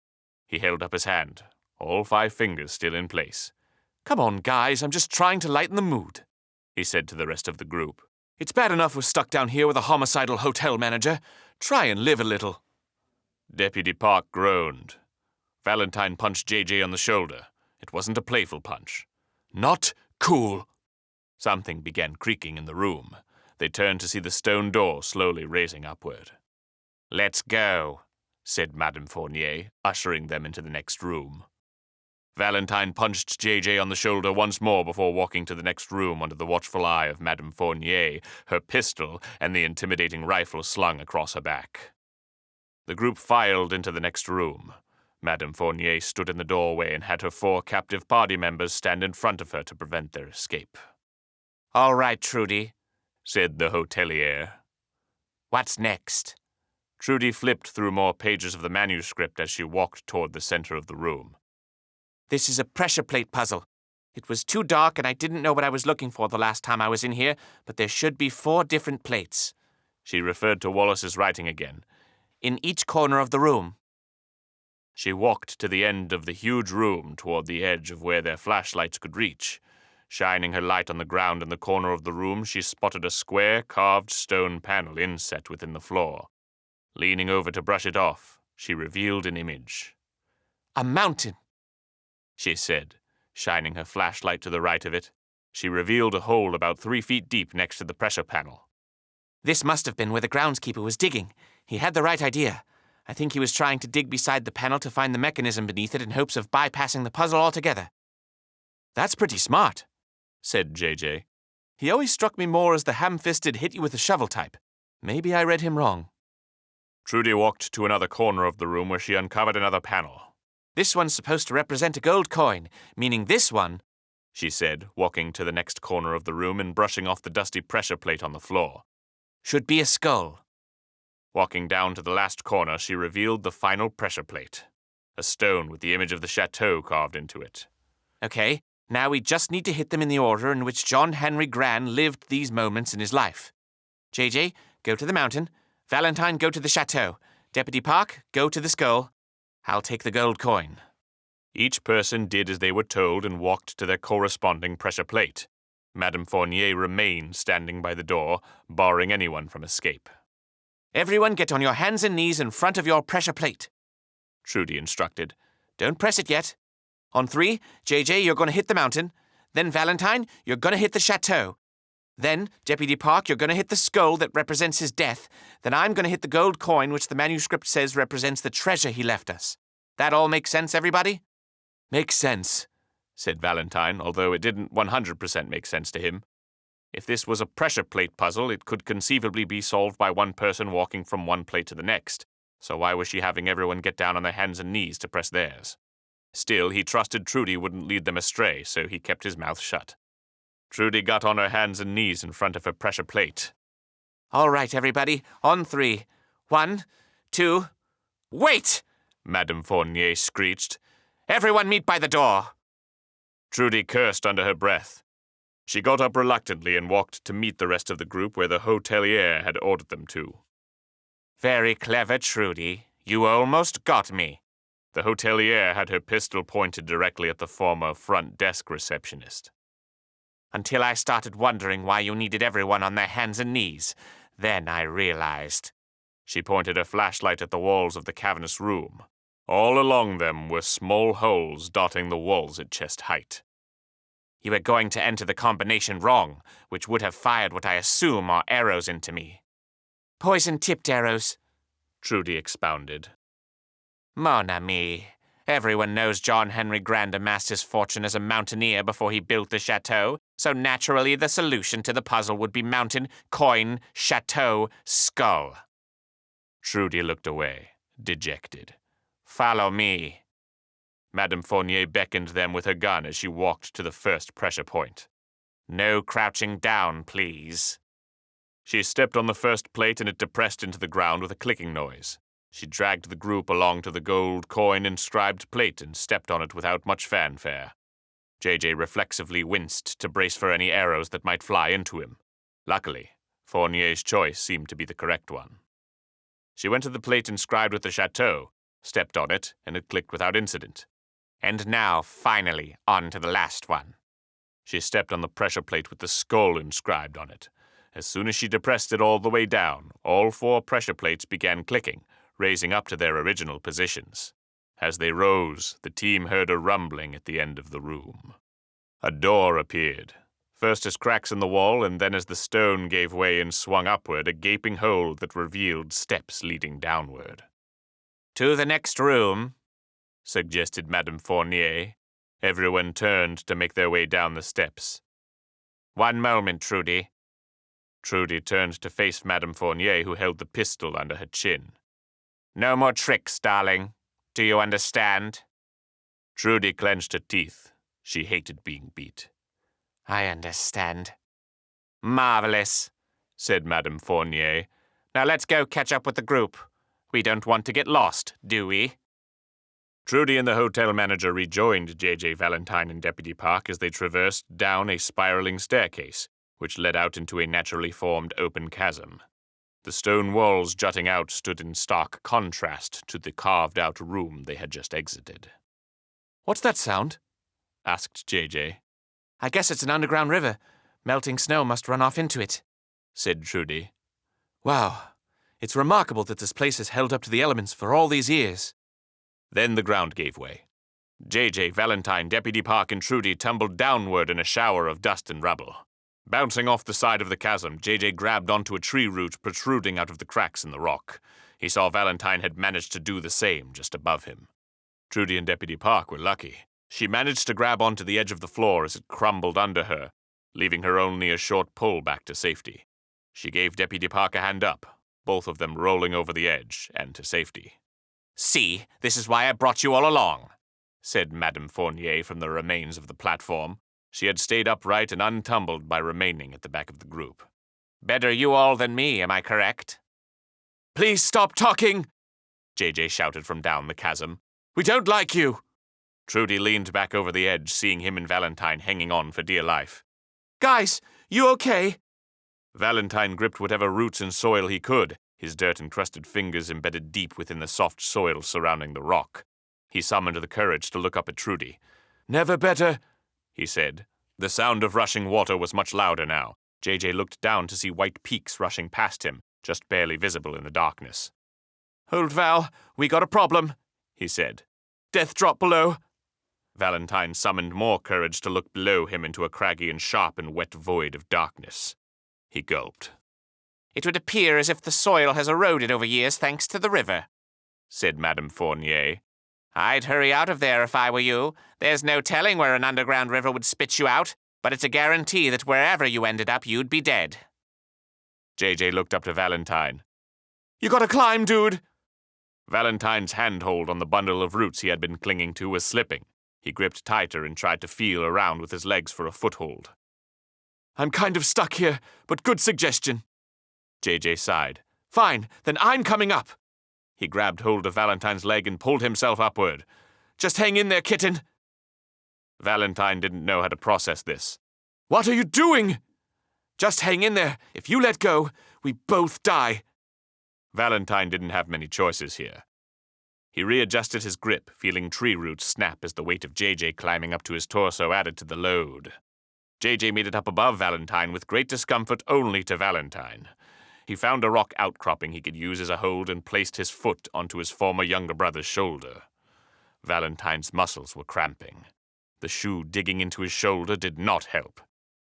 He held up his hand, all 5 fingers still in place. Come on, guys, I'm just trying to lighten the mood, he said to the rest of the group. It's bad enough we're stuck down here with a homicidal hotel manager. Try and live a little. Deputy Park groaned. Valentine punched JJ on the shoulder. It wasn't a playful punch. Not cool. Something began creaking in the room. They turned to see the stone door slowly raising upward. Let's go, said Madame Fournier, ushering them into the next room. Valentine punched JJ on the shoulder once more before walking to the next room under the watchful eye of Madame Fournier, her pistol and the intimidating rifle slung across her back. The group filed into the next room. Madame Fournier stood in the doorway and had her 4 captive party members stand in front of her to prevent their escape. All right, Trudy, said the hotelier. What's next? Trudy flipped through more pages of the manuscript as she walked toward the center of the room. This is a pressure plate puzzle. It was too dark and I didn't know what I was looking for the last time I was in here, but there should be 4 different plates. She referred to Wallace's writing again. In each corner of the room. She walked to the end of the huge room toward the edge of where their flashlights could reach. Shining her light on the ground in the corner of the room, she spotted a square, carved stone panel inset within the floor. Leaning over to brush it off, she revealed an image. A mountain, she said, shining her flashlight to the right of it. She revealed a hole about 3 feet deep next to the pressure panel. This must have been where the groundskeeper was digging. He had the right idea. I think he was trying to dig beside the panel to find the mechanism beneath it in hopes of bypassing the puzzle altogether. That's pretty smart, said JJ. He always struck me more as the ham-fisted hit-you-with-a-shovel type. Maybe I read him wrong. Trudy walked to another corner of the room where she uncovered another panel. This one's supposed to represent a gold coin, meaning this one she said, walking to the next corner of the room and brushing off the dusty pressure plate on the floor. Should be a skull. Walking down to the last corner, she revealed the final pressure plate. A stone with the image of the chateau carved into it. Okay, now we just need to hit them in the order in which John Henry Grande lived these moments in his life. JJ, go to the mountain. Valentine, go to the chateau. Deputy Park, go to the skull. I'll take the gold coin. Each person did as they were told and walked to their corresponding pressure plate. Madame Fournier remained standing by the door, barring anyone from escape. Everyone get on your hands and knees in front of your pressure plate, Trudy instructed. Don't press it yet. On 3, JJ, you're going to hit the mountain. Then Valentine, you're going to hit the chateau. Then, Deputy Park, you're going to hit the skull that represents his death. Then I'm going to hit the gold coin, which the manuscript says represents the treasure he left us. That all makes sense, everybody? Makes sense, said Valentine, although it didn't 100% make sense to him. If this was a pressure plate puzzle, it could conceivably be solved by one person walking from one plate to the next. So why was she having everyone get down on their hands and knees to press theirs? Still, he trusted Trudy wouldn't lead them astray, so he kept his mouth shut. Trudy got on her hands and knees in front of her pressure plate. All right, everybody, on 3. 1, 2... Wait! Madame Fournier screeched. Everyone meet by the door. Trudy cursed under her breath. She got up reluctantly and walked to meet the rest of the group where the hotelier had ordered them to. Very clever, Trudy. You almost got me. The hotelier had her pistol pointed directly at the former front desk receptionist. Until I started wondering why you needed everyone on their hands and knees. Then I realized. She pointed her flashlight at the walls of the cavernous room. All along them were small holes dotting the walls at chest height. You were going to enter the combination wrong, which would have fired what I assume are arrows into me. Poison-tipped arrows, Trudy expounded. Mon ami. Everyone knows John Henry Grande amassed his fortune as a mountaineer before he built the chateau, so naturally the solution to the puzzle would be mountain, coin, chateau, skull. Trudy looked away, dejected. Follow me. Madame Fournier beckoned them with her gun as she walked to the first pressure point. No crouching down, please. She stepped on the first plate and it depressed into the ground with a clicking noise. She dragged the group along to the gold coin-inscribed plate and stepped on it without much fanfare. JJ reflexively winced to brace for any arrows that might fly into him. Luckily, Fournier's choice seemed to be the correct one. She went to the plate inscribed with the chateau, stepped on it, and it clicked without incident. And now, finally, on to the last one. She stepped on the pressure plate with the skull inscribed on it. As soon as she depressed it all the way down, all 4 pressure plates began clicking, raising up to their original positions. As they rose, the team heard a rumbling at the end of the room. A door appeared, first as cracks in the wall, and then as the stone gave way and swung upward, a gaping hole that revealed steps leading downward. To the next room, suggested Madame Fournier. Everyone turned to make their way down the steps. One moment, Trudy. Trudy turned to face Madame Fournier, who held the pistol under her chin. No more tricks, darling. Do you understand? Trudy clenched her teeth. She hated being beat. I understand. Marvelous, said Madame Fournier. Now let's go catch up with the group. We don't want to get lost, do we? Trudy and the hotel manager rejoined J.J. Valentine and Deputy Park as they traversed down a spiraling staircase, which led out into a naturally formed open chasm. The stone walls jutting out stood in stark contrast to the carved-out room they had just exited. What's that sound? Asked J.J. I guess it's an underground river. Melting snow must run off into it, said Trudy. Wow, it's remarkable that this place has held up to the elements for all these years. Then the ground gave way. J.J., Valentine, Deputy Park, and Trudy tumbled downward in a shower of dust and rubble. Bouncing off the side of the chasm, J.J. grabbed onto a tree root protruding out of the cracks in the rock. He saw Valentine had managed to do the same just above him. Trudy and Deputy Park were lucky. She managed to grab onto the edge of the floor as it crumbled under her, leaving her only a short pull back to safety. She gave Deputy Park a hand up, both of them rolling over the edge and to safety. See, this is why I brought you all along, said Madame Fournier from the remains of the platform. She had stayed upright and untumbled by remaining at the back of the group. Better you all than me, am I correct? Please stop talking, JJ shouted from down the chasm. We don't like you. Trudy leaned back over the edge, seeing him and Valentine hanging on for dear life. Guys, you okay? Valentine gripped whatever roots and soil he could, his dirt-encrusted fingers embedded deep within the soft soil surrounding the rock. He summoned the courage to look up at Trudy. Never better, he said. The sound of rushing water was much louder now. JJ looked down to see white peaks rushing past him, just barely visible in the darkness. Old Val, we got a problem, he said. Death drop below. Valentine summoned more courage to look below him into a craggy and sharp and wet void of darkness. He gulped. It would appear as if the soil has eroded over years thanks to the river, said Madame Fournier. I'd hurry out of there if I were you. There's no telling where an underground river would spit you out, but it's a guarantee that wherever you ended up, you'd be dead. JJ looked up to Valentine. You gotta climb, dude. Valentine's handhold on the bundle of roots he had been clinging to was slipping. He gripped tighter and tried to feel around with his legs for a foothold. I'm kind of stuck here, but good suggestion. JJ sighed. Fine, then I'm coming up. He grabbed hold of Valentine's leg and pulled himself upward. Just hang in there, kitten. Valentine didn't know how to process this. What are you doing? Just hang in there. If you let go, we both die. Valentine didn't have many choices here. He readjusted his grip, feeling tree roots snap as the weight of JJ climbing up to his torso added to the load. JJ made it up above Valentine with great discomfort only to Valentine. He found a rock outcropping he could use as a hold and placed his foot onto his former younger brother's shoulder. Valentine's muscles were cramping. The shoe digging into his shoulder did not help.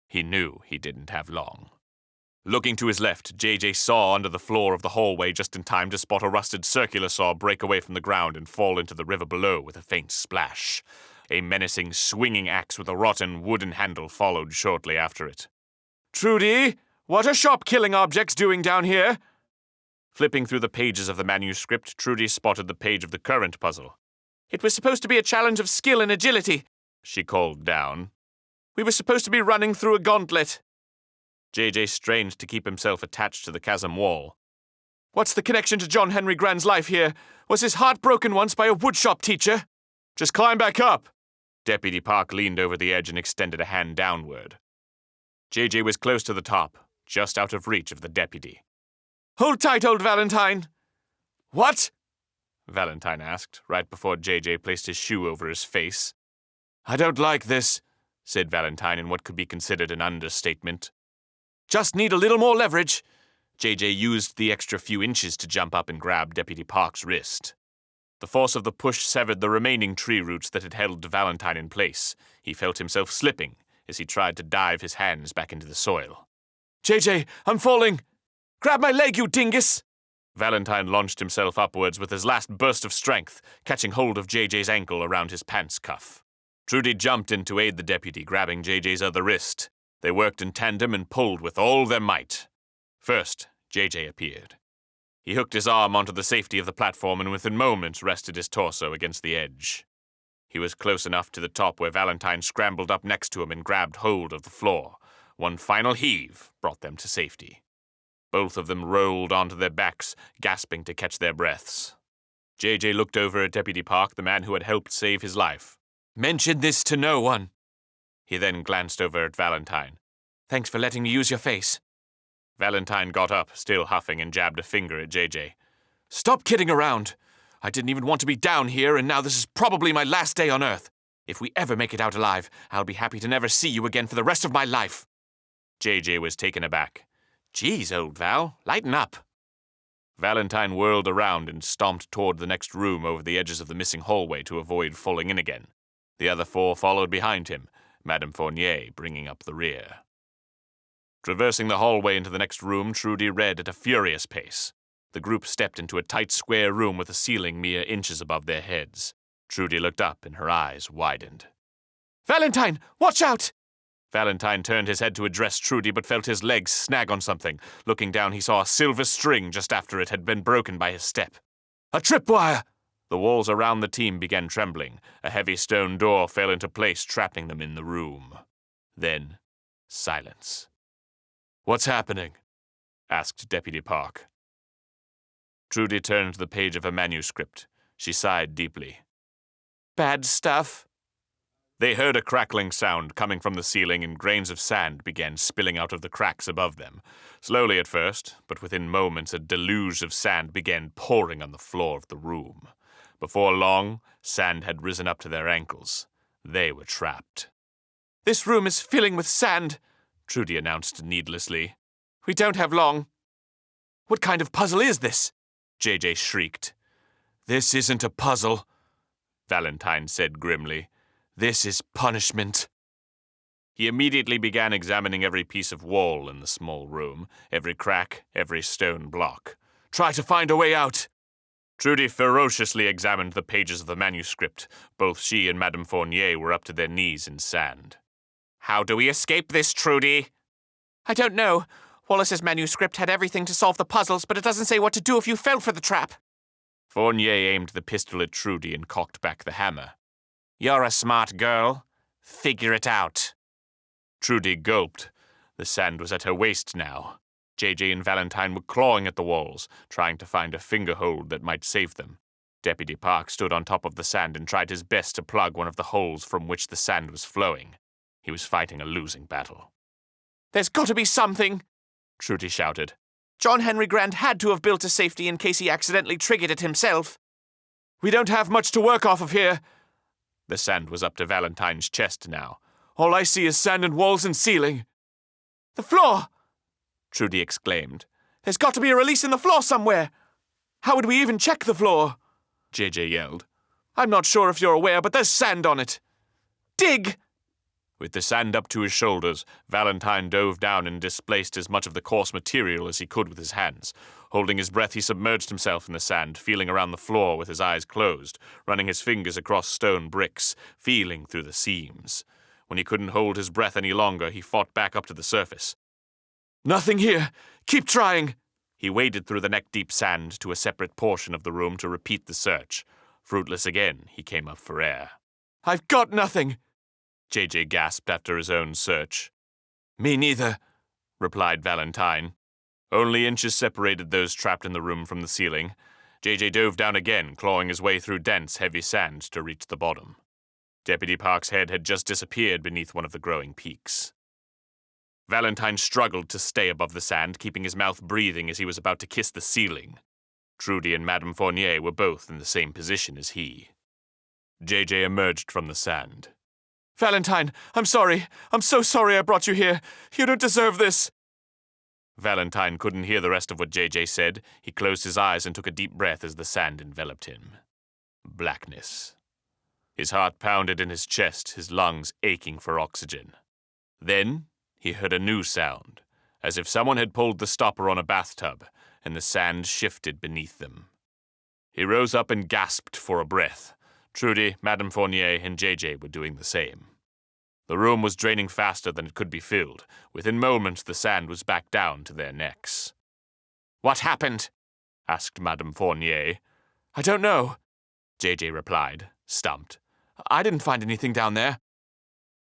He knew he didn't have long. Looking to his left, JJ saw under the floor of the hallway just in time to spot a rusted circular saw break away from the ground and fall into the river below with a faint splash. A menacing, swinging axe with a rotten wooden handle followed shortly after it. Trudy, what are shop-killing objects doing down here? Flipping through the pages of the manuscript, Trudy spotted the page of the current puzzle. It was supposed to be a challenge of skill and agility, she called down. We were supposed to be running through a gauntlet. JJ strained to keep himself attached to the chasm wall. What's the connection to John Henry Grand's life here? Was his heart broken once by a woodshop teacher? Just climb back up. Deputy Park leaned over the edge and extended a hand downward. JJ was close to the top, just out of reach of the deputy. Hold tight, old Valentine. What? Valentine asked, right before JJ placed his shoe over his face. I don't like this, said Valentine in what could be considered an understatement. Just need a little more leverage. JJ used the extra few inches to jump up and grab Deputy Park's wrist. The force of the push severed the remaining tree roots that had held Valentine in place. He felt himself slipping as he tried to dive his hands back into the soil. JJ, I'm falling. Grab my leg, you dingus. Valentine launched himself upwards with his last burst of strength, catching hold of JJ's ankle around his pants cuff. Trudy jumped in to aid the deputy, grabbing JJ's other wrist. They worked in tandem and pulled with all their might. First, JJ appeared. He hooked his arm onto the safety of the platform and within moments rested his torso against the edge. He was close enough to the top where Valentine scrambled up next to him and grabbed hold of the floor. One final heave brought them to safety. Both of them rolled onto their backs, gasping to catch their breaths. JJ looked over at Deputy Park, the man who had helped save his life. Mention this to no one. He then glanced over at Valentine. Thanks for letting me use your face. Valentine got up, still huffing, and jabbed a finger at JJ. Stop kidding around. I didn't even want to be down here, and now this is probably my last day on Earth. If we ever make it out alive, I'll be happy to never see you again for the rest of my life. JJ was taken aback. Geez, old Val, lighten up. Valentine whirled around and stomped toward the next room over the edges of the missing hallway to avoid falling in again. The other four followed behind him, Madame Fournier bringing up the rear. Traversing the hallway into the next room, Trudy read at a furious pace. The group stepped into a tight square room with a ceiling mere inches above their heads. Trudy looked up and her eyes widened. Valentine, watch out! Valentine turned his head to address Trudy but felt his legs snag on something. Looking down, he saw a silver string just after it had been broken by his step. A tripwire! The walls around the team began trembling. A heavy stone door fell into place, trapping them in the room. Then, silence. "What's happening?" asked Deputy Park. Trudy turned to the page of a manuscript. She sighed deeply. Bad stuff. They heard a crackling sound coming from the ceiling, and grains of sand began spilling out of the cracks above them. Slowly at first, but within moments a deluge of sand began pouring on the floor of the room. Before long, sand had risen up to their ankles. They were trapped. "This room is filling with sand," Trudy announced needlessly. "We don't have long." What kind of puzzle is this? JJ shrieked. This isn't a puzzle, Valentine said grimly. This is punishment. He immediately began examining every piece of wall in the small room, every crack, every stone block. Try to find a way out. Trudy ferociously examined the pages of the manuscript. Both she and Madame Fournier were up to their knees in sand. "How do we escape this, Trudy?" "I don't know. Wallace's manuscript had everything to solve the puzzles, but it doesn't say what to do if you fell for the trap." Fournier aimed the pistol at Trudy and cocked back the hammer. "You're a smart girl. Figure it out." Trudy gulped. The sand was at her waist now. JJ and Valentine were clawing at the walls, trying to find a finger hold that might save them. Deputy Park stood on top of the sand and tried his best to plug one of the holes from which the sand was flowing. He was fighting a losing battle. "There's got to be something," Trudy shouted. "John Henry Grant had to have built a safety in case he accidentally triggered it himself." We don't have much to work off of here. The sand was up to Valentine's chest now. All I see is sand and walls and ceiling. "The floor!" Trudy exclaimed. "There's got to be a release in the floor somewhere." How would we even check the floor? JJ yelled. I'm not sure if you're aware, but there's sand on it. "Dig!" With the sand up to his shoulders, Valentine dove down and displaced as much of the coarse material as he could with his hands. Holding his breath, he submerged himself in the sand, feeling around the floor with his eyes closed, running his fingers across stone bricks, feeling through the seams. When he couldn't hold his breath any longer, he fought back up to the surface. Nothing here. Keep trying. He waded through the neck-deep sand to a separate portion of the room to repeat the search. Fruitless again, he came up for air. I've got nothing, JJ gasped after his own search. Me neither, replied Valentine. Only inches separated those trapped in the room from the ceiling. JJ dove down again, clawing his way through dense, heavy sand to reach the bottom. Deputy Park's head had just disappeared beneath one of the growing peaks. Valentine struggled to stay above the sand, keeping his mouth breathing as he was about to kiss the ceiling. Trudy and Madame Fournier were both in the same position as he. JJ emerged from the sand. Valentine, I'm sorry. I'm so sorry I brought you here. You don't deserve this. Valentine couldn't hear the rest of what JJ said. He closed his eyes and took a deep breath as the sand enveloped him. Blackness. His heart pounded in his chest, his lungs aching for oxygen. Then he heard a new sound, as if someone had pulled the stopper on a bathtub, and the sand shifted beneath them. He rose up and gasped for a breath. Trudy, Madame Fournier, and JJ were doing the same. The room was draining faster than it could be filled. Within moments, the sand was back down to their necks. "What happened?" asked Madame Fournier. I don't know, JJ replied, stumped. I didn't find anything down there.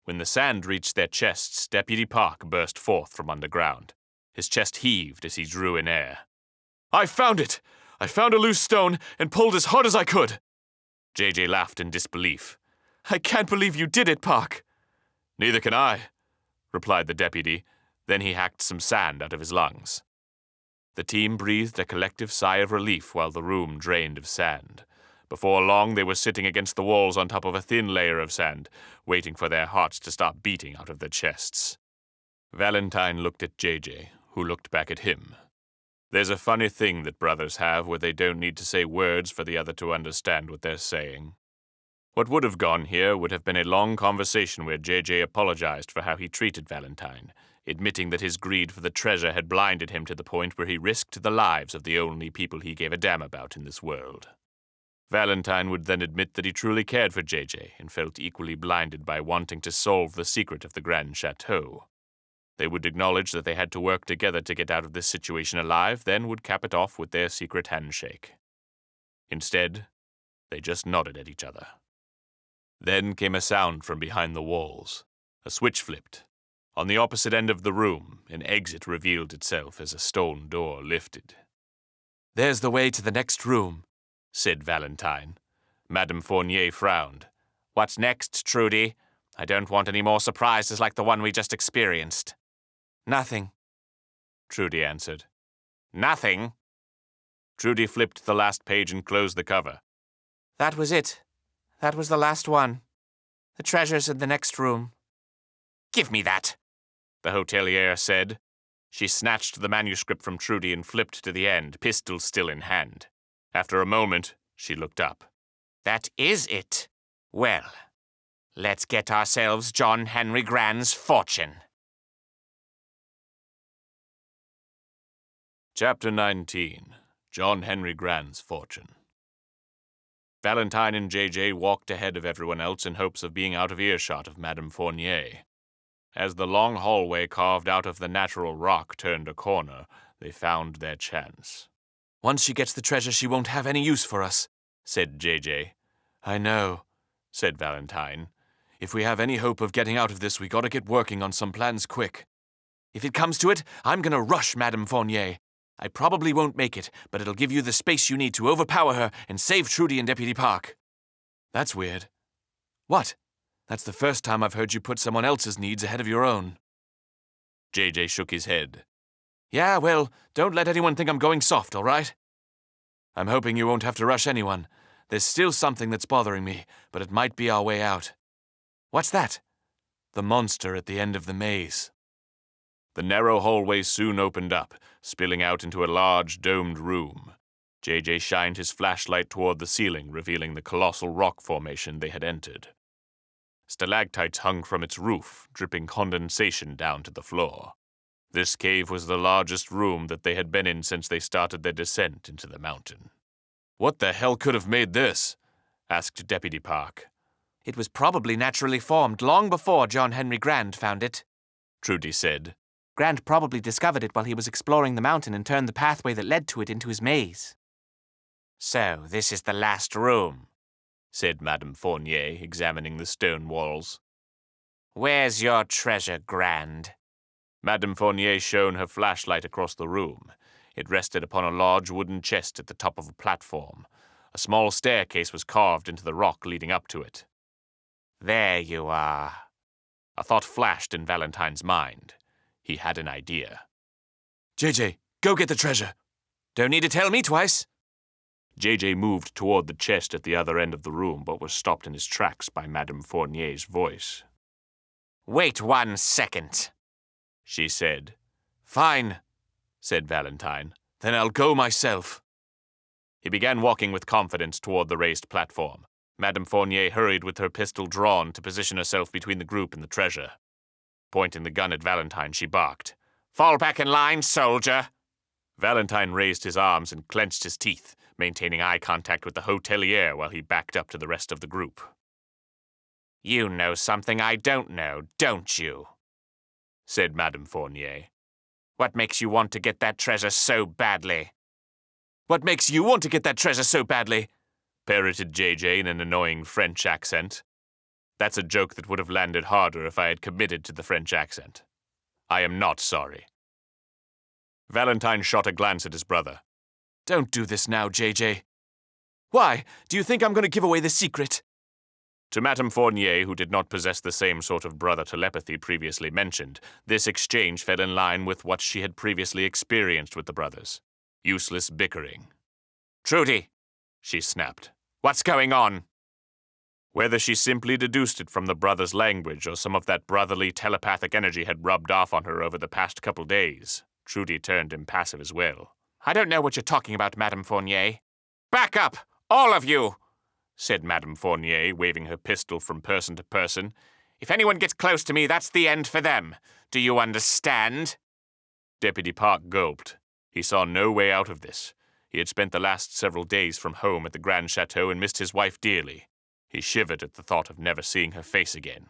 When the sand reached their chests, Deputy Park burst forth from underground. His chest heaved as he drew in air. I found it! I found a loose stone and pulled as hard as I could. JJ laughed in disbelief. I can't believe you did it, Park. Neither can I, replied the deputy. Then he hacked some sand out of his lungs. The team breathed a collective sigh of relief while the room drained of sand. Before long, they were sitting against the walls on top of a thin layer of sand, waiting for their hearts to stop beating out of their chests. Valentine looked at JJ, who looked back at him. There's a funny thing that brothers have where they don't need to say words for the other to understand what they're saying. What would have gone here would have been a long conversation where JJ apologized for how he treated Valentine, admitting that his greed for the treasure had blinded him to the point where he risked the lives of the only people he gave a damn about in this world. Valentine would then admit that he truly cared for JJ and felt equally blinded by wanting to solve the secret of the Grande Chateau. They would acknowledge that they had to work together to get out of this situation alive, then would cap it off with their secret handshake. Instead, they just nodded at each other. Then came a sound from behind the walls. A switch flipped, On the opposite end of the room, an exit revealed itself as a stone door lifted. "There's the way to the next room," said Valentine. Madame Fournier frowned. "What's next, Trudy? I don't want any more surprises like the one we just experienced." "Nothing," Trudy answered. "Nothing?" Trudy flipped the last page and closed the cover. "That was it. That was the last one. The treasure's in the next room." "Give me that," the hotelier said. She snatched the manuscript from Trudy and flipped to the end, pistol still in hand. After a moment, she looked up. "That is it. Well, let's get ourselves John Henry Grand's fortune." Chapter 19. John Henry Grand's Fortune. Valentine and J.J. walked ahead of everyone else in hopes of being out of earshot of Madame Fournier. As the long hallway carved out of the natural rock turned a corner, they found their chance. "Once she gets the treasure, she won't have any use for us," said J.J. "I know," said Valentine. "If we have any hope of getting out of this, we gotta get working on some plans quick. If it comes to it, I'm gonna rush Madame Fournier. I probably won't make it, but it'll give you the space you need to overpower her and save Trudy and Deputy Park." "That's weird." "What?" "That's the first time I've heard you put someone else's needs ahead of your own." J.J. shook his head. "Yeah, well, don't let anyone think I'm going soft, all right? I'm hoping you won't have to rush anyone. There's still something that's bothering me, but it might be our way out." "What's that?" "The monster at the end of the maze." The narrow hallway soon opened up, spilling out into a large, domed room. J.J. shined his flashlight toward the ceiling, revealing the colossal rock formation they had entered. Stalactites hung from its roof, dripping condensation down to the floor. This cave was the largest room that they had been in since they started their descent into the mountain. "What the hell could have made this?" asked Deputy Park. "It was probably naturally formed long before John Henry Grand found it," Trudy said. "Grand probably discovered it while he was exploring the mountain and turned the pathway that led to it into his maze." "So, this is the last room," said Madame Fournier, examining the stone walls. "Where's your treasure, Grand?" Madame Fournier shone her flashlight across the room. It rested upon a large wooden chest at the top of a platform. A small staircase was carved into the rock leading up to it. "There you are." A thought flashed in Valentine's mind. He had an idea. "JJ, go get the treasure. Don't need to tell me twice." J.J. moved toward the chest at the other end of the room, but was stopped in his tracks by Madame Fournier's voice. "Wait 1 second," she said. "Fine," said Valentine. "Then I'll go myself." He began walking with confidence toward the raised platform. Madame Fournier hurried with her pistol drawn to position herself between the group and the treasure. Pointing the gun at Valentine, she barked, "Fall back in line, soldier." Valentine raised his arms and clenched his teeth, maintaining eye contact with the hotelier while he backed up to the rest of the group. "You know something I don't know, don't you?" said Madame Fournier. "What makes you want to get that treasure so badly?" "What makes you want to get that treasure so badly?" parroted J.J. in an annoying French accent. That's a joke that would have landed harder if I had committed to the French accent. I am not sorry. Valentine shot a glance at his brother. "Don't do this now, JJ. Why? Do you think I'm going to give away the secret?" To Madame Fournier, who did not possess the same sort of brother telepathy previously mentioned, this exchange fell in line with what she had previously experienced with the brothers. Useless bickering. "Trudy," she snapped. "What's going on?" Whether she simply deduced it from the brothers' language or some of that brotherly telepathic energy had rubbed off on her over the past couple days, Trudy turned impassive as well. "I don't know what you're talking about, Madame Fournier." "Back up, all of you," said Madame Fournier, waving her pistol from person to person. "If anyone gets close to me, that's the end for them. Do you understand?" Deputy Park gulped. He saw no way out of this. He had spent the last several days from home at the Grande Chateau and missed his wife dearly. He shivered at the thought of never seeing her face again.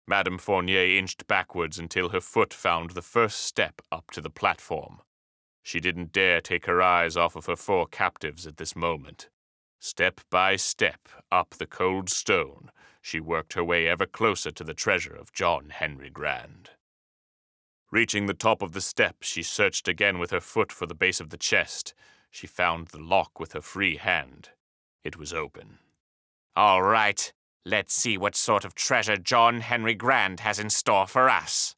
Madame Fournier inched backwards until her foot found the first step up to the platform. She didn't dare take her eyes off of her 4 captives at this moment. Step by step up the cold stone, she worked her way ever closer to the treasure of John Henry Grand. Reaching the top of the steps, she searched again with her foot for the base of the chest. She found the lock with her free hand. It was open. All right, let's see what sort of treasure John Henry Grande has in store for us.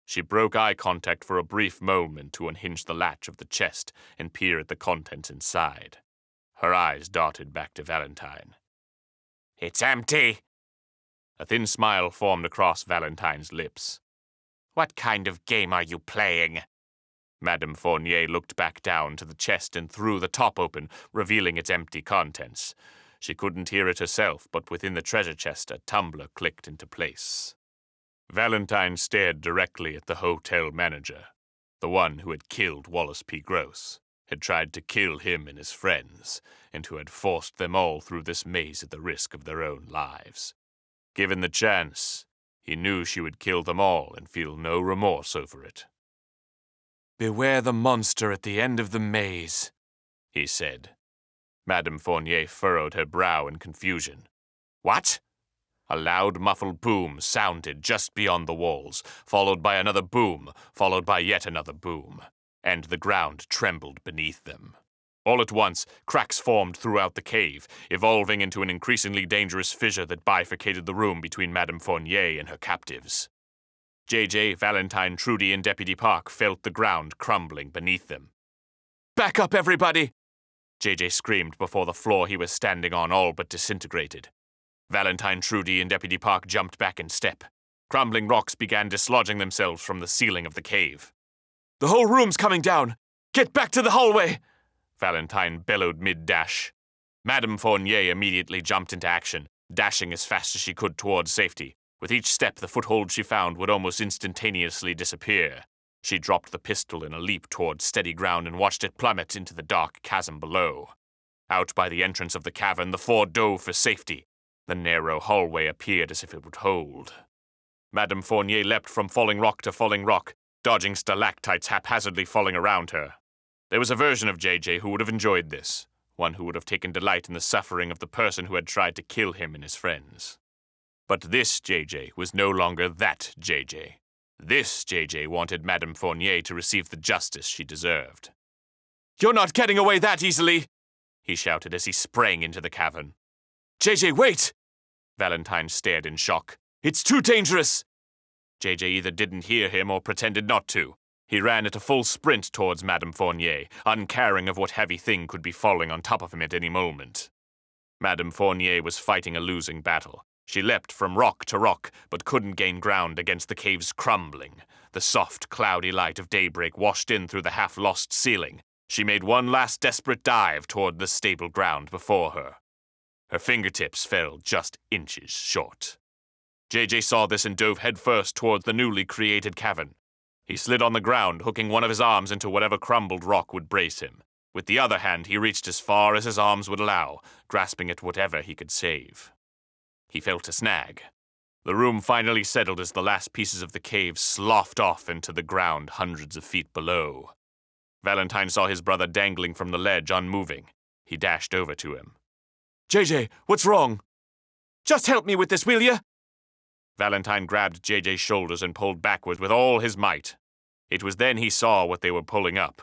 She broke eye contact for a brief moment to unhinge the latch of the chest and peer at the contents inside. Her eyes darted back to Valentine. It's empty. A thin smile formed across Valentine's lips. What kind of game are you playing? Madame Fournier looked back down to the chest and threw the top open, revealing its empty contents. She couldn't hear it herself, but within the treasure chest a tumbler clicked into place. Valentine stared directly at the hotel manager, the one who had killed Wallace P. Gross, had tried to kill him and his friends, and who had forced them all through this maze at the risk of their own lives. Given the chance, he knew she would kill them all and feel no remorse over it. "Beware the monster at the end of the maze," he said. Madame Fournier furrowed her brow in confusion. What? A loud, muffled boom sounded just beyond the walls, followed by another boom, followed by yet another boom, and the ground trembled beneath them. All at once, cracks formed throughout the cave, evolving into an increasingly dangerous fissure that bifurcated the room between Madame Fournier and her captives. J.J., Valentine, Trudy, and Deputy Park felt the ground crumbling beneath them. "Back up, everybody!" J.J. screamed before the floor he was standing on all but disintegrated. Valentine, Trudy, and Deputy Park jumped back in step. Crumbling rocks began dislodging themselves from the ceiling of the cave. "The whole room's coming down! Get back to the hallway!" Valentine bellowed mid-dash. Madame Fournier immediately jumped into action, dashing as fast as she could towards safety. With each step, the foothold she found would almost instantaneously disappear. She dropped the pistol in a leap towards steady ground and watched it plummet into the dark chasm below. Out by the entrance of the cavern, the four dove for safety. The narrow hallway appeared as if it would hold. Madame Fournier leapt from falling rock to falling rock, dodging stalactites haphazardly falling around her. There was a version of J.J. who would have enjoyed this, one who would have taken delight in the suffering of the person who had tried to kill him and his friends. But this J.J. was no longer that J.J. This J.J. wanted Madame Fournier to receive the justice she deserved. "You're not getting away that easily!" he shouted as he sprang into the cavern. "JJ, wait!" Valentine stared in shock. "It's too dangerous!" J.J. either didn't hear him or pretended not to. He ran at a full sprint towards Madame Fournier, uncaring of what heavy thing could be falling on top of him at any moment. Madame Fournier was fighting a losing battle. She leapt from rock to rock, but couldn't gain ground against the cave's crumbling. The soft, cloudy light of daybreak washed in through the half-lost ceiling. She made one last desperate dive toward the stable ground before her. Her fingertips fell just inches short. J.J. saw this and dove headfirst toward the newly created cavern. He slid on the ground, hooking one of his arms into whatever crumbled rock would brace him. With the other hand, he reached as far as his arms would allow, grasping at whatever he could save. He felt a snag. The room finally settled as the last pieces of the cave sloughed off into the ground hundreds of feet below. Valentine saw his brother dangling from the ledge, unmoving. He dashed over to him. "JJ, what's wrong? Just help me with this, will you?" Valentine grabbed JJ's shoulders and pulled backwards with all his might. It was then he saw what they were pulling up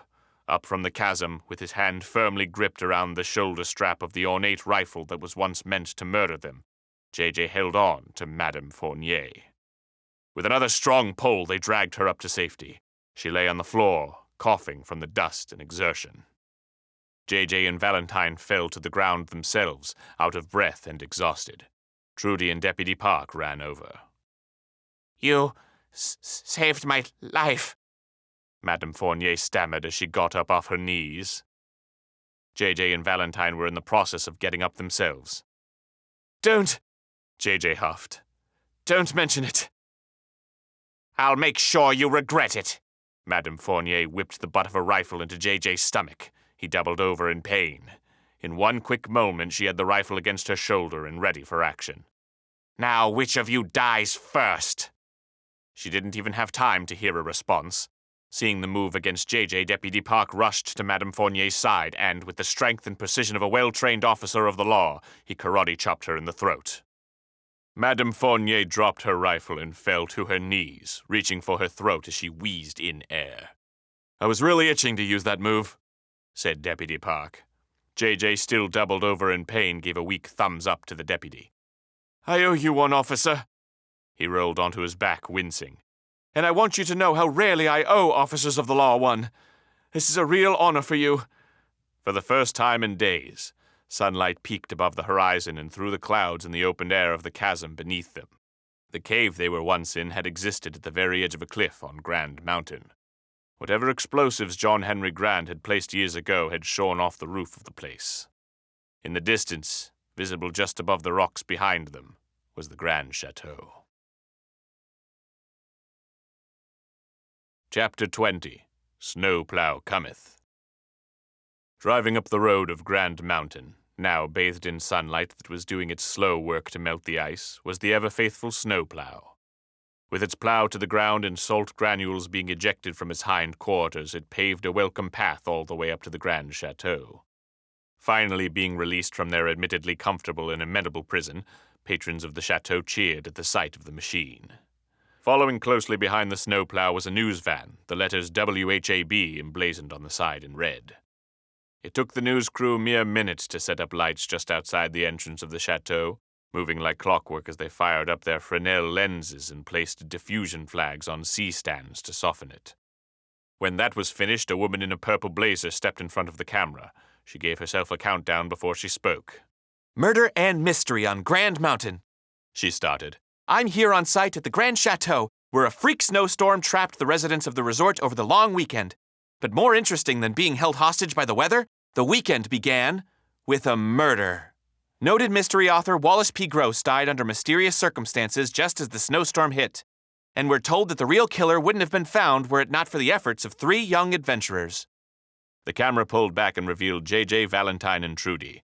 from the chasm, with his hand firmly gripped around the shoulder strap of the ornate rifle that was once meant to murder them. J.J. held on to Madame Fournier. With another strong pull, they dragged her up to safety. She lay on the floor, coughing from the dust and exertion. J.J. and Valentine fell to the ground themselves, out of breath and exhausted. Trudy and Deputy Park ran over. "You saved my life," Madame Fournier stammered as she got up off her knees. J.J. and Valentine were in the process of getting up themselves. "Don't," J.J. huffed. "Don't mention it." "I'll make sure you regret it." Madame Fournier whipped the butt of her rifle into J.J.'s stomach. He doubled over in pain. In one quick moment, she had the rifle against her shoulder and ready for action. "Now, which of you dies first?" She didn't even have time to hear a response. Seeing the move against J.J., Deputy Park rushed to Madame Fournier's side and, with the strength and precision of a well-trained officer of the law, he karate-chopped her in the throat. Madame Fournier dropped her rifle and fell to her knees, reaching for her throat as she wheezed in air. I was really itching to use that move, said Deputy Park. JJ, still doubled over in pain, gave a weak thumbs up to the deputy. I owe you one, officer. He rolled onto his back, wincing. And I want you to know how rarely I owe officers of the law one. This is a real honor for you. For the first time in days, sunlight peeked above the horizon and through the clouds in the open air of the chasm beneath them. The cave they were once in had existed at the very edge of a cliff on Grand Mountain. Whatever explosives John Henry Grant had placed years ago had shorn off the roof of the place. In the distance, visible just above the rocks behind them, was the Grande Chateau. Chapter 20. Snowplow Cometh. Driving up the road of Grand Mountain, now bathed in sunlight that was doing its slow work to melt the ice, was the ever-faithful snowplow. With its plow to the ground and salt granules being ejected from its hind quarters, it paved a welcome path all the way up to the Grande Chateau. Finally being released from their admittedly comfortable and amenable prison, patrons of the chateau cheered at the sight of the machine. Following closely behind the snowplow was a news van, the letters WHAB emblazoned on the side in red. It took the news crew mere minutes to set up lights just outside the entrance of the chateau, moving like clockwork as they fired up their Fresnel lenses and placed diffusion flags on C-stands to soften it. When that was finished, a woman in a purple blazer stepped in front of the camera. She gave herself a countdown before she spoke. Murder and mystery on Grand Mountain, she started. I'm here on site at the Grande Chateau, where a freak snowstorm trapped the residents of the resort over the long weekend. But more interesting than being held hostage by the weather, the weekend began with a murder. Noted mystery author Wallace P. Gross died under mysterious circumstances just as the snowstorm hit. And we're told that the real killer wouldn't have been found were it not for the efforts of 3 young adventurers. The camera pulled back and revealed J.J., Valentine, and Trudy.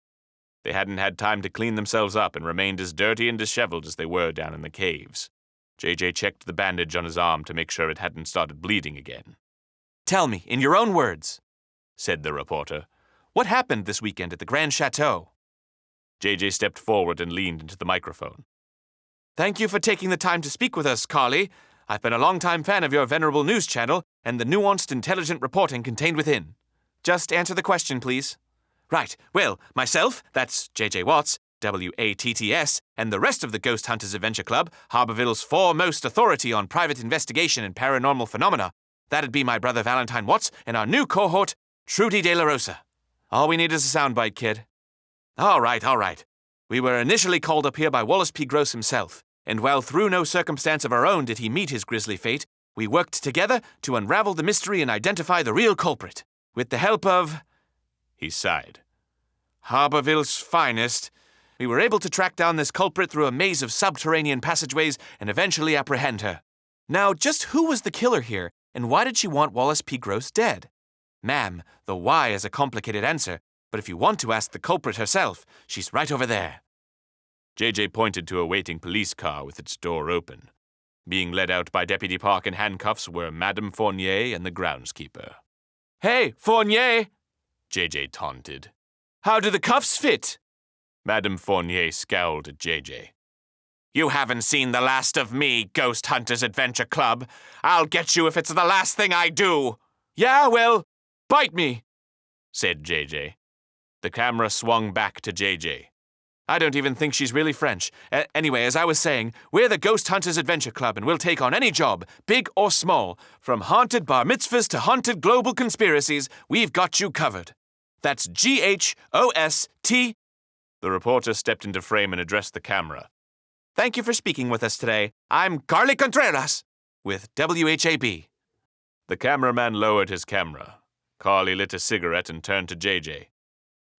They hadn't had time to clean themselves up and remained as dirty and disheveled as they were down in the caves. J.J. checked the bandage on his arm to make sure it hadn't started bleeding again. Tell me, in your own words, said the reporter, what happened this weekend at the Grande Chateau? J.J. stepped forward and leaned into the microphone. Thank you for taking the time to speak with us, Carly. I've been a long-time fan of your venerable news channel and the nuanced, intelligent reporting contained within. Just answer the question, please. Right, well, myself, that's J.J. Watts, W-A-T-T-S, and the rest of the Ghost Hunters Adventure Club, Harborville's foremost authority on private investigation and paranormal phenomena. That'd be my brother Valentine Watts and our new cohort, Trudy De La Rosa. All we need is a soundbite, kid. All right. We were initially called up here by Wallace P. Gross himself, and while through no circumstance of our own did he meet his grisly fate, we worked together to unravel the mystery and identify the real culprit. With the help of... He sighed. Harborville's finest, we were able to track down this culprit through a maze of subterranean passageways and eventually apprehend her. Now, just who was the killer here, and why did she want Wallace P. Gross dead? Ma'am, the why is a complicated answer, but if you want to ask the culprit herself, she's right over there. J.J. pointed to a waiting police car with its door open. Being led out by Deputy Park in handcuffs were Madame Fournier and the groundskeeper. Hey, Fournier! J.J. taunted. How do the cuffs fit? Madame Fournier scowled at J.J. You haven't seen the last of me, Ghost Hunters Adventure Club. I'll get you if it's the last thing I do. Yeah, well, bite me, said J.J. The camera swung back to J.J. I don't even think she's really French. Anyway, as I was saying, we're the Ghost Hunters Adventure Club, and we'll take on any job, big or small. From haunted bar mitzvahs to haunted global conspiracies, we've got you covered. That's G-H-O-S-T. The reporter stepped into frame and addressed the camera. Thank you for speaking with us today. I'm Carly Contreras with WHAB. The cameraman lowered his camera. Carly lit a cigarette and turned to J.J.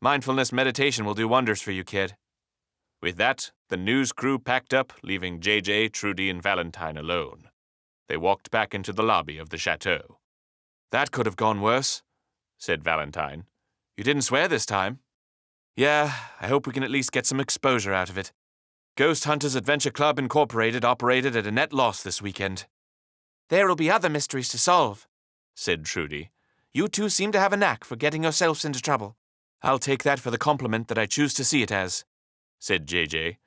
Mindfulness meditation will do wonders for you, kid. With that, the news crew packed up, leaving J.J., Trudy, and Valentine alone. They walked back into the lobby of the chateau. That could have gone worse, said Valentine. You didn't swear this time. Yeah, I hope we can at least get some exposure out of it. Ghost Hunters Adventure Club Incorporated operated at a net loss this weekend. There'll be other mysteries to solve, said Trudy. You two seem to have a knack for getting yourselves into trouble. I'll take that for the compliment that I choose to see it as, said J.J.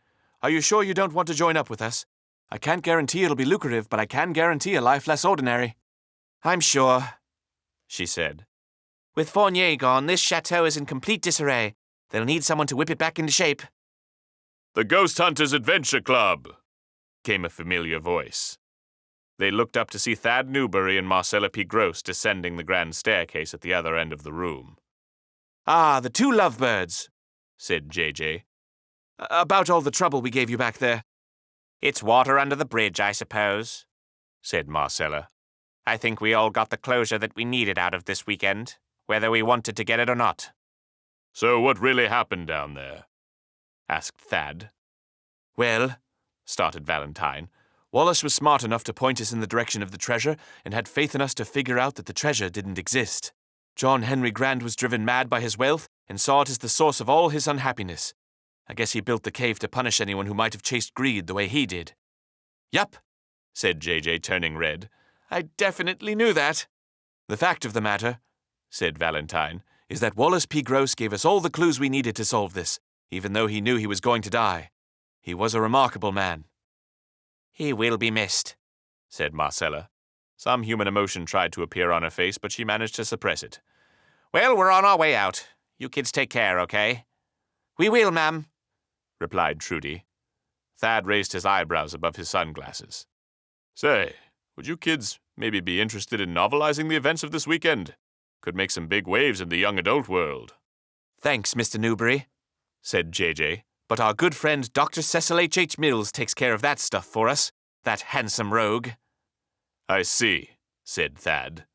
Are you sure you don't want to join up with us? I can't guarantee it'll be lucrative, but I can guarantee a life less ordinary. I'm sure, she said. With Fournier gone, this chateau is in complete disarray. They'll need someone to whip it back into shape. The Ghost Hunters Adventure Club, came a familiar voice. They looked up to see Thad Newberry and Marcella P. Gross descending the grand staircase at the other end of the room. Ah, the two lovebirds, said J.J. About all the trouble we gave you back there. It's water under the bridge, I suppose, said Marcella. I think we all got the closure that we needed out of this weekend, whether we wanted to get it or not. So what really happened down there? Asked Thad. Well, started Valentine, Wallace was smart enough to point us in the direction of the treasure and had faith in us to figure out that the treasure didn't exist. John Henry Grant was driven mad by his wealth and saw it as the source of all his unhappiness. I guess he built the cave to punish anyone who might have chased greed the way he did. Yup, said J.J., turning red. I definitely knew that. The fact of the matter, said Valentine, is that Wallace P. Gross gave us all the clues we needed to solve this, even though he knew he was going to die. He was a remarkable man. He will be missed, said Marcella. Some human emotion tried to appear on her face, but she managed to suppress it. Well, we're on our way out. You kids take care, okay? We will, ma'am, replied Trudy. Thad raised his eyebrows above his sunglasses. Say, would you kids maybe be interested in novelizing the events of this weekend? Could make some big waves in the young adult world. Thanks, Mr. Newberry, said J.J., but our good friend Dr. Cecil H.H. Mills takes care of that stuff for us, that handsome rogue. I see, said Thad.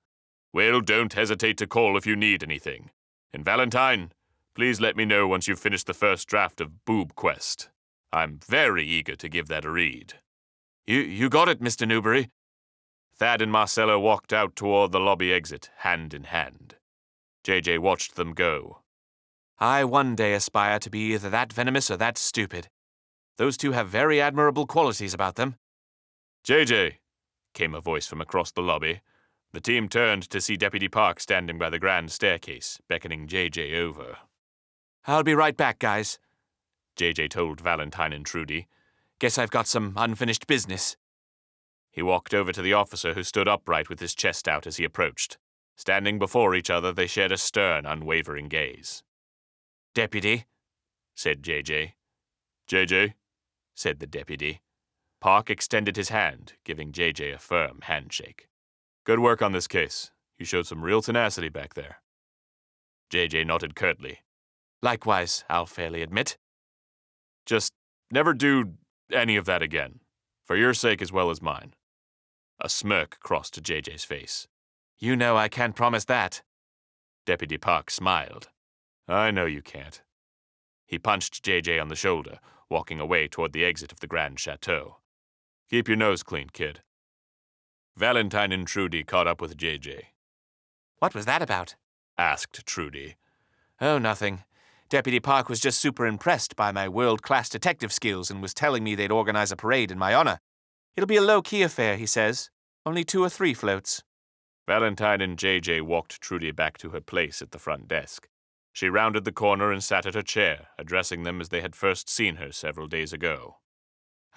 Well, don't hesitate to call if you need anything. And Valentine, please let me know once you've finished the first draft of Boob Quest. I'm very eager to give that a read. You got it, Mr. Newberry. Thad and Marcella walked out toward the lobby exit, hand in hand. J.J. watched them go. I one day aspire to be either that venomous or that stupid. Those two have very admirable qualities about them. J.J., came a voice from across the lobby. The team turned to see Deputy Park standing by the grand staircase, beckoning J.J. over. I'll be right back, guys, J.J. told Valentine and Trudy. Guess I've got some unfinished business. He walked over to the officer who stood upright with his chest out as he approached. Standing before each other, they shared a stern, unwavering gaze. Deputy, said J.J. J.J., said the deputy. Park extended his hand, giving J.J. a firm handshake. Good work on this case. You showed some real tenacity back there. J.J. nodded curtly. Likewise, I'll fairly admit. Just never do any of that again, for your sake as well as mine. A smirk crossed J.J.'s face. You know I can't promise that. Deputy Park smiled. I know you can't. He punched J.J. on the shoulder, walking away toward the exit of the Grande Chateau. Keep your nose clean, kid. Valentine and Trudy caught up with J.J. What was that about? Asked Trudy. Oh, nothing. Deputy Park was just super impressed by my world-class detective skills and was telling me they'd organize a parade in my honor. It'll be a low-key affair, he says. Only 2 or 3 floats. Valentine and J.J. walked Trudy back to her place at the front desk. She rounded the corner and sat at her chair, addressing them as they had first seen her several days ago.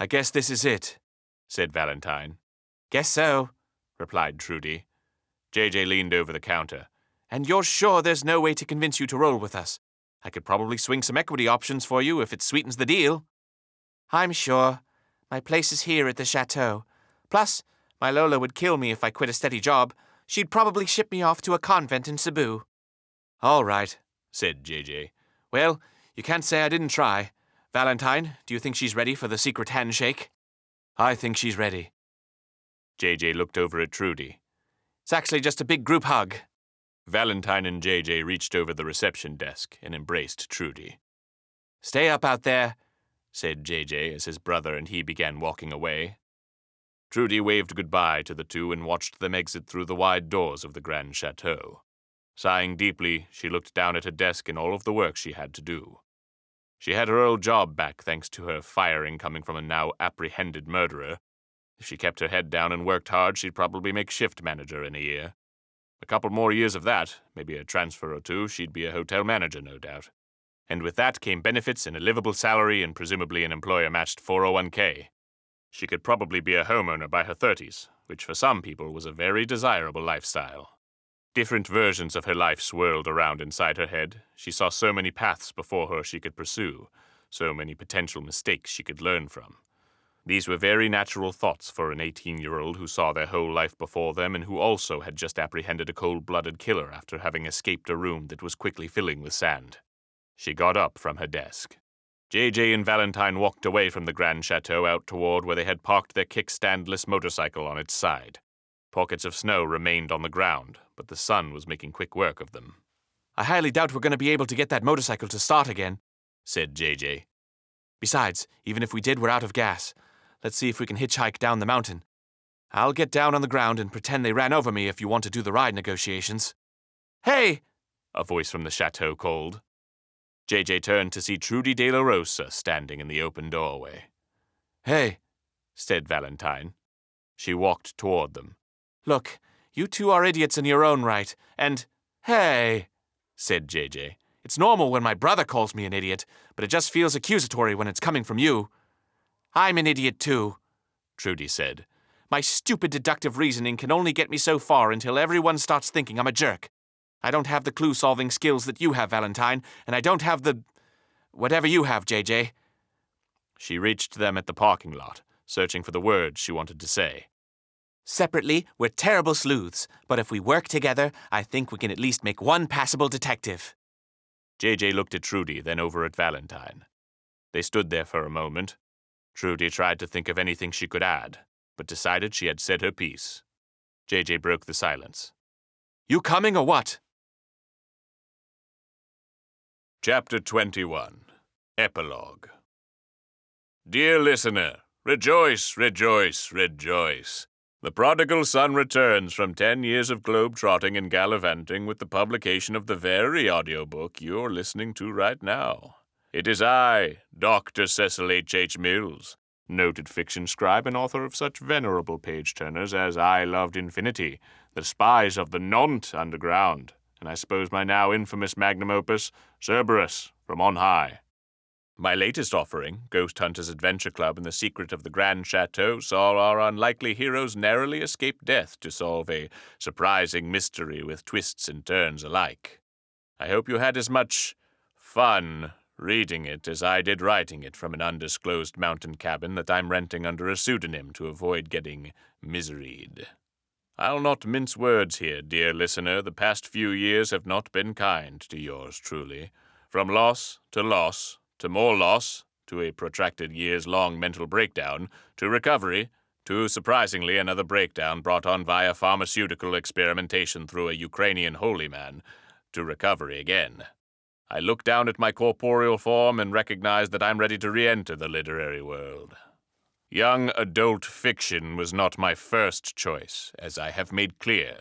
I guess this is it, said Valentine. Guess so, replied Trudy. J.J. leaned over the counter. And you're sure there's no way to convince you to roll with us? I could probably swing some equity options for you if it sweetens the deal. I'm sure. My place is here at the chateau. Plus, my Lola would kill me if I quit a steady job. She'd probably ship me off to a convent in Cebu. All right, said J.J. Well, you can't say I didn't try. Valentine, do you think she's ready for the secret handshake? I think she's ready. J.J. looked over at Trudy. It's actually just a big group hug. Valentine and J.J. reached over the reception desk and embraced Trudy. Stay up out there, said J.J. as his brother and he began walking away. Trudy waved goodbye to the two and watched them exit through the wide doors of the Grande Chateau. Sighing deeply, she looked down at her desk and all of the work she had to do. She had her old job back thanks to her firing coming from a now apprehended murderer. If she kept her head down and worked hard, she'd probably make shift manager in a year. A couple more years of that, maybe a transfer or 2, she'd be a hotel manager, no doubt. And with that came benefits and a livable salary and presumably an employer-matched 401k. She could probably be a homeowner by her 30s, which for some people was a very desirable lifestyle. Different versions of her life swirled around inside her head. She saw so many paths before her she could pursue, so many potential mistakes she could learn from. These were very natural thoughts for an 18-year-old who saw their whole life before them and who also had just apprehended a cold-blooded killer after having escaped a room that was quickly filling with sand. She got up from her desk. JJ and Valentine walked away from the Grande Chateau out toward where they had parked their kickstandless motorcycle on its side. Pockets of snow remained on the ground, but the sun was making quick work of them. I highly doubt we're going to be able to get that motorcycle to start again, said JJ. Besides, even if we did, we're out of gas. Let's see if we can hitchhike down the mountain. I'll get down on the ground and pretend they ran over me if you want to do the ride negotiations. Hey! A voice from the chateau called. JJ turned to see Trudy de la Rosa standing in the open doorway. Hey, said Valentine. She walked toward them. Look, you two are idiots in your own right, and, hey, said JJ. It's normal when my brother calls me an idiot, but it just feels accusatory when it's coming from you. I'm an idiot too, Trudy said. My stupid deductive reasoning can only get me so far until everyone starts thinking I'm a jerk. I don't have the clue-solving skills that you have, Valentine, and I don't have the... whatever you have, JJ. She reached them at the parking lot, searching for the words she wanted to say. Separately, we're terrible sleuths, but if we work together, I think we can at least make one passable detective. JJ looked at Trudy, then over at Valentine. They stood there for a moment. Trudy tried to think of anything she could add, but decided she had said her piece. JJ broke the silence. You coming or what? Chapter 21. Epilogue. Dear listener, rejoice, rejoice, rejoice. The prodigal son returns from 10 years of globe-trotting and gallivanting with the publication of the very audiobook you're listening to right now. It is I, Dr. Cecil H.H. Mills, noted fiction scribe and author of such venerable page-turners as I Loved Infinity, The Spies of the Nont Underground, and I suppose my now infamous magnum opus, Cerberus, from on high. My latest offering, Ghost Hunters Adventure Club and the Secret of the Grande Chateau, saw our unlikely heroes narrowly escape death to solve a surprising mystery with twists and turns alike. I hope you had as much fun reading it as I did writing it from an undisclosed mountain cabin that I'm renting under a pseudonym to avoid getting miseried. I'll not mince words here, dear listener. The past few years have not been kind to yours truly. From loss, to more loss, to a protracted years-long mental breakdown, to recovery, to, surprisingly, another breakdown brought on via pharmaceutical experimentation through a Ukrainian holy man, to recovery again. I look down at my corporeal form and recognize that I'm ready to re-enter the literary world. Young adult fiction was not my first choice, as I have made clear.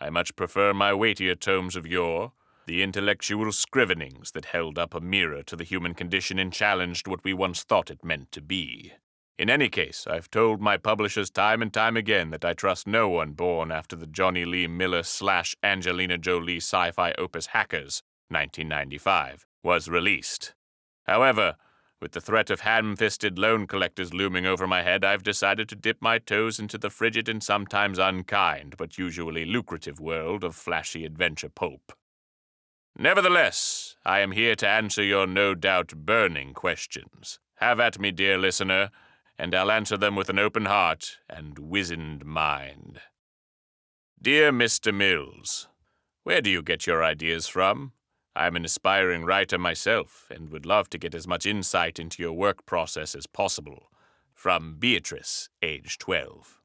I much prefer my weightier tomes of yore, the intellectual scrivenings that held up a mirror to the human condition and challenged what we once thought it meant to be. In any case, I've told my publishers time and time again that I trust no one born after the Johnny Lee Miller / Angelina Jolie sci-fi opus Hackers, 1995, was released. However, with the threat of ham-fisted loan collectors looming over my head, I've decided to dip my toes into the frigid and sometimes unkind, but usually lucrative world of flashy adventure pulp. Nevertheless, I am here to answer your no-doubt burning questions. Have at me, dear listener, and I'll answer them with an open heart and wizened mind. Dear Mr. Mills, where do you get your ideas from? I'm an aspiring writer myself, and would love to get as much insight into your work process as possible. From Beatrice, age 12.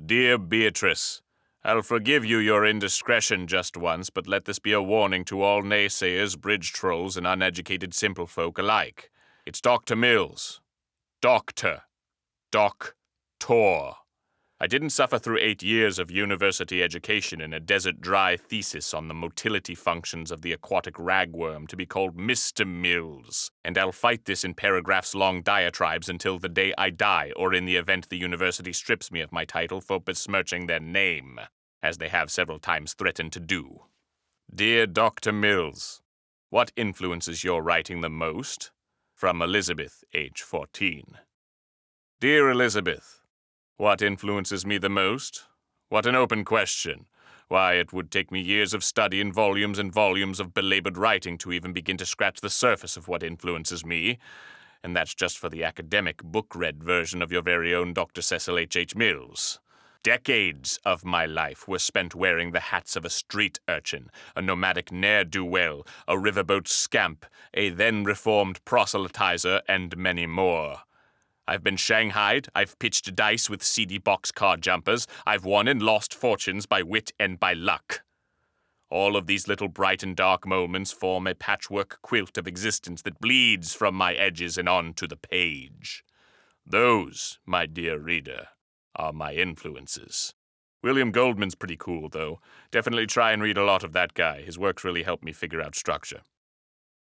Dear Beatrice, I'll forgive you your indiscretion just once, but let this be a warning to all naysayers, bridge trolls, and uneducated simple folk alike. It's Dr. Mills. Doctor. Doc-tor. I didn't suffer through 8 years of university education in a desert-dry thesis on the motility functions of the aquatic ragworm to be called Mr. Mills, and I'll fight this in paragraphs-long diatribes until the day I die, or in the event the university strips me of my title for besmirching their name, as they have several times threatened to do. Dear Dr. Mills, What influences your writing the most? From Elizabeth, age 14. Dear Elizabeth, what influences me the most? What an open question. Why, it would take me years of study and volumes of belabored writing to even begin to scratch the surface of what influences me. And that's just for the academic, book-read version of your very own Dr. Cecil H.H. Mills. Decades of my life were spent wearing the hats of a street urchin, a nomadic ne'er-do-well, a riverboat scamp, a then-reformed proselytizer, and many more. I've been shanghaied, I've pitched dice with seedy boxcar jumpers, I've won and lost fortunes by wit and by luck. All of these little bright and dark moments form a patchwork quilt of existence that bleeds from my edges and onto the page. Those, my dear reader, are my influences. William Goldman's pretty cool, though. Definitely try and read a lot of that guy. His works really helped me figure out structure.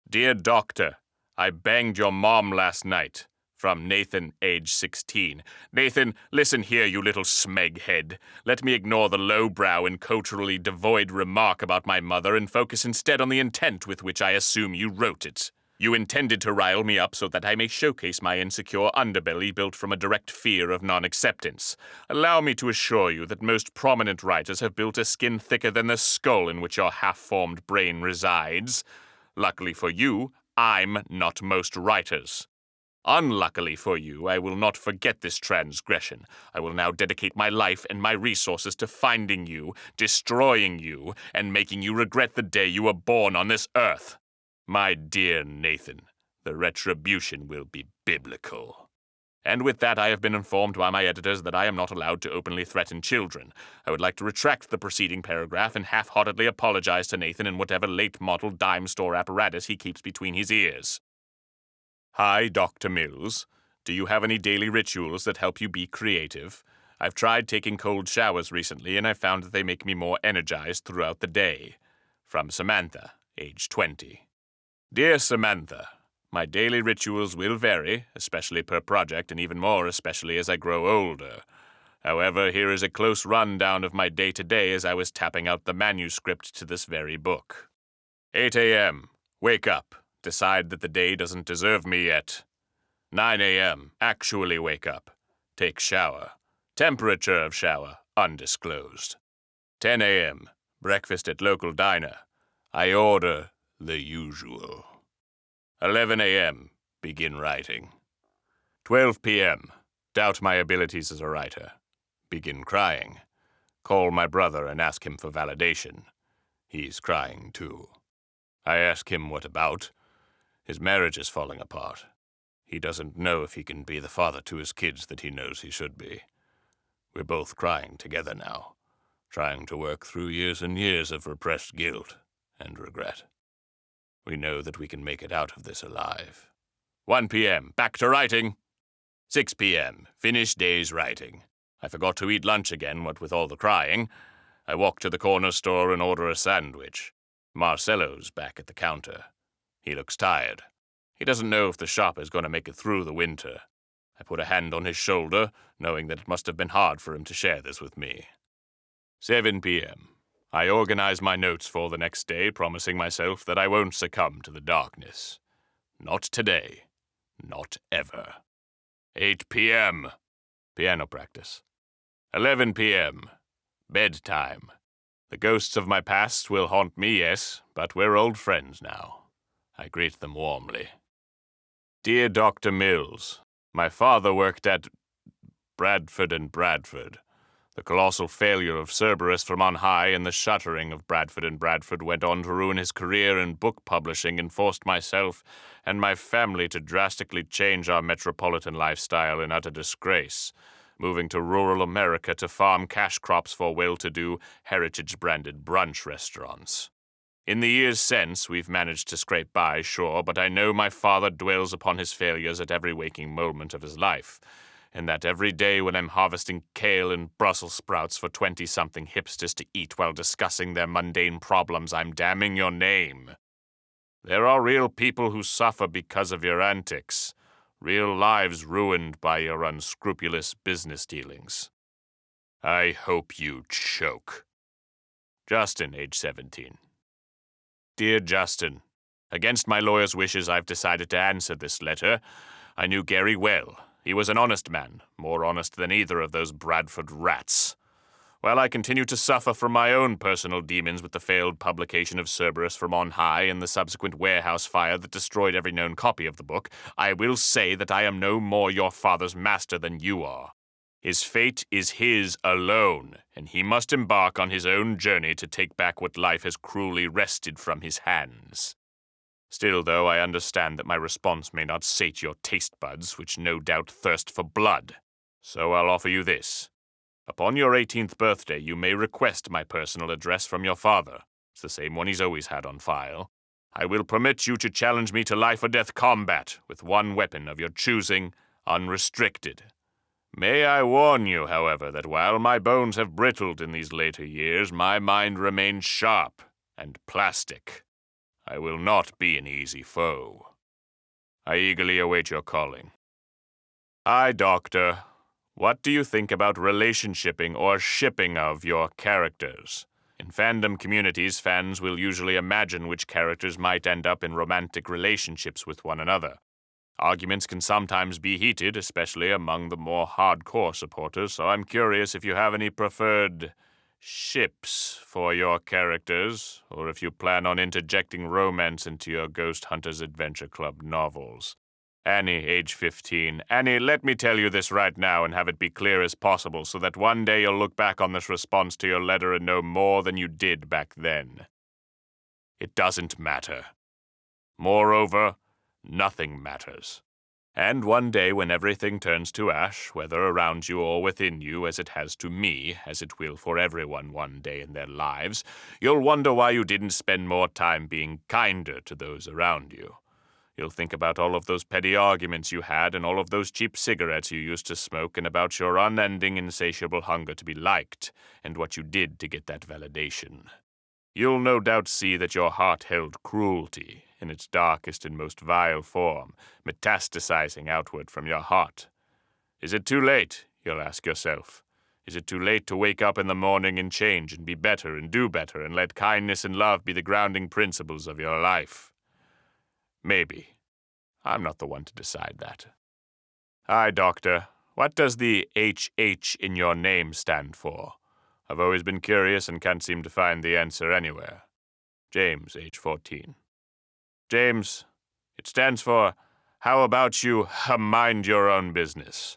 Dear Doctor, I banged your mom last night. From Nathan, age 16. Nathan, listen here, you little smeghead. Let me ignore the lowbrow and culturally devoid remark about my mother and focus instead on the intent with which I assume you wrote it. You intended to rile me up so that I may showcase my insecure underbelly built from a direct fear of non-acceptance. Allow me to assure you that most prominent writers have built a skin thicker than the skull in which your half-formed brain resides. Luckily for you, I'm not most writers. Unluckily for you, I will not forget this transgression. I will now dedicate my life and my resources to finding you, destroying you, and making you regret the day you were born on this earth. My dear Nathan, the retribution will be biblical. And with that, I have been informed by my editors that I am not allowed to openly threaten children. I would like to retract the preceding paragraph and half-heartedly apologize to Nathan in whatever late-model dime store apparatus he keeps between his ears. Hi, Dr. Mills. Do you have any daily rituals that help you be creative? I've tried taking cold showers recently, and I found that they make me more energized throughout the day. From Samantha, age 20. Dear Samantha, my daily rituals will vary, especially per project, and even more especially as I grow older. However, here is a close rundown of my day-to-day as I was tapping out the manuscript to this very book. 8 a.m. Wake up. Decide that the day doesn't deserve me yet. 9 a.m. Actually wake up. Take shower. Temperature of shower, undisclosed. 10 a.m. Breakfast at local diner. I order the usual. 11 a.m. Begin writing. 12 p.m. Doubt my abilities as a writer. Begin crying. Call my brother and ask him for validation. He's crying too. I ask him what about. His marriage is falling apart. He doesn't know if he can be the father to his kids that he knows he should be. We're both crying together now, trying to work through years and years of repressed guilt and regret. We know that we can make it out of this alive. 1 p.m., back to writing. 6 p.m., finish day's writing. I forgot to eat lunch again, what with all the crying. I walk to the corner store and order a sandwich. Marcello's back at the counter. He looks tired. He doesn't know if the shop is going to make it through the winter. I put a hand on his shoulder, knowing that it must have been hard for him to share this with me. 7 p.m. I organize my notes for the next day, promising myself that I won't succumb to the darkness. Not today. Not ever. 8 p.m. Piano practice. 11 p.m. Bedtime. The ghosts of my past will haunt me, yes, but we're old friends now. I greet them warmly. Dear Dr. Mills, my father worked at Bradford and Bradford. The colossal failure of Cerberus from on high and the shuttering of Bradford and Bradford went on to ruin his career in book publishing and forced myself and my family to drastically change our metropolitan lifestyle in utter disgrace, moving to rural America to farm cash crops for well-to-do, heritage-branded brunch restaurants. In the years since, we've managed to scrape by, sure, but I know my father dwells upon his failures at every waking moment of his life, and that every day when I'm harvesting kale and Brussels sprouts for 20-something hipsters to eat while discussing their mundane problems, I'm damning your name. There are real people who suffer because of your antics, real lives ruined by your unscrupulous business dealings. I hope you choke. Justin, age 17. Dear Justin, Against my lawyer's wishes, I've decided to answer this letter. I knew Gary well. He was an honest man, more honest than either of those Bradford rats. While I continue to suffer from my own personal demons with the failed publication of Cerberus from on high and the subsequent warehouse fire that destroyed every known copy of the book, I will say that I am no more your father's master than you are. His fate is his alone, and he must embark on his own journey to take back what life has cruelly wrested from his hands. Still, though, I understand that my response may not sate your taste buds, which no doubt thirst for blood. So I'll offer you this. Upon your 18th birthday, you may request my personal address from your father. It's the same one he's always had on file. I will permit you to challenge me to life-or-death combat with one weapon of your choosing, unrestricted. May I warn you, however, that while my bones have brittled in these later years, my mind remains sharp and plastic. I will not be an easy foe. I eagerly await your calling. Hi, Doctor. What do you think about relationshipping or shipping of your characters? In fandom communities, fans will usually imagine which characters might end up in romantic relationships with one another. Arguments can sometimes be heated, especially among the more hardcore supporters, so I'm curious if you have any preferred ships for your characters, or if you plan on interjecting romance into your Ghost Hunters Adventure Club novels. Annie, age 15. Annie, let me tell you this right now and have it be clear as possible so that one day you'll look back on this response to your letter and know more than you did back then. It doesn't matter. Moreover, nothing matters. And one day when everything turns to ash, whether around you or within you, as it has to me, as it will for everyone one day in their lives, you'll wonder why you didn't spend more time being kinder to those around you. You'll think about all of those petty arguments you had and all of those cheap cigarettes you used to smoke and about your unending, insatiable hunger to be liked and what you did to get that validation. You'll no doubt see that your heart held cruelty in its darkest and most vile form, metastasizing outward from your heart. Is it too late, you'll ask yourself? Is it too late to wake up in the morning and change and be better and do better and let kindness and love be the grounding principles of your life? Maybe. I'm not the one to decide that. Hi, Doctor. What does the HH in your name stand for? I've always been curious and can't seem to find the answer anywhere. James, age 14. James, it stands for, how about you mind your own business?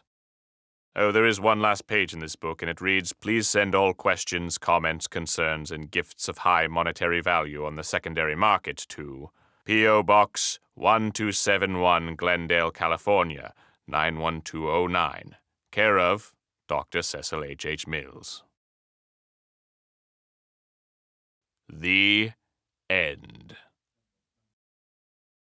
Oh, there is one last page in this book, and it reads, please send all questions, comments, concerns, and gifts of high monetary value on the secondary market to P.O. Box 1271, Glendale, California, 91209. Care of Dr. Cecil H.H. Mills. The end.